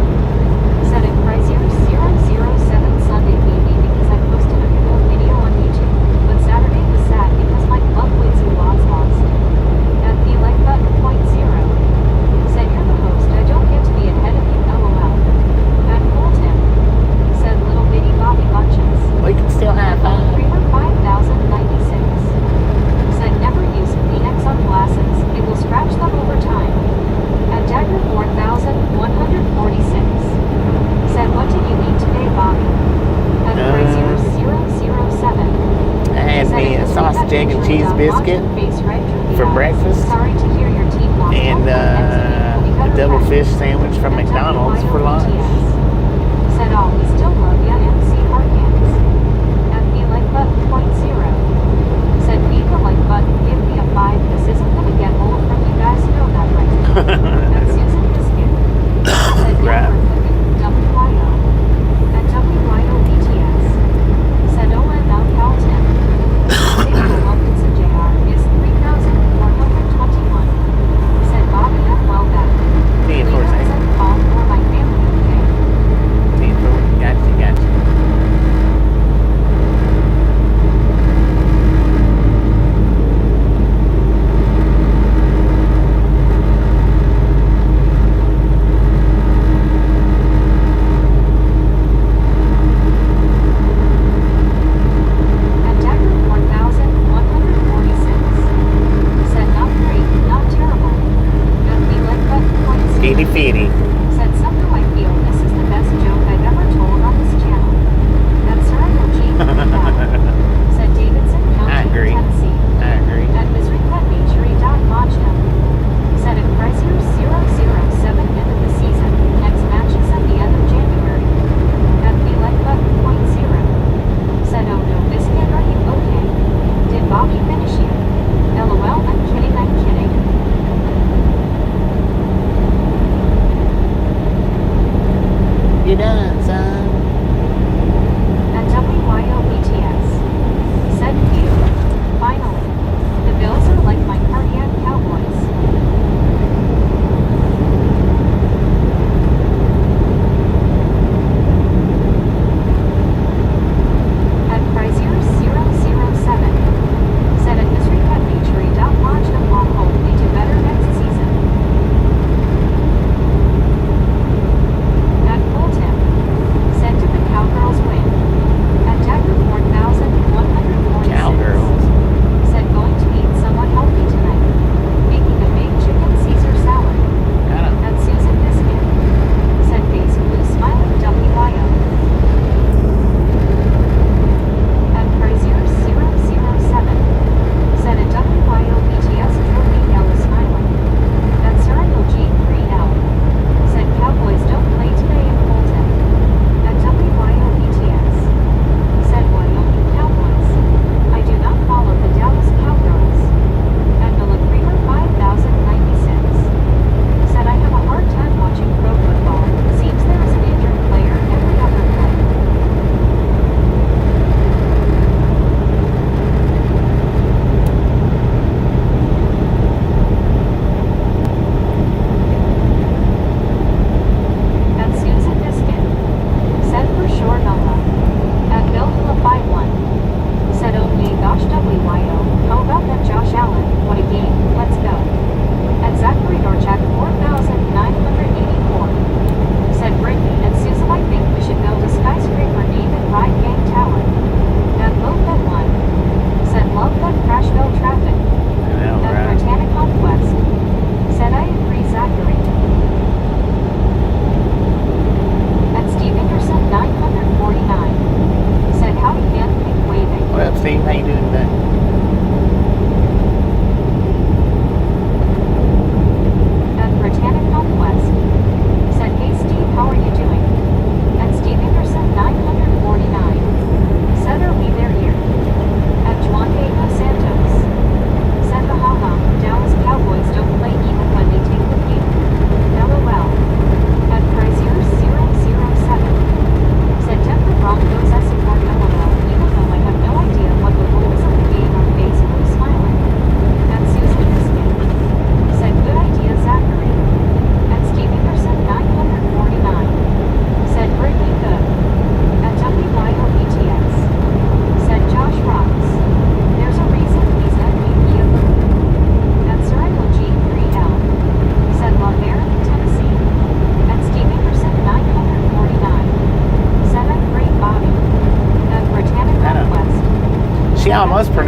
Said at Chrysler 007 Sunday maybe because I posted a cool video on YouTube. But Saturday was sad because my club wins and lost. At the like button 0. Said you're the host. I don't get to be ahead of you. LOL. And pulled him. Said little bitty Bobby bunches. We can still high five. Creamer 5,096. Said never use Kleenex on glasses. It will scratch them over time. At Dagger 4,146. Said what did you eat today, Bobby? At Chrysler 007. I had me a sausage, egg, and cheese biscuit for breakfast. Sorry to hear your team lost. And a double fish sandwich from McDonald's for lunch. Said all, we still love ya, MC Harkins. At the like button 0. Said beat the like button, give me a 5. This isn't gonna get old from you guys know that, right? And Susan Biscuit. Said Right. WYO. At WYOBTS. Said Owen now called him. Samuel Wilkinson Jr. is 3,421. Said Bobby I'm well back. See you, Forsyth. Call for my family, okay? See you, Forsyth. Gotcha. At Dagger 4,146. Said not great, not terrible. At the like button 0. Feedy feedy. Said somehow I feel this is the best joke I've ever told on this channel. That's Cyril G. Said Davidson I County, agree. Tennessee. I agree. At Misery Pet Nature, Machna. Said at Chrysler 007 end of the season. Next match is at the end of January. At the like button 0. Said oh no, Biscuit, are you okay? Did Bobby finish you? LOL, I'm kidding.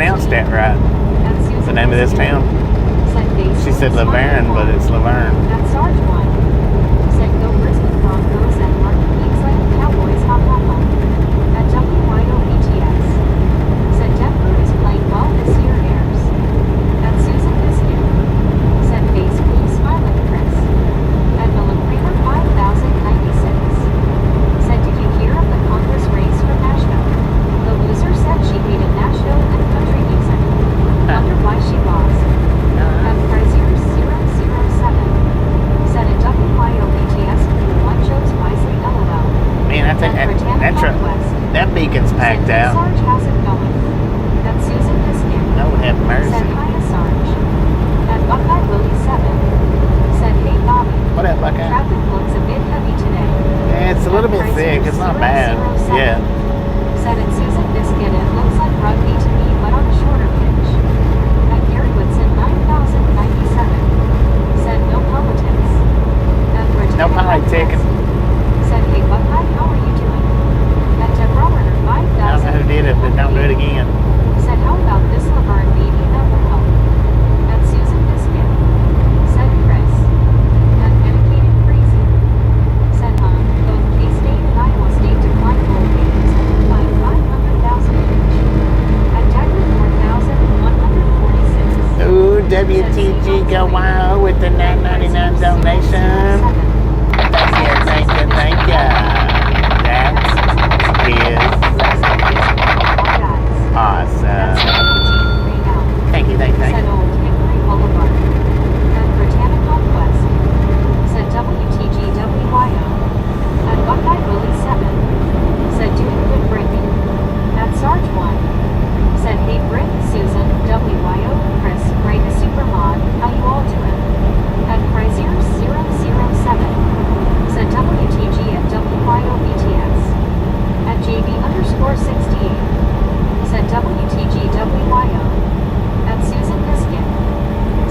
pronounced that right. At Susan The name of this Biscuit. town. Said Dave She said Smiley Laverne, but One. it's Laverne. At Sarge 1. Said Go Brisbane Broncos and Martin Queensland Cowboys ha ha ha. At WYO BTS. Said Denver is playing well this year airs. At Susan Biscuit. Said Face Blue Smiling Chris. At Miller Creamer 5096. Said did you hear of the Congress race from Nashville? The loser said she hated Nashville and country music. Wonder why she lost. At Frazier 007. Said at WYOBTS one chose wisely LOL. Man, I think At Britannia Northwest. that beacon's packed Said out. Sarge has it going. At Susan Biscuit. No, have Said mercy. hi to Sarge. At Buckeye Willie 7. Said hey Bobby. What up, Buckeye? Traffic looks a bit heavy today. Yeah, it's a little bit thick. It's not bad. Yeah. Said at Susan Biscuit it looks like rugby to me but on a shorter pitch. At Gary Woodson 9097. Said no politics. At No Britannia politicking. Northwest. Said hey Buckeye how are you doing? At Deb Roberter I don't know 5000. who did it, but don't do it again. Said how about this Laverne baby that will help? At Susan Biscuit. Said Chris. At Dedicated Crazy. Said both K-State and Iowa State declined bowl games by 500,000 each. At Dagger 4,146. Ooh, WTG go wild with the $9.99 donation. Thank you. That is awesome. Thank you. Said Old Hickory Boulevard. At Britannica West. Said WTGWYO. At Buckeye Willie 7. Said doing good breaking. At Sarge 1. Said hey Britt, Susan, WYO, Chris, Ray the Supermod, how you all doing? At Frazier 007. Said WTG at WYO BTS. At JB_68. Said WTGWYO. At Susan Biscuit.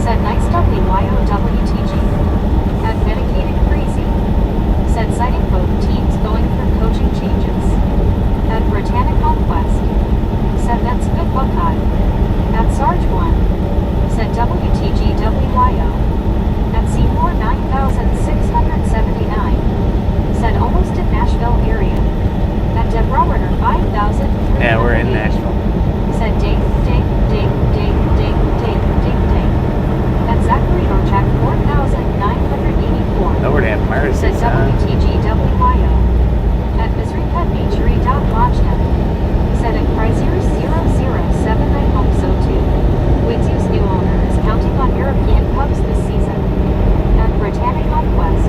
Said nice WYO WTG. At Medicated Crazy. Said citing both teams going for coaching changes. At Britannica West. Said that's good Buckeye. At Sarge 1. Said WTGWYO. At Seymour 9679. Said almost in Nashville area. At Deb Roberter 5000. Yeah, we're in Nashville. Said ding. At Zachary Orchak 4984. Lord have mercy, Said son. WTGWYO. At Missouri.Nature.Lodgetown. Said at Chrysler 007 I hope so too. Wigsy's new owner is counting on European pubs this season. At Britannica West.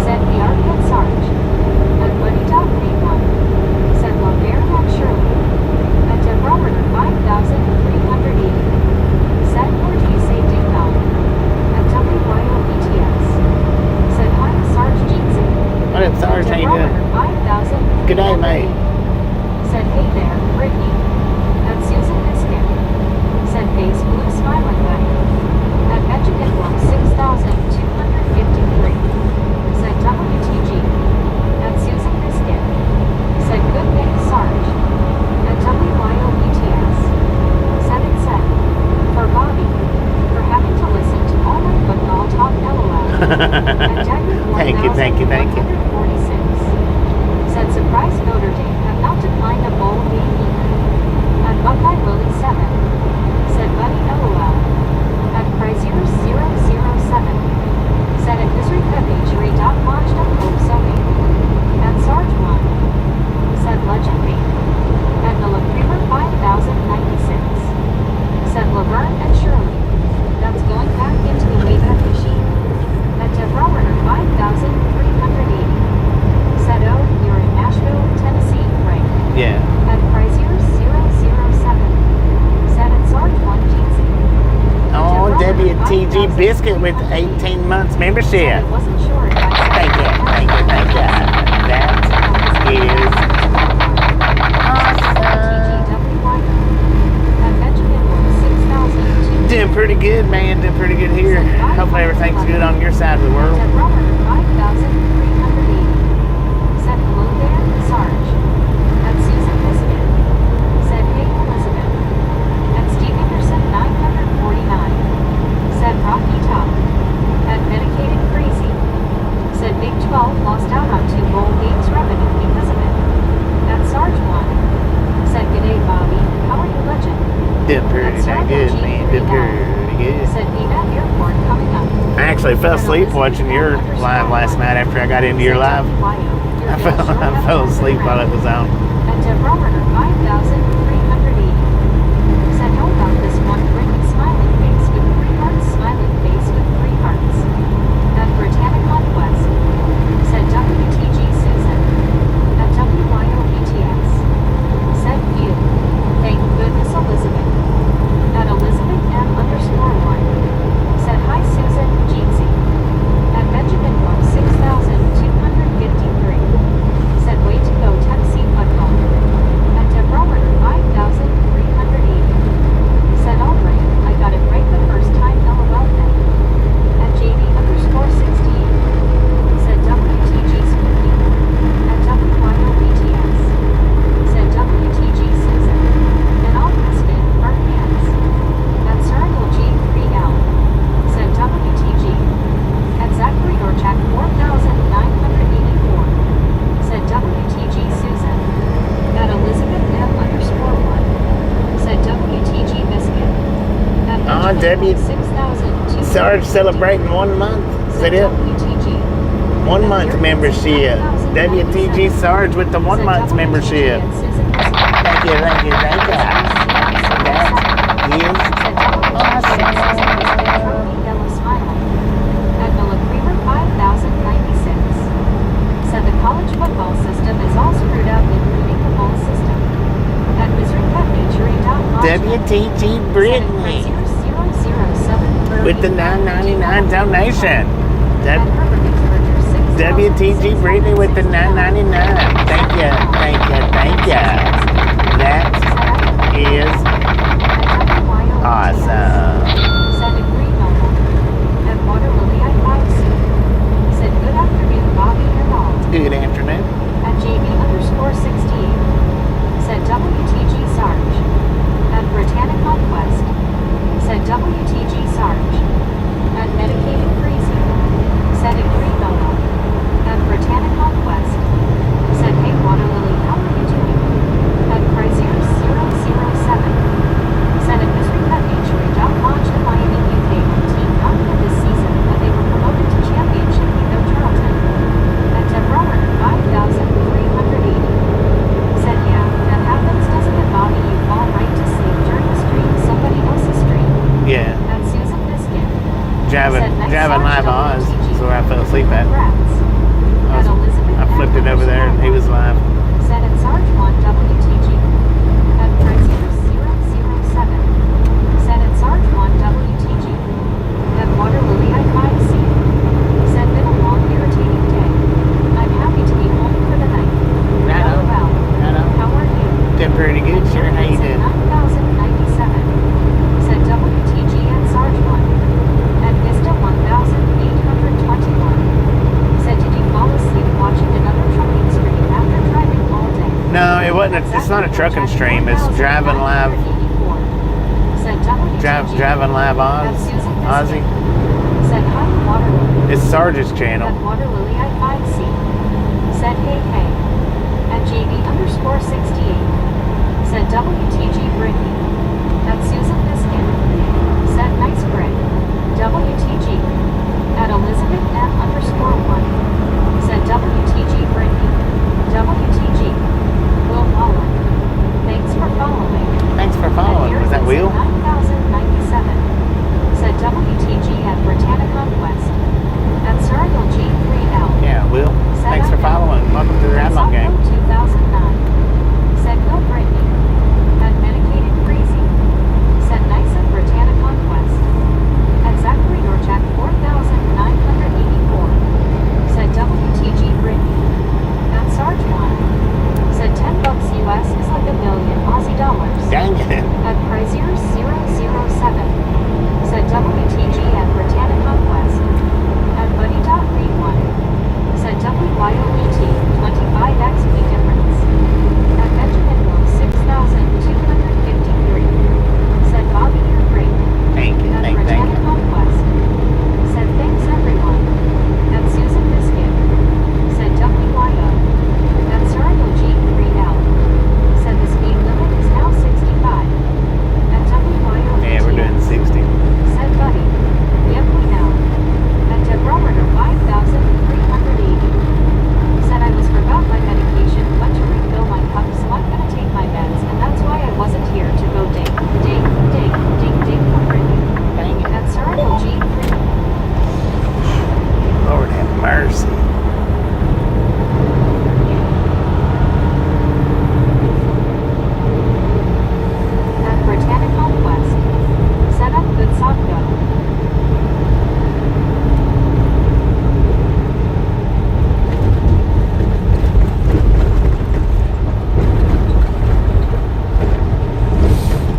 Said we are good Sarge. At Buddy.Name1. Said Laverne and Shirley. At Deb Roberter 5380. Said or do you say ding dong? At WYO BTS. Said hi Sarge Jeanson. What up, Sarge? How you doing? 5,000. Good day, mate. Said hey there, Brittany. At Susan Biscuit. Said face blue smiling way. At Michigan 6253. Said WTG. At Susan Biscuit. Said good day, Sarge. At WYO BTS. Said it said. For Bobby. For having to listen to all my football talk LOL. Thank you. 146. Said surprise Notre Dame have not declined a bowl game either. At Buckeye Willie 7. Said Buddy LOL. At Chrysler 007. Said at Missouri February launched up hope so maybe. At Sarge 1. Said Legend me. At Miller Creamer 5096. Said Laverne and Shirley. That's going back into the Wayback Machine. At Deb Roberter 5380. Said oh, you're in Nashville, Tennessee, right? Yeah. At Chrysler 007. Said at Sarge 1 GC. Oh, WTG Biscuit with 18 months membership. I wasn't sure if I said Thank you. That is awesome. Doing pretty good, man. Doing pretty good here. Hopefully everything's good on your side of the world. Said Robert 5380. Said hello there, Sarge. At Susan Biscuit. Said hey Elizabeth. At actually fell asleep watching your live last night after I got into your live. I fell asleep while it was on. And Deborah 5,380 said, how about this one grinning smiling face with 3 hearts, smiling face with 3 hearts. At Britannica West said WTG Susan. At WYOBTS said you. Thank goodness Elizabeth. At Elizabeth M_1 said hi Susan Jeezy. At Benjamin Book 6,253 said way to go Tennessee football. At Deborah 5,380 said alright, I got it right the first time LOL then. At JB_68 said WTG Spooky. At WYOBTS said WTG Susan. And all Misfit our hands. At Cyril G3L said WTG. At Zachary Orchak 4,984 said WTG Susan. At Elizabeth M_1 said WTG Biscuit. At W- 6,002 Sarge celebrating 1 month. Is that it? WTG. 1 month membership. WTG Sarge with the 1 month membership. Thank you. That is awesome. At Miller Creamer 5,096 said the college football system is all screwed up, including the bowl system. At WTG Brittany with the $9.99 donation. WTG Brittany with the $9.99. Thank you. That is awesome. Said a green novel. At Water Lily at 5C said good afternoon, Bobby and all. Good afternoon. At JB_68 said WTG Sarge. At Britannica West said WTG Sarge. At Medicated Crazy said a green novel. At Britannica West said hey Water Lily, how are you doing? At Chrysler 007 said at Mystery Pet Nature launched the Miami UK team not for this season, but they were promoted to championship with their Charlton. At Deborah 5,380 said yeah, that happens, doesn't it, Bobby? You fall right to sleep during the stream, somebody else's stream. Yeah. At Susan Biscuit Driving live Oz is where I fell asleep at. I flipped it over there and he was live. Said at Sarge 1 WTG. At Chrysler 007 said at Sarge 1 WTG. At Water Lily at 5C said been a long irritating day. I'm happy to be home for the night. Right on. Well, how are you? Did pretty good, sure. How you doing? 9,097 said WTG at Sarge 1. At Vista 1,821 said did you fall asleep watching another trucking stream after driving all day? No, it wasn't. It's not a trucking stream. It's driving live. Driving live Ozzy. Said hi Water Lily. It's Sarge's channel. At Water Lily at 5C said hey. At JB_68 said WTG Brittany. At Susan Biscuit said nice bread. WTG. At Elizabeth M_1 said WTG Brittany. WTG. Will Wallen. Thanks for following. Thanks for following. Was that Will? 9,097 said WTG at Britannica West. At Cyril G3L. Yeah, Will. Thanks for following. Welcome to the Radlon Gang. 2009 said go Brittany. At Medicated Crazy said nice at Britannica West. At Zachary Orchak 4,980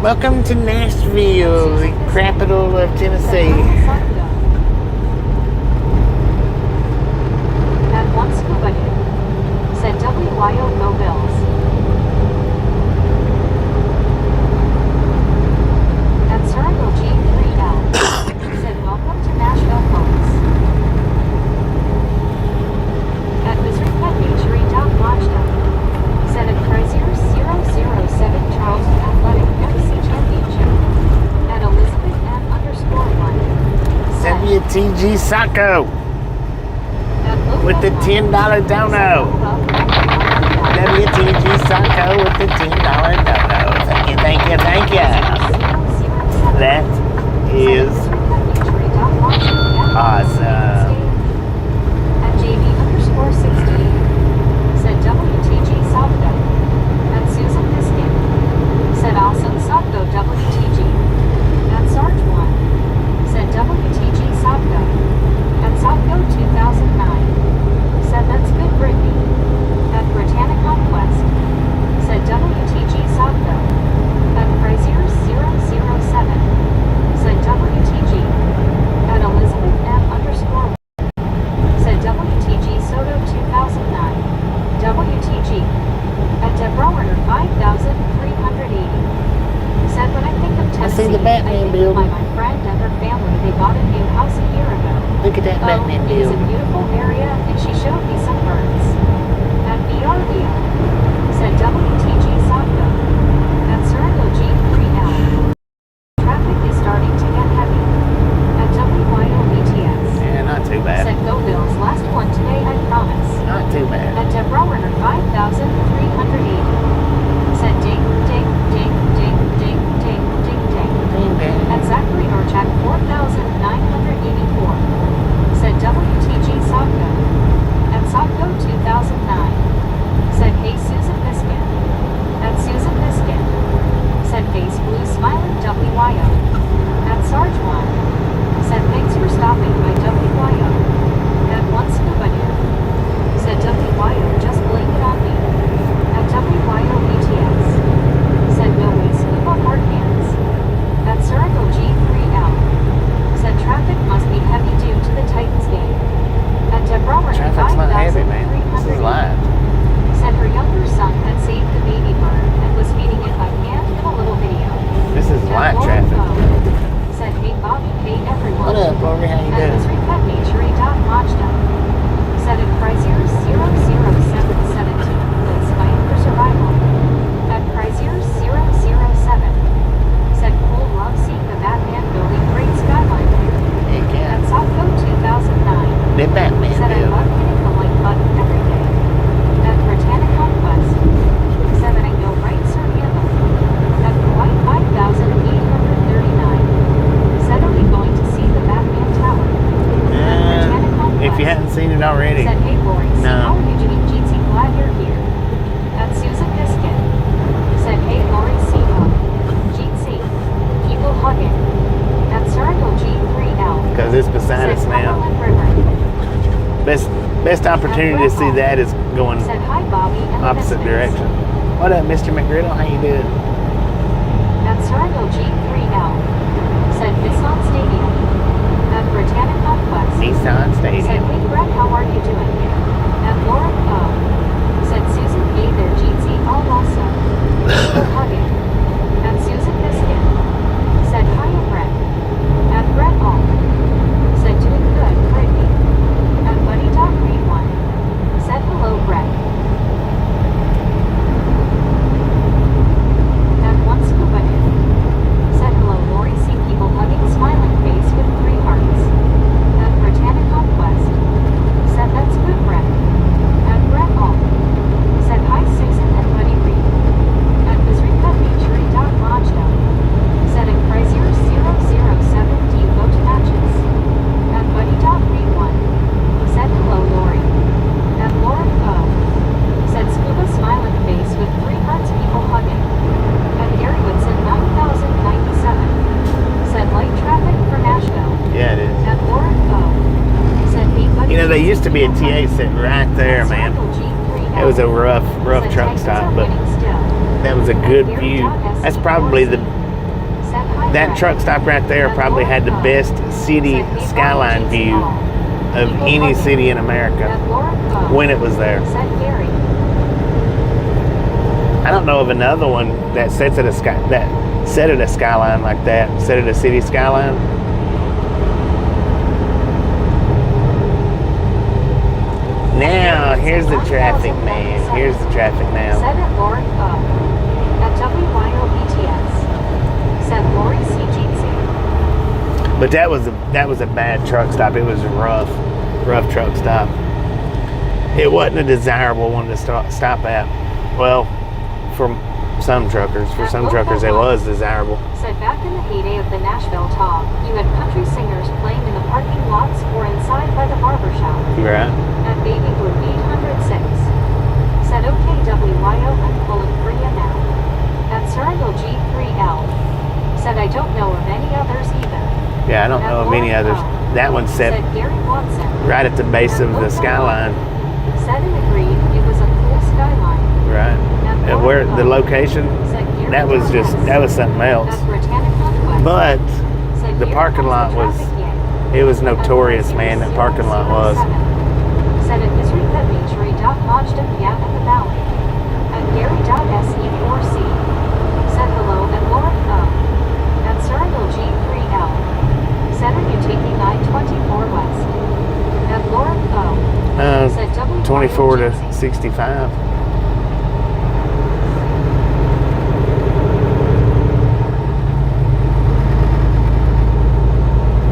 Welcome to Nashville, the capital of Tennessee. At one scuba dude, said WYO Go Bills. At Circle G3L, said welcome to Nashville, folks. At Missouri Pet Nature Down Lodged, said at Crazier 007 Charleston Athletic FC Championship. At Elizabeth M_1. said WTG Sacco with the $10 dono. WTG Sacco with the $10 dono. Thank you, thank you, thank you. That is awesome. At JB_16 said WTG Salvador. At Susan Biscuit said awesome Salvador WTG. At Sarge 1 said WTG Salvador. At Salvador 2009 said that's good Brittany. At Britannic Conquest said WTG Salvador. At Frazier 007 said WTG. At Elizabeth M_1 said WTG Soto 2009. WTG. At Deborah 5380 said when I think of Tennessee, I see the Batman I think building. of my friend and her family. They bought a new house a year ago. Look at that Batman It is a building. beautiful area, and she showed me some birds. At BRBO said WTG Sopco. At Circle G3L. Traffic is starting to get heavy. At WYO BTS. Yeah, not too bad. Said Go Bills, last one today, I promise. Not too bad. At Deborah 5380. Said ding, ding, ding, ding, ding, ding, ding, ding. At Zachary Norchak 4984. Said WTG Sopco. At Sopco 2009. Said hey Susan Biscuit. At Susan Biscuit. Said face blue smiling WYO. At Sarge 1. Said thanks for stopping by WYO. At one scuba dude. Said WYO just blame it on me. At WYO BTS. Said no way scuba hard hands. At Circle G3L. Said traffic must be heavy due to the Titans game. At Deborah Traffic's not heavy, man. This is live. said her younger son had saved the baby bird and was feeding it by hand in a little video. This is At live Lauren traffic. Bowe said hey Bobby, hey everyone. What up, Bobby? How you At doing? Missouri Pet Nature Majda said at Crazier 00717 is fighting for survival. At Crazier 007 said Cole loves seeing the Batman building great skyline there. Heck yeah. At Sopco 2009 The Batman said I love building. hitting the like button every day. At Britannic Conquest said that I know right Sir Handle. At White 5839 said are we going to see the Batman Tower? If you hadn't seen it already. Said, hey Lori, so No. how are you doing, Jeetsy? Glad you're here. At Susan Biscuit. Said, hey Lori, C.O. Jeetsy. People hugging. At Circle G3L. Because it's beside us Said, now. Cumberland River. Best opportunity to see that is going Said, hi Bobby. And the opposite Misfits. direction. What up, Mr. McGriddle? How you doing? At Circle G3L. Said, Nissan Stadium. At Britannic Conquest. Nissan Said, Stadium. hey Brett, how are you doing? At Laura O. Said, Susan, hey there, Jeetsy, all awesome. People hugging. At Susan Biscuit. Said, hiya Brett. At Brett All. Said, doing good, Brittany. At Buddy Dog Read 1. Said, hello Brett. At one scuba dude. Said, hello Lori, see people hugging, smiling face with 3 hearts. At Britannic Conquest. Said, that's good Brett. At Brett All. Said, hi Susan and Buddy Reed. At Missouri Pet Nature Majda. Said, at Crazier 007 do you go to matches? At Buddy Dog Read 1. Said, hello Lori. At Lauren O. Said, scuba smiling face with 3 hearts people hugging. At Gary Woodson 9097. Said, light traffic for Nashville. Yeah, it is. At Lauren O. Said, hey buddy. You know, there used to be a TA sitting right there, man. It was a rough truck stop, but that was a good view. That's probably the that truck stop right there probably had the best city skyline view of any city in America when it was there. Said Gary. I don't know of another one that sets at a skyline like that. Set at a city skyline. Now here's the traffic, man. Here's the traffic now. Said at Lord at WYOBTS. Said Lori CGC. But that was a bad truck stop. It was a rough truck stop. It wasn't a desirable one to stop at. Well, for some truckers. For some truckers, it was desirable. Said back in the heyday of the Nashville talk, you had country singers playing in the parking lots or inside by the barber shop. Right. At Baby Blue 806. Said okay WYO, I'm pulling for you now. At Cyril G3L. Said I don't know of any others either. Yeah, I don't know of any others. That one's set Said Gary Watson. right at the base of the skyline. Said and agreed it was a cool skyline. Right. And where the location, that was something else. But the parking lot it was notorious, man. That parking lot was. Said at misery.lodged.piat in the valley. At Gary.se4c. Said hello at Laura O. At Cyril G3L. Said are you taking I-24 west? At Laura O. Said 24 to 65.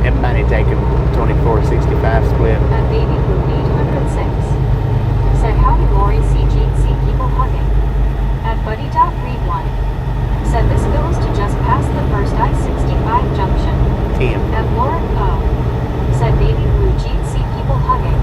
Everybody taking 24-65 split. At Baby Blue 806. Said howdy Lori CGC people hugging. At Buddy.read 1. Said this goes to just past the first I-65 junction. 10. At Lauren O. Said Baby Blue GC people hugging.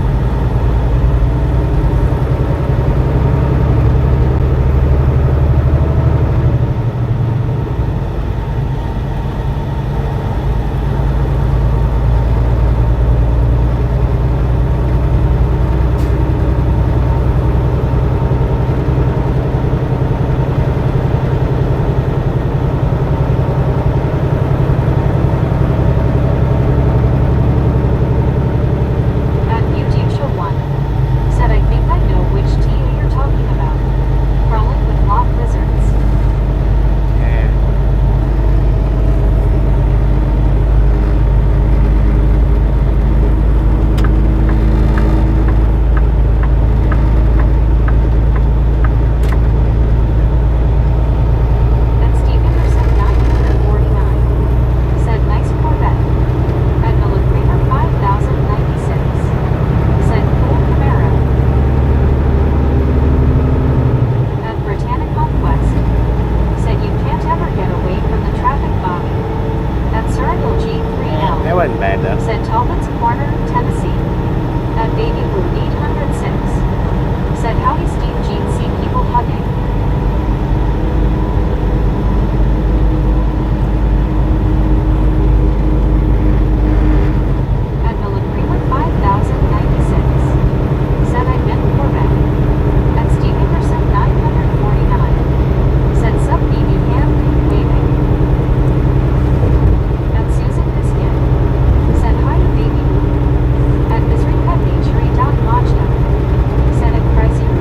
Said at Chrysler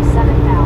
007 now.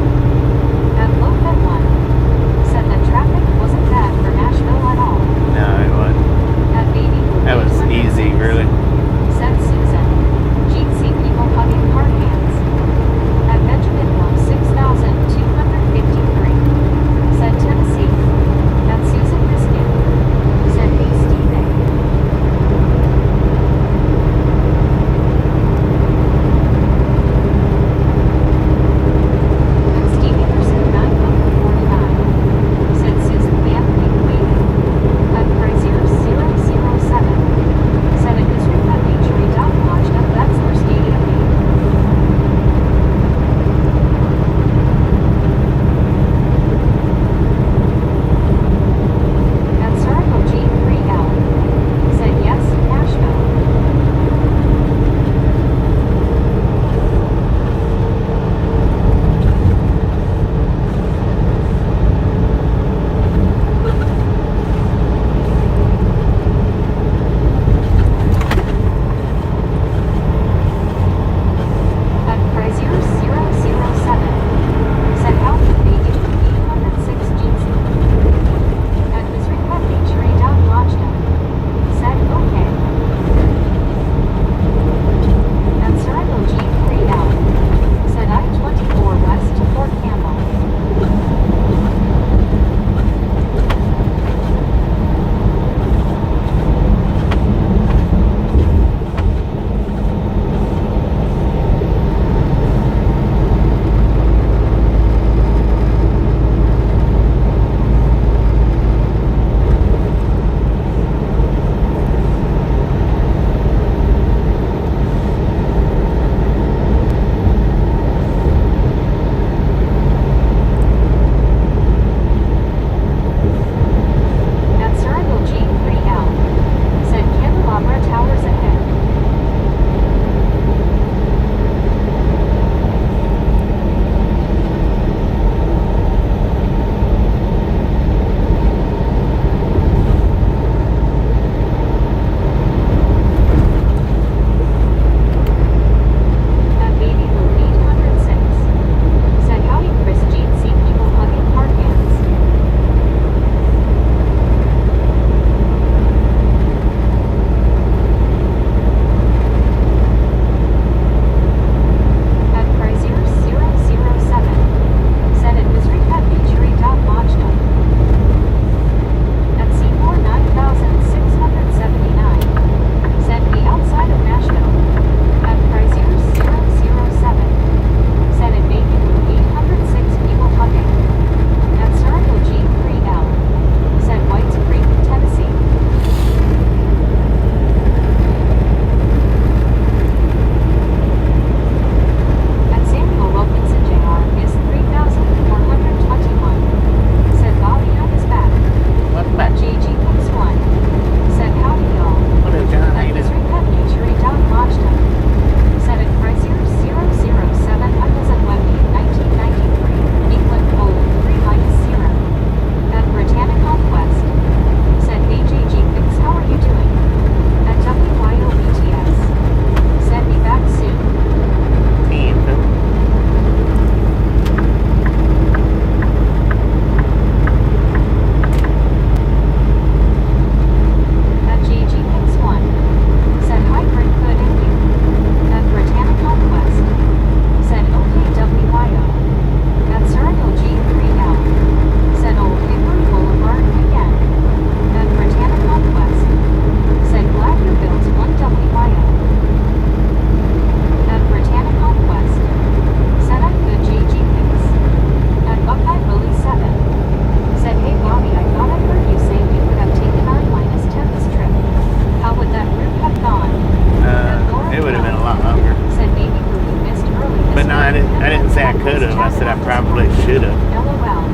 I didn't say I could have. I said I probably should have. LOL.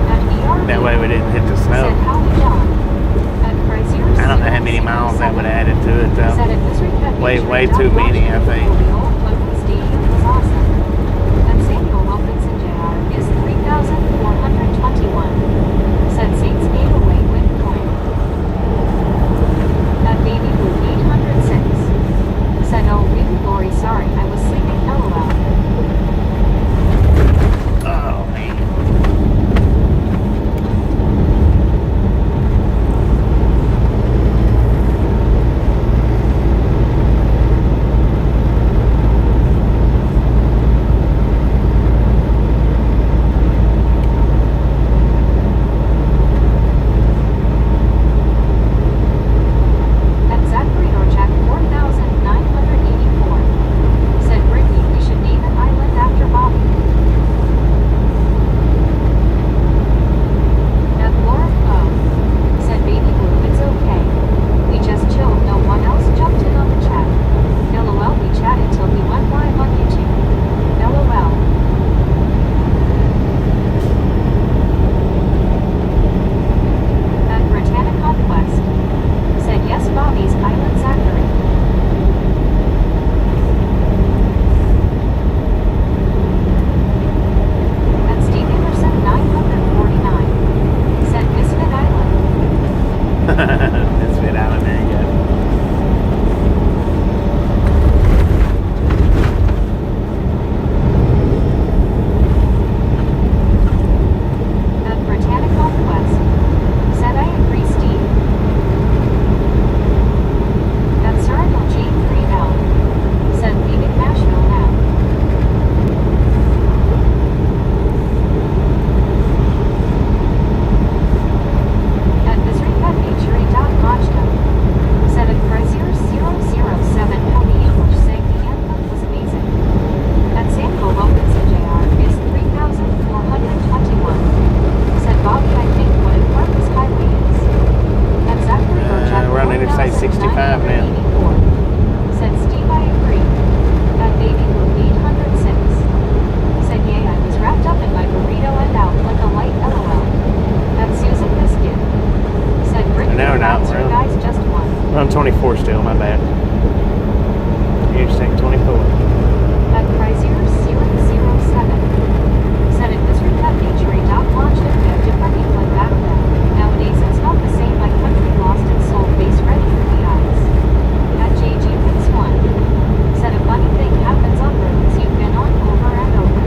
At ERB. That way we didn't hit the Said snow. Howie John. At Crazier. I don't know how many miles that would have added to it Said though. at Misery Pet Way Nature, too Doug many, I Washington, think. The old Oakland Stadium was awesome. And Samuel Wilkinson Jr. is 3,421. Said Saints gave away win coin. At Baby Blue 806. Said oh baby glory sorry I was sleeping LOL. Oh man. At Zachary Norchak 4,984. Said Brittany we should name an island after Bobby. At Laura O. Said baby blue it's okay. We just chilled no one else jumped in on the chat. LOL we chatted till we went live on YouTube. LOL. At Britannica West. Said yes Bobby's Island Zachary. At Steve Anderson 949. Said Misfit Island. Misfit Island, there you go. At Britannica West. Said I agree Steve. At Cyrano G3L. Said leaving Nashville now. At Misery Pet Nature Majda. Said at Crazier 007 how the English sang the anthem was amazing. At Samuel Wilkinson Jr. is 3,421. Said Bobby I think what an Marcus Highway is. At Zachary Burchak We're on Interstate 65 now. 4,984. Said Steve I agree. At Baby Blue 806. Said yay I was wrapped up in my burrito and out like a light LOL. At Susan Biscuit. Said Brittany No, we're not. you We're on- guys just won. We're on 24 still, my bad. Interstate 24. At Crazier 007. Said at Misery Pet Nature launched it a different England back then. Nowadays it's not the same like country lost its soul face ready for the eyes. At JG Pix 1. Said a funny thing happens on roads you've been on over and over.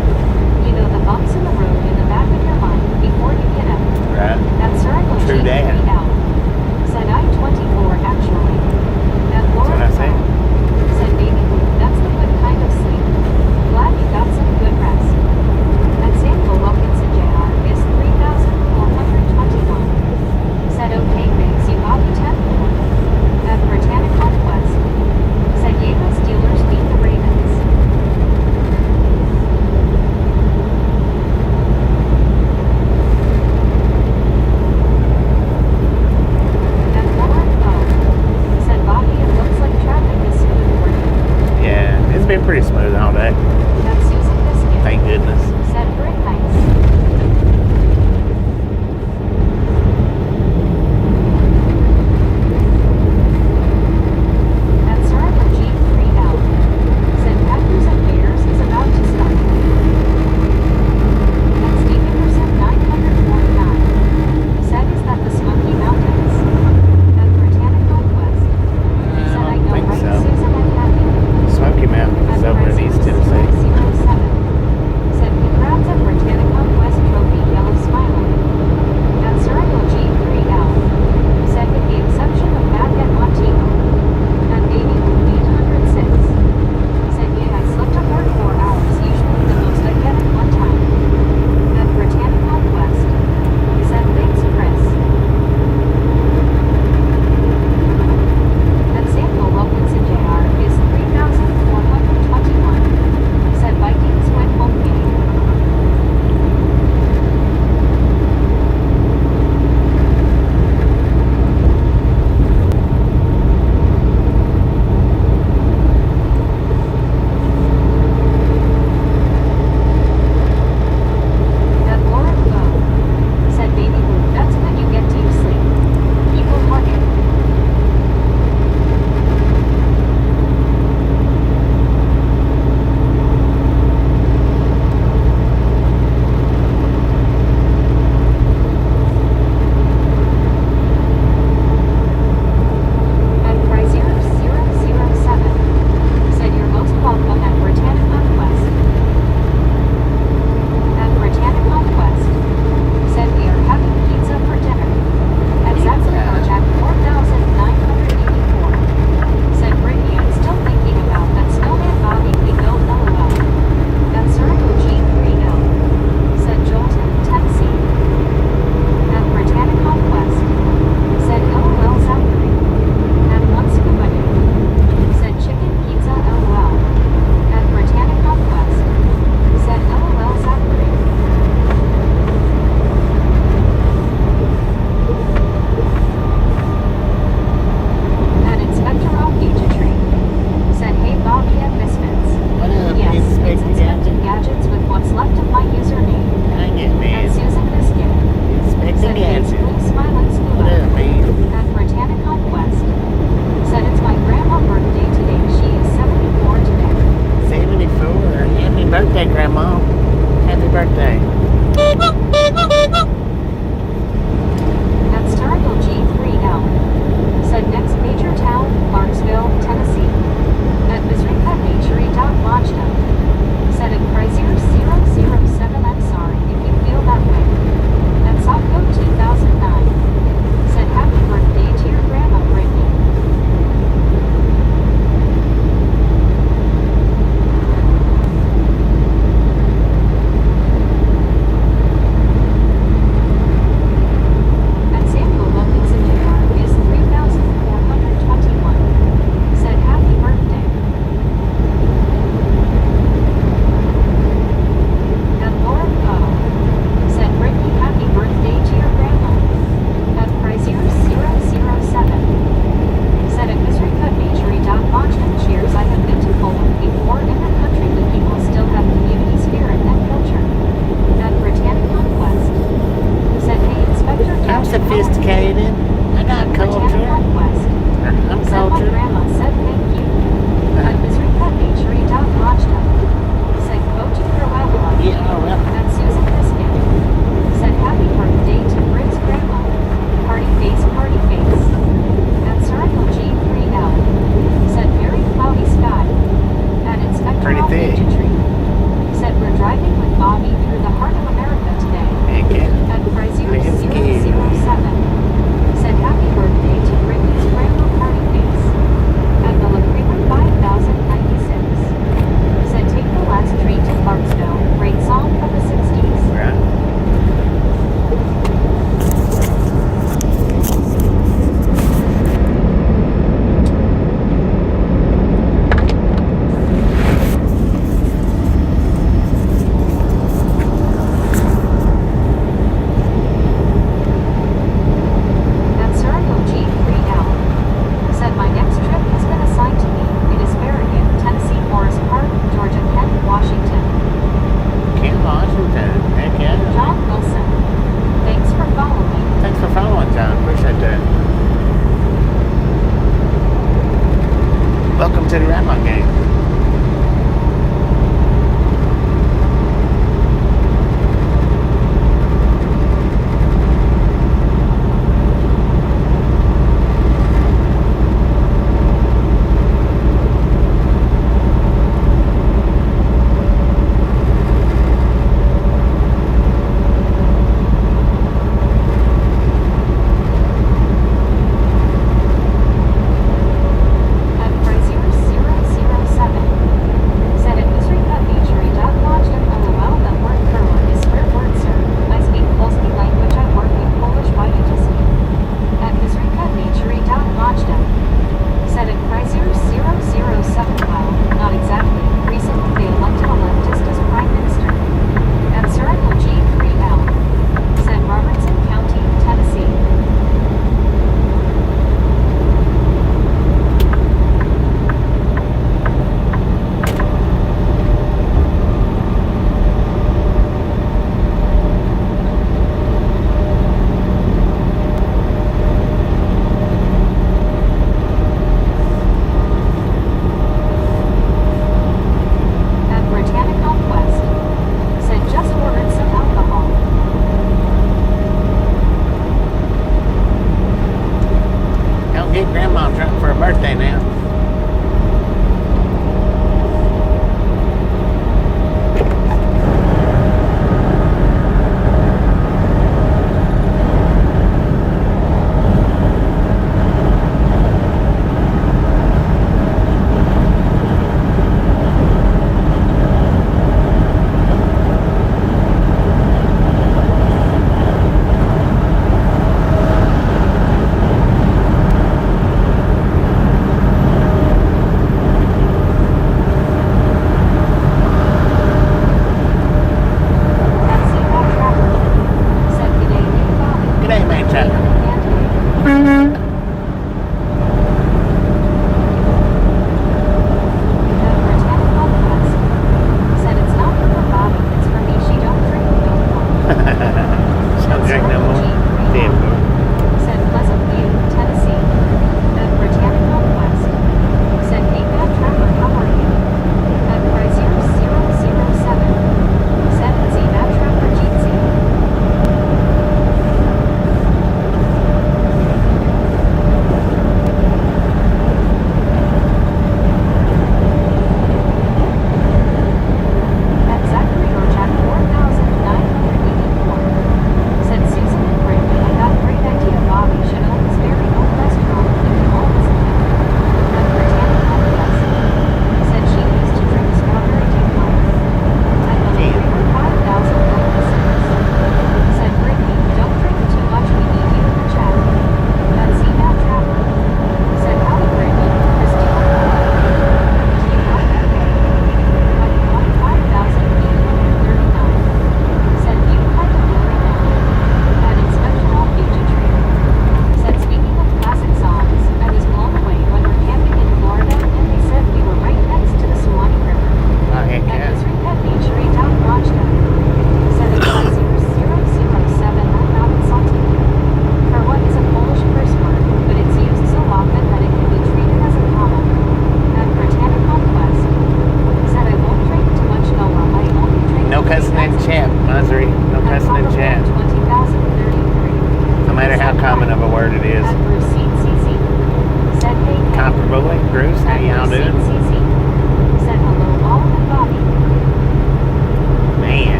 You know the bumps in the road in the back of your mind before you get out. Right. At Cyrano True that. G3L. Said I-24 actually. At That's what I Laura said. Said baby blue, that's the good kind of sleep. Glad you got some good rest. At Samuel Wilkinson Jr. is 3,421. Said okay thanks you Bobby 10 more. At Britannica West. Said yay the Steelers beat the Ravens. At Lauren O. Said Bobby it looks like traffic is smooth for you. Yeah, it's been pretty smooth all day. At Susan Biscuit. Thank goodness. Said Brick Heights. At Cyrano G3L. Said Packers and Bears is about to start. At Steve Anderson 949. Said is that the Smoky Mountains. At Britannica West. Said I know think right so. Susan and Kathy. Smoky Mountain is over in East Tennessee. Said congrats at birthday, Grandma. Happy birthday. At Starville G3L. Said next major town, Clarksville, Tennessee. At Missouri.Mazda. Said at Chrysler 007. I'm sorry if you feel that way. At Sopco 2009. Said happy birthday to your grandma Brittany. At Samuel Wilkinson Jr. is 3,421. Said happy birthday. At Laura Buttle. Said Brittany happy birthday to your grandma. At Chrysler 007. Said at Missouri.Mazda. Cheers. I have been to Poland before in a country that people still have community spirit and culture. At Britannic Conquest. Said hey Inspector I'm Captain sophisticated. I got Britannic culture. Conquest. I'm Said my cultured. grandma said thank you. At Missouri.Mazda. Said go to Cruella. Yeah, well. At Susan Biscuit. Said happy birthday to Britt's grandma. Party face, party face. At Circle G3L. Said very cloudy sky. At Inspector Pretty thick. Tree. Said we're driving with Bobby through the heart of America today. Heck yeah. At Chrysler Let's get it. 007. Said happy birthday to Brittany's grandma party face. At the La Creamer 5096. Said take the last train to Clarksville. Great song from the 60s. Right.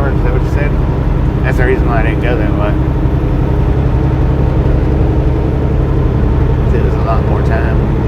hour, is that what you said? That's the reason why I didn't go that way. It was a lot more time.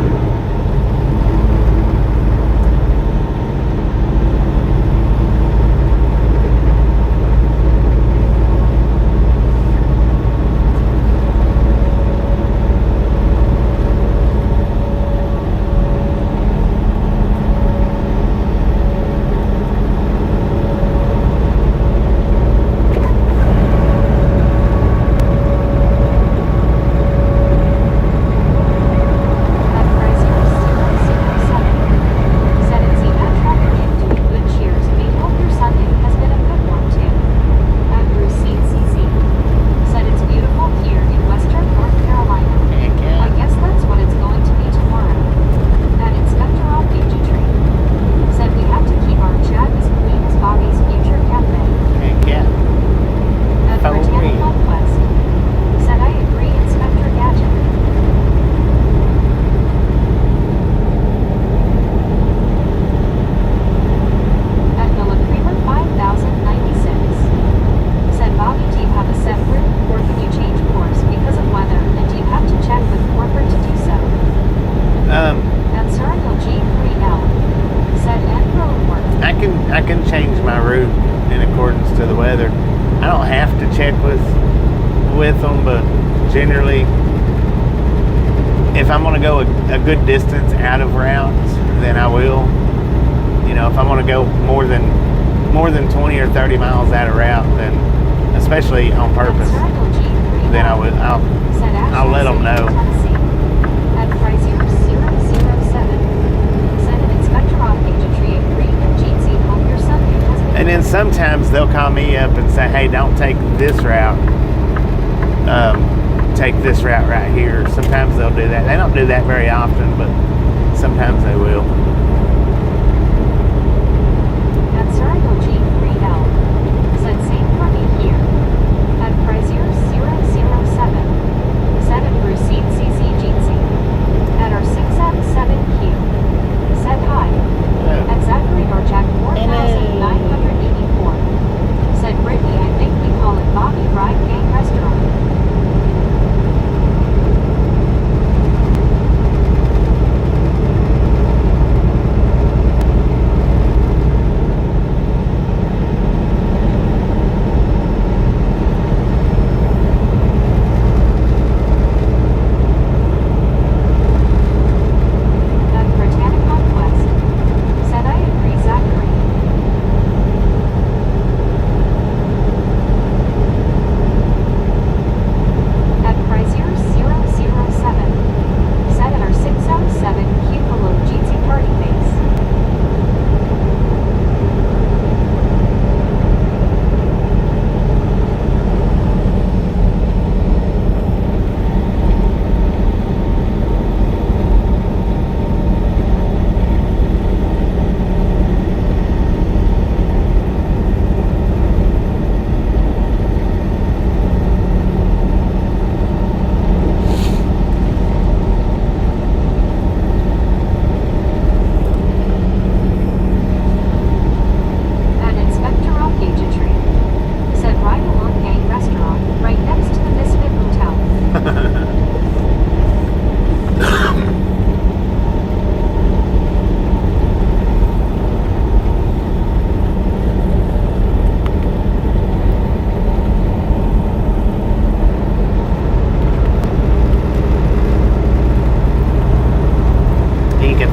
I can change my route in accordance to the weather. I don't have to check with them, but generally, if I'm going to go a good distance out of routes, then I will. You know, if I'm going to go more than 20 or 30 miles out of route, then especially on purpose, then I'll let them know. And then sometimes they'll call me up and say, hey, don't take this route. Take this route right here. Sometimes they'll do that. They don't do that very often, but sometimes they will. At Sarago G3L, said same for me here. At Frazier 007, said at Brucine CC Jeansy. At our 6M7Q, said hi. At Zachary Barjack 4984, said Brittany, I think we call it Bobby Ride Gang Restaurant.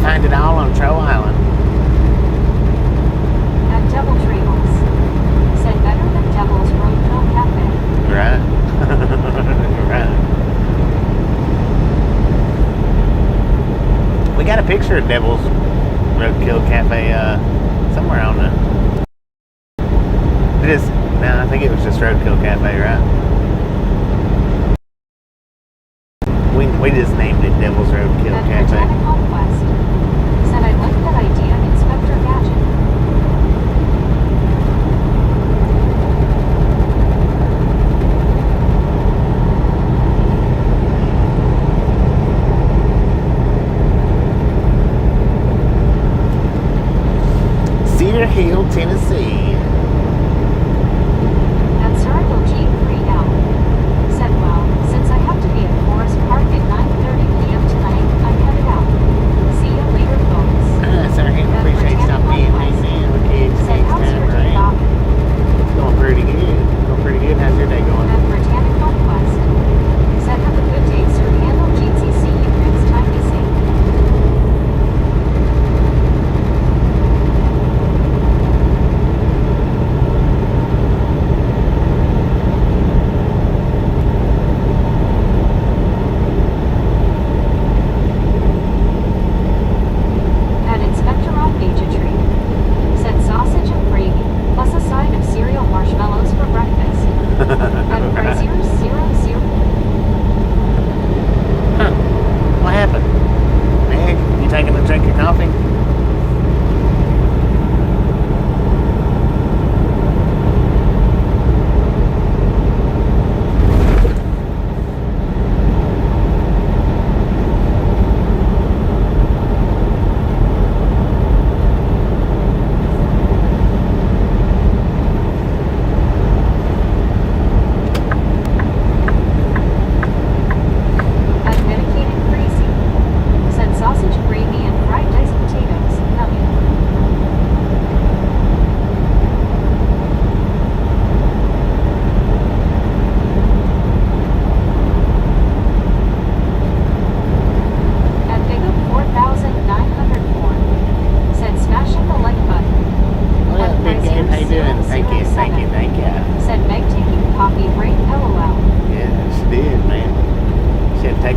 Find it all on Troll Island. At Devil Trails, said better than Devil's Roadkill Cafe. Right. Right. We got a picture of Devil's Roadkill Cafe somewhere on the. I think it was just Roadkill Cafe, right? We just named it Devil's Roadkill Cafe. Said I like that idea, Inspector Gadget. Cedar Hill, Tennessee.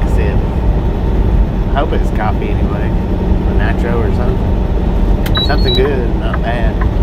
I said, I hope it's coffee anyway. A nitro or something. Something good, not bad.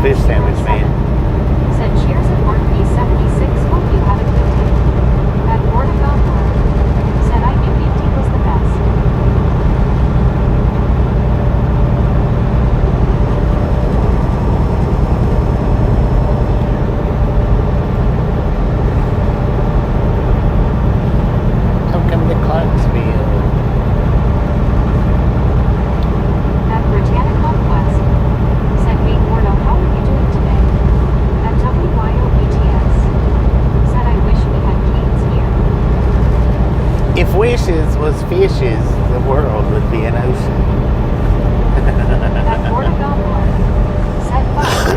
fish sandwich, man. Said cheers at Mark B76. Hope you have a good day. At Portagallo. Said I knew Indy was the best. Welcome to Clarksville. At Britannic Conquest. Said hey Gordo, how are you doing today? At WYOBTS. Said I wish we had Kate's here. If wishes was fishes, the world would be an ocean. At Portagallo. Said fuck.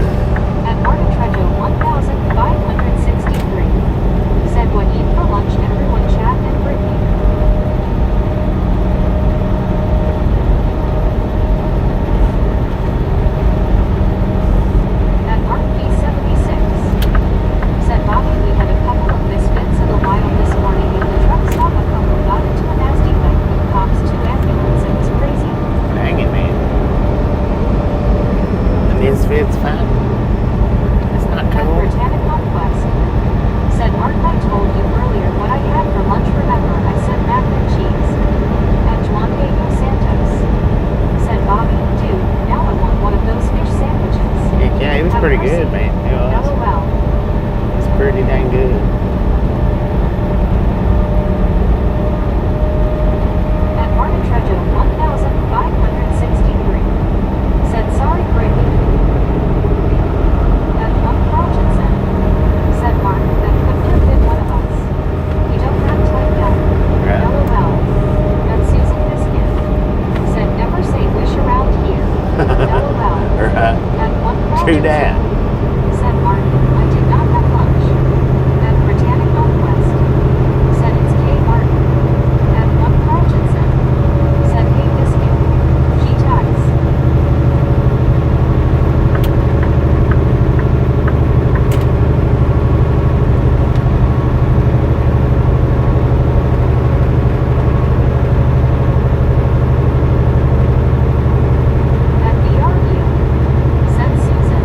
At Arbitrajo 1563. Said what eat for lunch everyone chat and Brittany. At Mark P76. Said Bobby we had a couple of misfits in the wild this morning and the truck stop a couple got into a nasty fight with cops, 2 ambulance, it was crazy. Dang it, man. The misfits fine. It's not At cool. Britannic Conquest. Said Mark I told you earlier what I had for lunch, remember I said mac and cheese. At Juan Diego Santos. Said Bobby, dude, now I want one of those fish sandwiches. Heck yeah, it was At pretty Mercy. good, man. It was. LOL. It was pretty dang good. At Martin Trejo 1563. Said sorry Brittany. At Mark Rogerson. Said Mark, that couldn't have been one of us. You don't act like that. Right. LOL. At Susan Biscuit. Said never say wish around here. LOL. Right. At one True that. Said Mark, I did not have lunch. At Britannic Northwest. Said it's K. Martin. At one Rogerson. Said hey Biscuit. G tags. At BRU. Said Susan.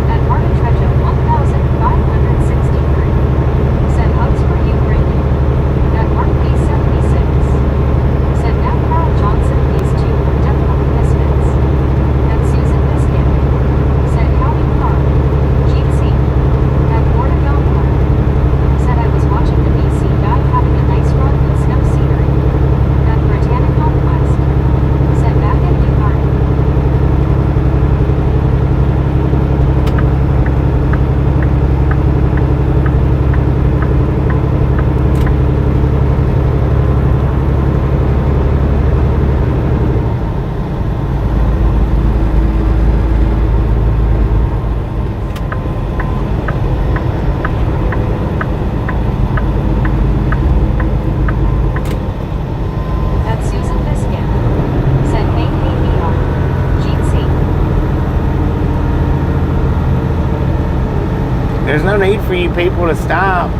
At Martin Trejo 1563. Said hugs for you, Brittany. At Mark B76. Said now Carl Johnson, these two were definitely misfits. At Susan Biscuit. Said howdy Carl. GC. At Portagallo. Said I was watching the BC guy having a nice run with snow scenery. At Britannic Conquest. Said back at you Martin. At Susan Biscuit. Said hey VR. GC. There's no need for you people to stop.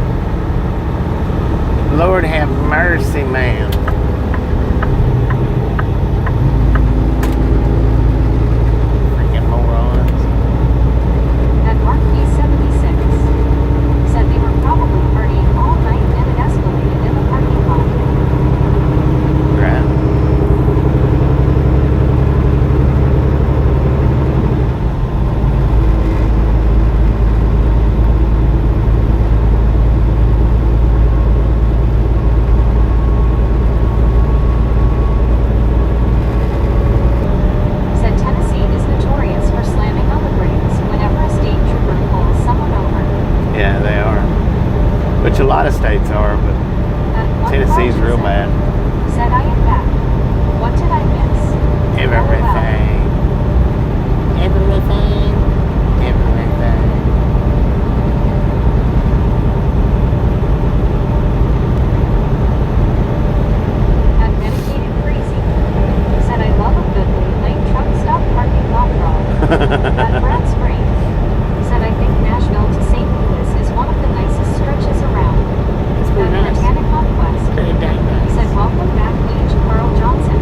Lord have mercy, man. Freaking morons. At Mark B76. Said they were probably partying all night and it escalated in the parking lot. Right. Said Tennessee is notorious for slamming on the brakes whenever a state trooper pulls someone over. Yeah, they are. Which a lot of states are, but At one Tennessee's real Rogerson. bad. Said I am back. What did I miss? Everything. Everything. Everything. At Medicated Crazy. Said I love a good late truck stop parking lot brawl. At Brad Spring. Said I think Nashville to St. Louis is one of the nicest stretches around. It's pretty At nice. Britannic Conquest. Pretty dang nice. Said welcome back H. Carl Johnson.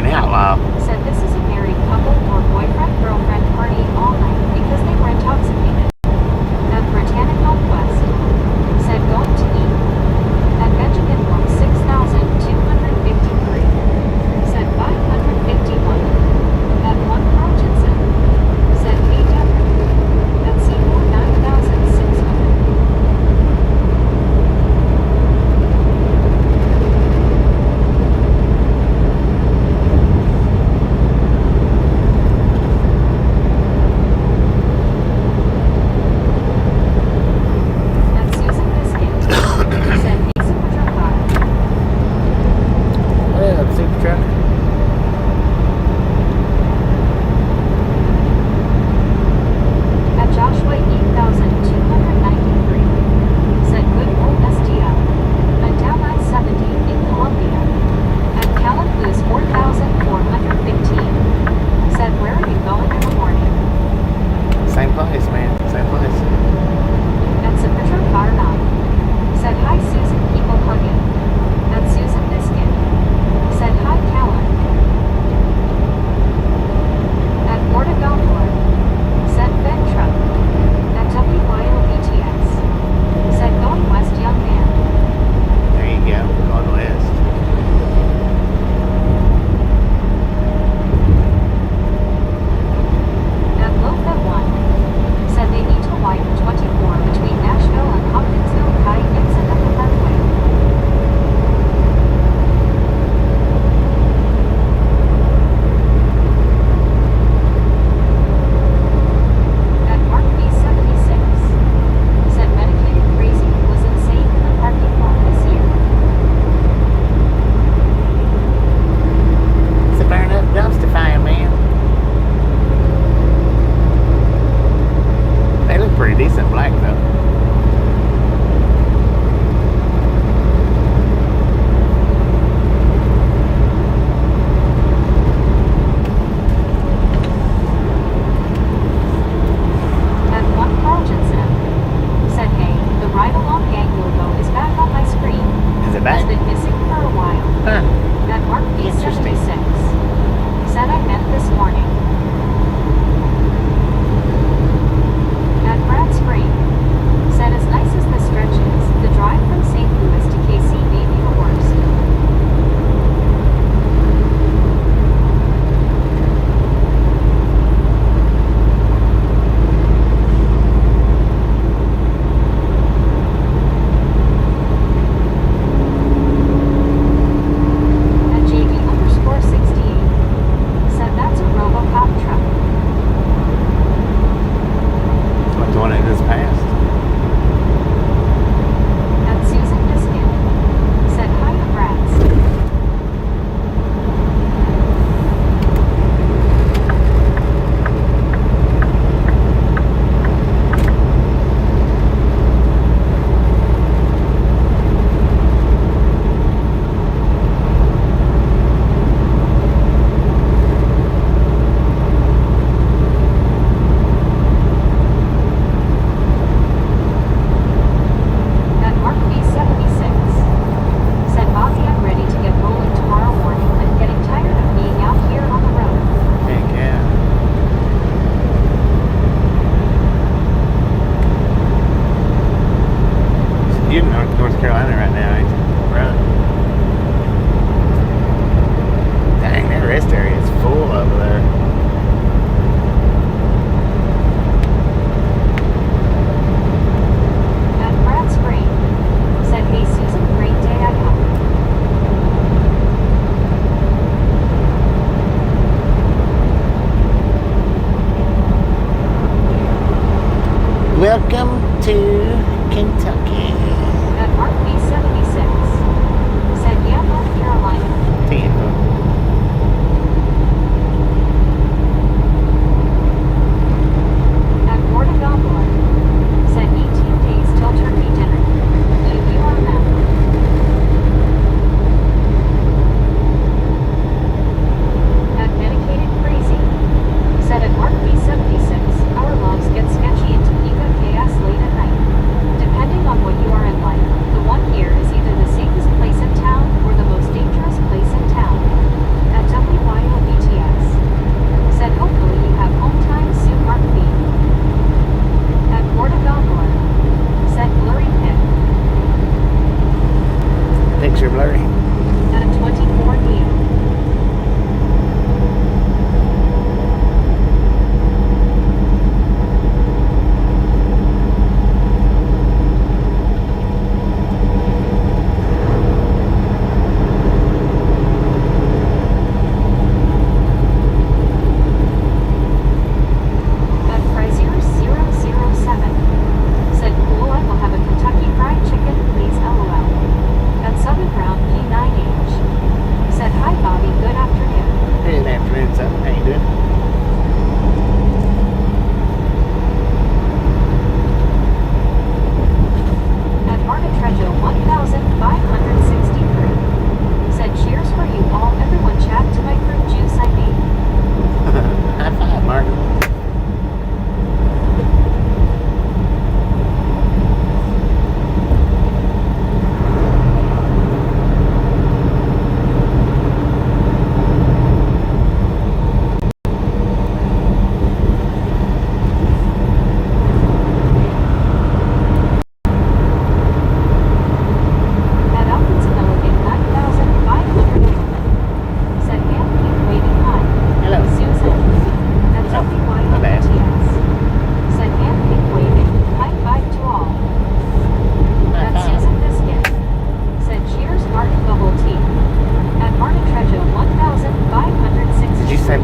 an outlaw. Said this is a married couple or boyfriend-girlfriend party all night because they were intoxicated. At Britannic Northwest. Said going to eat. At Benjamin Room 6,253. Said 551. At 1 Carltonson. Said AW. At Seymour 9,600.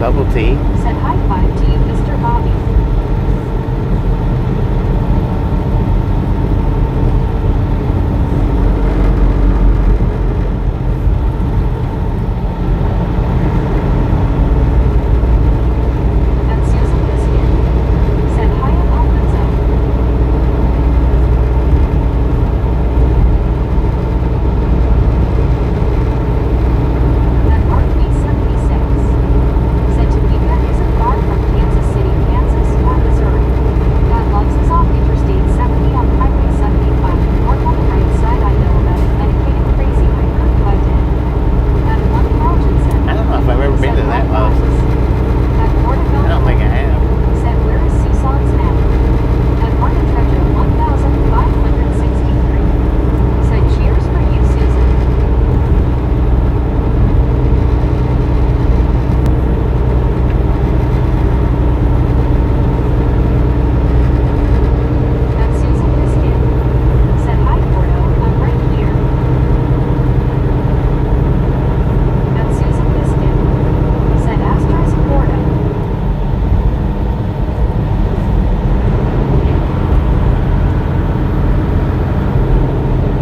Bubble tea. Said high five to you, Mr. Bobby. And Susan Biscuit said hi and opens up. And Mark B76 said Topeka isn't far from Kansas City, Kansas, or Missouri. That loves is off Interstate 70 on Highway 75. North on the right side, I know about it. Medicated crazy, I heard you, I did. And one Carlton said, I don't know if I've ever been to that close. At Porterville, I don't think I have. said where is Susan's now? At Martin Treasure 1563. Said cheers for you, Susan. And Susan Biscuit said hi, Porto, I'm right here. And Susan Biscuit said asterisk Porto.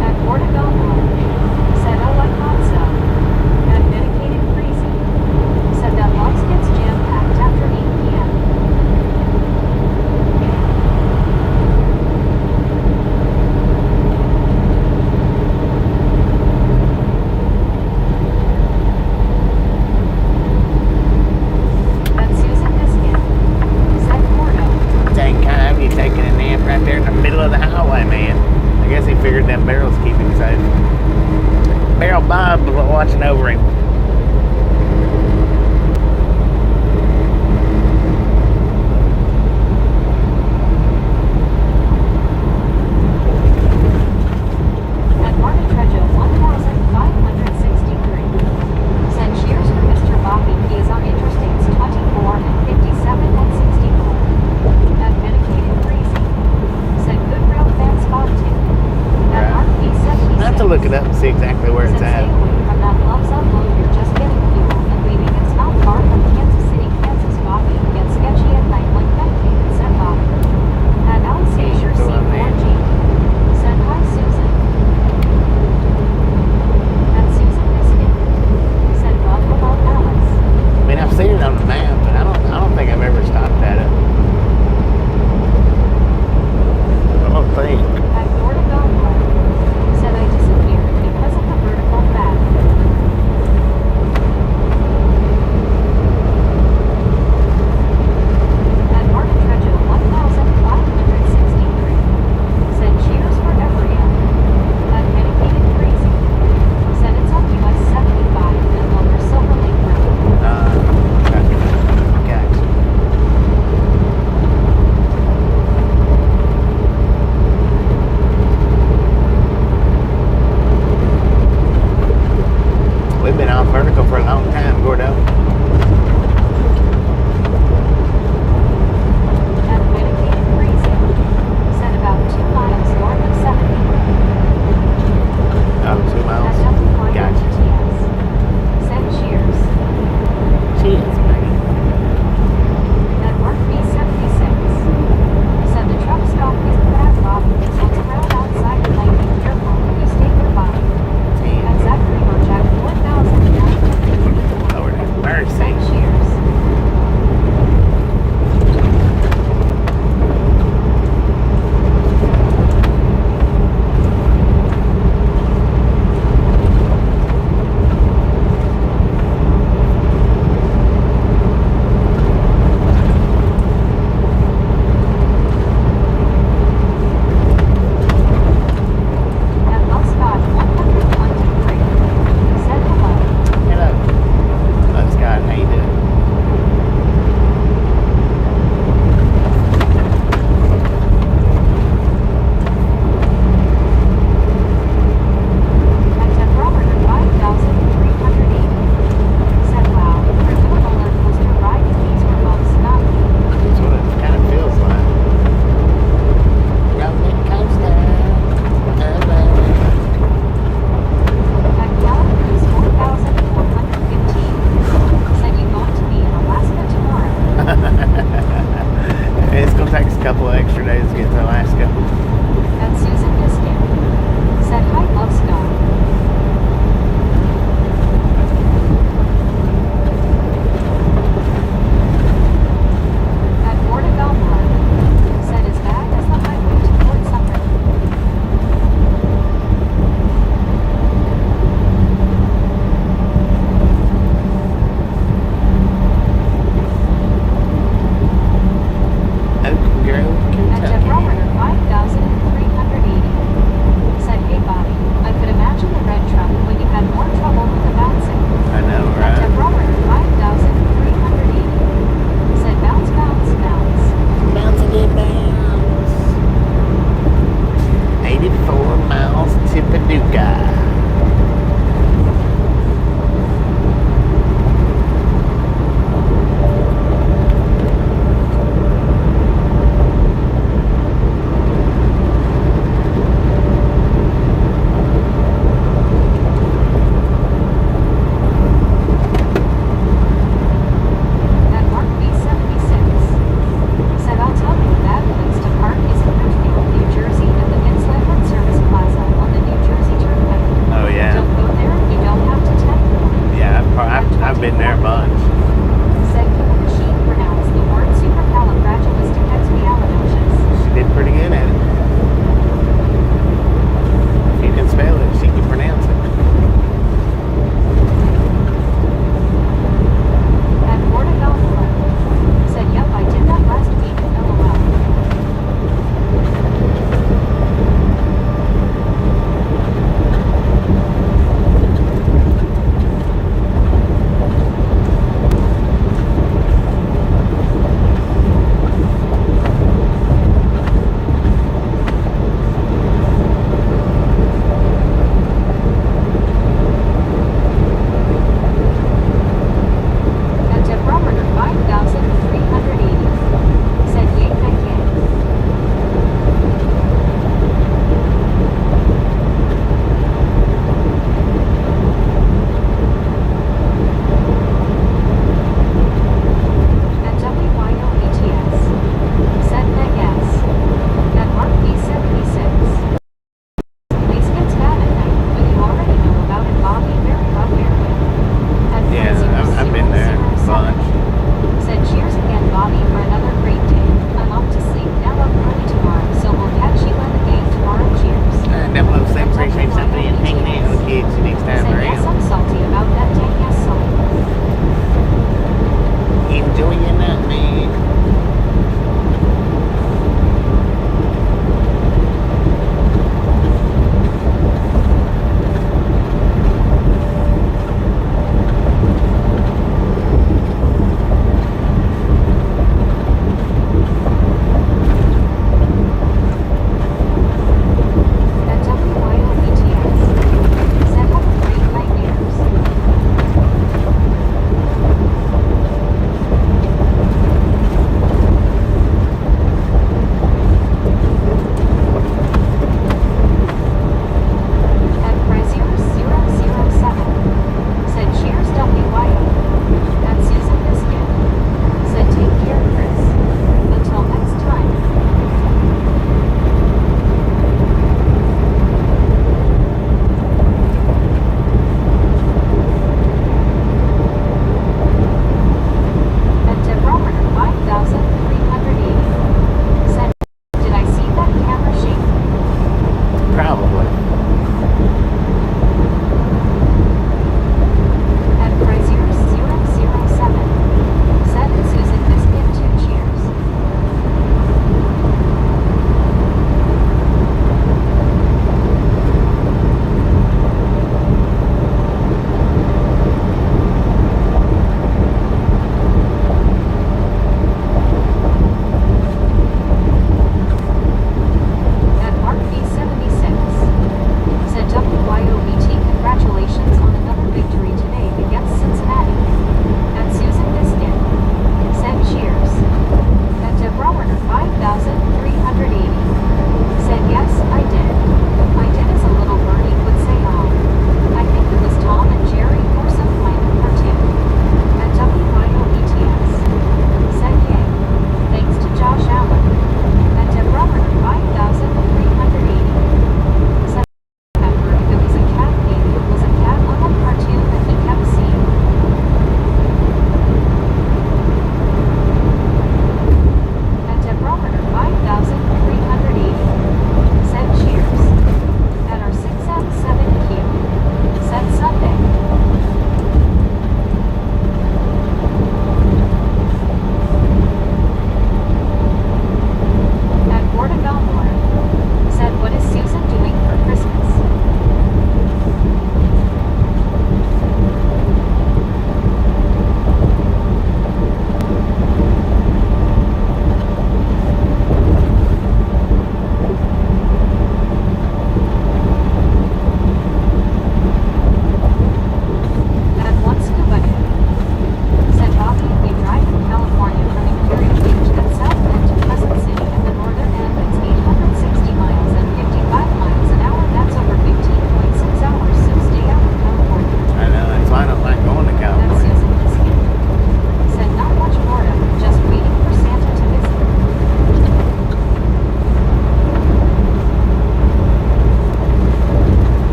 At Portugal said oh I thought so. At Medicated Crazy said that Logs gets jam-packed after 8 p.m. And Susan Biscuit said Porto. Dang, kind of you taking a nap right there in the middle of the highway, man. I guess he figured them barrels keep him safe. Barrel Bob was watching over him. At Martin Trejo 1563 said cheers for Mr. Bobby. He is on Interstates 24 and 57 and 64. At Medicated Crazy said good rail fans Bob too. At Right. Mark B76 I have to look it up and see exactly where it's said at. stay away from that loves unload your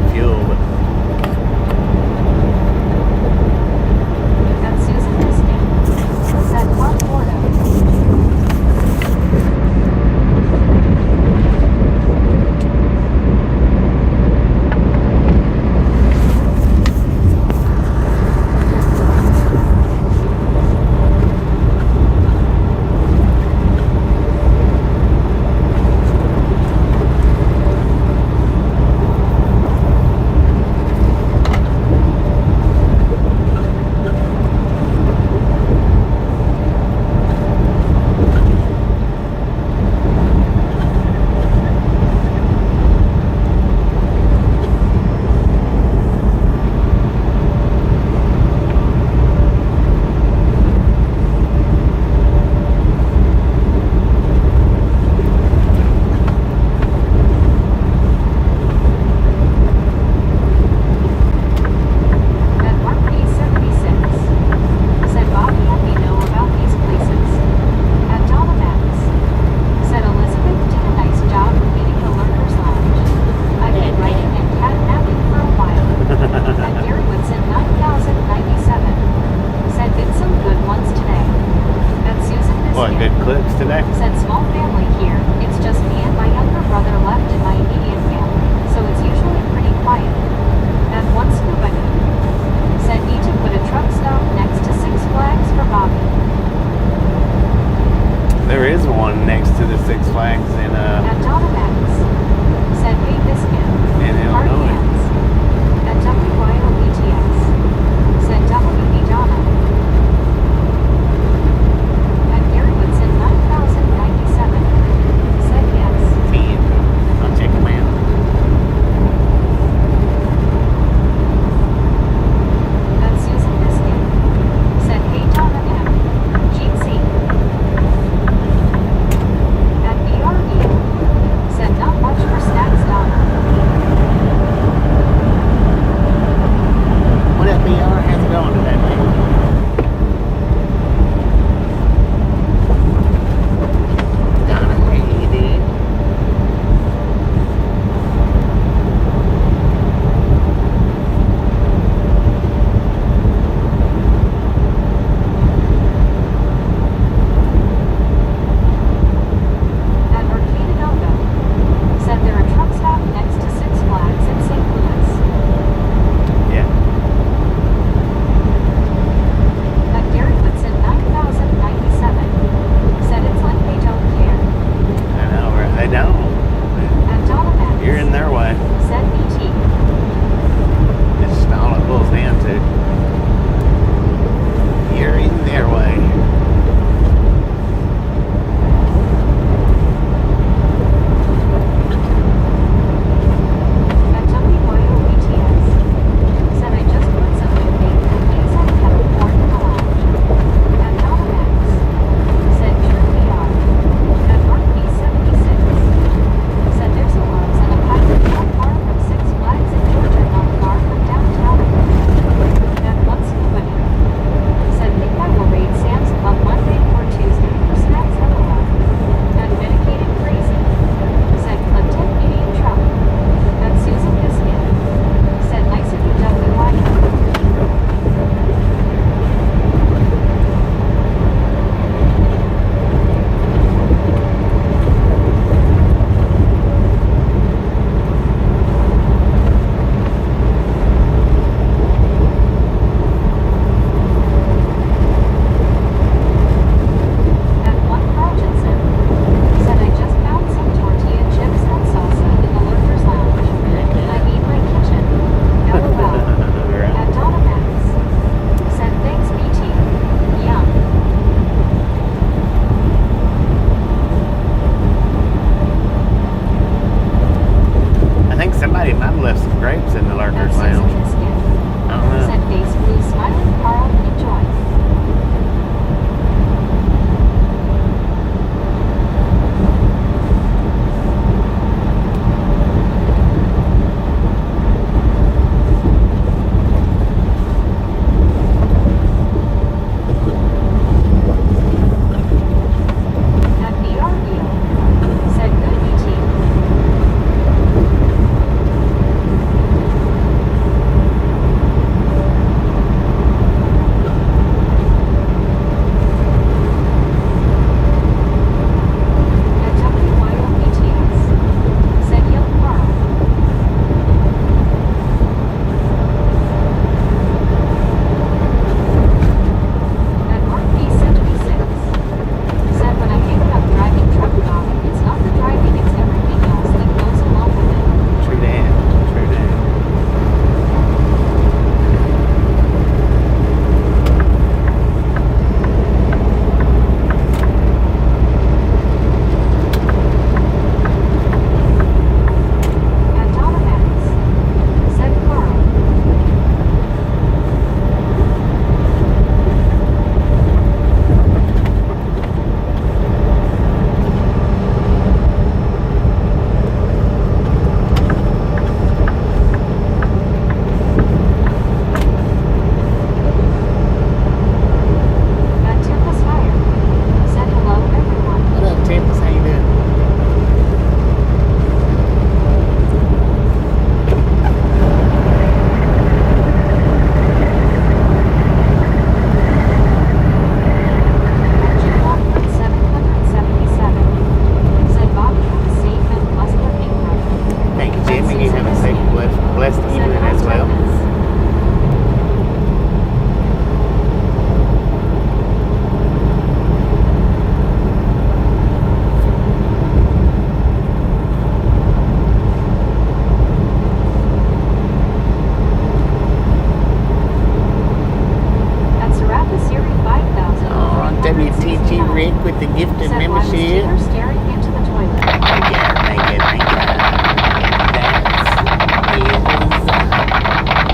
save fuel, but At Susan Biscuit. Said Park, Florida. will. At Serapis Erie 5,000. WTG Rick with the gifted Said, "Why was membership. Taylor staring into the toilet?" Thank you. That is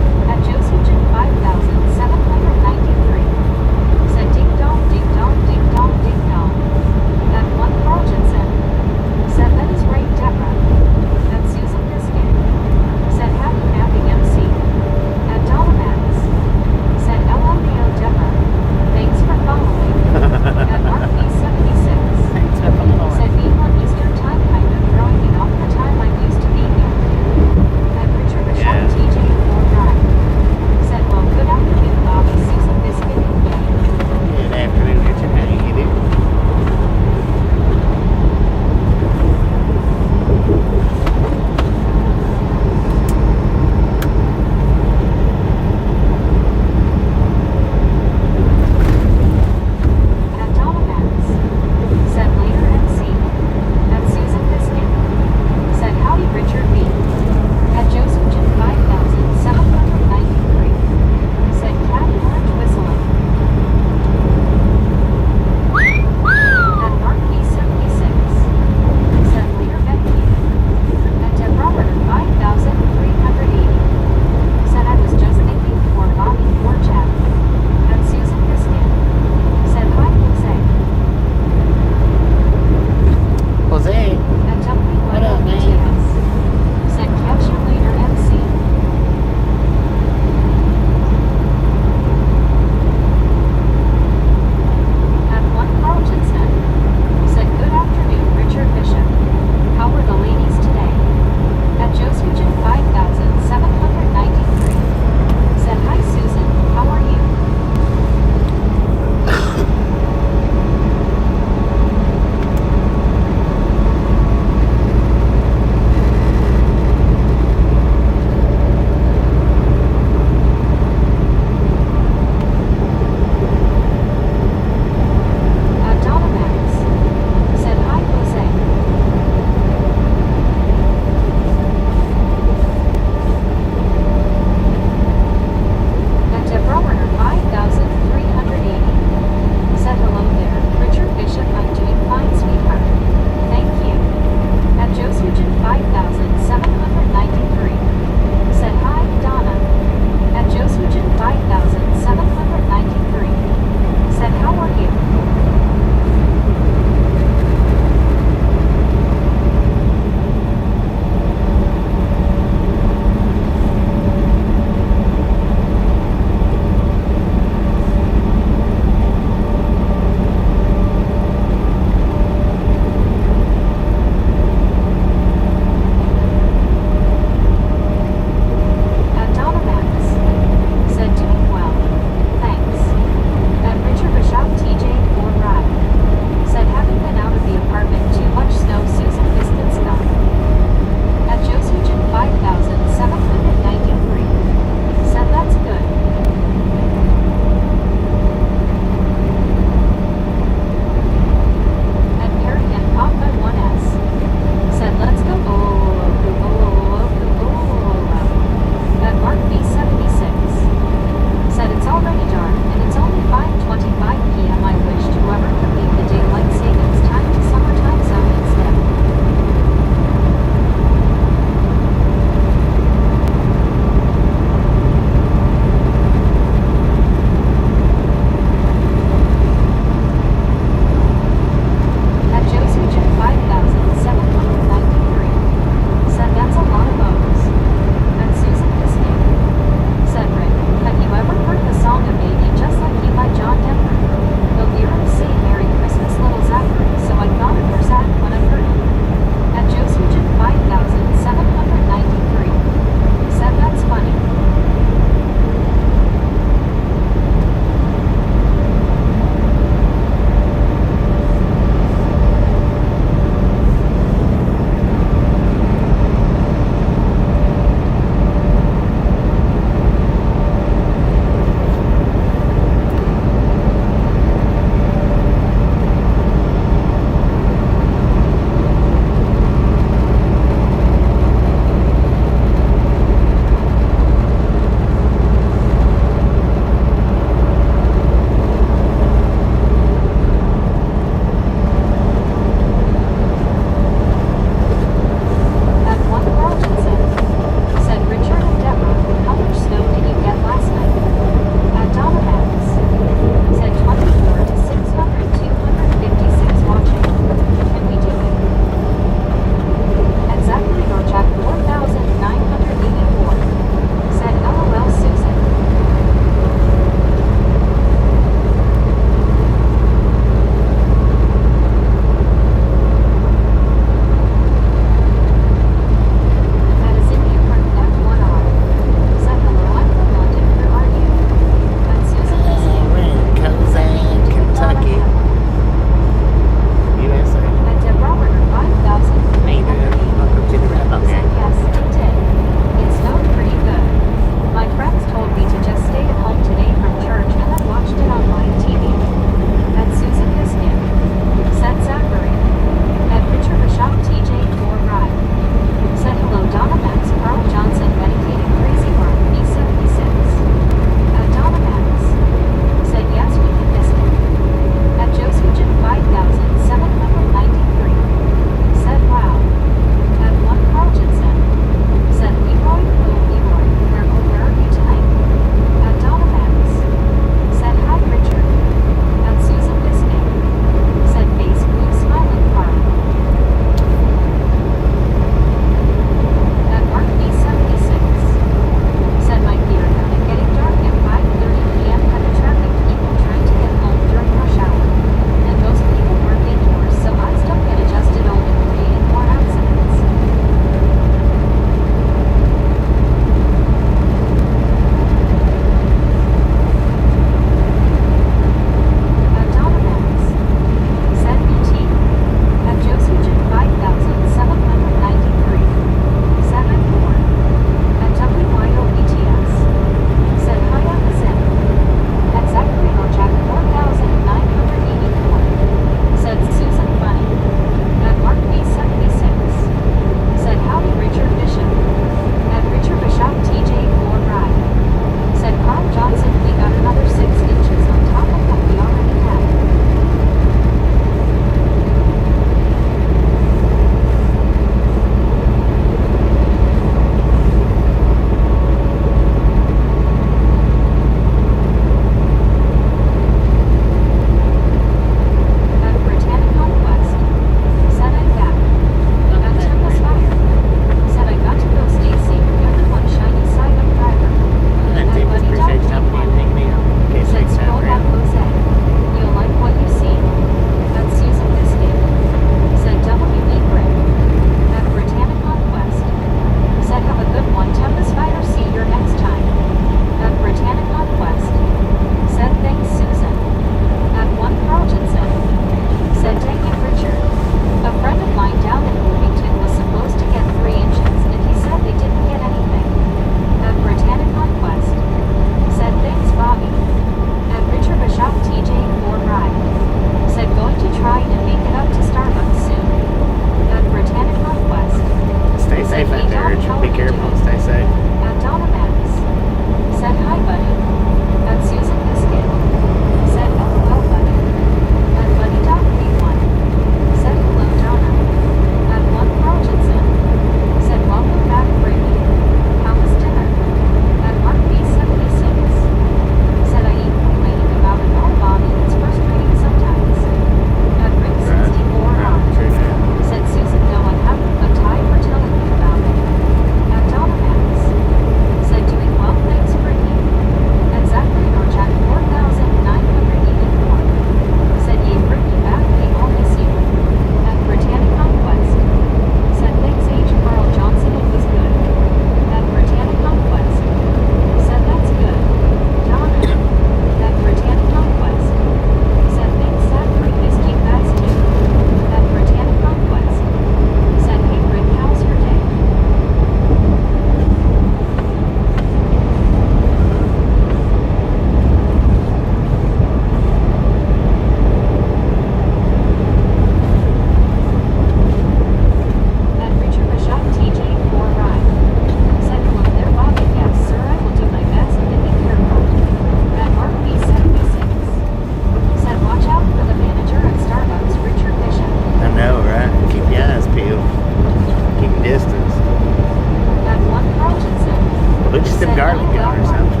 something.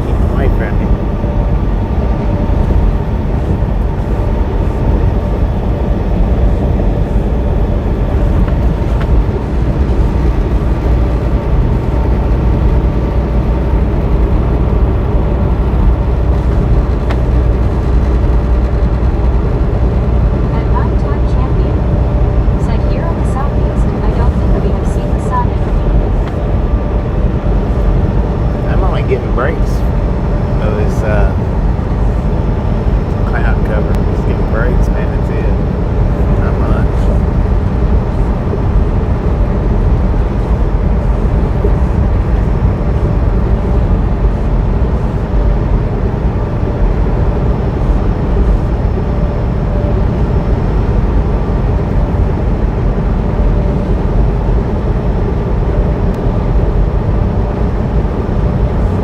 Keep away from me. At nighttime champion said here in the southeast, I don't think we have seen the sun in a week. I'm only getting breaks of this cloud cover. Just getting breaks, man. That's it. Not much.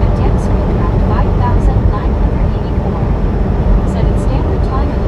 At dense wind craft 5,984 said its standard time of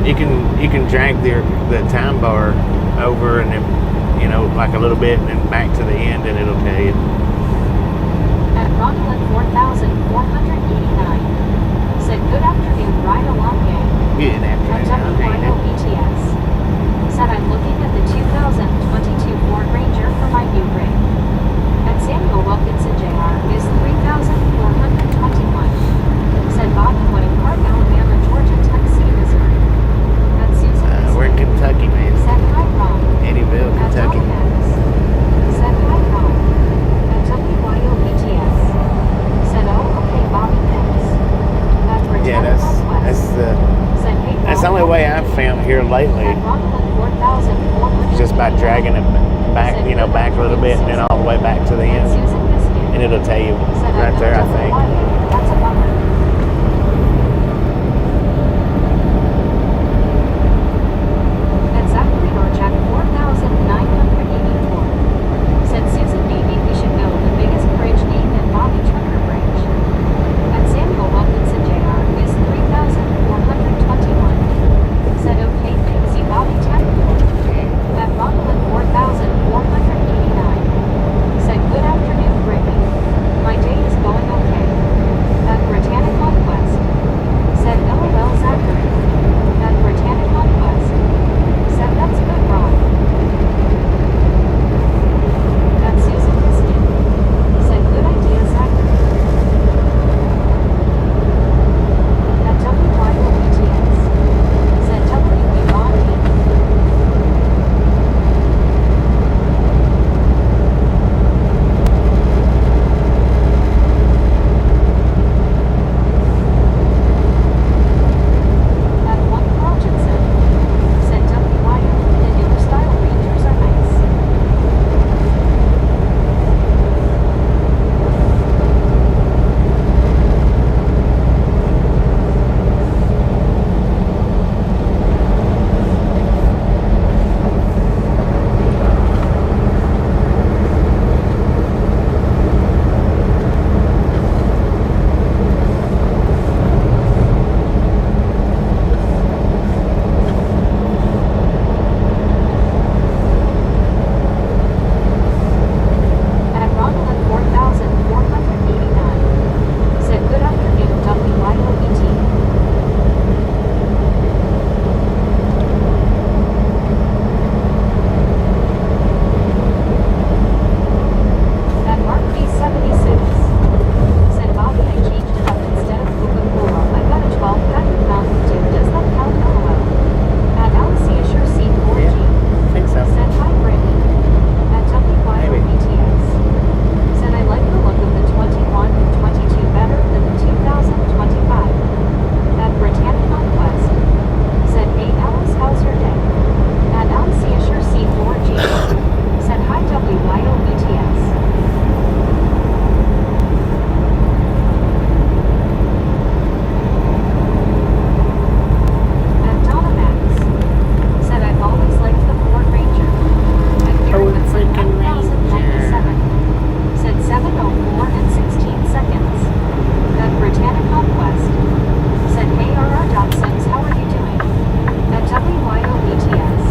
You can drag the time bar over and then, you know, like a little bit and then back to the end and it'll tell you. At Rondelin 4489. Said good afternoon, ride along gang. Good At afternoon. WYOETS. Said I'm looking at the 2022 Ford Ranger for my new rig. At Samuel Wilkinson Jr. is 3,421. Said Bob in Wooding Park, Alabama, Georgia, Tennessee, Missouri. At Susan. We're in Kentucky, man. Said hi, Ron. Eddyville, At Kentucky. Dominic's. Said hi, Ron. At WYOETS. Said oh, okay, Bobby, thanks. At Yeah, Britannia West. Said hey, that's the only way I've found here lately. At Rondelin 4400. It's just by dragging it back, you know, back a little bit and then all the way back to the At end. Susan Biscuit. And it'll tell you Said right there, I think. That's a bummer. At Zachary Orchak 4984. Said Susan, maybe we should go the biggest bridge named in Bobby Trucker Bridge. At Samuel Wilkinson Jr. is 3,421. Said okay, thanks, you Bobby Technical. At Rondelin 4489. Said good afternoon, Brittany. My day is going okay. At Britannic Conquest. Said LOL Zachary. At Britannic Conquest. Said that's good, Ron. At Susan Biscuit. Said good idea, Zachary. At WYOETS. Said WB Ron. At one Rogerson. Said WYO, the newer style Rangers are nice. At Rondelin 4489. Said good afternoon, WYOET. At Mark B76. Said Bobby, I changed it up instead of Coca-Cola. I got a 12-pack of Mountain Dew. Does that count? LOL. At Alicia Sure C4G. I think so. Said hi, Brittany. At WYOETS. Said I like the look of the 21 and 22 better than the 2025. At Britannic Conquest. Said hey, Alice, how's your day? At Alicia Sure C4G. Said hi, WYOETS. At Donna Max. Said I've always liked the Ford Ranger. At Gary Woodson 9097. Said 7:04 and 16 seconds. At Britannic Conquest. Said hey RR Sims, how are you doing? At WYOETS.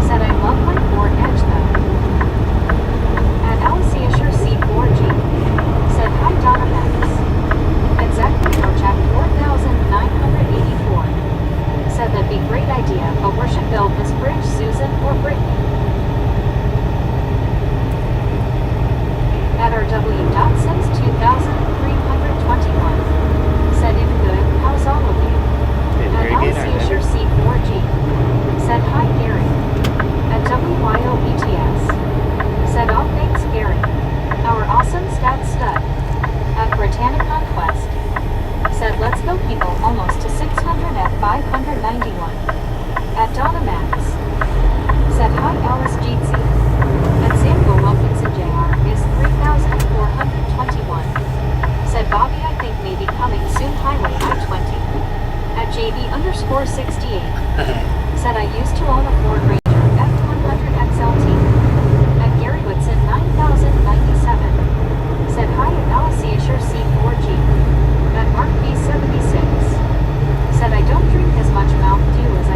Said I love my Ford Edge though. At Alicia Sure C4G. Said hi Donna Max. At Zachary Orchak 4984. Said that'd be great idea, but where should build this bridge, Susan or Brittany? At RW. Sims 2321. Said if good, how's all of you? Did At very good, Alicia aren't Sure C4G. Said hi Gary. At WYOETS. Said oh thanks Gary. Our awesome stat stud. At Britannic Conquest. Said let's go people, almost to 600 at 591. At Donna Max. Said hi Alice Jeetsy. At Samuel Wilkinson Jr. is 3,421. Said Bobby, I think maybe coming soon Highway I-20. At JB_68. Said I used to own a Ford Ranger F100 XLT. At Gary Woodson 9097. Said hi at Alicia Sure C4G. At Mark B76. Said I don't drink as much Mountain Dew as I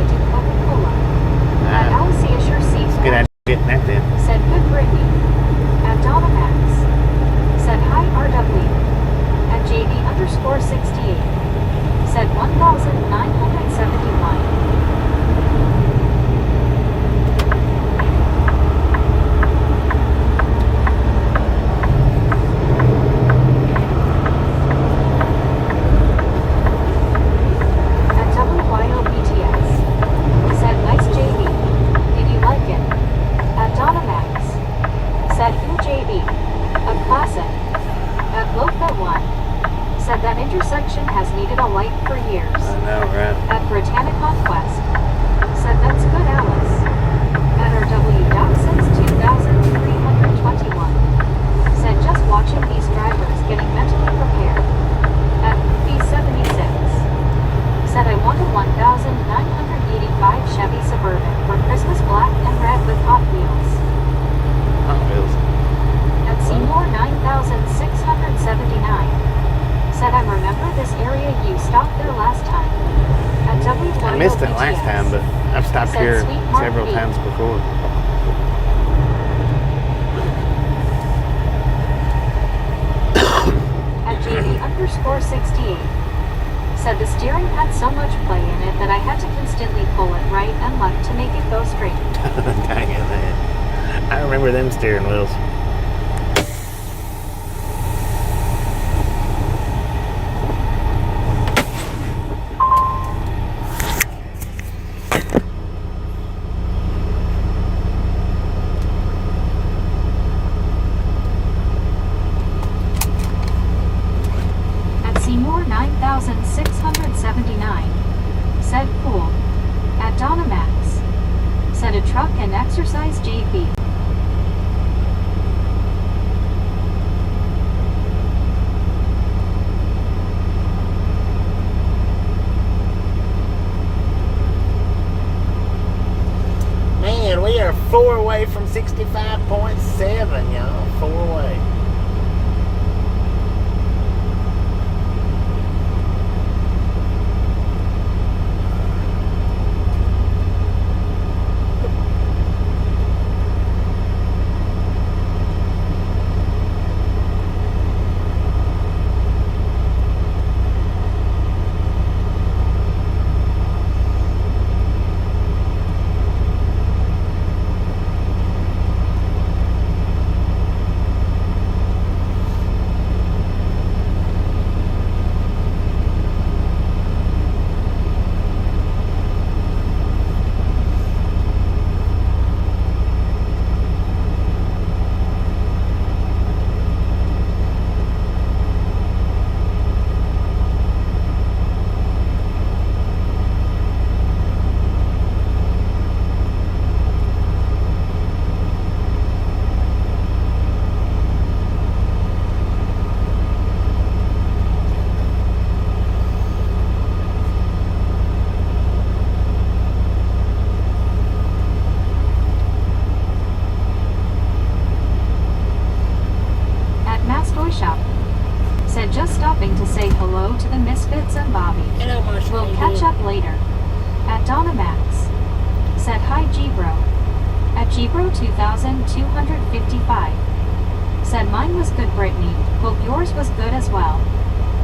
missed it last time, but I've stopped Said here Sweet Mark several B. times before. At JV_68 said the steering had so much play in it that I had to constantly pull it right and left to make it go straight. Dang it, man. I remember them steering wheels. At Seymour 9679 said cool. At Donna Max said a truck and exercise JP. Man, we are 4 away from 65.7, y'all. 4 away. Said just stopping to say hello to the Misfits and Bobby. Hello, Marshall. We'll catch up later. At Donna Max said hi G-Bro. At G-Bro 2255 said mine was good Brittany. Hope yours was good as well.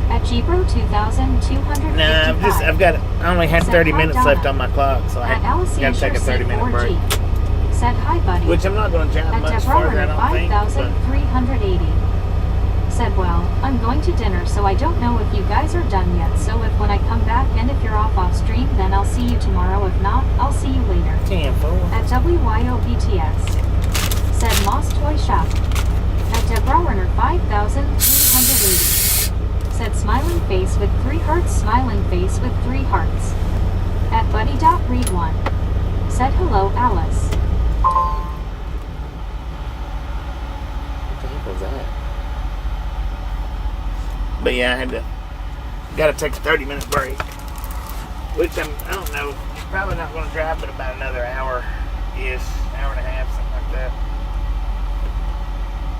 At G-Bro 2255 I only had said 30 hi, minutes Donna. left on my clock, so I At Alice gotta take a 30-minute break. said hi buddy. Which I'm not going to jump At much Deborah further, I don't think. But 5380 said well, I'm going to dinner so I don't know if you guys are done yet, so if when I come back and if you're off stream then I'll see you tomorrow, if not, I'll see you later. 10-4. At WYOBTS said Moss Toy Shop. At Deborah Werner 5380 said smiling face with 3 hearts, smiling face with 3 hearts. At Buddy.Read1 said hello Alice. What the heck was that? But yeah, got to take a 30-minute break. Which I don't know, probably not going to drive but about another hour-ish, hour and a half, something like that.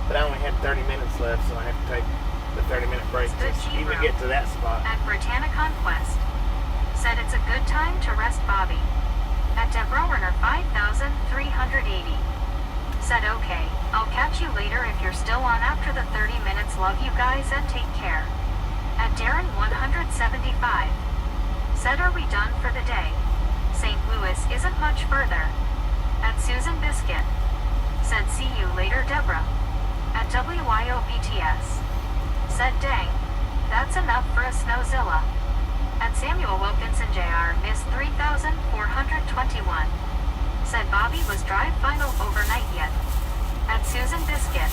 But I only had 30 minutes left, so I have to take the 30-minute break to even get to that spot. At Britannia Conquest said it's a good time to rest Bobby. At Deborah Werner 5380 said okay, I'll catch you later if you're still on after the 30 minutes. Love you guys and take care. At Darren 175 said are we done for the day? St. Louis isn't much further. At Susan Biscuit said see you later Deborah. At WYOBTS said dang, that's enough for a Snowzilla. At Samuel Wilkinson Jr. missed 3,421 said Bobby was drive final overnight yet. At Susan Biscuit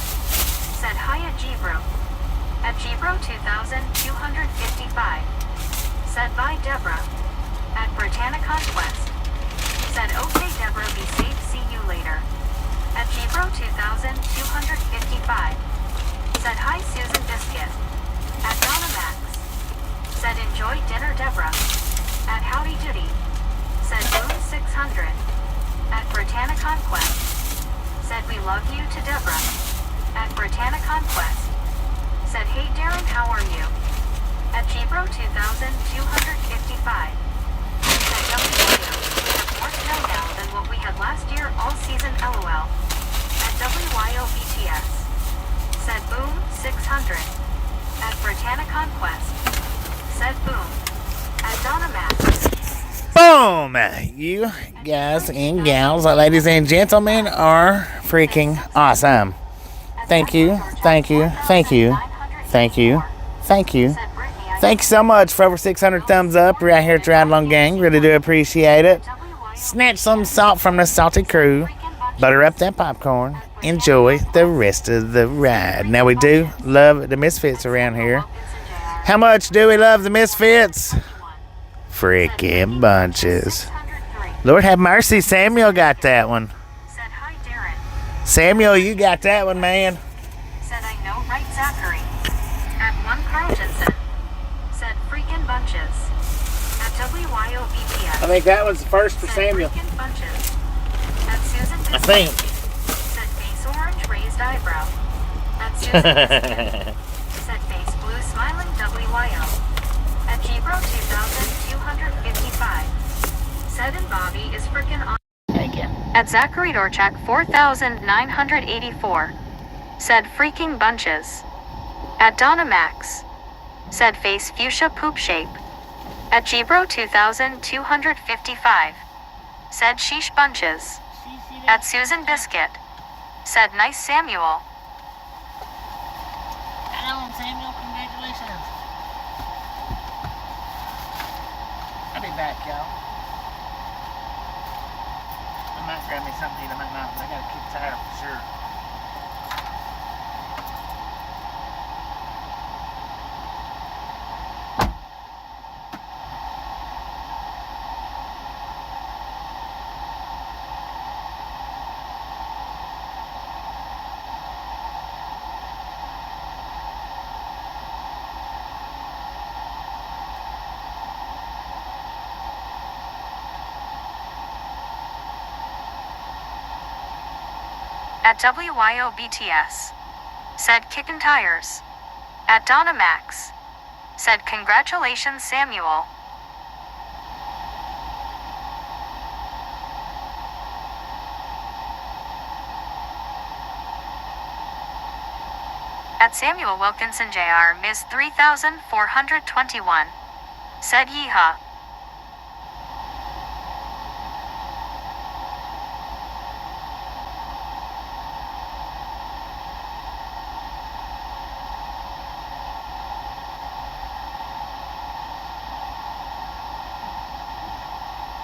said hi at G-Bro. At G-Bro 2255 said bye Deborah. At Britannia Conquest said okay Deborah, be safe, see you later. At G-Bro 2255 said hi Susan Biscuit. At Donna Max said enjoy dinner Deborah. At Howdy Doody said Moon 600. At Britannia Conquest said we love you to Deborah. At Britannia Conquest said hey Darren, how are you? At G-Bro 2255 Said WYO, we have more snow now than what we had last year all season LOL. At WYO BTS. Said boom, 600. At Britannia Conquest. Said boom. At Donna Max. Boom! You guys and gals, ladies and gentlemen, are freaking awesome. Thank you, thank you, thank you, thank you, thank you. Thank you so much for over 600 thumbs up right here at Ride Along Gang. Really do appreciate it. Snatch some salt from the salty crew. Butter up that popcorn. Enjoy the rest of the ride. Now, we do love the Misfits around here. How much do we love the Misfits? Freaking bunches. Lord have mercy, Samuel got that one. Said hi, Darren. Samuel, you got that one, man. Said I know, right, Zachary. At 1 Carltonson. Said freaking bunches. At WYO BPS. I think that was the first for Said Samuel. freaking bunches. At Susan I Biscuit. think. Said face orange raised eyebrow. At Susan Biscuit. Said face blue smiling WYO. At Gibro 2255. Said and Bobby is frickin' on. At Zachary Dorchak 4984. Said freaking bunches. At Donna Max. Said face fuchsia poop shape. At Gibro 2255. Said sheesh bunches. At Susan Biscuit. Said nice Samuel. Alan Samuel, congratulations. I'll be back, y'all. I might grab me something to eat, I might not. I gotta keep tired for sure. At WYO BTS. Said kickin' tires. At Donna Max. Said congratulations, Samuel. At Samuel Wilkinson Jr. Ms. 3421. Said yeehaw.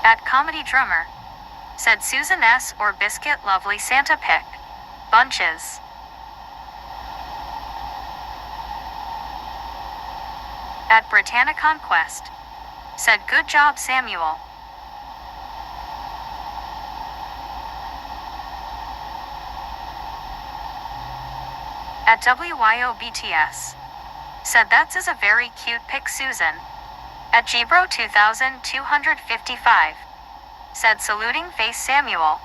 At Comedy Drummer. Said Susan S. or Biscuit Lovely Santa Pick. Bunches. At Britannia Conquest. Said good job, Samuel. At WYO BTS. Said that's is a very cute pic, Susan. At Gibro 2255. Said saluting face Samuel.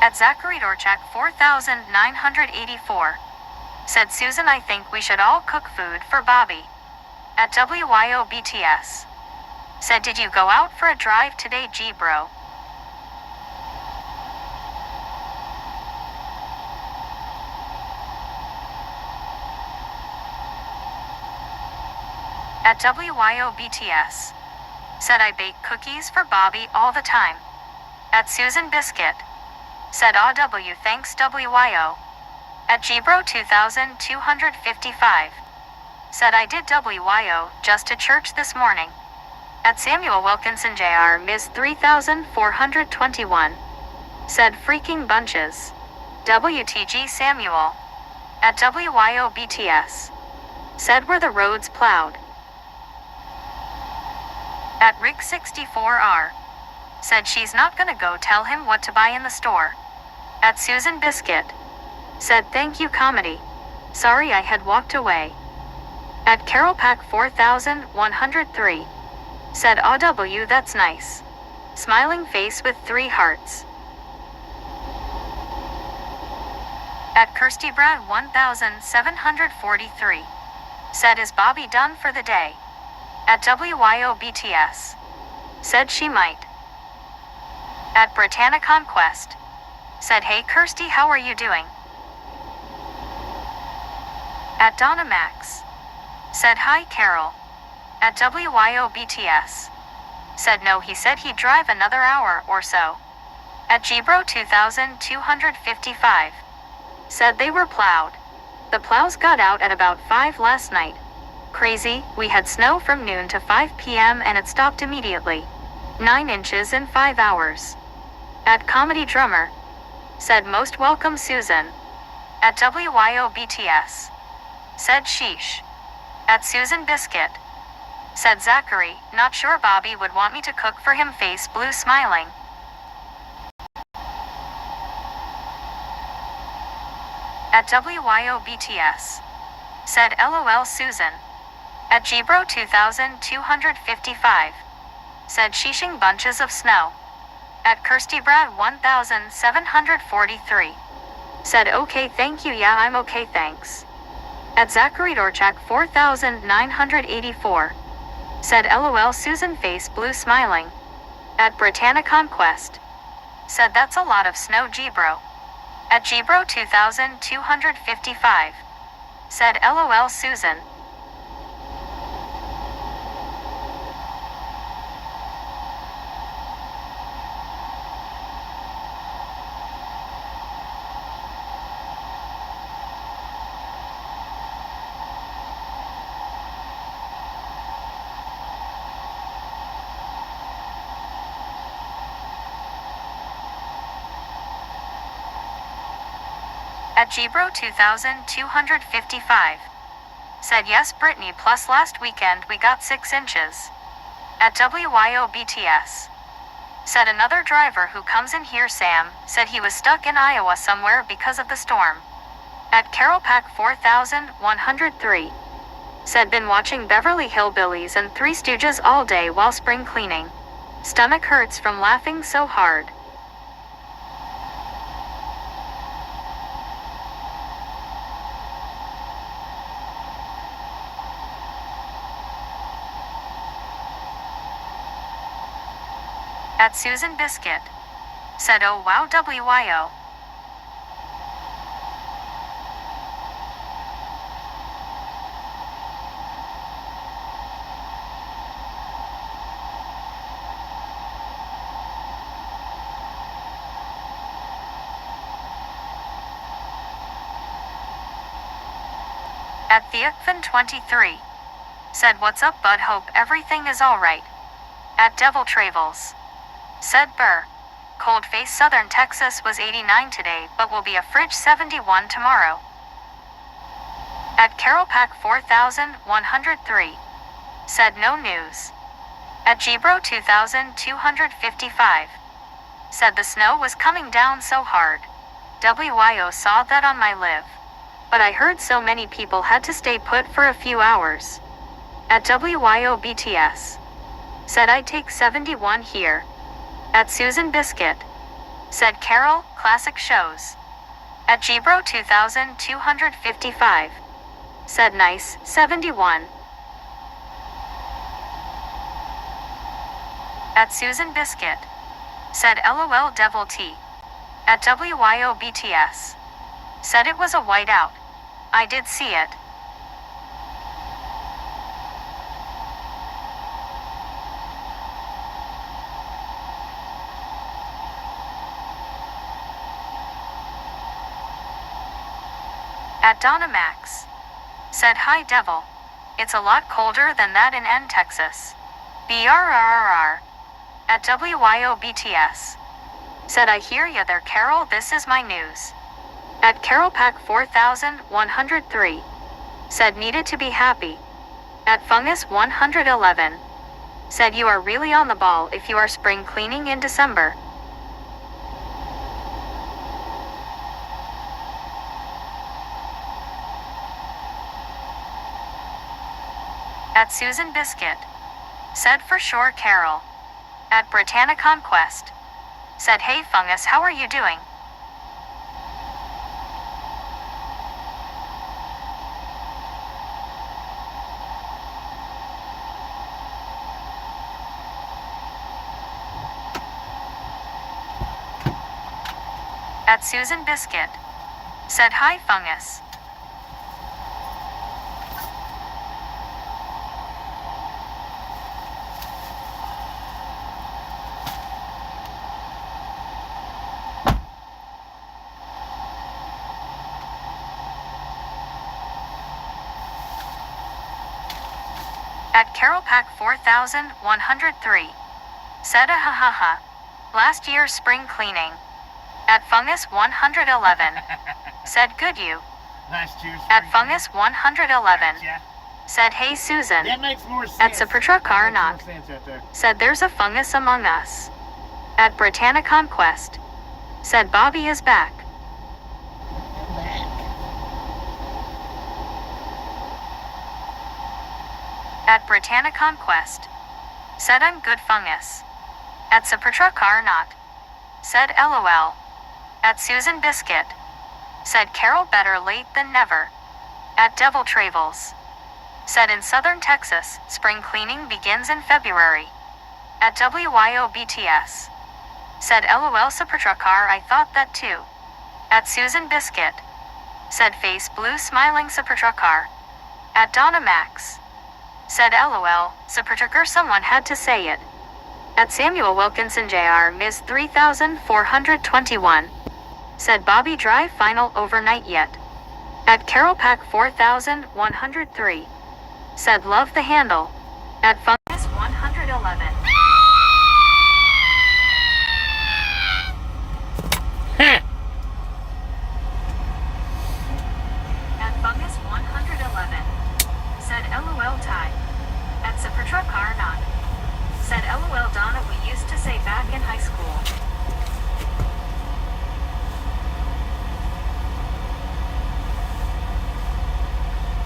At Zachary Dorchak 4984. Said Susan, I think we should all cook food for Bobby. At WYO BTS. Said did you go out for a drive today, G-bro? At WYO BTS. Said I bake cookies for Bobby all the time. At Susan Biscuit. Said AW thanks WYO. At Gibro 2255. Said I did WYO just to church this morning. At Samuel Wilkinson Jr. Ms. 3421. Said freaking bunches. WTG Samuel. At WYO BTS. Said were the roads plowed. At Rig64R. Said she's not gonna go tell him what to buy in the store. At Susan Biscuit. Said thank you, comedy. Sorry I had walked away. At Carol Pack 4103. Said AW that's nice. Smiling face with 3 hearts. At Kirsty Brad 1743. Said, is Bobby done for the day? At WYOBTS. Said she might. At Britannia Conquest. Said, hey Kirsty, how are you doing? At Donna Max. Said, hi Carol. At WYOBTS. Said no, he said he'd drive another hour or so. At Gbro 2255. Said they were plowed. The plows got out at about 5 last night. Crazy, we had snow from noon to 5 p.m. and it stopped immediately. 9 inches in 5 hours. At Comedy Drummer. Said most welcome Susan. At WYOBTS. Said sheesh. At Susan Biscuit. Said Zachary, not sure Bobby would want me to cook for him, face blue smiling. At WYOBTS. Said LOL Susan. At Gbro 2255. Said sheeshing bunches of snow. At Kirsty Brad 1743. Said okay thank you, yeah I'm okay thanks. At Zachary Dorchak 4984. Said LOL Susan, face blue smiling. At Britannia Conquest. Said that's a lot of snow Gbro. At Gbro 2255. Said LOL Susan. At Gbro 2255. Said yes Brittany, plus last weekend we got 6 inches. At WYOBTS. Said another driver who comes in here, Sam, said he was stuck in Iowa somewhere because of the storm. At Carol Pack 4103. Said been watching Beverly Hillbillies and Three Stooges all day while spring cleaning. Stomach hurts from laughing so hard. At Susan Biscuit. Said oh wow WYO. At Theokfin23. Said what's up bud, hope everything is alright. At Devil Travels. Said Burr. Cold face Southern Texas was 89 today but will be a fridge 71 tomorrow. At Carol Pack 4103. Said no news. At Gbro 2255. Said the snow was coming down so hard. WYO saw that on my live. But I heard so many people had to stay put for a few hours. At WYOBTS. Said I'd take 71 here. At Susan Biscuit. Said Carol, classic shows. At Gbro 2255. Said nice, 71. At Susan Biscuit. Said LOL Devil T. At WYOBTS. Said it was a whiteout. I did see it. At Donna Max. Said hi Devil. It's a lot colder than that in N Texas. BRRR. At WYOBTS. Said I hear ya there Carol, this is my news. At Carol Pack 4103. Said needed to be happy. At Fungus 111. Said you are really on the ball if you are spring cleaning in December. At Susan Biscuit. Said for sure Carol. At Britannia Conquest. Said hey Fungus, how are you doing? At Susan Biscuit. Said hi fungus. At Carol Pack 4103. Said a ha ha ha. Last year's spring cleaning. At Fungus 111. Said good you. Last year's At Fungus 111. Said hey Susan. That makes more sense. At Supertruck car That knock. makes more sense right there. Said there's a fungus among us. At Britannia Conquest. Said Bobby is back. At Britannia Conquest. Said I'm good fungus. At Supertruck car not. Said LOL. At Susan Biscuit. Said Carol better late than never. At Devil Travels. Said in southern Texas, spring cleaning begins in February. At WYOBTS. Said LOL Supertruck car I thought that too. At Susan Biscuit. Said face blue smiling Supertruck car. At Donna Max. Said LOL, Supertrucker someone had to say it. At Samuel Wilkinson Jr. Ms. 3421. Said Bobby drive final overnight yet. At Carol Pack 4103. Said love the handle. At Fungus 111. At Fungus 111. Said LOL tie. At Supertruck car not. Said LOL Donna we used to say back in high school.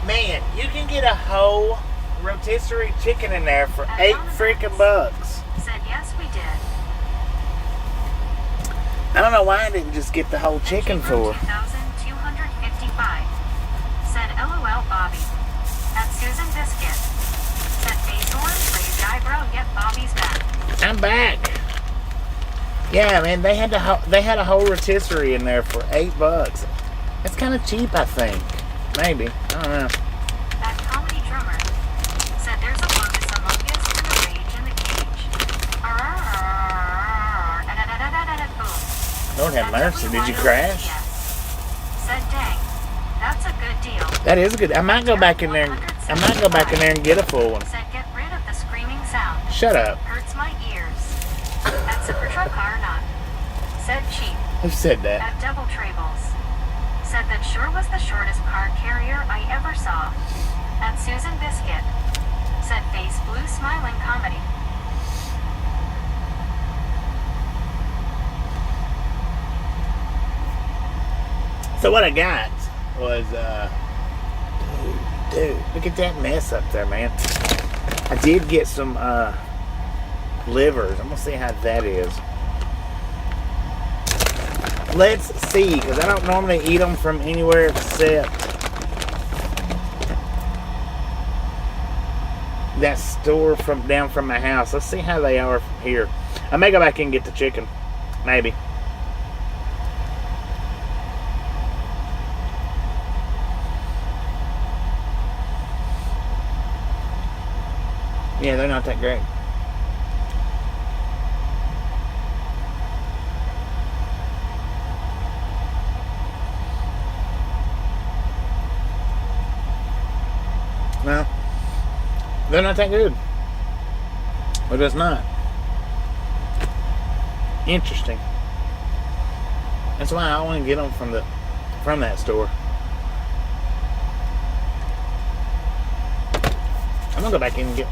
Man, you can get a whole rotisserie chicken in there for $8 freaking bucks. Said yes we did. I don't know why I didn't just get the whole chicken for. 2,255. Said LOL Bobby. At Susan Biscuit. Said face orange raised eyebrow yet Bobby's back. I'm back. Yeah, man, they had a whole rotisserie in there for $8. That's kind of cheap, I think. Maybe. I don't know. That comedy drummer. Said there's a fungus among us in the rage in the cage. Boom. Lord have mercy. Did you crash? Said dang. That's a good deal. That is good. I might go back in there. I might go back in there and get a full one. Said get rid of the screaming sound. Shut up. Hurts my ears. At Supertruck car not. Said cheap. Who said that? At Devil Travels. Said that sure was the shortest car carrier I ever saw. At Susan Biscuit. Said face blue smiling comedy. So what I got was, dude, look at that mess up there, man. I did get some livers. I'm gonna see how that is. Let's see, because I don't normally eat them from anywhere except that store down from my house. Let's see how they are from here. I may go back and get the chicken. Maybe. Yeah, they're not that great. No, they're not that good. But it's not. Interesting. That's why I want to get them from that store. I'm gonna go back in and get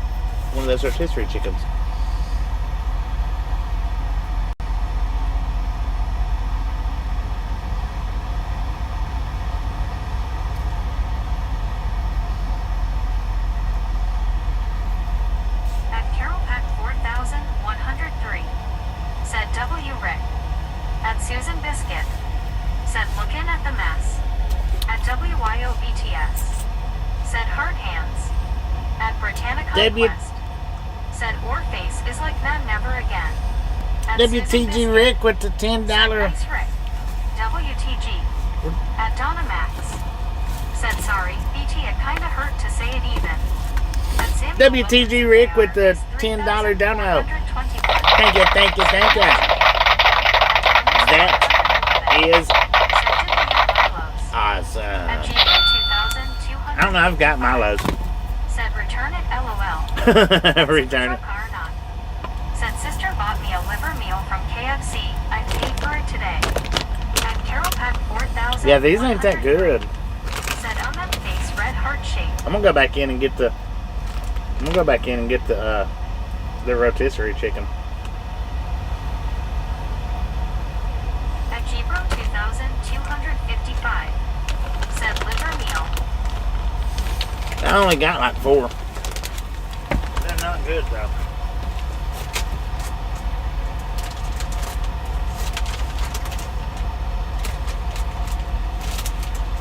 one of those rotisserie chickens. At Carol Pack 4103. Said W. Rick. At Susan Biscuit. Said lookin' at the mess. At WYOBTS. Said heart hands. At Britannia Conquest. Said Orface is like that never again. At WTG Rick with the $10. Said, nice Rick. WTG. At Donna Max. Said sorry, BT, it kinda hurt to say it even. At Samuel WTG Rick with the $10 dono. Thank you, thank you, thank you. That is awesome. I don't know, I've got Milo's. Said return it, LOL. Return it. Car not. Said sister bought me a liver meal from KFC. I paid for it today. At Carol Pack 4,000. Yeah, these ain't that good. Said on that face, red heart shape. I'm gonna go back in and get the. The rotisserie chicken. At Gibro 2,255. Said liver meal. I only got like 4. They're not good though.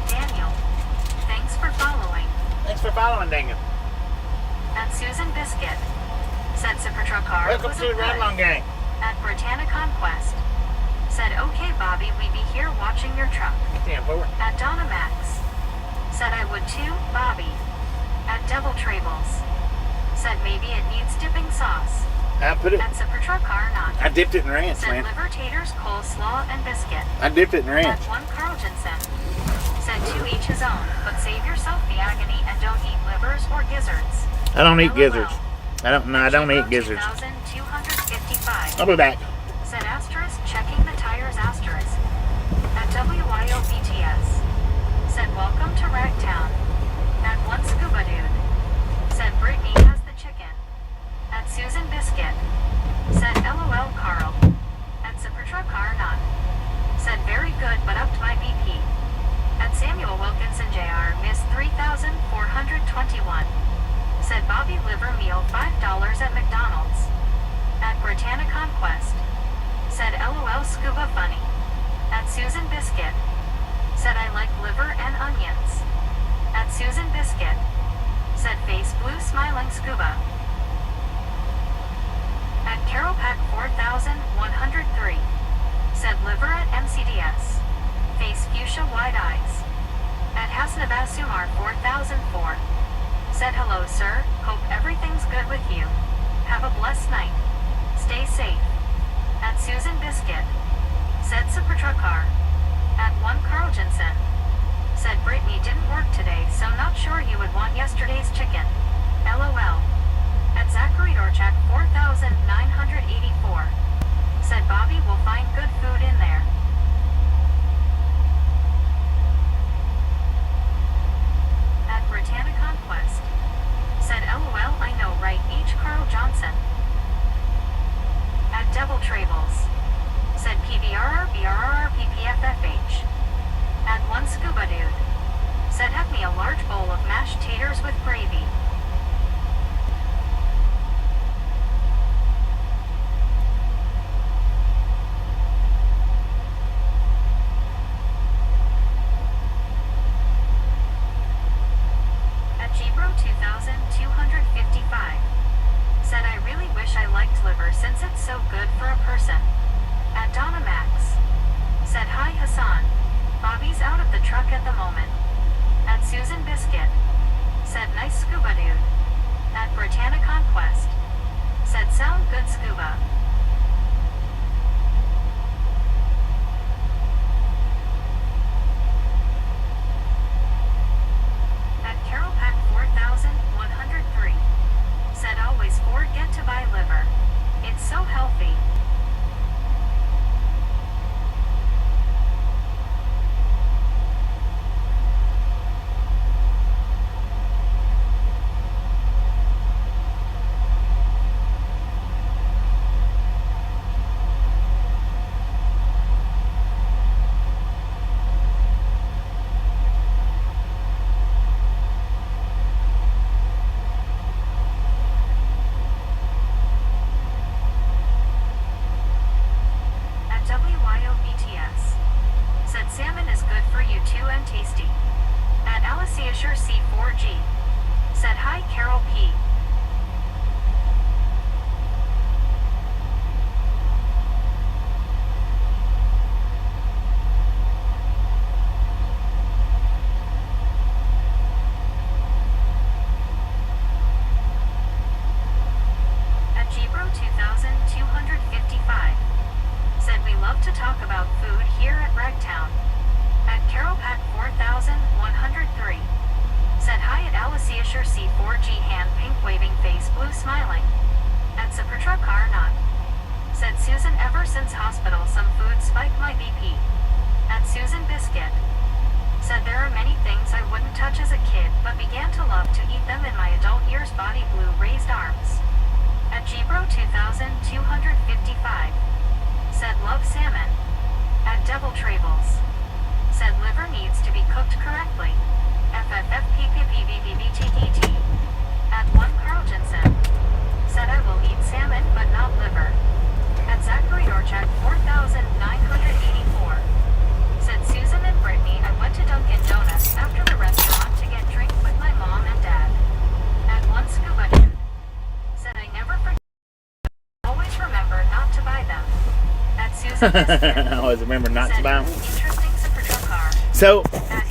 Daniel, thanks for following. Thanks for following, Daniel. At Susan Biscuit. Said Super Truck Car. Welcome to the Redlong Gang. At Britannia Conquest. Said okay Bobby, we be here watching your truck. Damn, forward. At Donna Max. Said I would too, Bobby. At Devil Trables. Said maybe it needs dipping sauce. I put it. At Super Truck Car not. I dipped it in ranch, Said man. liver taters, coleslaw, and biscuit. I dipped it in ranch. At 1 Carl Jensen. Said to each his own, but save yourself the agony and don't eat livers or gizzards. I don't eat LOL. gizzards. I don't eat gizzards. 2,255. I'll be back. Said asterisk checking the tires asterisk. At WYOBTS. Said welcome to Ragtown. At 1 Scuba Dude. Said Brittany has the chicken. At Susan Biscuit. Said LOL Carl. At Supertruck Car not. Said very good but upped my BP. At Samuel Wilkinson Jr. missed 3,421. Said Bobby liver meal $5 at McDonald's. At Britannia Conquest. Said LOL Scuba Funny. At Susan Biscuit. Said I like liver and onions. At Susan Biscuit. Said face blue smiling scuba. At Carol Pack 4,103. Said liver at MCDS. Face fuchsia wide eyes. At Hasnabaz Sumar 4004. Said hello sir, hope everything's good with you. Have a blessed night. Stay safe. At Susan Biscuit. Said Supertruck Car. At 1 Carl Jensen. Said Brittany didn't work today so not sure you would want yesterday's chicken. LOL. At Zachary Dorchak 4,984. Said Bobby will find good food in there. At Britannia Conquest. Said LOL I know right H. Carl Johnson. At Devil Trables. Said PBRR BRR PPFFH. At 1 Scuba Dude. Said have me a large bowl of mashed taters with gravy. At Gibro 2,255. Said I really wish I liked liver since it's so good for a person. At Donna Max. Said hi Hassan. Bobby's out of the truck at the moment. At Susan Biscuit. Said nice scuba dude. At Britannia Conquest. Said sound good scuba. At Carol Pack 4,103. Said always forget to buy liver. It's so healthy. At WYOBTS. Said salmon is good for you too and tasty. At Alicia Sure C4G. Said hi Carol P. Asher C4G hand pink waving face blue smiling. At Super Truck car not. Said Susan ever since hospital some food spiked my BP. At Susan Biscuit. Said there are many things I wouldn't touch as a kid but began to love to eat them in my adult years. Body blue raised arms. At Gbro 2255. Said love salmon. At Devil Trables. Said liver needs to be cooked correctly. FFFPPPPPTTT. At 1 Carl Jensen. Said I will eat salmon but not liver. At Zachary Orchak 4984. Said Susan and Brittany I went to Dunkin' Donuts after the restaurant to get drink with my mom and dad. At 1 Scuba Dude. Said I never forget. Always remember not to buy them. At Susan Biscuit. I always remember not to buy them. Interesting Super Truck car. So,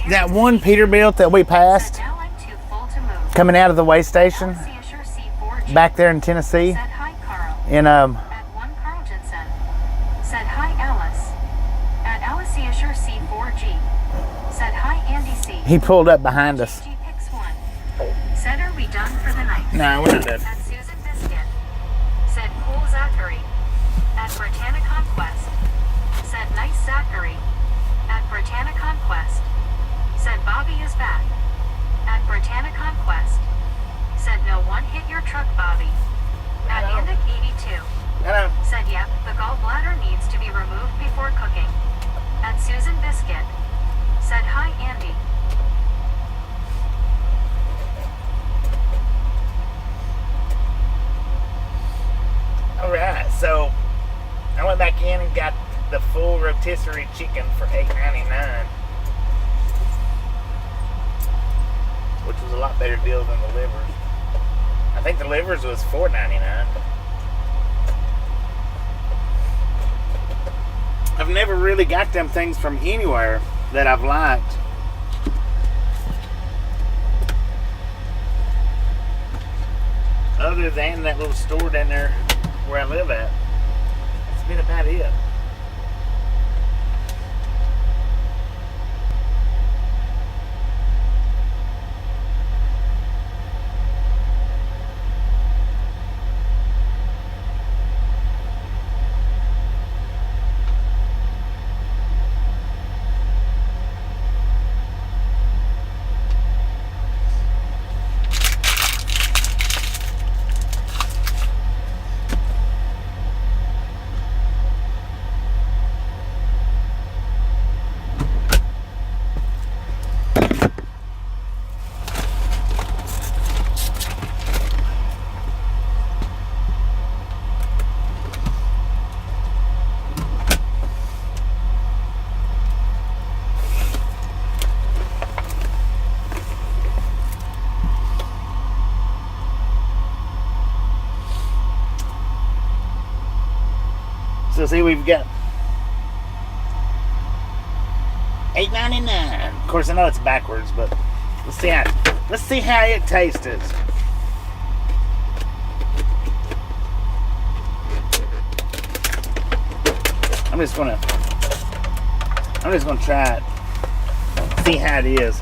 that one Peterbilt that we passed, Now I'm too full to move. coming out of the way station, Alice Asher C4G. back there in Tennessee, Said hi Carl. in At 1 Carl Jensen. Said hi Alice. At Alice Asher C4G. Said hi Andy C. he pulled up behind us. G picks 1. Said are we done for the night? No, we're not done. At Susan Biscuit. Said cool Zachary. At Britannia Conquest. Said nice Zachary. At Britannia Conquest. Said Bobby is back. At Britannia Conquest. Said no one hit your truck, Bobby. At Hello. Indic 82. Hello. Said yep, the gallbladder needs to be removed before cooking. At Susan Biscuit. Said hi Andy. Alright, so I went back in and got the full rotisserie chicken for $8.99, which was a lot better deal than the livers. I think the livers was $4.99. I've never really got them things from anywhere that I've liked. Other than that little store down there where I live at. That's been about it. So see, we've got $8.99. Of course, I know it's backwards, but let's see how it tastes. I'm just gonna try it, see how it is.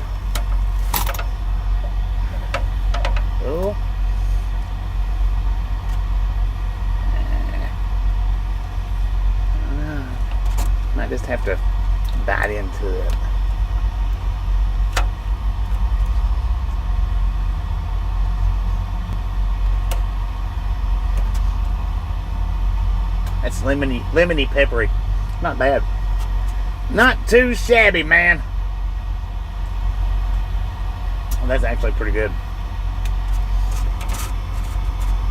Oh. Might just have to bite into it. That's lemony peppery. Not bad. Not too shabby, man. Well, that's actually pretty good.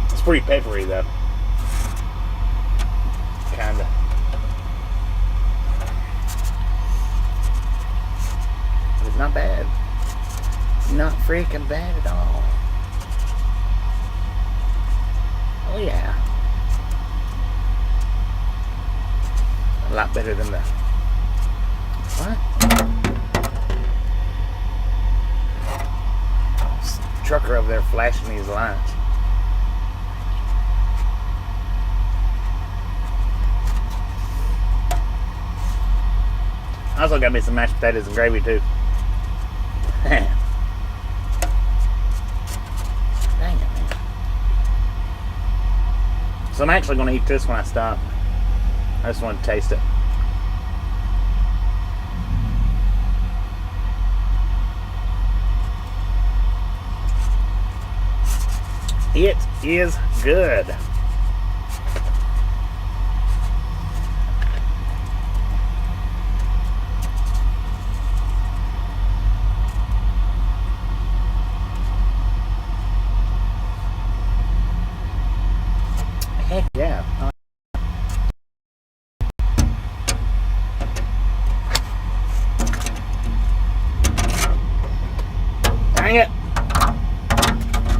It's pretty peppery though. Kinda. It's not bad. Not freaking bad at all. Oh yeah. A lot better than the what? This trucker over there flashing these lights. I also got me some mashed potatoes and gravy too. So I'm actually going to eat this when I stop. I just want to taste it. It is good. Heck yeah. Dang it.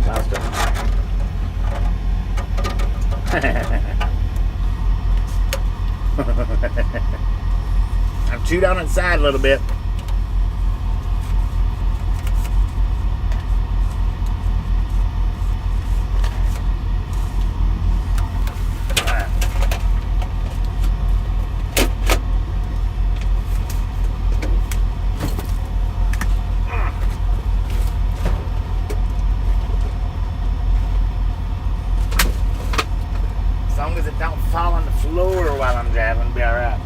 Lost it. I've chewed on its side a little bit. As long as it don't fall on the floor while I'm driving, it'll be alright.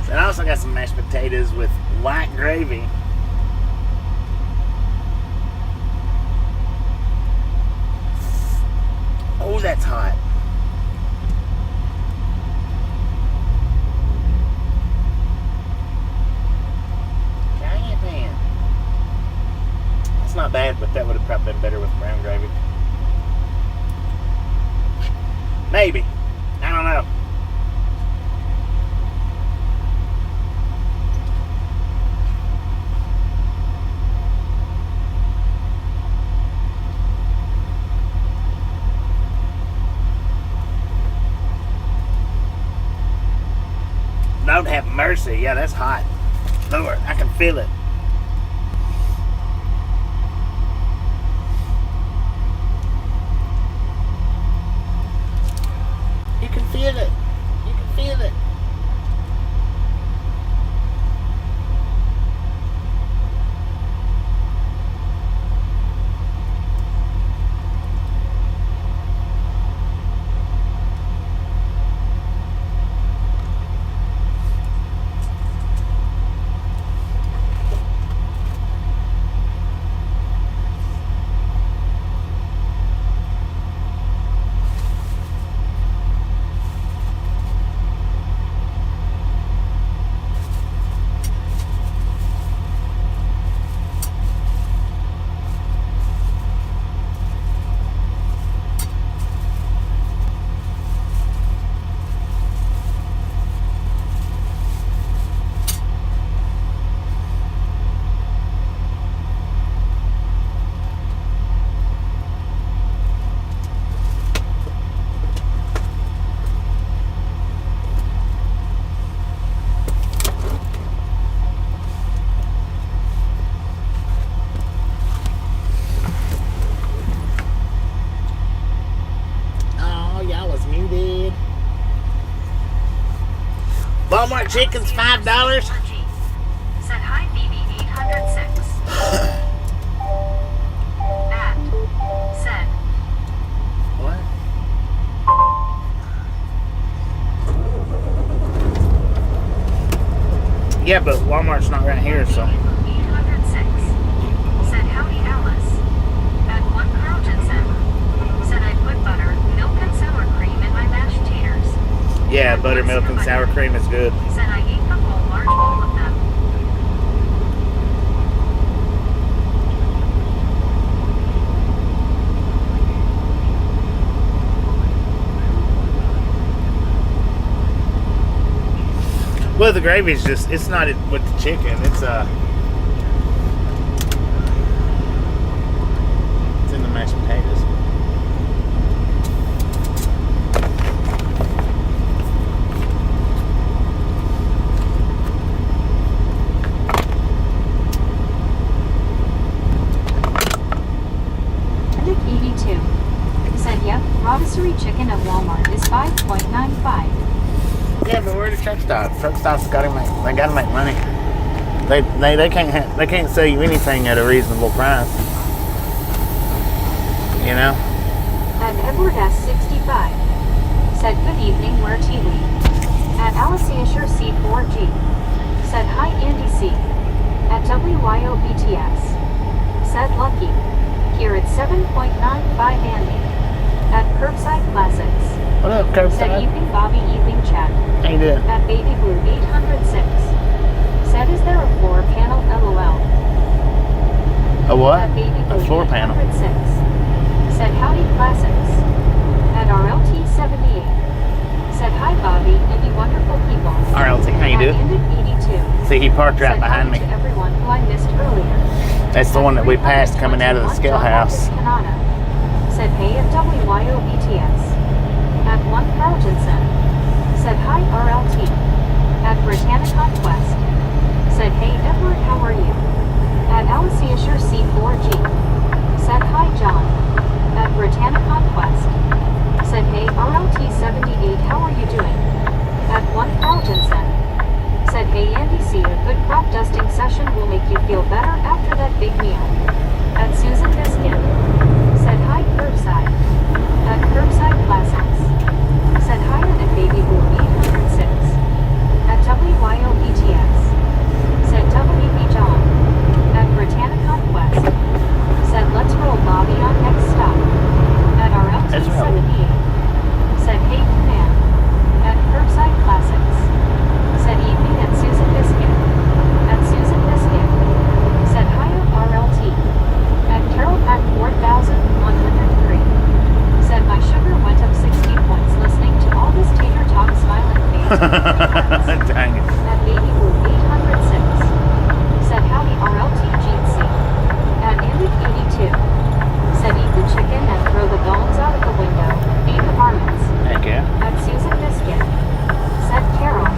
And I also got some mashed potatoes with white gravy. Oh, that's hot. Dang it, man. It's not bad, but that would have probably been better with brown gravy. Maybe. I don't know. Lord have mercy. Yeah, that's hot. Lord, I can feel it. You can feel it. You can feel it. Walmart chicken's $5. Said hi, BB 806. At said. What? Yeah, but Walmart's not right here, so. 806. Said howdy, Alice. At one Carlton said I put butter, milk, and sour cream in my mashed taters. Yeah, buttermilk and sour cream is good. Said I ate the whole large bowl of them. Well, the gravy's just, it's not with the chicken. It's in the mashed potatoes. Rotisserie chicken at Walmart is $5.95. Yeah, but we're at a truck stop. Truck stops gotta make money. They can't sell you anything at a reasonable price. You know? At Edward S. 65. Said good evening, where TV? At Alicia C4G. Said hi, Andy C. At WYOBTS. Said lucky. Here at 7.95 Andy. At Curbside Classics. What up, Said Curbside? evening, Bobby, evening, chat. How you doing? At Baby Blue 806. Said is there a floor panel, LOL. A what? At Baby Blue A floor panel. 806. Said howdy, Classics. At RLT 78. Said hi, Bobby, and you wonderful people. RLT, how you doing? At 82. See, he parked right Said behind hi me. to everyone who I missed earlier. That's the one that we passed coming out of the scale house. Said hey at WYOBTS. At 1 Carltonson. Said hi RLT. At Britannica Quest. Said hey Edward, how are you? At Alicia C4G. Said hi John. At Britannica Quest. Said hey RLT 78, how are you doing? At 1 Carltonson. Said hey Andy C, a good crop dusting session will make you feel better after that big meal. At Susan Biskin. Said hi Curbside. At Curbside Classics. Said hi at Baby Blue 806. At WYOBTS. Said WB John. At Britannica Quest. Said let's roll Bobby on next stop. At RLT 78. Said hey man. At Curbside Classics. Said evening at Susan Biscuit. At Susan Biscuit. Said hi at RLT. At Carol Pack 4103. Said my sugar went up 60 points listening to all this tater talk smiling face. Dang it. At Baby Blue 806. Said howdy RLT GC. At Andy 82. Said eat the chicken and throw the bones out of the window. 8 apartments. Heck yeah. At Susan Biscuit. Said Carol.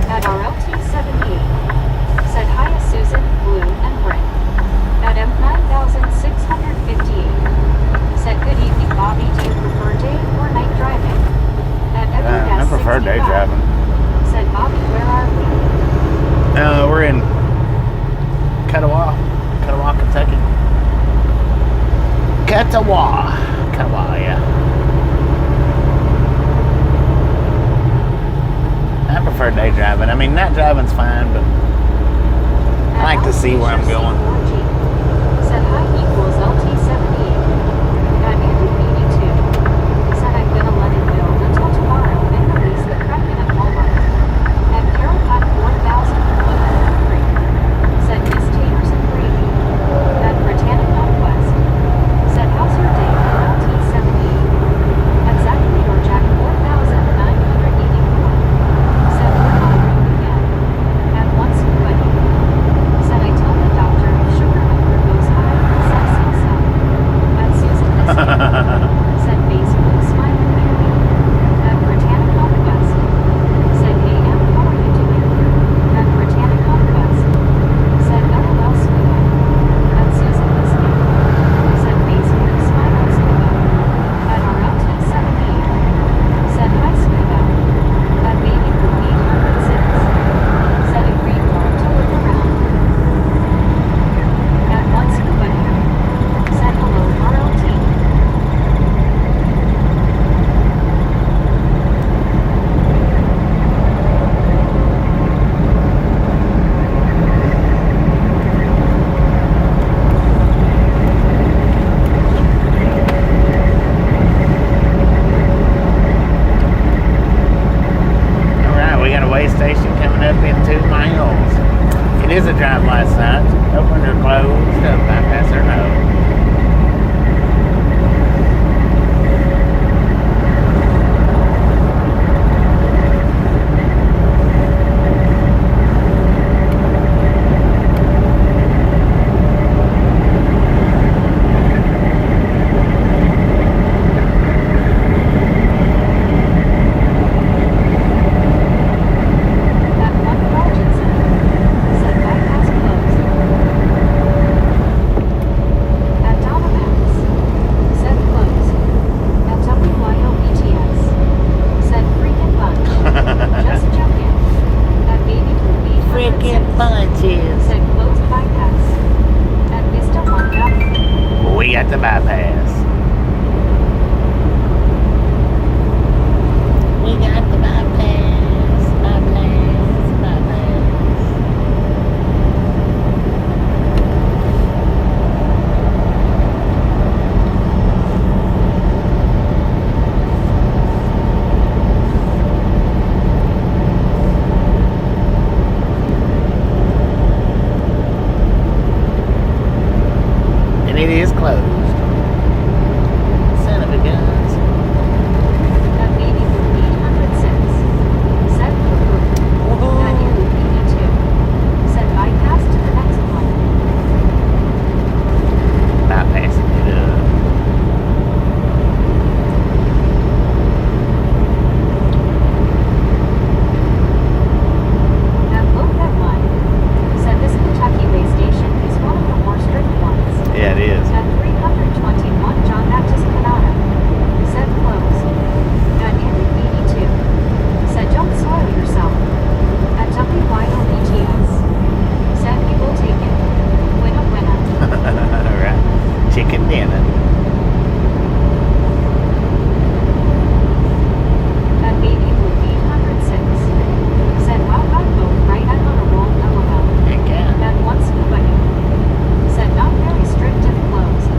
At RLT 78. Said hi to Susan, Blue, and Brent. At M9658. Said good evening, Bobby. Do you prefer day or night driving? At I prefer day driving. Said Bobby, where are we? We're in Catawba, Kentucky. Catawba, yeah. I prefer day driving. I mean, night driving's fine, but I like to see where I'm going. Said hi equals LT78. At Andy 82. Said I'm gonna let it build until tomorrow and release the Kraken at Walmart. At Carol Pack 4103. Said Miss Taters and Gravy. At Britannica Quest. Said how's your day at LT78. At Zachary or Jack 4984. Said we're not around again. At once good. Said I told the doctor if sugar number goes high, suck. At Susan Biscuit. Said basically smiling baby. At Britannica Quest. Said hey Em, how are you doing? At Britannica Quest. Said LOL Scuba. At Susan Biscuit. Said basically smiling Scuba. At RLT 78. Said hi Scuba. At Baby Blue 806. Said agreed more to look around. At one Scuba. Said hello RLT. Alright, we got a way station coming up in 2 miles. It is a drive light sign. Open or closed, bypass or no. At one Carltonson. Said bypass closed. At Donna Max. Said closed. At WYOBTS. Said freaking bunch. Just joking. At Baby Blue 806. Freaking bunches. Said closed bypass. At Vista 1000. We got the bypass. And it is closed. Son of a guns. At baby blue 806. Said Cuckoo. At you 82. Said bypass to the next one. Bypassing it up. At both at one. Said this Kentucky way station is one of the more strict ones. Yeah, it is. At 321 John Baptist Canada. Said close. At Andy 82. Said don't soil yourself. At WYOBTS. Said we will take it. Winna winna. Alright. Chicken dinner. At baby blue 806. Said wow got both right I'm on a roll LOL. Heck yeah. At one scuba dude. Said not very strict if closed.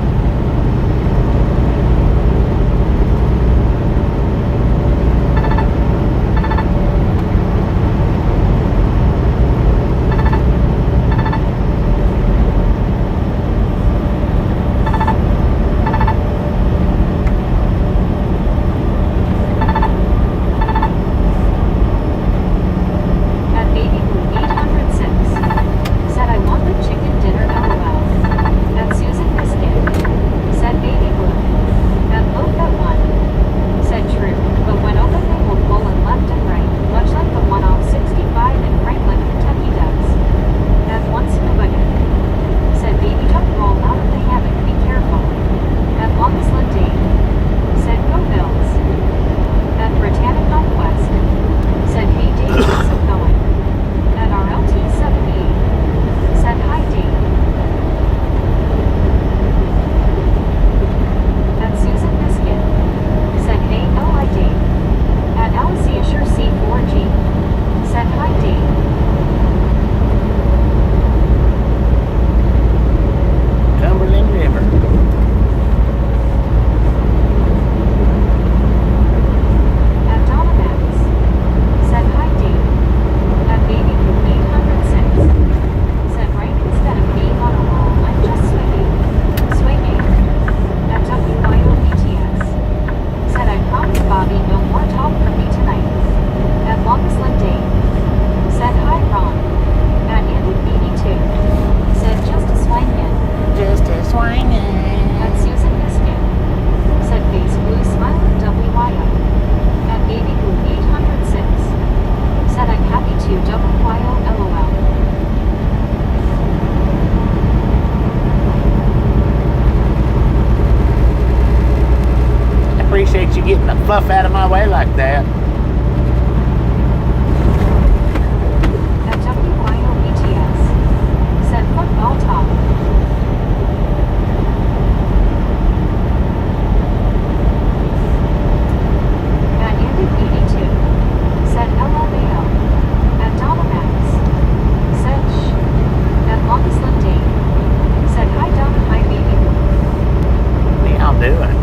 At baby blue 806. Said I want the chicken dinner LOL. At Susan Biscuit. Said baby blue. At both at one. Said true, but when open they will pull in left and right, much like the one off 65 in Franklin, Kentucky does. At one scuba dude. Said baby don't roll out of the hammock, be careful. At longest Lynn Dane. Said go Bills. At Britannic Northwest. Said hey Dave, how's it going? At RLT 78. Said hi Dave. At Susan Biscuit. Said hey LI Dave. At Alicia Sure C4G. Said hi Dave. Cumberland River. At Donna Max. Said hi Dave. At baby blue 806. Said right instead of being on a roll, I'm just swinging. Swinging. At WYOBTS. Said I promised Bobby no more talk from me tonight. At longest Lynn Dane. Said hi Ron. At Andy 82. Said just a swingin'. Just a swinging. At Susan Biscuit. Said face blue smile WYO. At baby blue 806. Said I'm happy to WYO LOL. I appreciate you getting the fluff out of my way like that. At WYOBTS. Said football talk. At Andy 82. Said LMAO. At Donna Max. Said shh. At longest Lynn Dane. Said hi Donna, hi baby. What y'all doing?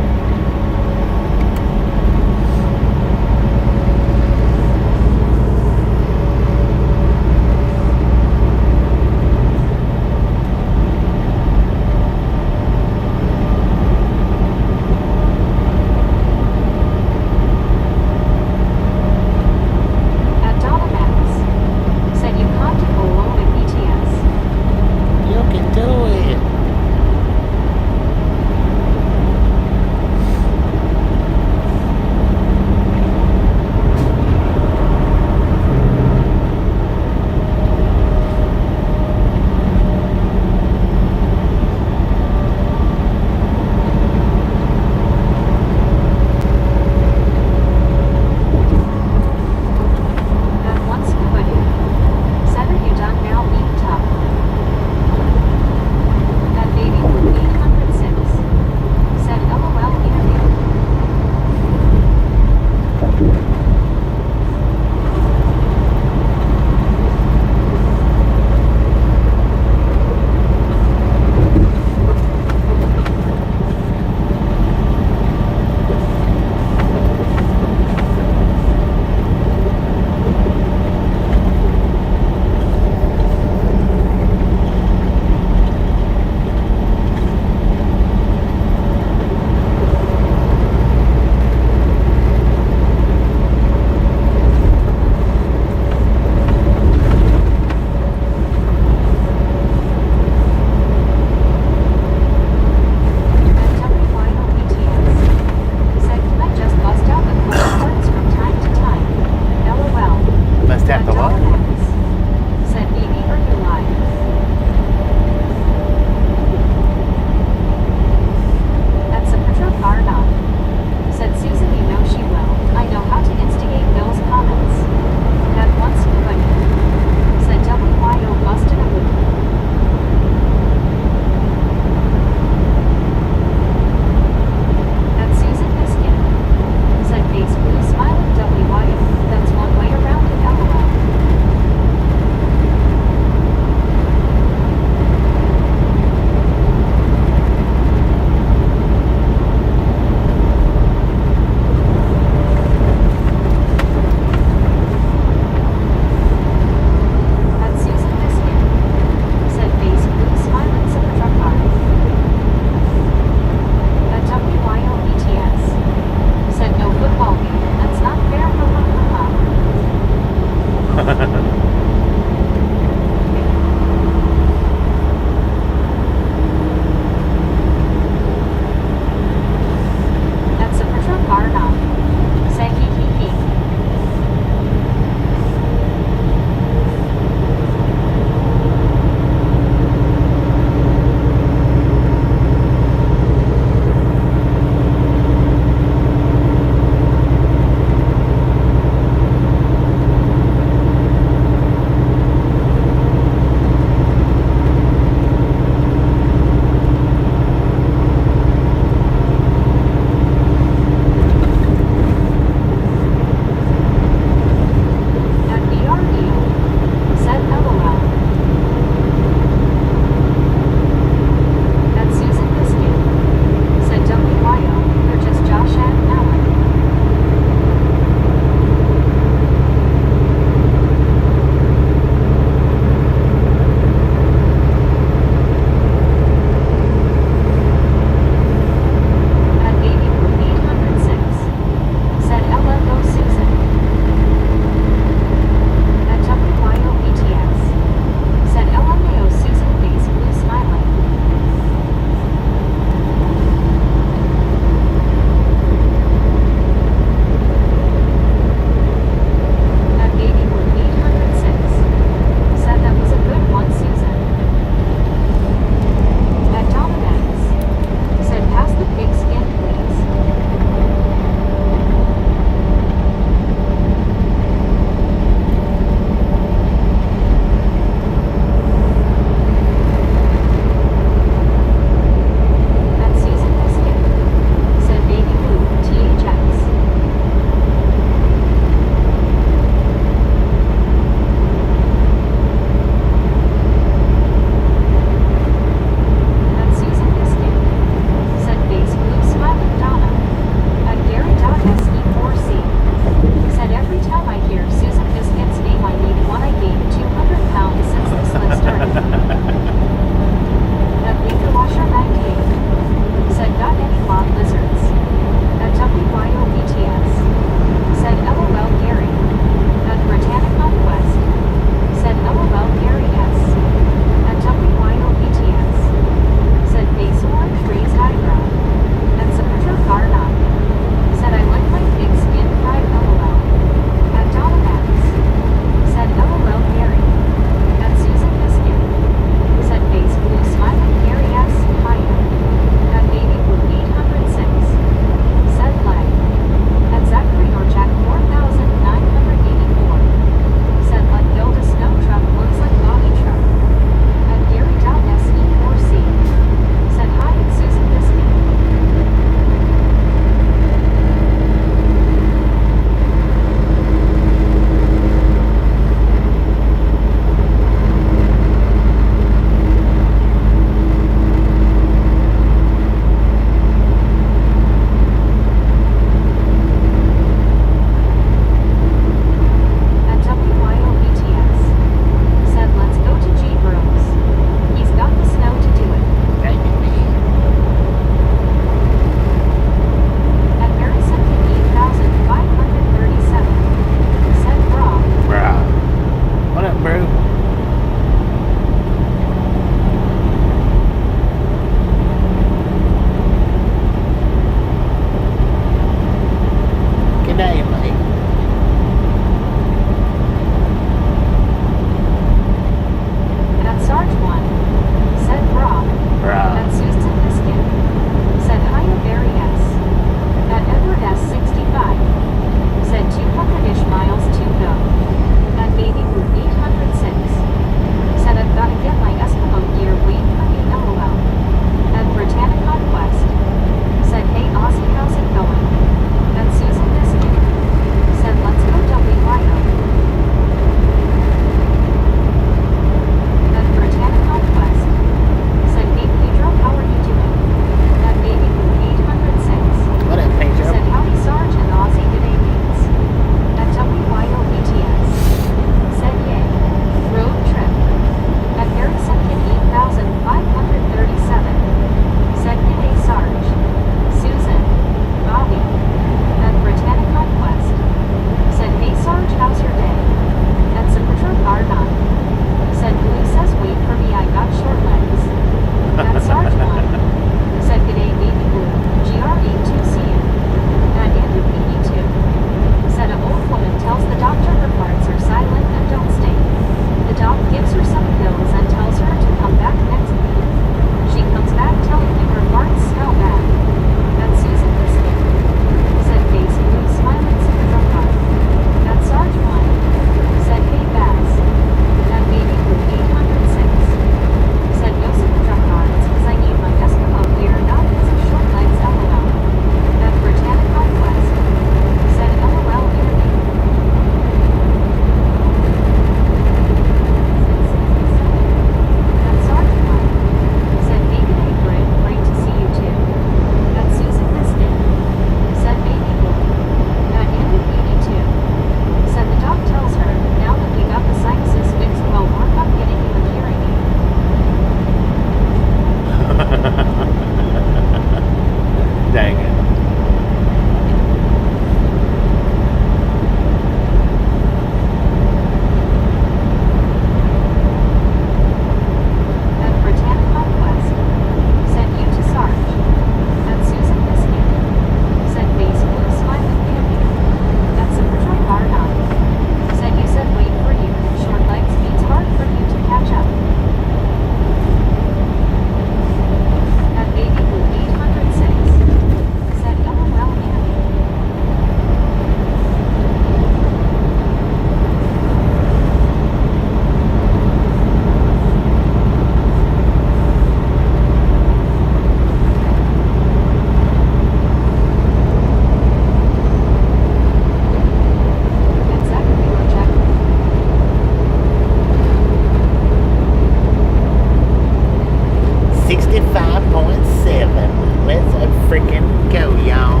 freaking go, y'all.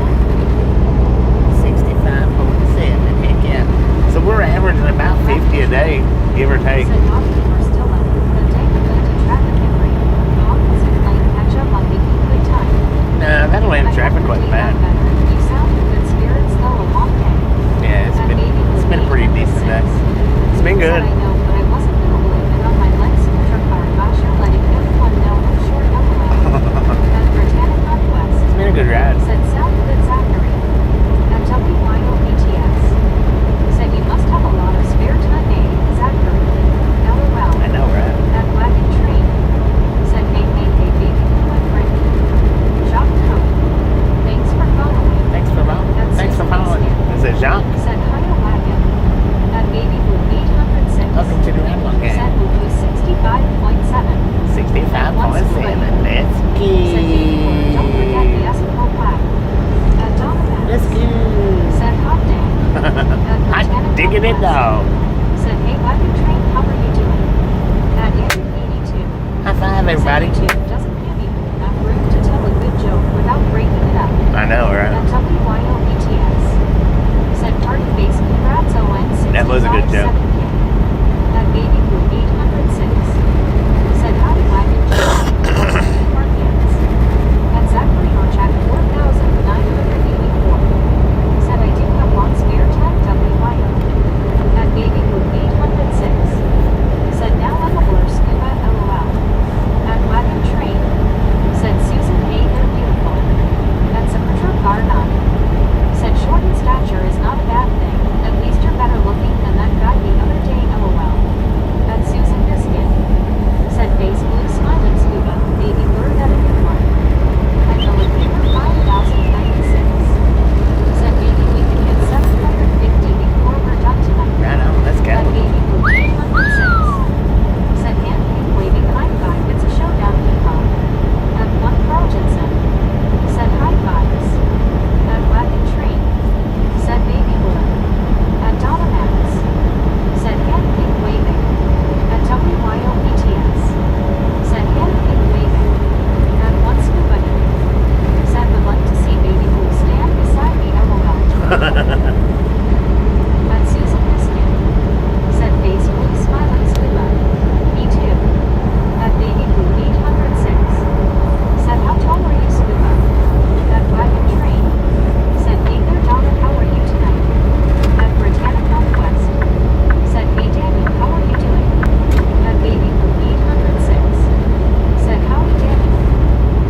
65.7. Heck yeah. So we're averaging about 50 a day, give or take. Said not we're still up. The day we go to traffic and rain. The opposite lane catch up on making good time. Nah, that Atlanta traffic wasn't bad. You sound in good spirits though a long day. Yeah, it's been a pretty decent day. It's been good. I know, but I wasn't gonna believe it on my legs in the truck car. Gosh, you're letting everyone know I'm short of a At Britannic Northwest. It's been a good ride. Said sound good Zachary. At WYOBTS. Said you must have a lot of spare time, Zachary. LOL. I know, right? At Wagon Train. Said hey baby and Rick. Shop Coat. Thanks for following. Thanks for following. Is it Jacques? Said hi to Wagon. At Baby Blue 806. Welcome to the Red One game. Said Blue 65.7. 65.7. Let's Said Baby Blue, don't forget the go. Eskimo plaque. At Donovan. Let's go. Said hot day. At Hot digging it, dog. Said hey Wagon Train, how are you doing? At Andrew 82. High five, everybody. Said YouTube doesn't give you enough room to tell a good joke without breaking it up. I know, right? At WYOBTS. Said party face congrats ON That was a good joke. 65.7K. At Baby Blue 806. Said howdy Wagon Train. Parkins. At Zachary Orchak 4,984. Said I do have long spare time WYO. At Baby Blue 806. Said now I'm a blur scuba LOL. At Wagon Train. Said Susan hey they're beautiful. At Symmetra Car 9. Said short in stature is not a bad thing. At least you're better looking than that guy the other day LOL. At Susan Biscuit. Said face blue smiling scuba. Baby blur that a good one. At the Lakeeper 5096. Said maybe we can hit 750 before we're done tonight. Right on, let's go. At Baby Blue 806. Said handpick waving high five. It's a showdown hip hop. At one Carl Jensen. Said high fives. At Wagon Train. Said Baby Blue. At Donna Max. Said handpick waving. At WYOBTS. Said handpick waving. At one Scuba Dude. Said would like to see Baby Blue stand beside me LOL. At Susan Biscuit. Said face blue smiling scuba. Me too. At Baby Blue 806. Said how tall are you scuba? At Wagon Train. Said hey there Donna, how are you tonight? At Britannic Northwest. Said hey Daniel, how are you doing? At Baby Blue 806. Said howdy Daniel.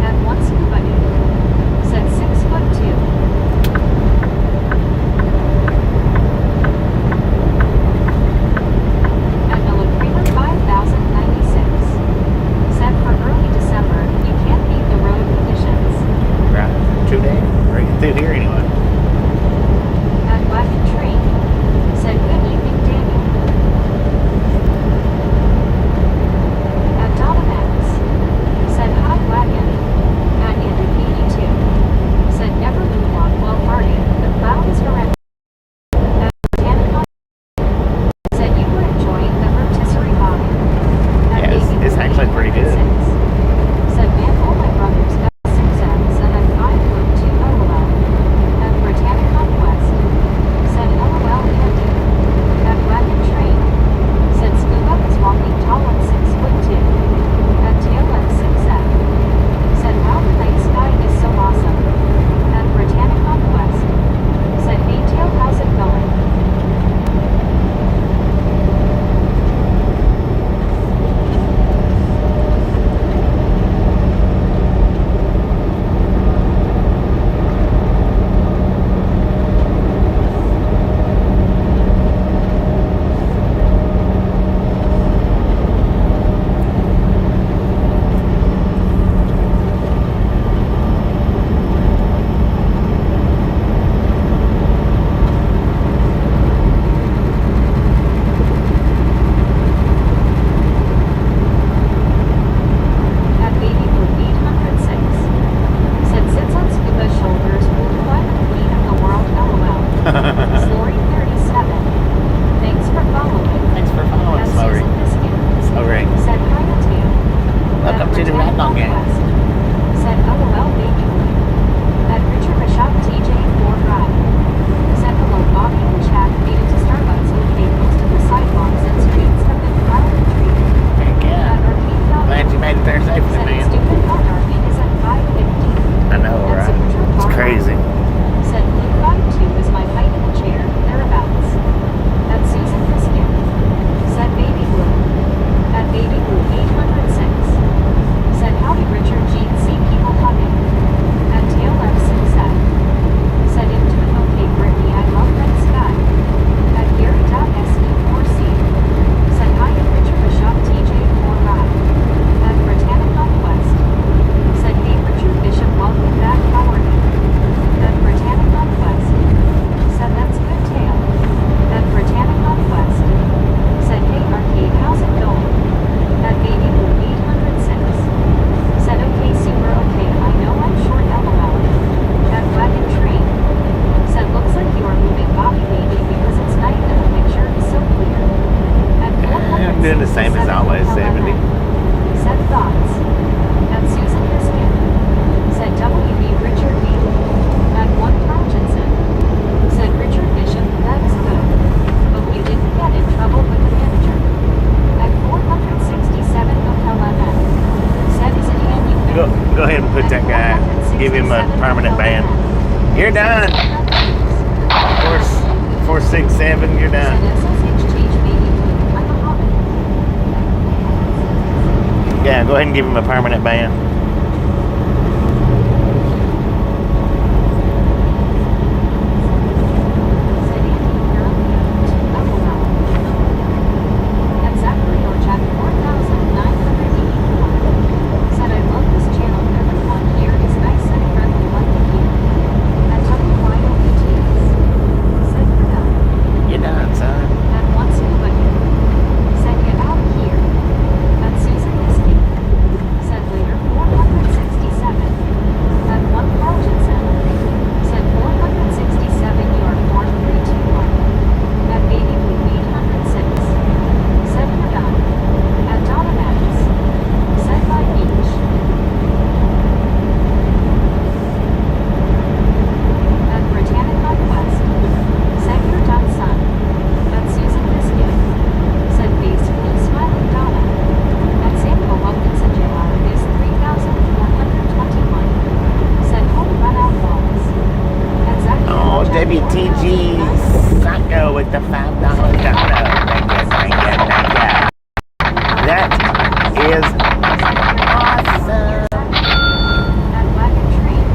At one Scuba Dude. Said 6'2". At Miller Creamer 5096. Said for early December, you can't beat the road conditions. Right. 2 days. Bring it through here anyway. At Wagon Train. Said good evening Daniel. At Donna Max. Said hi Wagon. At Andrew 82. Said never moonwalk while partying. The cloud is horrendous. At Botanical. Said you were enjoying the rotisserie vibe. At Yeah, Baby it's Blue actually pretty good. 806. Said man all my brothers got 6 Fs and I'm 5'2" LOL. At know, right? It's crazy. Said Blue 52 is my height in the chair, thereabouts. At Susan Biscuit. Said Baby Blue. At Baby Blue 806. Said howdy Richard Gene see people hugging. At TLF said. Said into it okay Brittany I love red sky. At Gary.se4c. Said hi and Richard Bishop TJ4 ride. At Britannic Northwest. Said hey Richard Bishop welcome back how are you? At Britannic Northwest. Said that's a good tale. At Britannic Northwest. Said hey Arcade how's it going? At Baby Blue 806. Said okay super okay I know I'm short LOL. At Wagon Train. Said looks like you are moving Bobby baby because it's night and the picture is so clear. At 400. I'm doing the same as always, 70. Said thoughts. At Susan Biscuit. Said WB Richard B. At 1 Parkinson. Said Richard Bishop, that's good. But we didn't get in trouble with the manager. At 467 Hotel MN. Said is it hand you Go ahead and put that guy, give him a permanent ban. You're done. 467, you're done. Said SSH change baby blue. I'm a hobbit. Yeah, go ahead and give him a permanent ban. Said Andy, you're on mute. LOL. At Zachary or Jack 4984. Said I love this channel. Everyone here is nice and friendly like the here. At WYOBTS. Said you're done. You're done, son. At once nobody. Said get out of here. At Susan Whiskey. Said later 467. At 1 Parkinson. Said 467 York 4321. At Baby Blue 806. Said we're done. At Donna Max. Said by beach. At Britannic Northwest. Said you're done son. At Susan Biscuit. Said basically smiling Donna. At Samuel Wilkinson JR is 3,421. Said home run out balls. At Zach Oh, WTG Psycho with the $5 dollar. Thank you. That is awesome. At Wagon Train.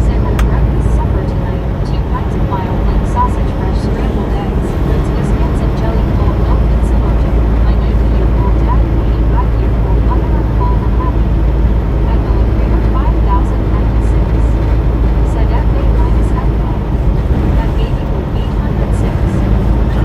Said had a breakfast supper tonight. 2 pints of mild link sausage, fresh scrambled eggs, Ritz biscuits and jelly full milk and samoja. My 90-year-old dad and 85-year-old mother are full and happy. At Milligrator 5096. Said FA minus FO. At Baby Blue 806.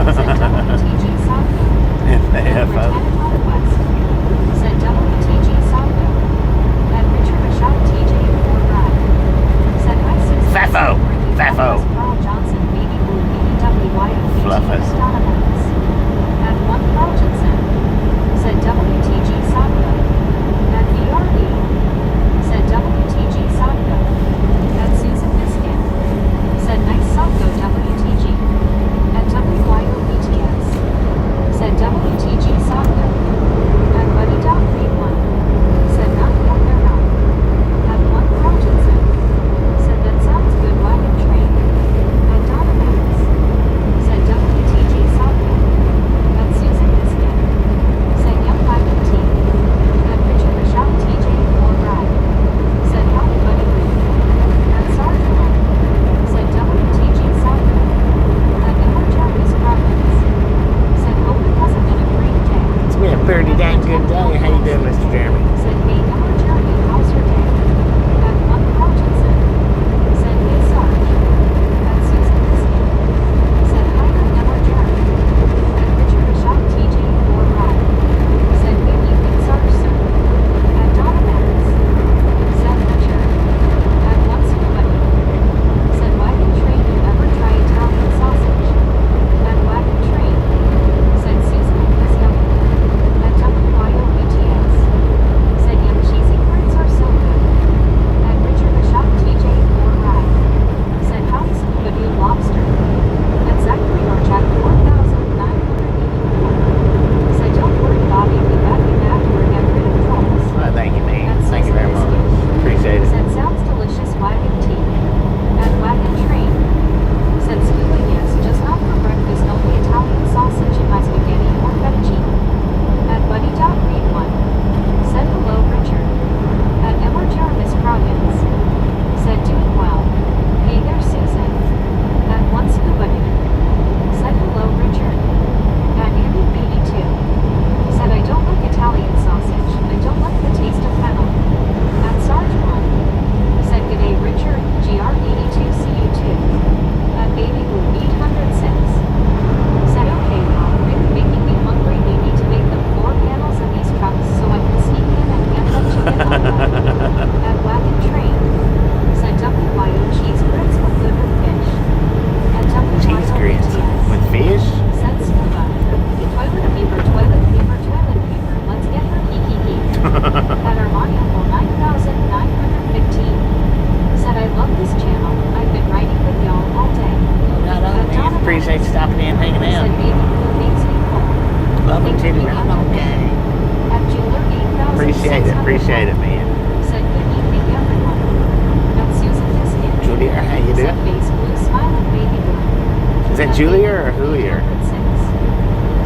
do Said it. face blue smiling baby blue. Is that Julia or Julia?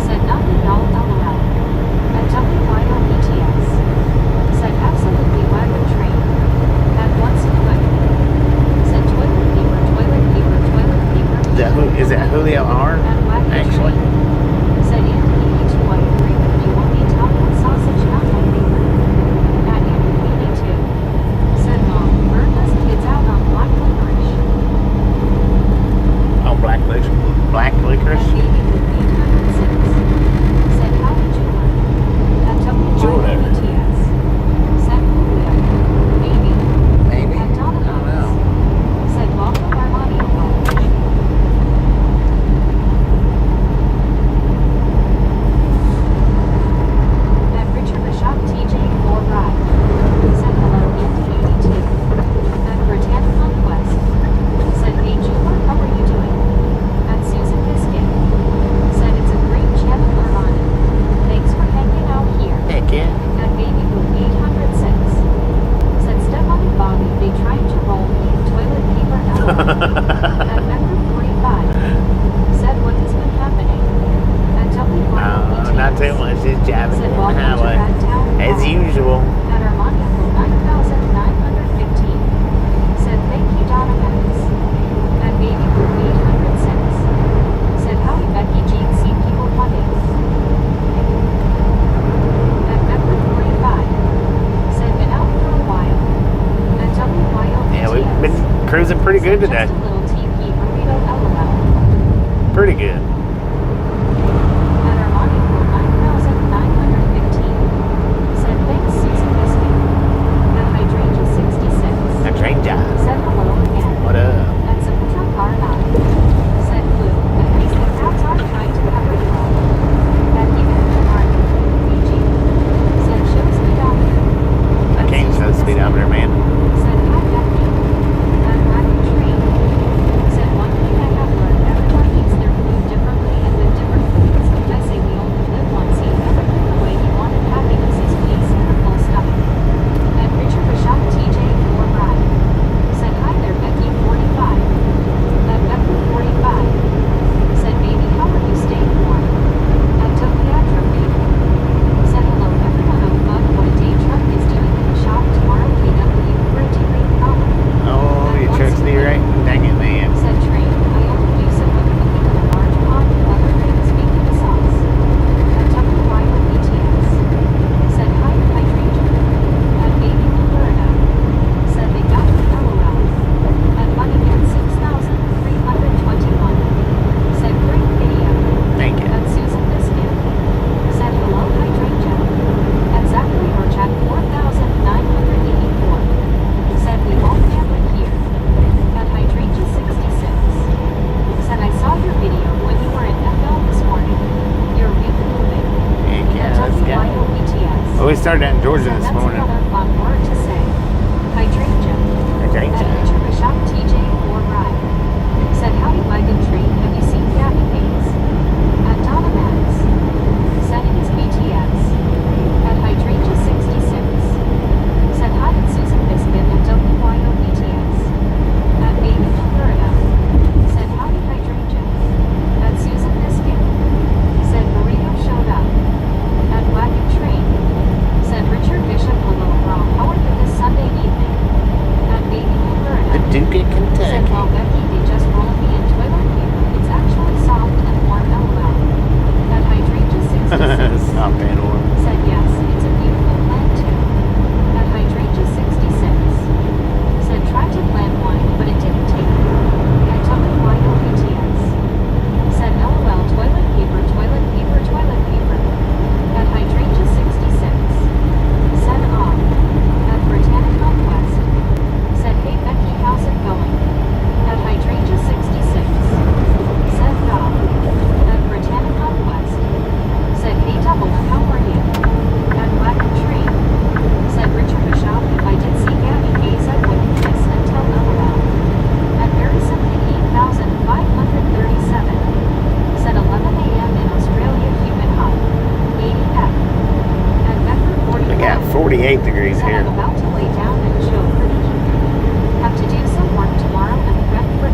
Said nothing y'all LOL. At WYOBTS. Said absolutely wagon train. At once good. Said toilet paper, toilet paper, toilet paper. Is that Julio R? At wagon Actually. train. Said Andy 82, I agree with you on the Italian sausage, not my favorite. At Andy 82. Said mom, bird has kids out on black licorice. Oh, black licorice. At baby with 806. Said how did you learn? At WYOBTS. Said Julio. Maybe. Maybe. At I don't know. Domino's. Said Walker Armani College. At Richard Bishop TJ 4 Ride. Said hello Andy 82. At Britannicon Quest. Said hey Jeweler, how are you doing? At Susan Biscuit. Said it's a great channel we're on. Thanks for hanging out here. Heck yeah. At Baby Boom 806. Said Stefan and Bobby, they tried to roll me in toilet paper out. At Member 45. Said what has been happening? At WYOBTS. Not too much. Just jabbing Said on the welcome to highway. Radtown. As usual. At Armando 9915. Said thank you Donna Max. At Baby Boom 806. Said howdy Becky Jean, see people funny. At Member 45. Said been out for a while. At WYOBTS. Yeah, we've been cruising pretty good Said today. just a little TP burrito LOL. Pretty good. At Armando 9915. Said thanks Susan Biscuit. At Hydrangea 66. A train job. Said hello again. What up? At Sepultura Car 9. Said Blue. At least the cats are trying to cover you all. At even the market. PG. Said show speedometer. I can't show the speedometer, man. Said hi Becky. At Wagon Tree. Said one thing I have learned, everyone eats their food differently and with different foods. I say we only live once, eat everything the way you wanted. Happiness is peace and a full stomach. At Richard Bishop TJ 4 Ride. Said hi there Becky 45. At Becky 45. Said baby how are you staying warm? At Tokiatra baby. Said hello everyone of Bud what a day truck is doing in the shop tomorrow KW pretty green color. Oh, your truck's D-right? Dang it, man. Said train, I only use it when cooking in a large pot with other things making a sauce. At WYOBTS. Said hi hydrangea. At baby Florida. Said they got me LOL. At Bunnyman 6321. Said great video. Thank you. At Susan Biscuit. Said hello hydrangea. At Zachary Orchak 4984. Said we all family here. At Hydrangea 66. Said I saw your video when you were in FL this morning. You're really moving. Heck yeah, At let's go. WYOBTS. Well, we started out in Georgia Said this that's morning. another fun word to say. Hydrangea. Hydrangea. At Richard Bishop TJ 4 Ride. Said howdy wagon train, have you seen Gabby Hayes? At Donna Max. Said it is BTS. At Hydrangea 66. Said hi at Susan Biscuit at WYOBTS. At Baby Florida. Said howdy hydrangea. At Susan Biscuit. Said burrito showed up. At Wagon Train. Said Richard Bishop hello Rob, how are you this Sunday evening? At Baby Florida. The Duke of Said well Kentucky. Becky they just rolled me in toilet paper. It's actually soft and warm LOL. At Hydrangea 66. Soft and warm. Said yes, it's a beautiful plan too. At Hydrangea 66. Said tried to plan one, but it didn't take it. At WYOBTS. Said LOL toilet paper, toilet paper, toilet paper. At Hydrangea 66. Said off. At Britannica Quest. Said hey Becky how's it going? At Hydrangea 66. Said Bob. At Britannica Quest. Said hey double how are you? At Wagon Train. Said Richard Bishop if I did see Gabby Hayes I wouldn't miss until LOL. At Harrison 85,537. Said 11 a.m. in Australia humid hot. 80 F. At Becker 41. We got 48 degrees Said here. I'm about to lay down and chill pretty cute. Have to do some work tomorrow and prep for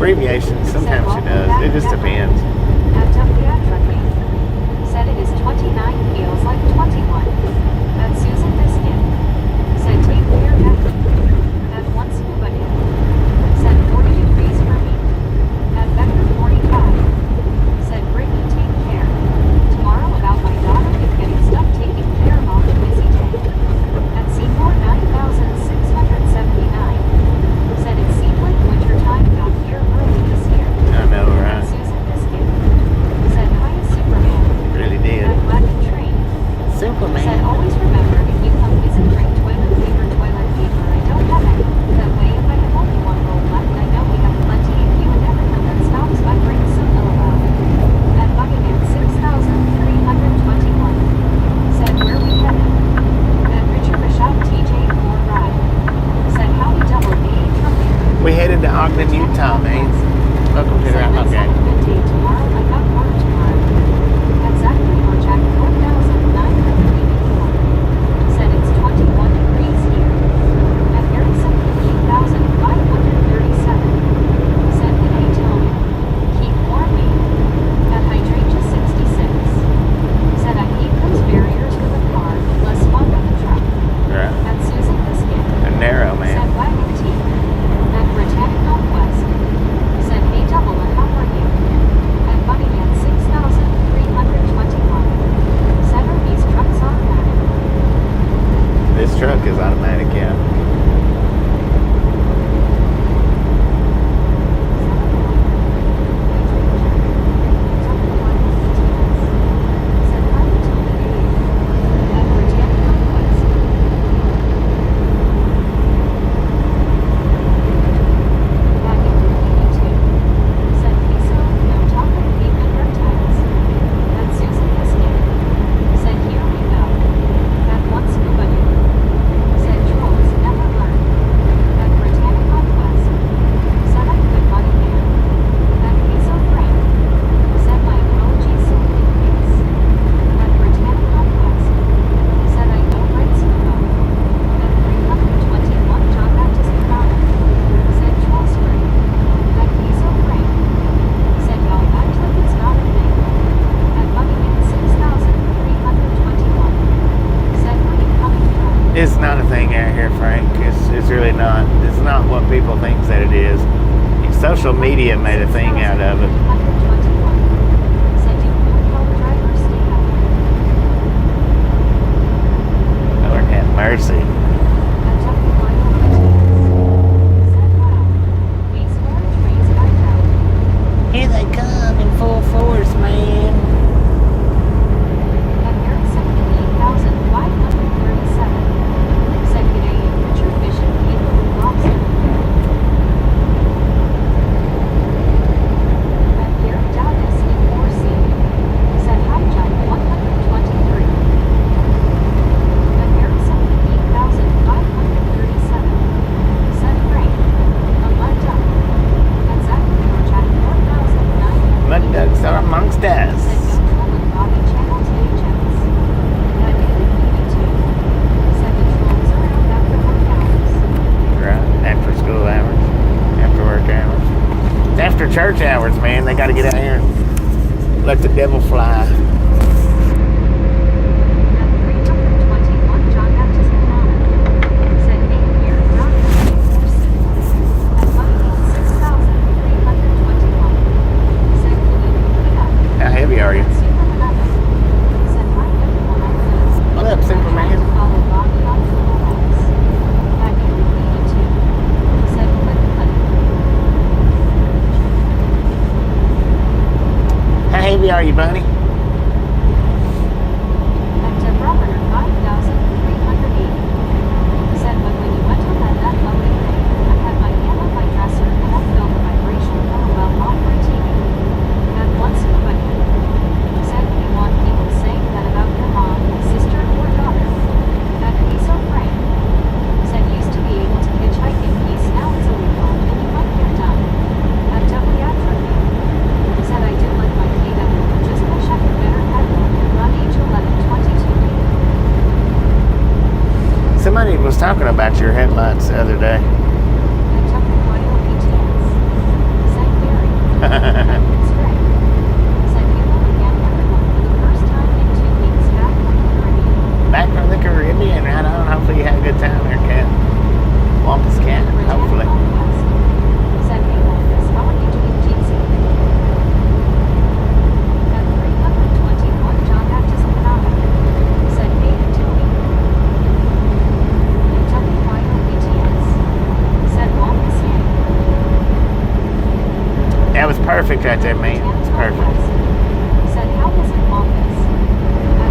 abbreviations. Sometimes she does. It just depends. At WR Trucking. Said it is 29 feels like 21. At Susan Biscuit. Said take care back. At one scuba dip. Said 40 degrees for me. At Becker 45. Said Brittany take care. Tomorrow about my daughter is getting stuck taking care of a busy day. At Seymour 9,679. Said it seemed like wintertime got here early this year. I know, right? At Susan Biscuit. Said hi Superman. Really did. At Wagon Train. Superman. Said always remember if you come visit drink toilet paper. I don't have any. That way if I have only one roll left, I know we have plenty if you and everyone that stops by brings some LOL. At Buckingham 6,321. Said where we headed. At Richard Bishop TJ 4 ride. Said how we doubled the trucking. We headed to Ogden, Utah, man. Welcome to the Said wrap-up let's have game. a good day tomorrow. I got work tomorrow. At Zachary or Jack 4,984. Said it's 21 degrees here. At Harrison 8,537. Said good day Tony. Keep warm me. At Hydrangea 66. Said I hate those barriers with a car. Less fun than a truck. Right. At Susan Biscuit. A narrow, man. Said Wagon Tea. At Britannic Northwest. Said hey double and how are you? At Buckingham 6,321. Said are these trucks automatic? This truck is automatic, yeah. Said hi Matilda Dave. At Britannic Northwest. Back in 82. Said queso, no chocolate, pavement reptiles. At Susan Biscuit. Said here we go. At one scuba dip. Said trolls never learn. At Britannic Northwest. Said I'm good money man. At queso Frank. Said my apologies so big face. At Britannic Northwest. Said I don't write scuba. At 321 John Baptist Canada. Said troll spring. At queso Frank. Said y'all act like it's not a thing. At Buckingham 6,321. Said where you coming from? It's not a thing out here, Frank. It's really not. It's not what people think that it is. Social media made a thing out of it. 321. Said you blue collar drivers stay out. Lord have mercy. At Tucky Royal said wow. These orange rays I doubt. Here they come in full force, man. At Erickson 8,537. Said g'day and Richard Bishop Cable and Lobster. At Gary Dow SE4C. Said hi John 123. At Harrison 8,537. Said Frank. A mud duck. At Zachary or Jack 4,900. Mud ducks are amongst Said us. no troll and Bobby Channel THX. At David BB2. Said the trolls around after work hours. Right. After school hours. After work hours. It's after church hours, man. They got to get out here and let the devil fly. At 321 John Baptist Canada. Said hey here John Forsyth. At Buckingham 6,321. Said can you pick it up? How heavy are you? At Superman Up. Said hi everyone I live. What up, I tried Superman? to follow Bobby on Google Maps. At Gary BB2. Said click click. How heavy are you, bunny? At Deborah 5,380. Said but when you went on that loaded thing, I had my hand on my dresser and I felt the vibration LOL on my TV. At one scuba dip. Said we want people saying that about your mom, sister, or daughter. At Queso Frank. Said used to be able to hitchhike in peace, now it's illegal and you might get done. At WR Trucking. Said I do like my KW, just wish I could better headline and run H1122. Somebody was talking about your headlights the other day. At Tucker Royal ETS. Said perfect right there, man. It's perfect. Said, how was it, Wampus?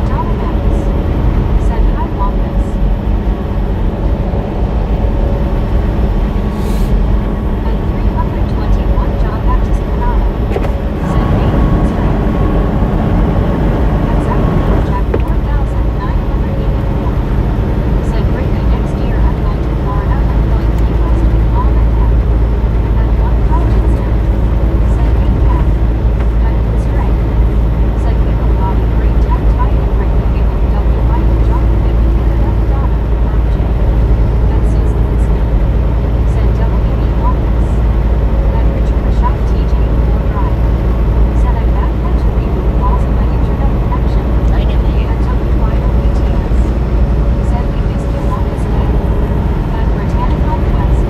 Donna Max said, hi, Wampus. At 321 John Baptist Canada said, hey, it's right. At Zachary Jack 4,984 said, great, next year I'm going to Florida. I'm going to Key West with mom and dad. At one Project said, hey, Cat. At Stray said, Caleb Bobby, great tech, tight and great. Caleb W. Michael John, Vicky Canada, Donna, RJ. At Susan Listening said, WB Wampus. At Richard Rashad TJ Ride said, I'm back to reboot calls on my internet connection. Dang it, man. At WYO BTS said, we missed you on this day. At Britannic on Quest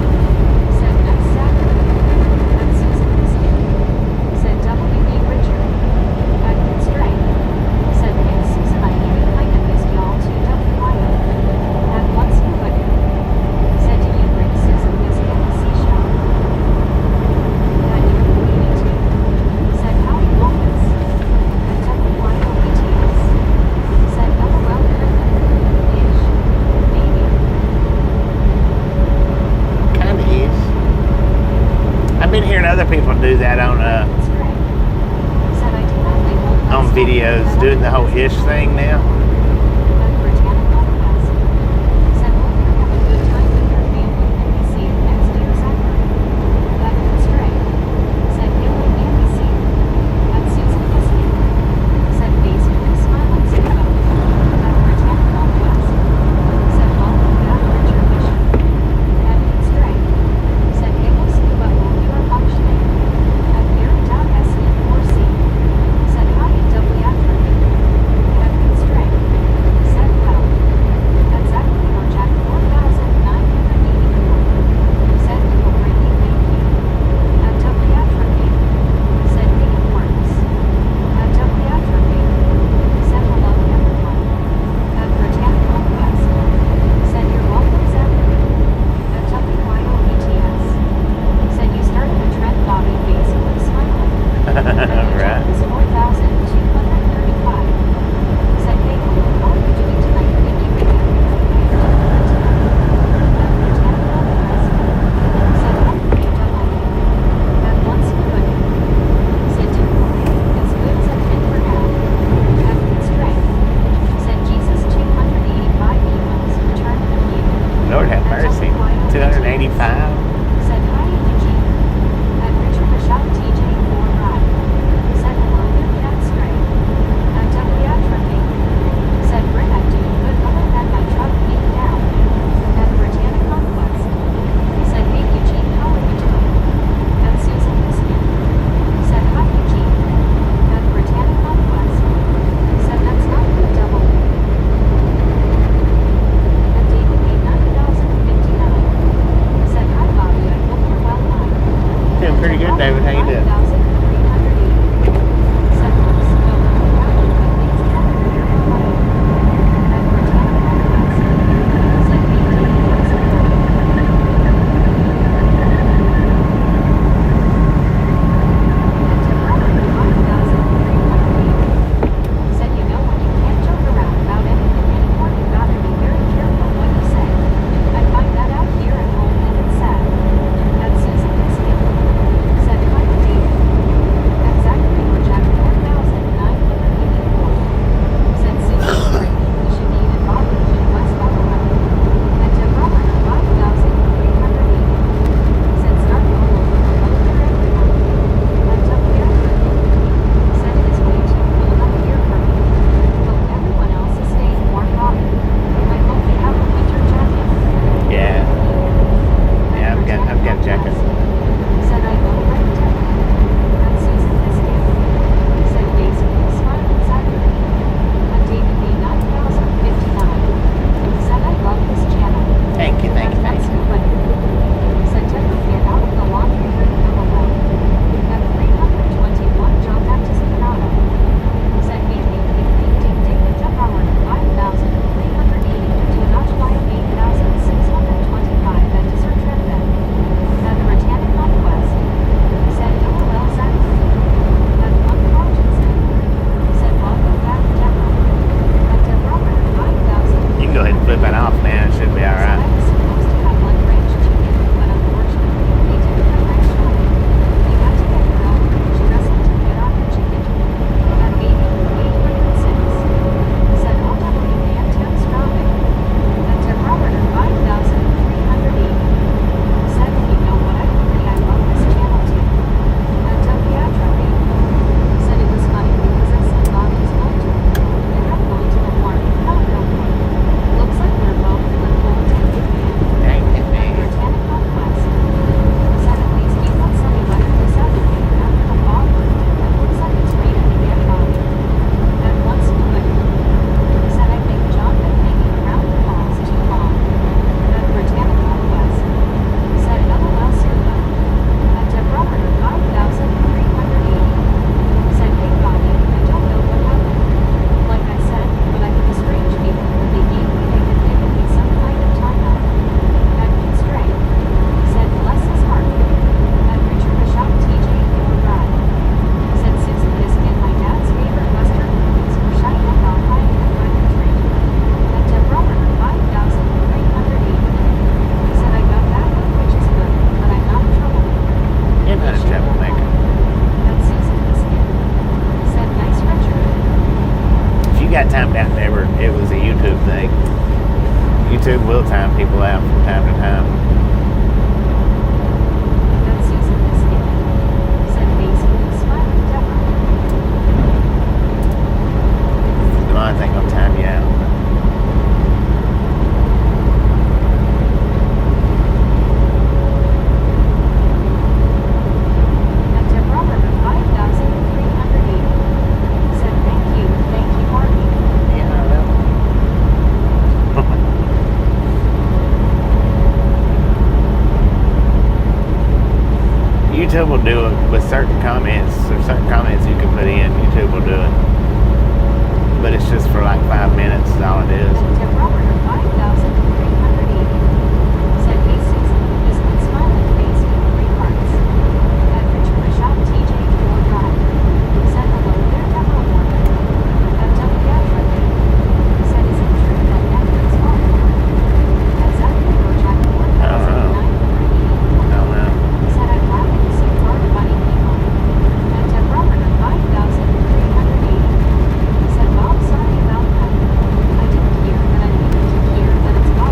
said, nice Saturday. At Susan Listening said, WB Richard. At Constraint said, hey Susan, I even kind of missed y'all too. WYO. At Once You Would said, do you bring Susan Biscuit and Seashell? At You Meaning To said, howdy Wampus. At WYO BTS said, LOL ish. Maybe. Kind of is. I've been hearing other people do that on Constraint said, I do not label on videos, doing the whole ish thing now. At Britannic on Quest said, hope you have a good time with your family and we see you next year, Zachary. At Constraint said, Caleb NBC. At Susan Listening said, basically smiling Zero. At Britannic on Quest said, welcome back, Richard Bishop. At Constraint said, Caleb Scuba, hope you are functioning. At Gary Down SE4C said, hi, and doubly after me. At Constraint said, well. At Zachary or Jack 4,984 said, Nicole Brady, thank you. At doubly after me said, hey, it works. At doubly after me said, hello, everyone. At Britannic on Quest said, you're welcome, Zachary. At WYO BTS said, you started a trend, Bobby, basically smiling. Right. At 4,235 said, hey, how are you doing tonight? Did you make it? At Britannic on Quest said, oh, great, double. At Once You Would said, do as good as I can for now. At Constraint said, Jesus 285 emails returned from you. Lord have mercy. 285. Said, hi, Eugene. At Richard Rashad TJ 4 Ride said, hello, your cat Stray. At WYO said, Brett, I'm doing good other than my truck being down. At Britannic Conquest said, hey, Eugene, how are you doing? At Susan Listening said, hi, Eugene. At Britannic Conquest said, that's not good, double. At David A. 90,059 said, hi, Bobby, I hope you're well, Mike. Doing pretty good, David. How you doing? 5,380 said, let's go. Good things happen when you're quiet. At Britannic Conquest said, hey, David, how's it going? At Deborah 5,380 said, you know when you can't joke around about anything anymore, you gotta be very careful what you say. I find that out here at home and it's sad. At Susan Listening said, hi, David. YouTube will do it with certain comments. There's certain comments you can put in. YouTube will do it. But it's just for like 5 minutes is all it is. Tip Robert 5,380 said, "Hey Susan, is one smiling face with 3 hearts." At Richard Rashad TJ 4 Drive said, "Hello there, Demo Morgan." At W Gadfriendly said, "Is it true that Edward's fault?" At Zachary Burjack 1,984 I don't know. said, "I'm laughing to see car money people." At Tip Robert 5,380 said, "Bob, sorry about that. I didn't hear, but I needed to hear that it's Bob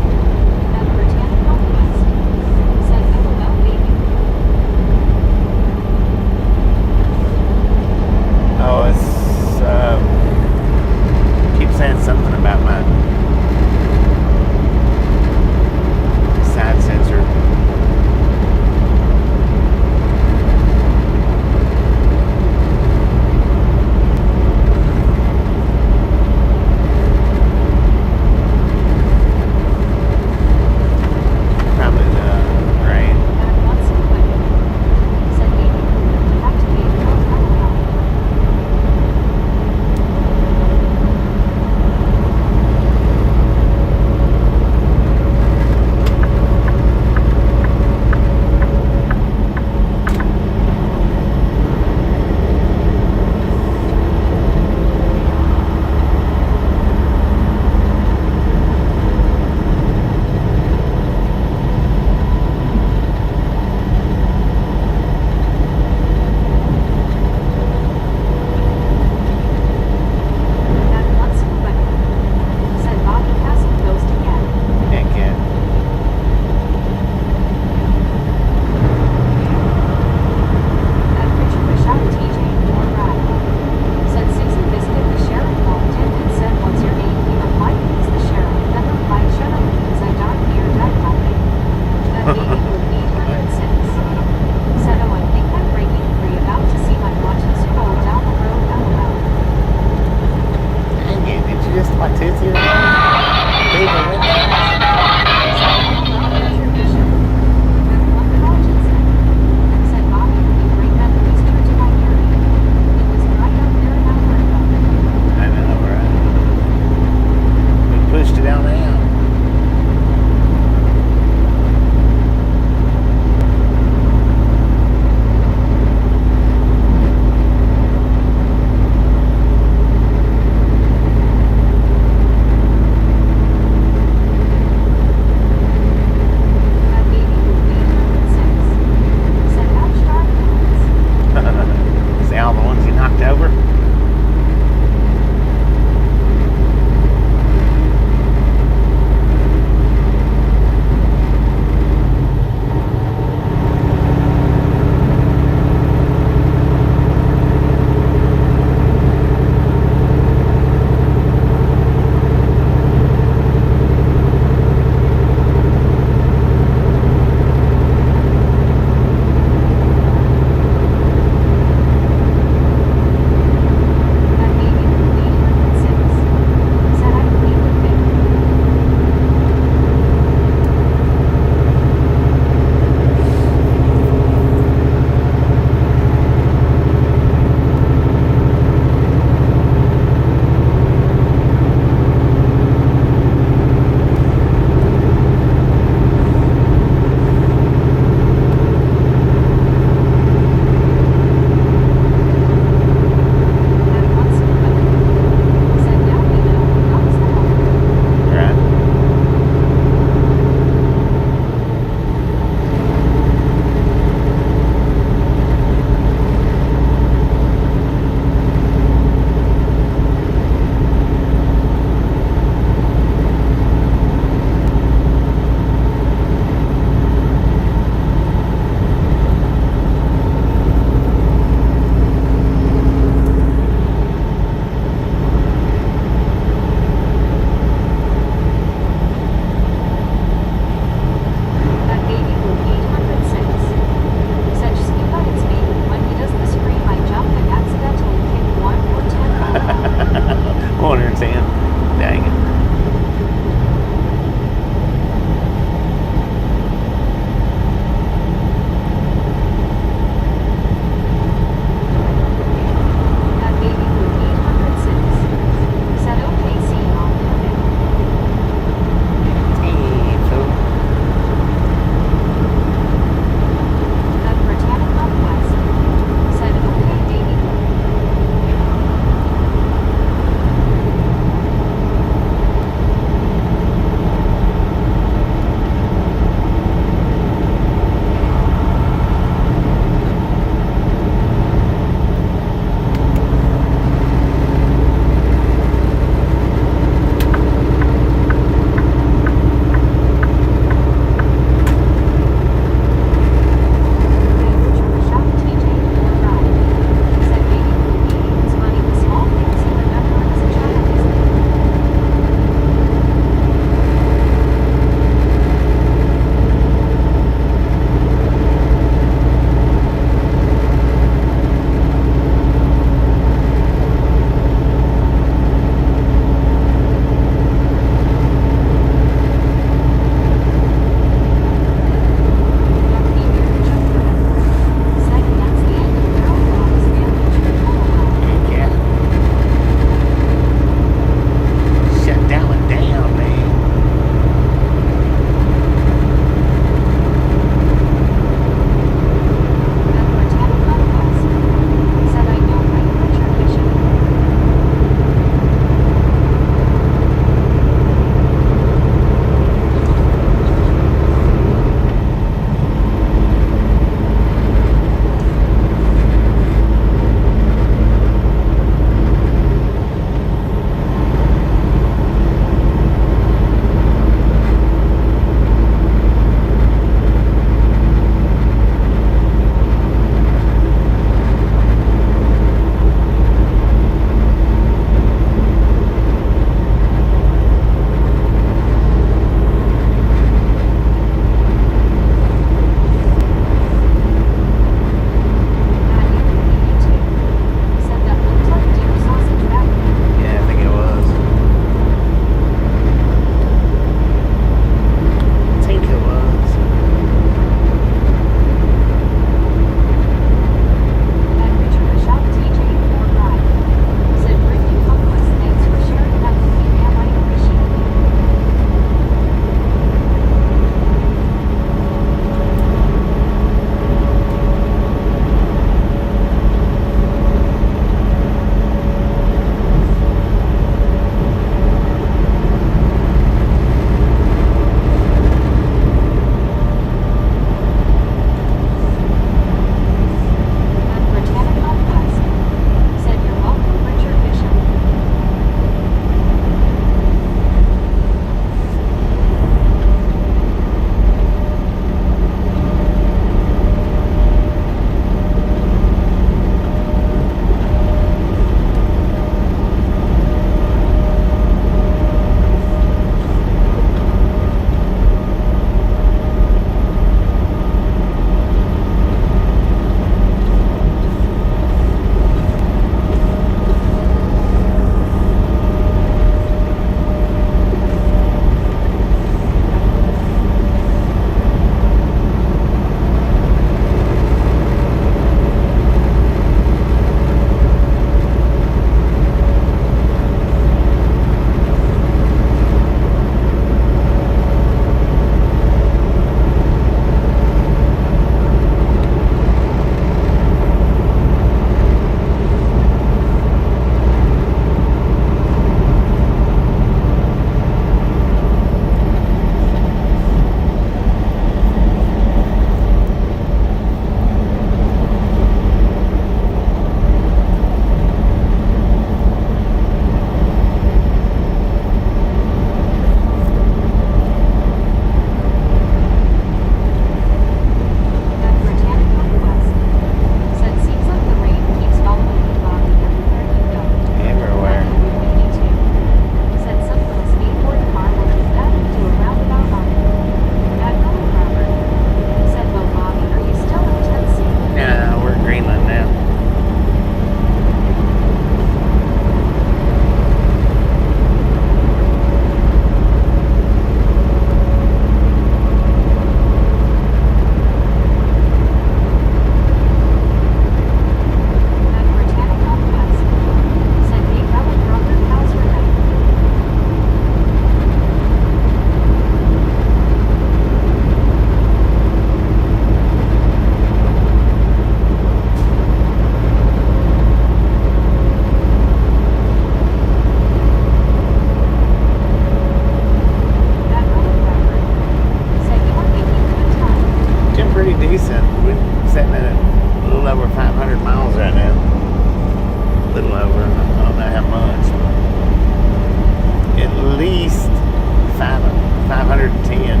110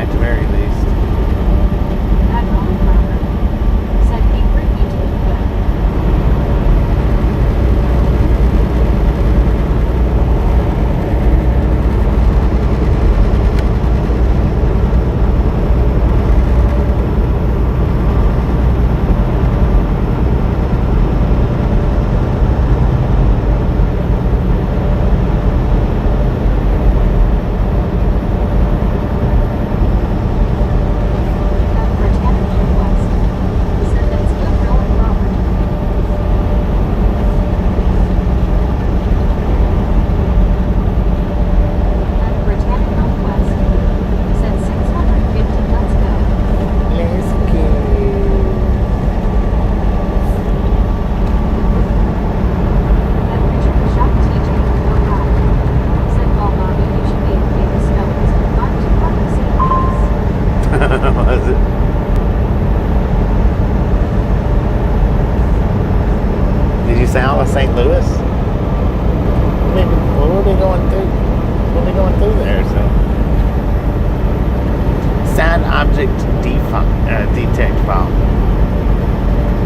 at the very least. At home, Robert said, hey, bring me to the cliff. Was it? Did you say all of St. Louis? We'll be going through. We'll be going through there. So, sound object detect file.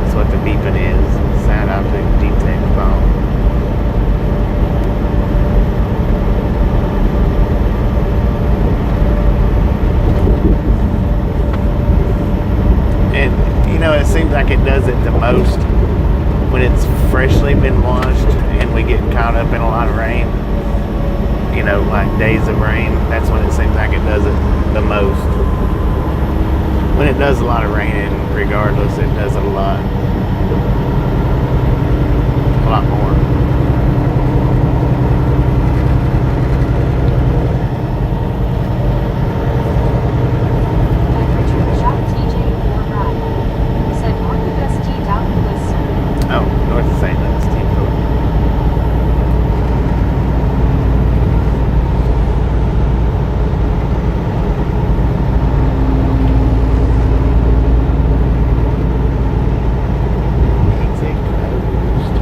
That's what the beeping is. Sound object detect file. And you know, it seems like it does it the most when it's freshly been washed and we get caught up in a lot of rain. You know, like days of rain. That's when it seems like it does it the most. When it does a lot of raining, regardless, it does it a lot more. Oh, north of St. Louis, Team 4. Exit closed.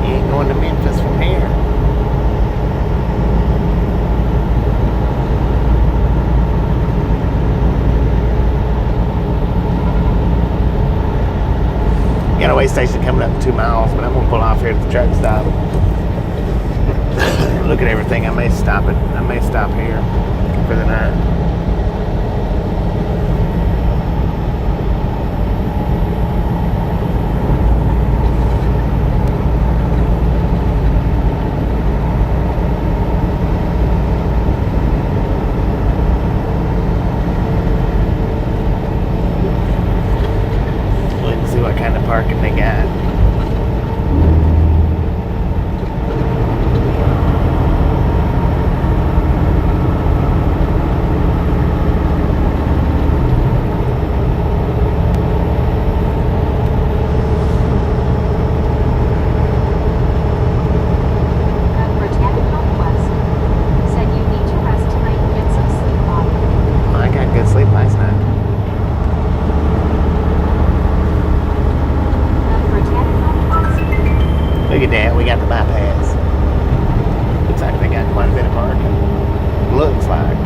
You ain't going to Memphis from here. Got a way station coming up in 2 miles, but I'm gonna pull off here at the truck stop. Look at everything. I may stop here for the night. Look and see what kind of parking they got. I got good sleep last night. Look at that, we got the bypass. Looks like they got quite a bit of parking. Looks like.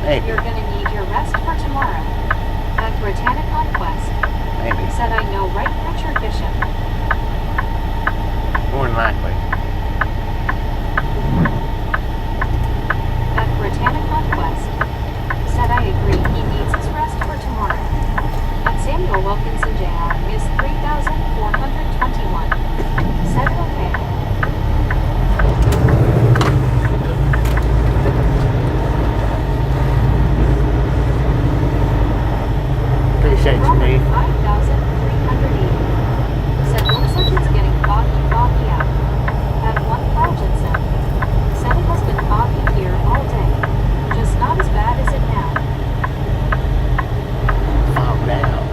Maybe. You're gonna need your rest for tomorrow. At Britannic Conquest. Maybe. Said I know, right, Richard Bishop? More than likely. At Britannic Conquest. Said I agree, he needs his rest for tomorrow. At Samuel Wilkinson Jr. is 3,421. Said okay. Appreciate you, Robert, Nate. 5,380. Said looks like it's getting foggy out. At 1 Carltonson. Said it has been foggy here all day. Just not as bad as it now. Fogged out.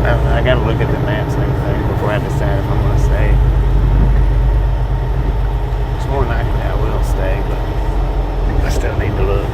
I don't know. I gotta look at the maps and everything before I decide if I'm gonna stay. It's more likely I will stay, but I still need to look.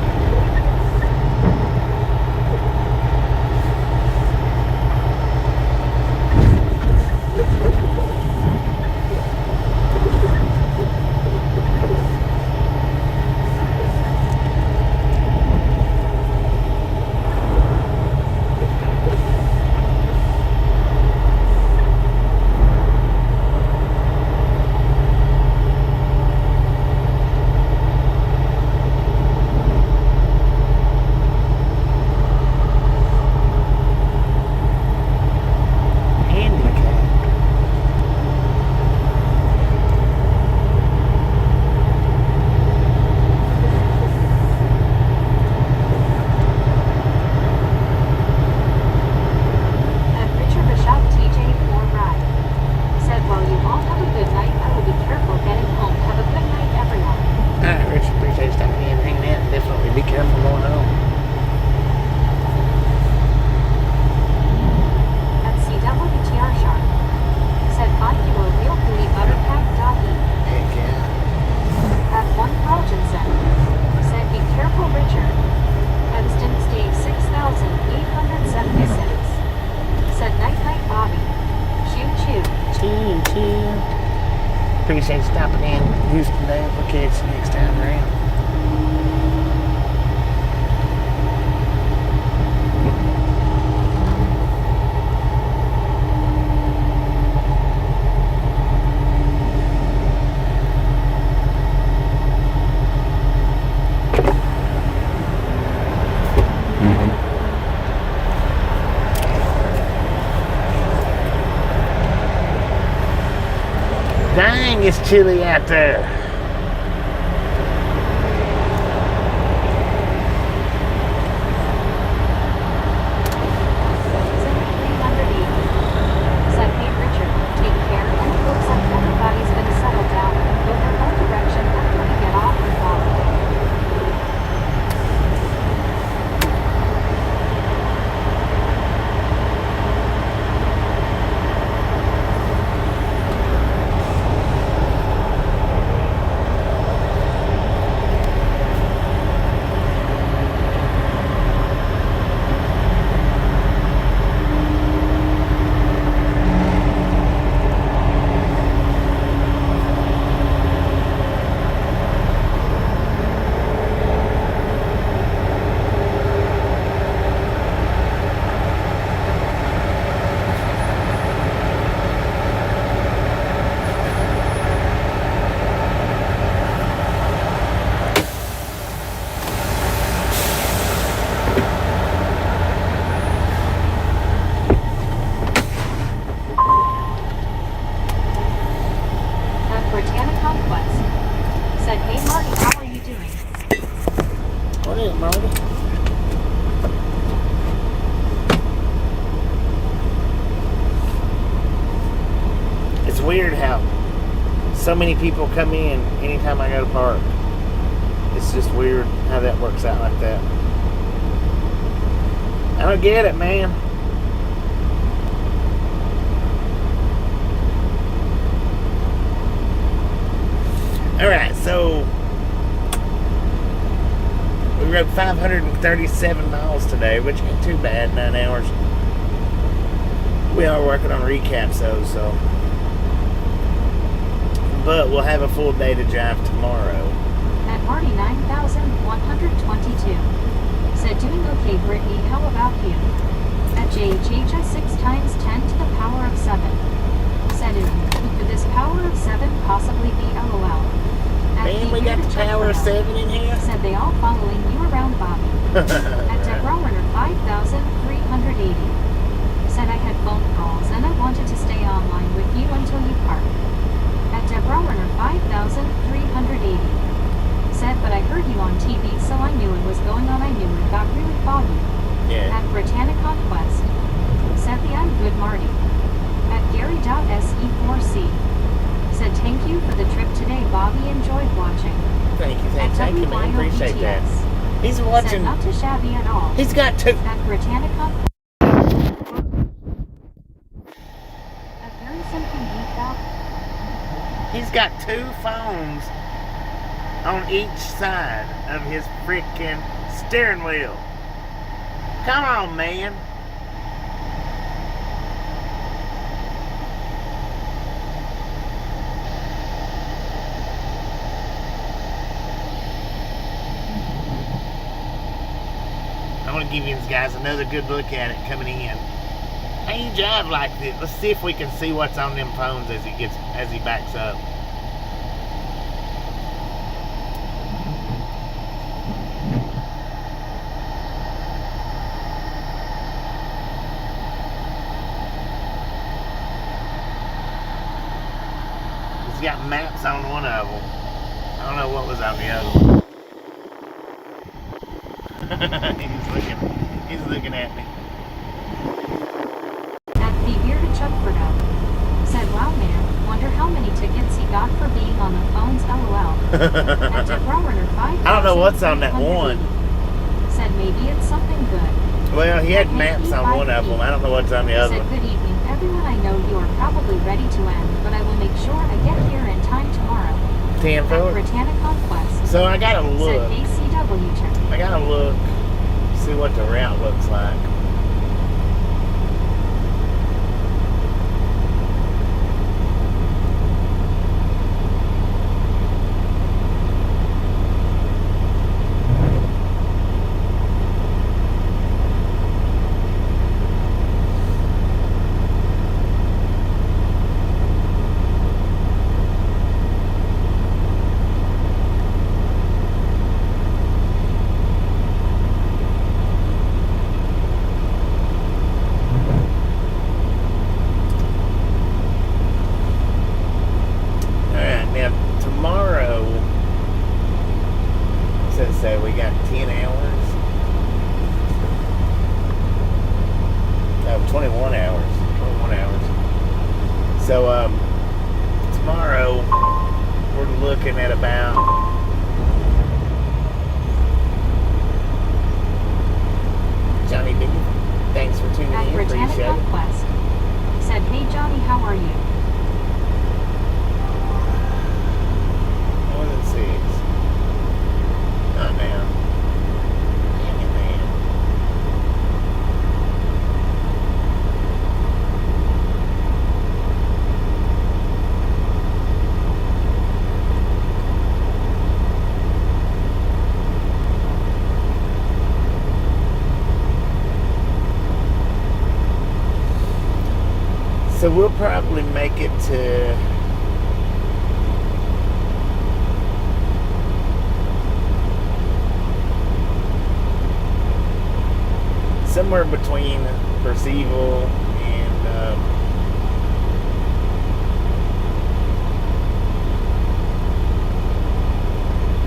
At Richard Bishop TJ 4 Ride. Said while you all have a good night, I will be careful getting home. Have a good night, everyone. Alright, Richard, appreciate you stopping in and hanging out. Definitely be careful going home. At CWTR Sharp. Said find you a real booty butterpack.e. Heck yeah. At 1 Carltonson. Said be careful, Richard. Evanston State 6,876. Said night night, Bobby. Choo choo. Choo. Appreciate you stopping in Houston today. We'll catch you next time around. Dang, it's chilly out there. Said hey Richard, take care, and it looks like everybody's gonna settle down and go their own direction after we get off the call. weird how so many people come in anytime I go to park. It's just weird how that works out like that. I don't get it, man. Alright, so we rode 537 miles today, which ain't too bad, 9 hours. We are working on recaps though, so. But we'll have a full day to drive tomorrow. At Marty 9122. Said doing okay, Brittany, how about you? At JHHS 6 times 10 to the power of 7. Said could this power of 7 possibly be LOL? Man, we got the power of 7 in here. Said they all following you around, Bobby. At Deborah Werner 5380. Said I had phone calls and I wanted to stay online with you until you parked. At Deborah Werner 5380. Said, but I heard you on TV, so I knew it was going on. I knew it got really foggy. Yeah. At Britannicon Quest. Said the I'm good Marty. At Gary.se4c. Said thank you for the trip today, Bobby. Enjoyed watching. Thank you, man. Appreciate that. He's watching. Said not too shabby at all. He's got two. At Britannicon. At Very Simply Geeked Out. He's got 2 phones on each side of his freaking steering wheel. Come on, man. I'm going to give you guys another good look at it coming in. How you drive like this? Let's see if we can see what's on them phones as he backs up. He's got maps on one of them. I don't know what was on the other one. he's looking at me. At the bearded Chuckford said, wow man, wonder how many tickets he got for being on the phones, LOL. At Deborah Werner 5. I don't know what's on that one. Said maybe it's something good. Well, he had maps on one of them. I don't know what's on the other said, one. good evening, everyone. I know you are probably ready to end, but I will make sure I get here in time tomorrow. 10 At Britannicon Quest. So I gotta look. Said ACW check. I gotta look, see what the route looks like. So we got 10 hours. No, 21 hours. 21 hours. So tomorrow we're looking at about Johnny B. Thanks for tuning in. Appreciate it. Quest said, hey Johnny, how are you? More than 6. Not now. Dang it, man. So we'll probably make it to somewhere between Percival and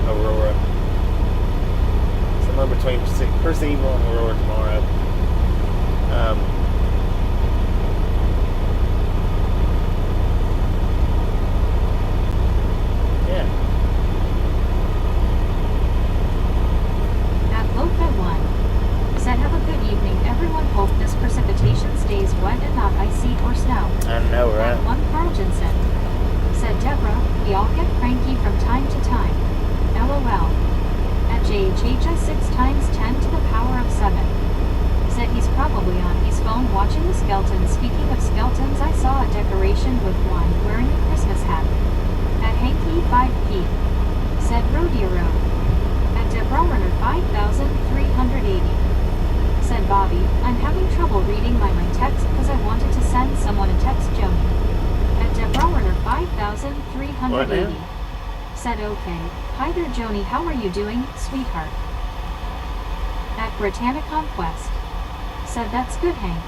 Aurora. Somewhere between Percival and Aurora tomorrow. Yeah. At Loca 1 said, have a good evening everyone, hope this precipitation stays wet and not icy or snow. I know, right? At 1 Carlton said Deborah, we all get cranky from time to time. LOL. At JHHS 6 times 10 to the power of 7. Said he's probably on his phone watching the skeletons. Speaking of skeletons, I saw a decoration with one wearing a Christmas hat. At Hanky 5P. Said Rodeo Road. At Debrowrunner 5380. Said Bobby, I'm having trouble reading my text because I wanted to send someone a text. Joni. At Debrowrunner 5380. Said okay. Hi there Joni, how are you doing, sweetheart? At Britannia Conquest. Said that's good Hank.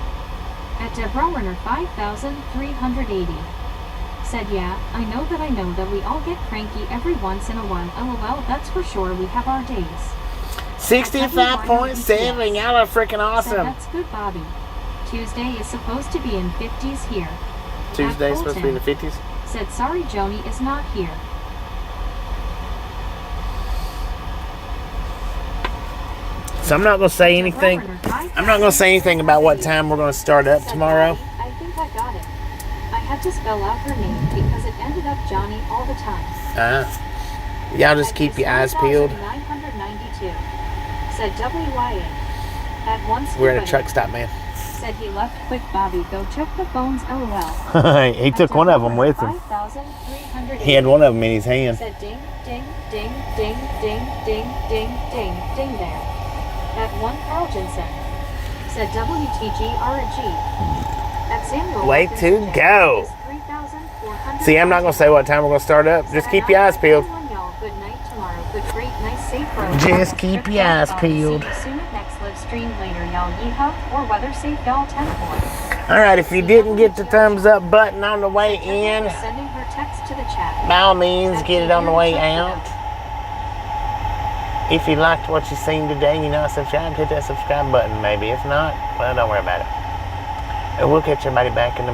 At Debrowrunner 5380. Said yeah, I know that we all get cranky every once in a while. LOL, that's for sure, we have our days. 65.7, y'all are freaking awesome. Said that's good Bobby. Tuesday is supposed to be in 50s here. Tuesday is supposed to be in the 50s? Said sorry Joni is not here. So I'm not going to say anything. I'm not going to say anything about what time we're going to start up tomorrow. I think I got it. I had to spell out her name because it ended up Johnny all the time. Y'all just keep your eyes peeled. 992. Said WYA. At once. We're at a truck stop, man. Said he left quick Bobby. Go check the phones. LOL. He took one of them with him. He had one of them in his hand. Said ding, ding, ding, ding, ding, ding, ding, ding, ding there. At 1 Carl Jensen. Said WTGRG. At Samuel. Way to go. See, I'm not going to say what time we're going to start up. Just keep your eyes peeled. Good night tomorrow. Good, great, nice, safe road. Just keep your eyes peeled. See you soon at next live stream later, y'all. Yeehaw. Or weather safe, y'all. 10-4. Alright, if you didn't get the thumbs up button on the way in, Sending her text to the chat. by all means, get it on the way out. If you liked what you seen today and you're not subscribed, hit that subscribe button maybe. If not, well, don't worry about it. And we'll catch everybody back in the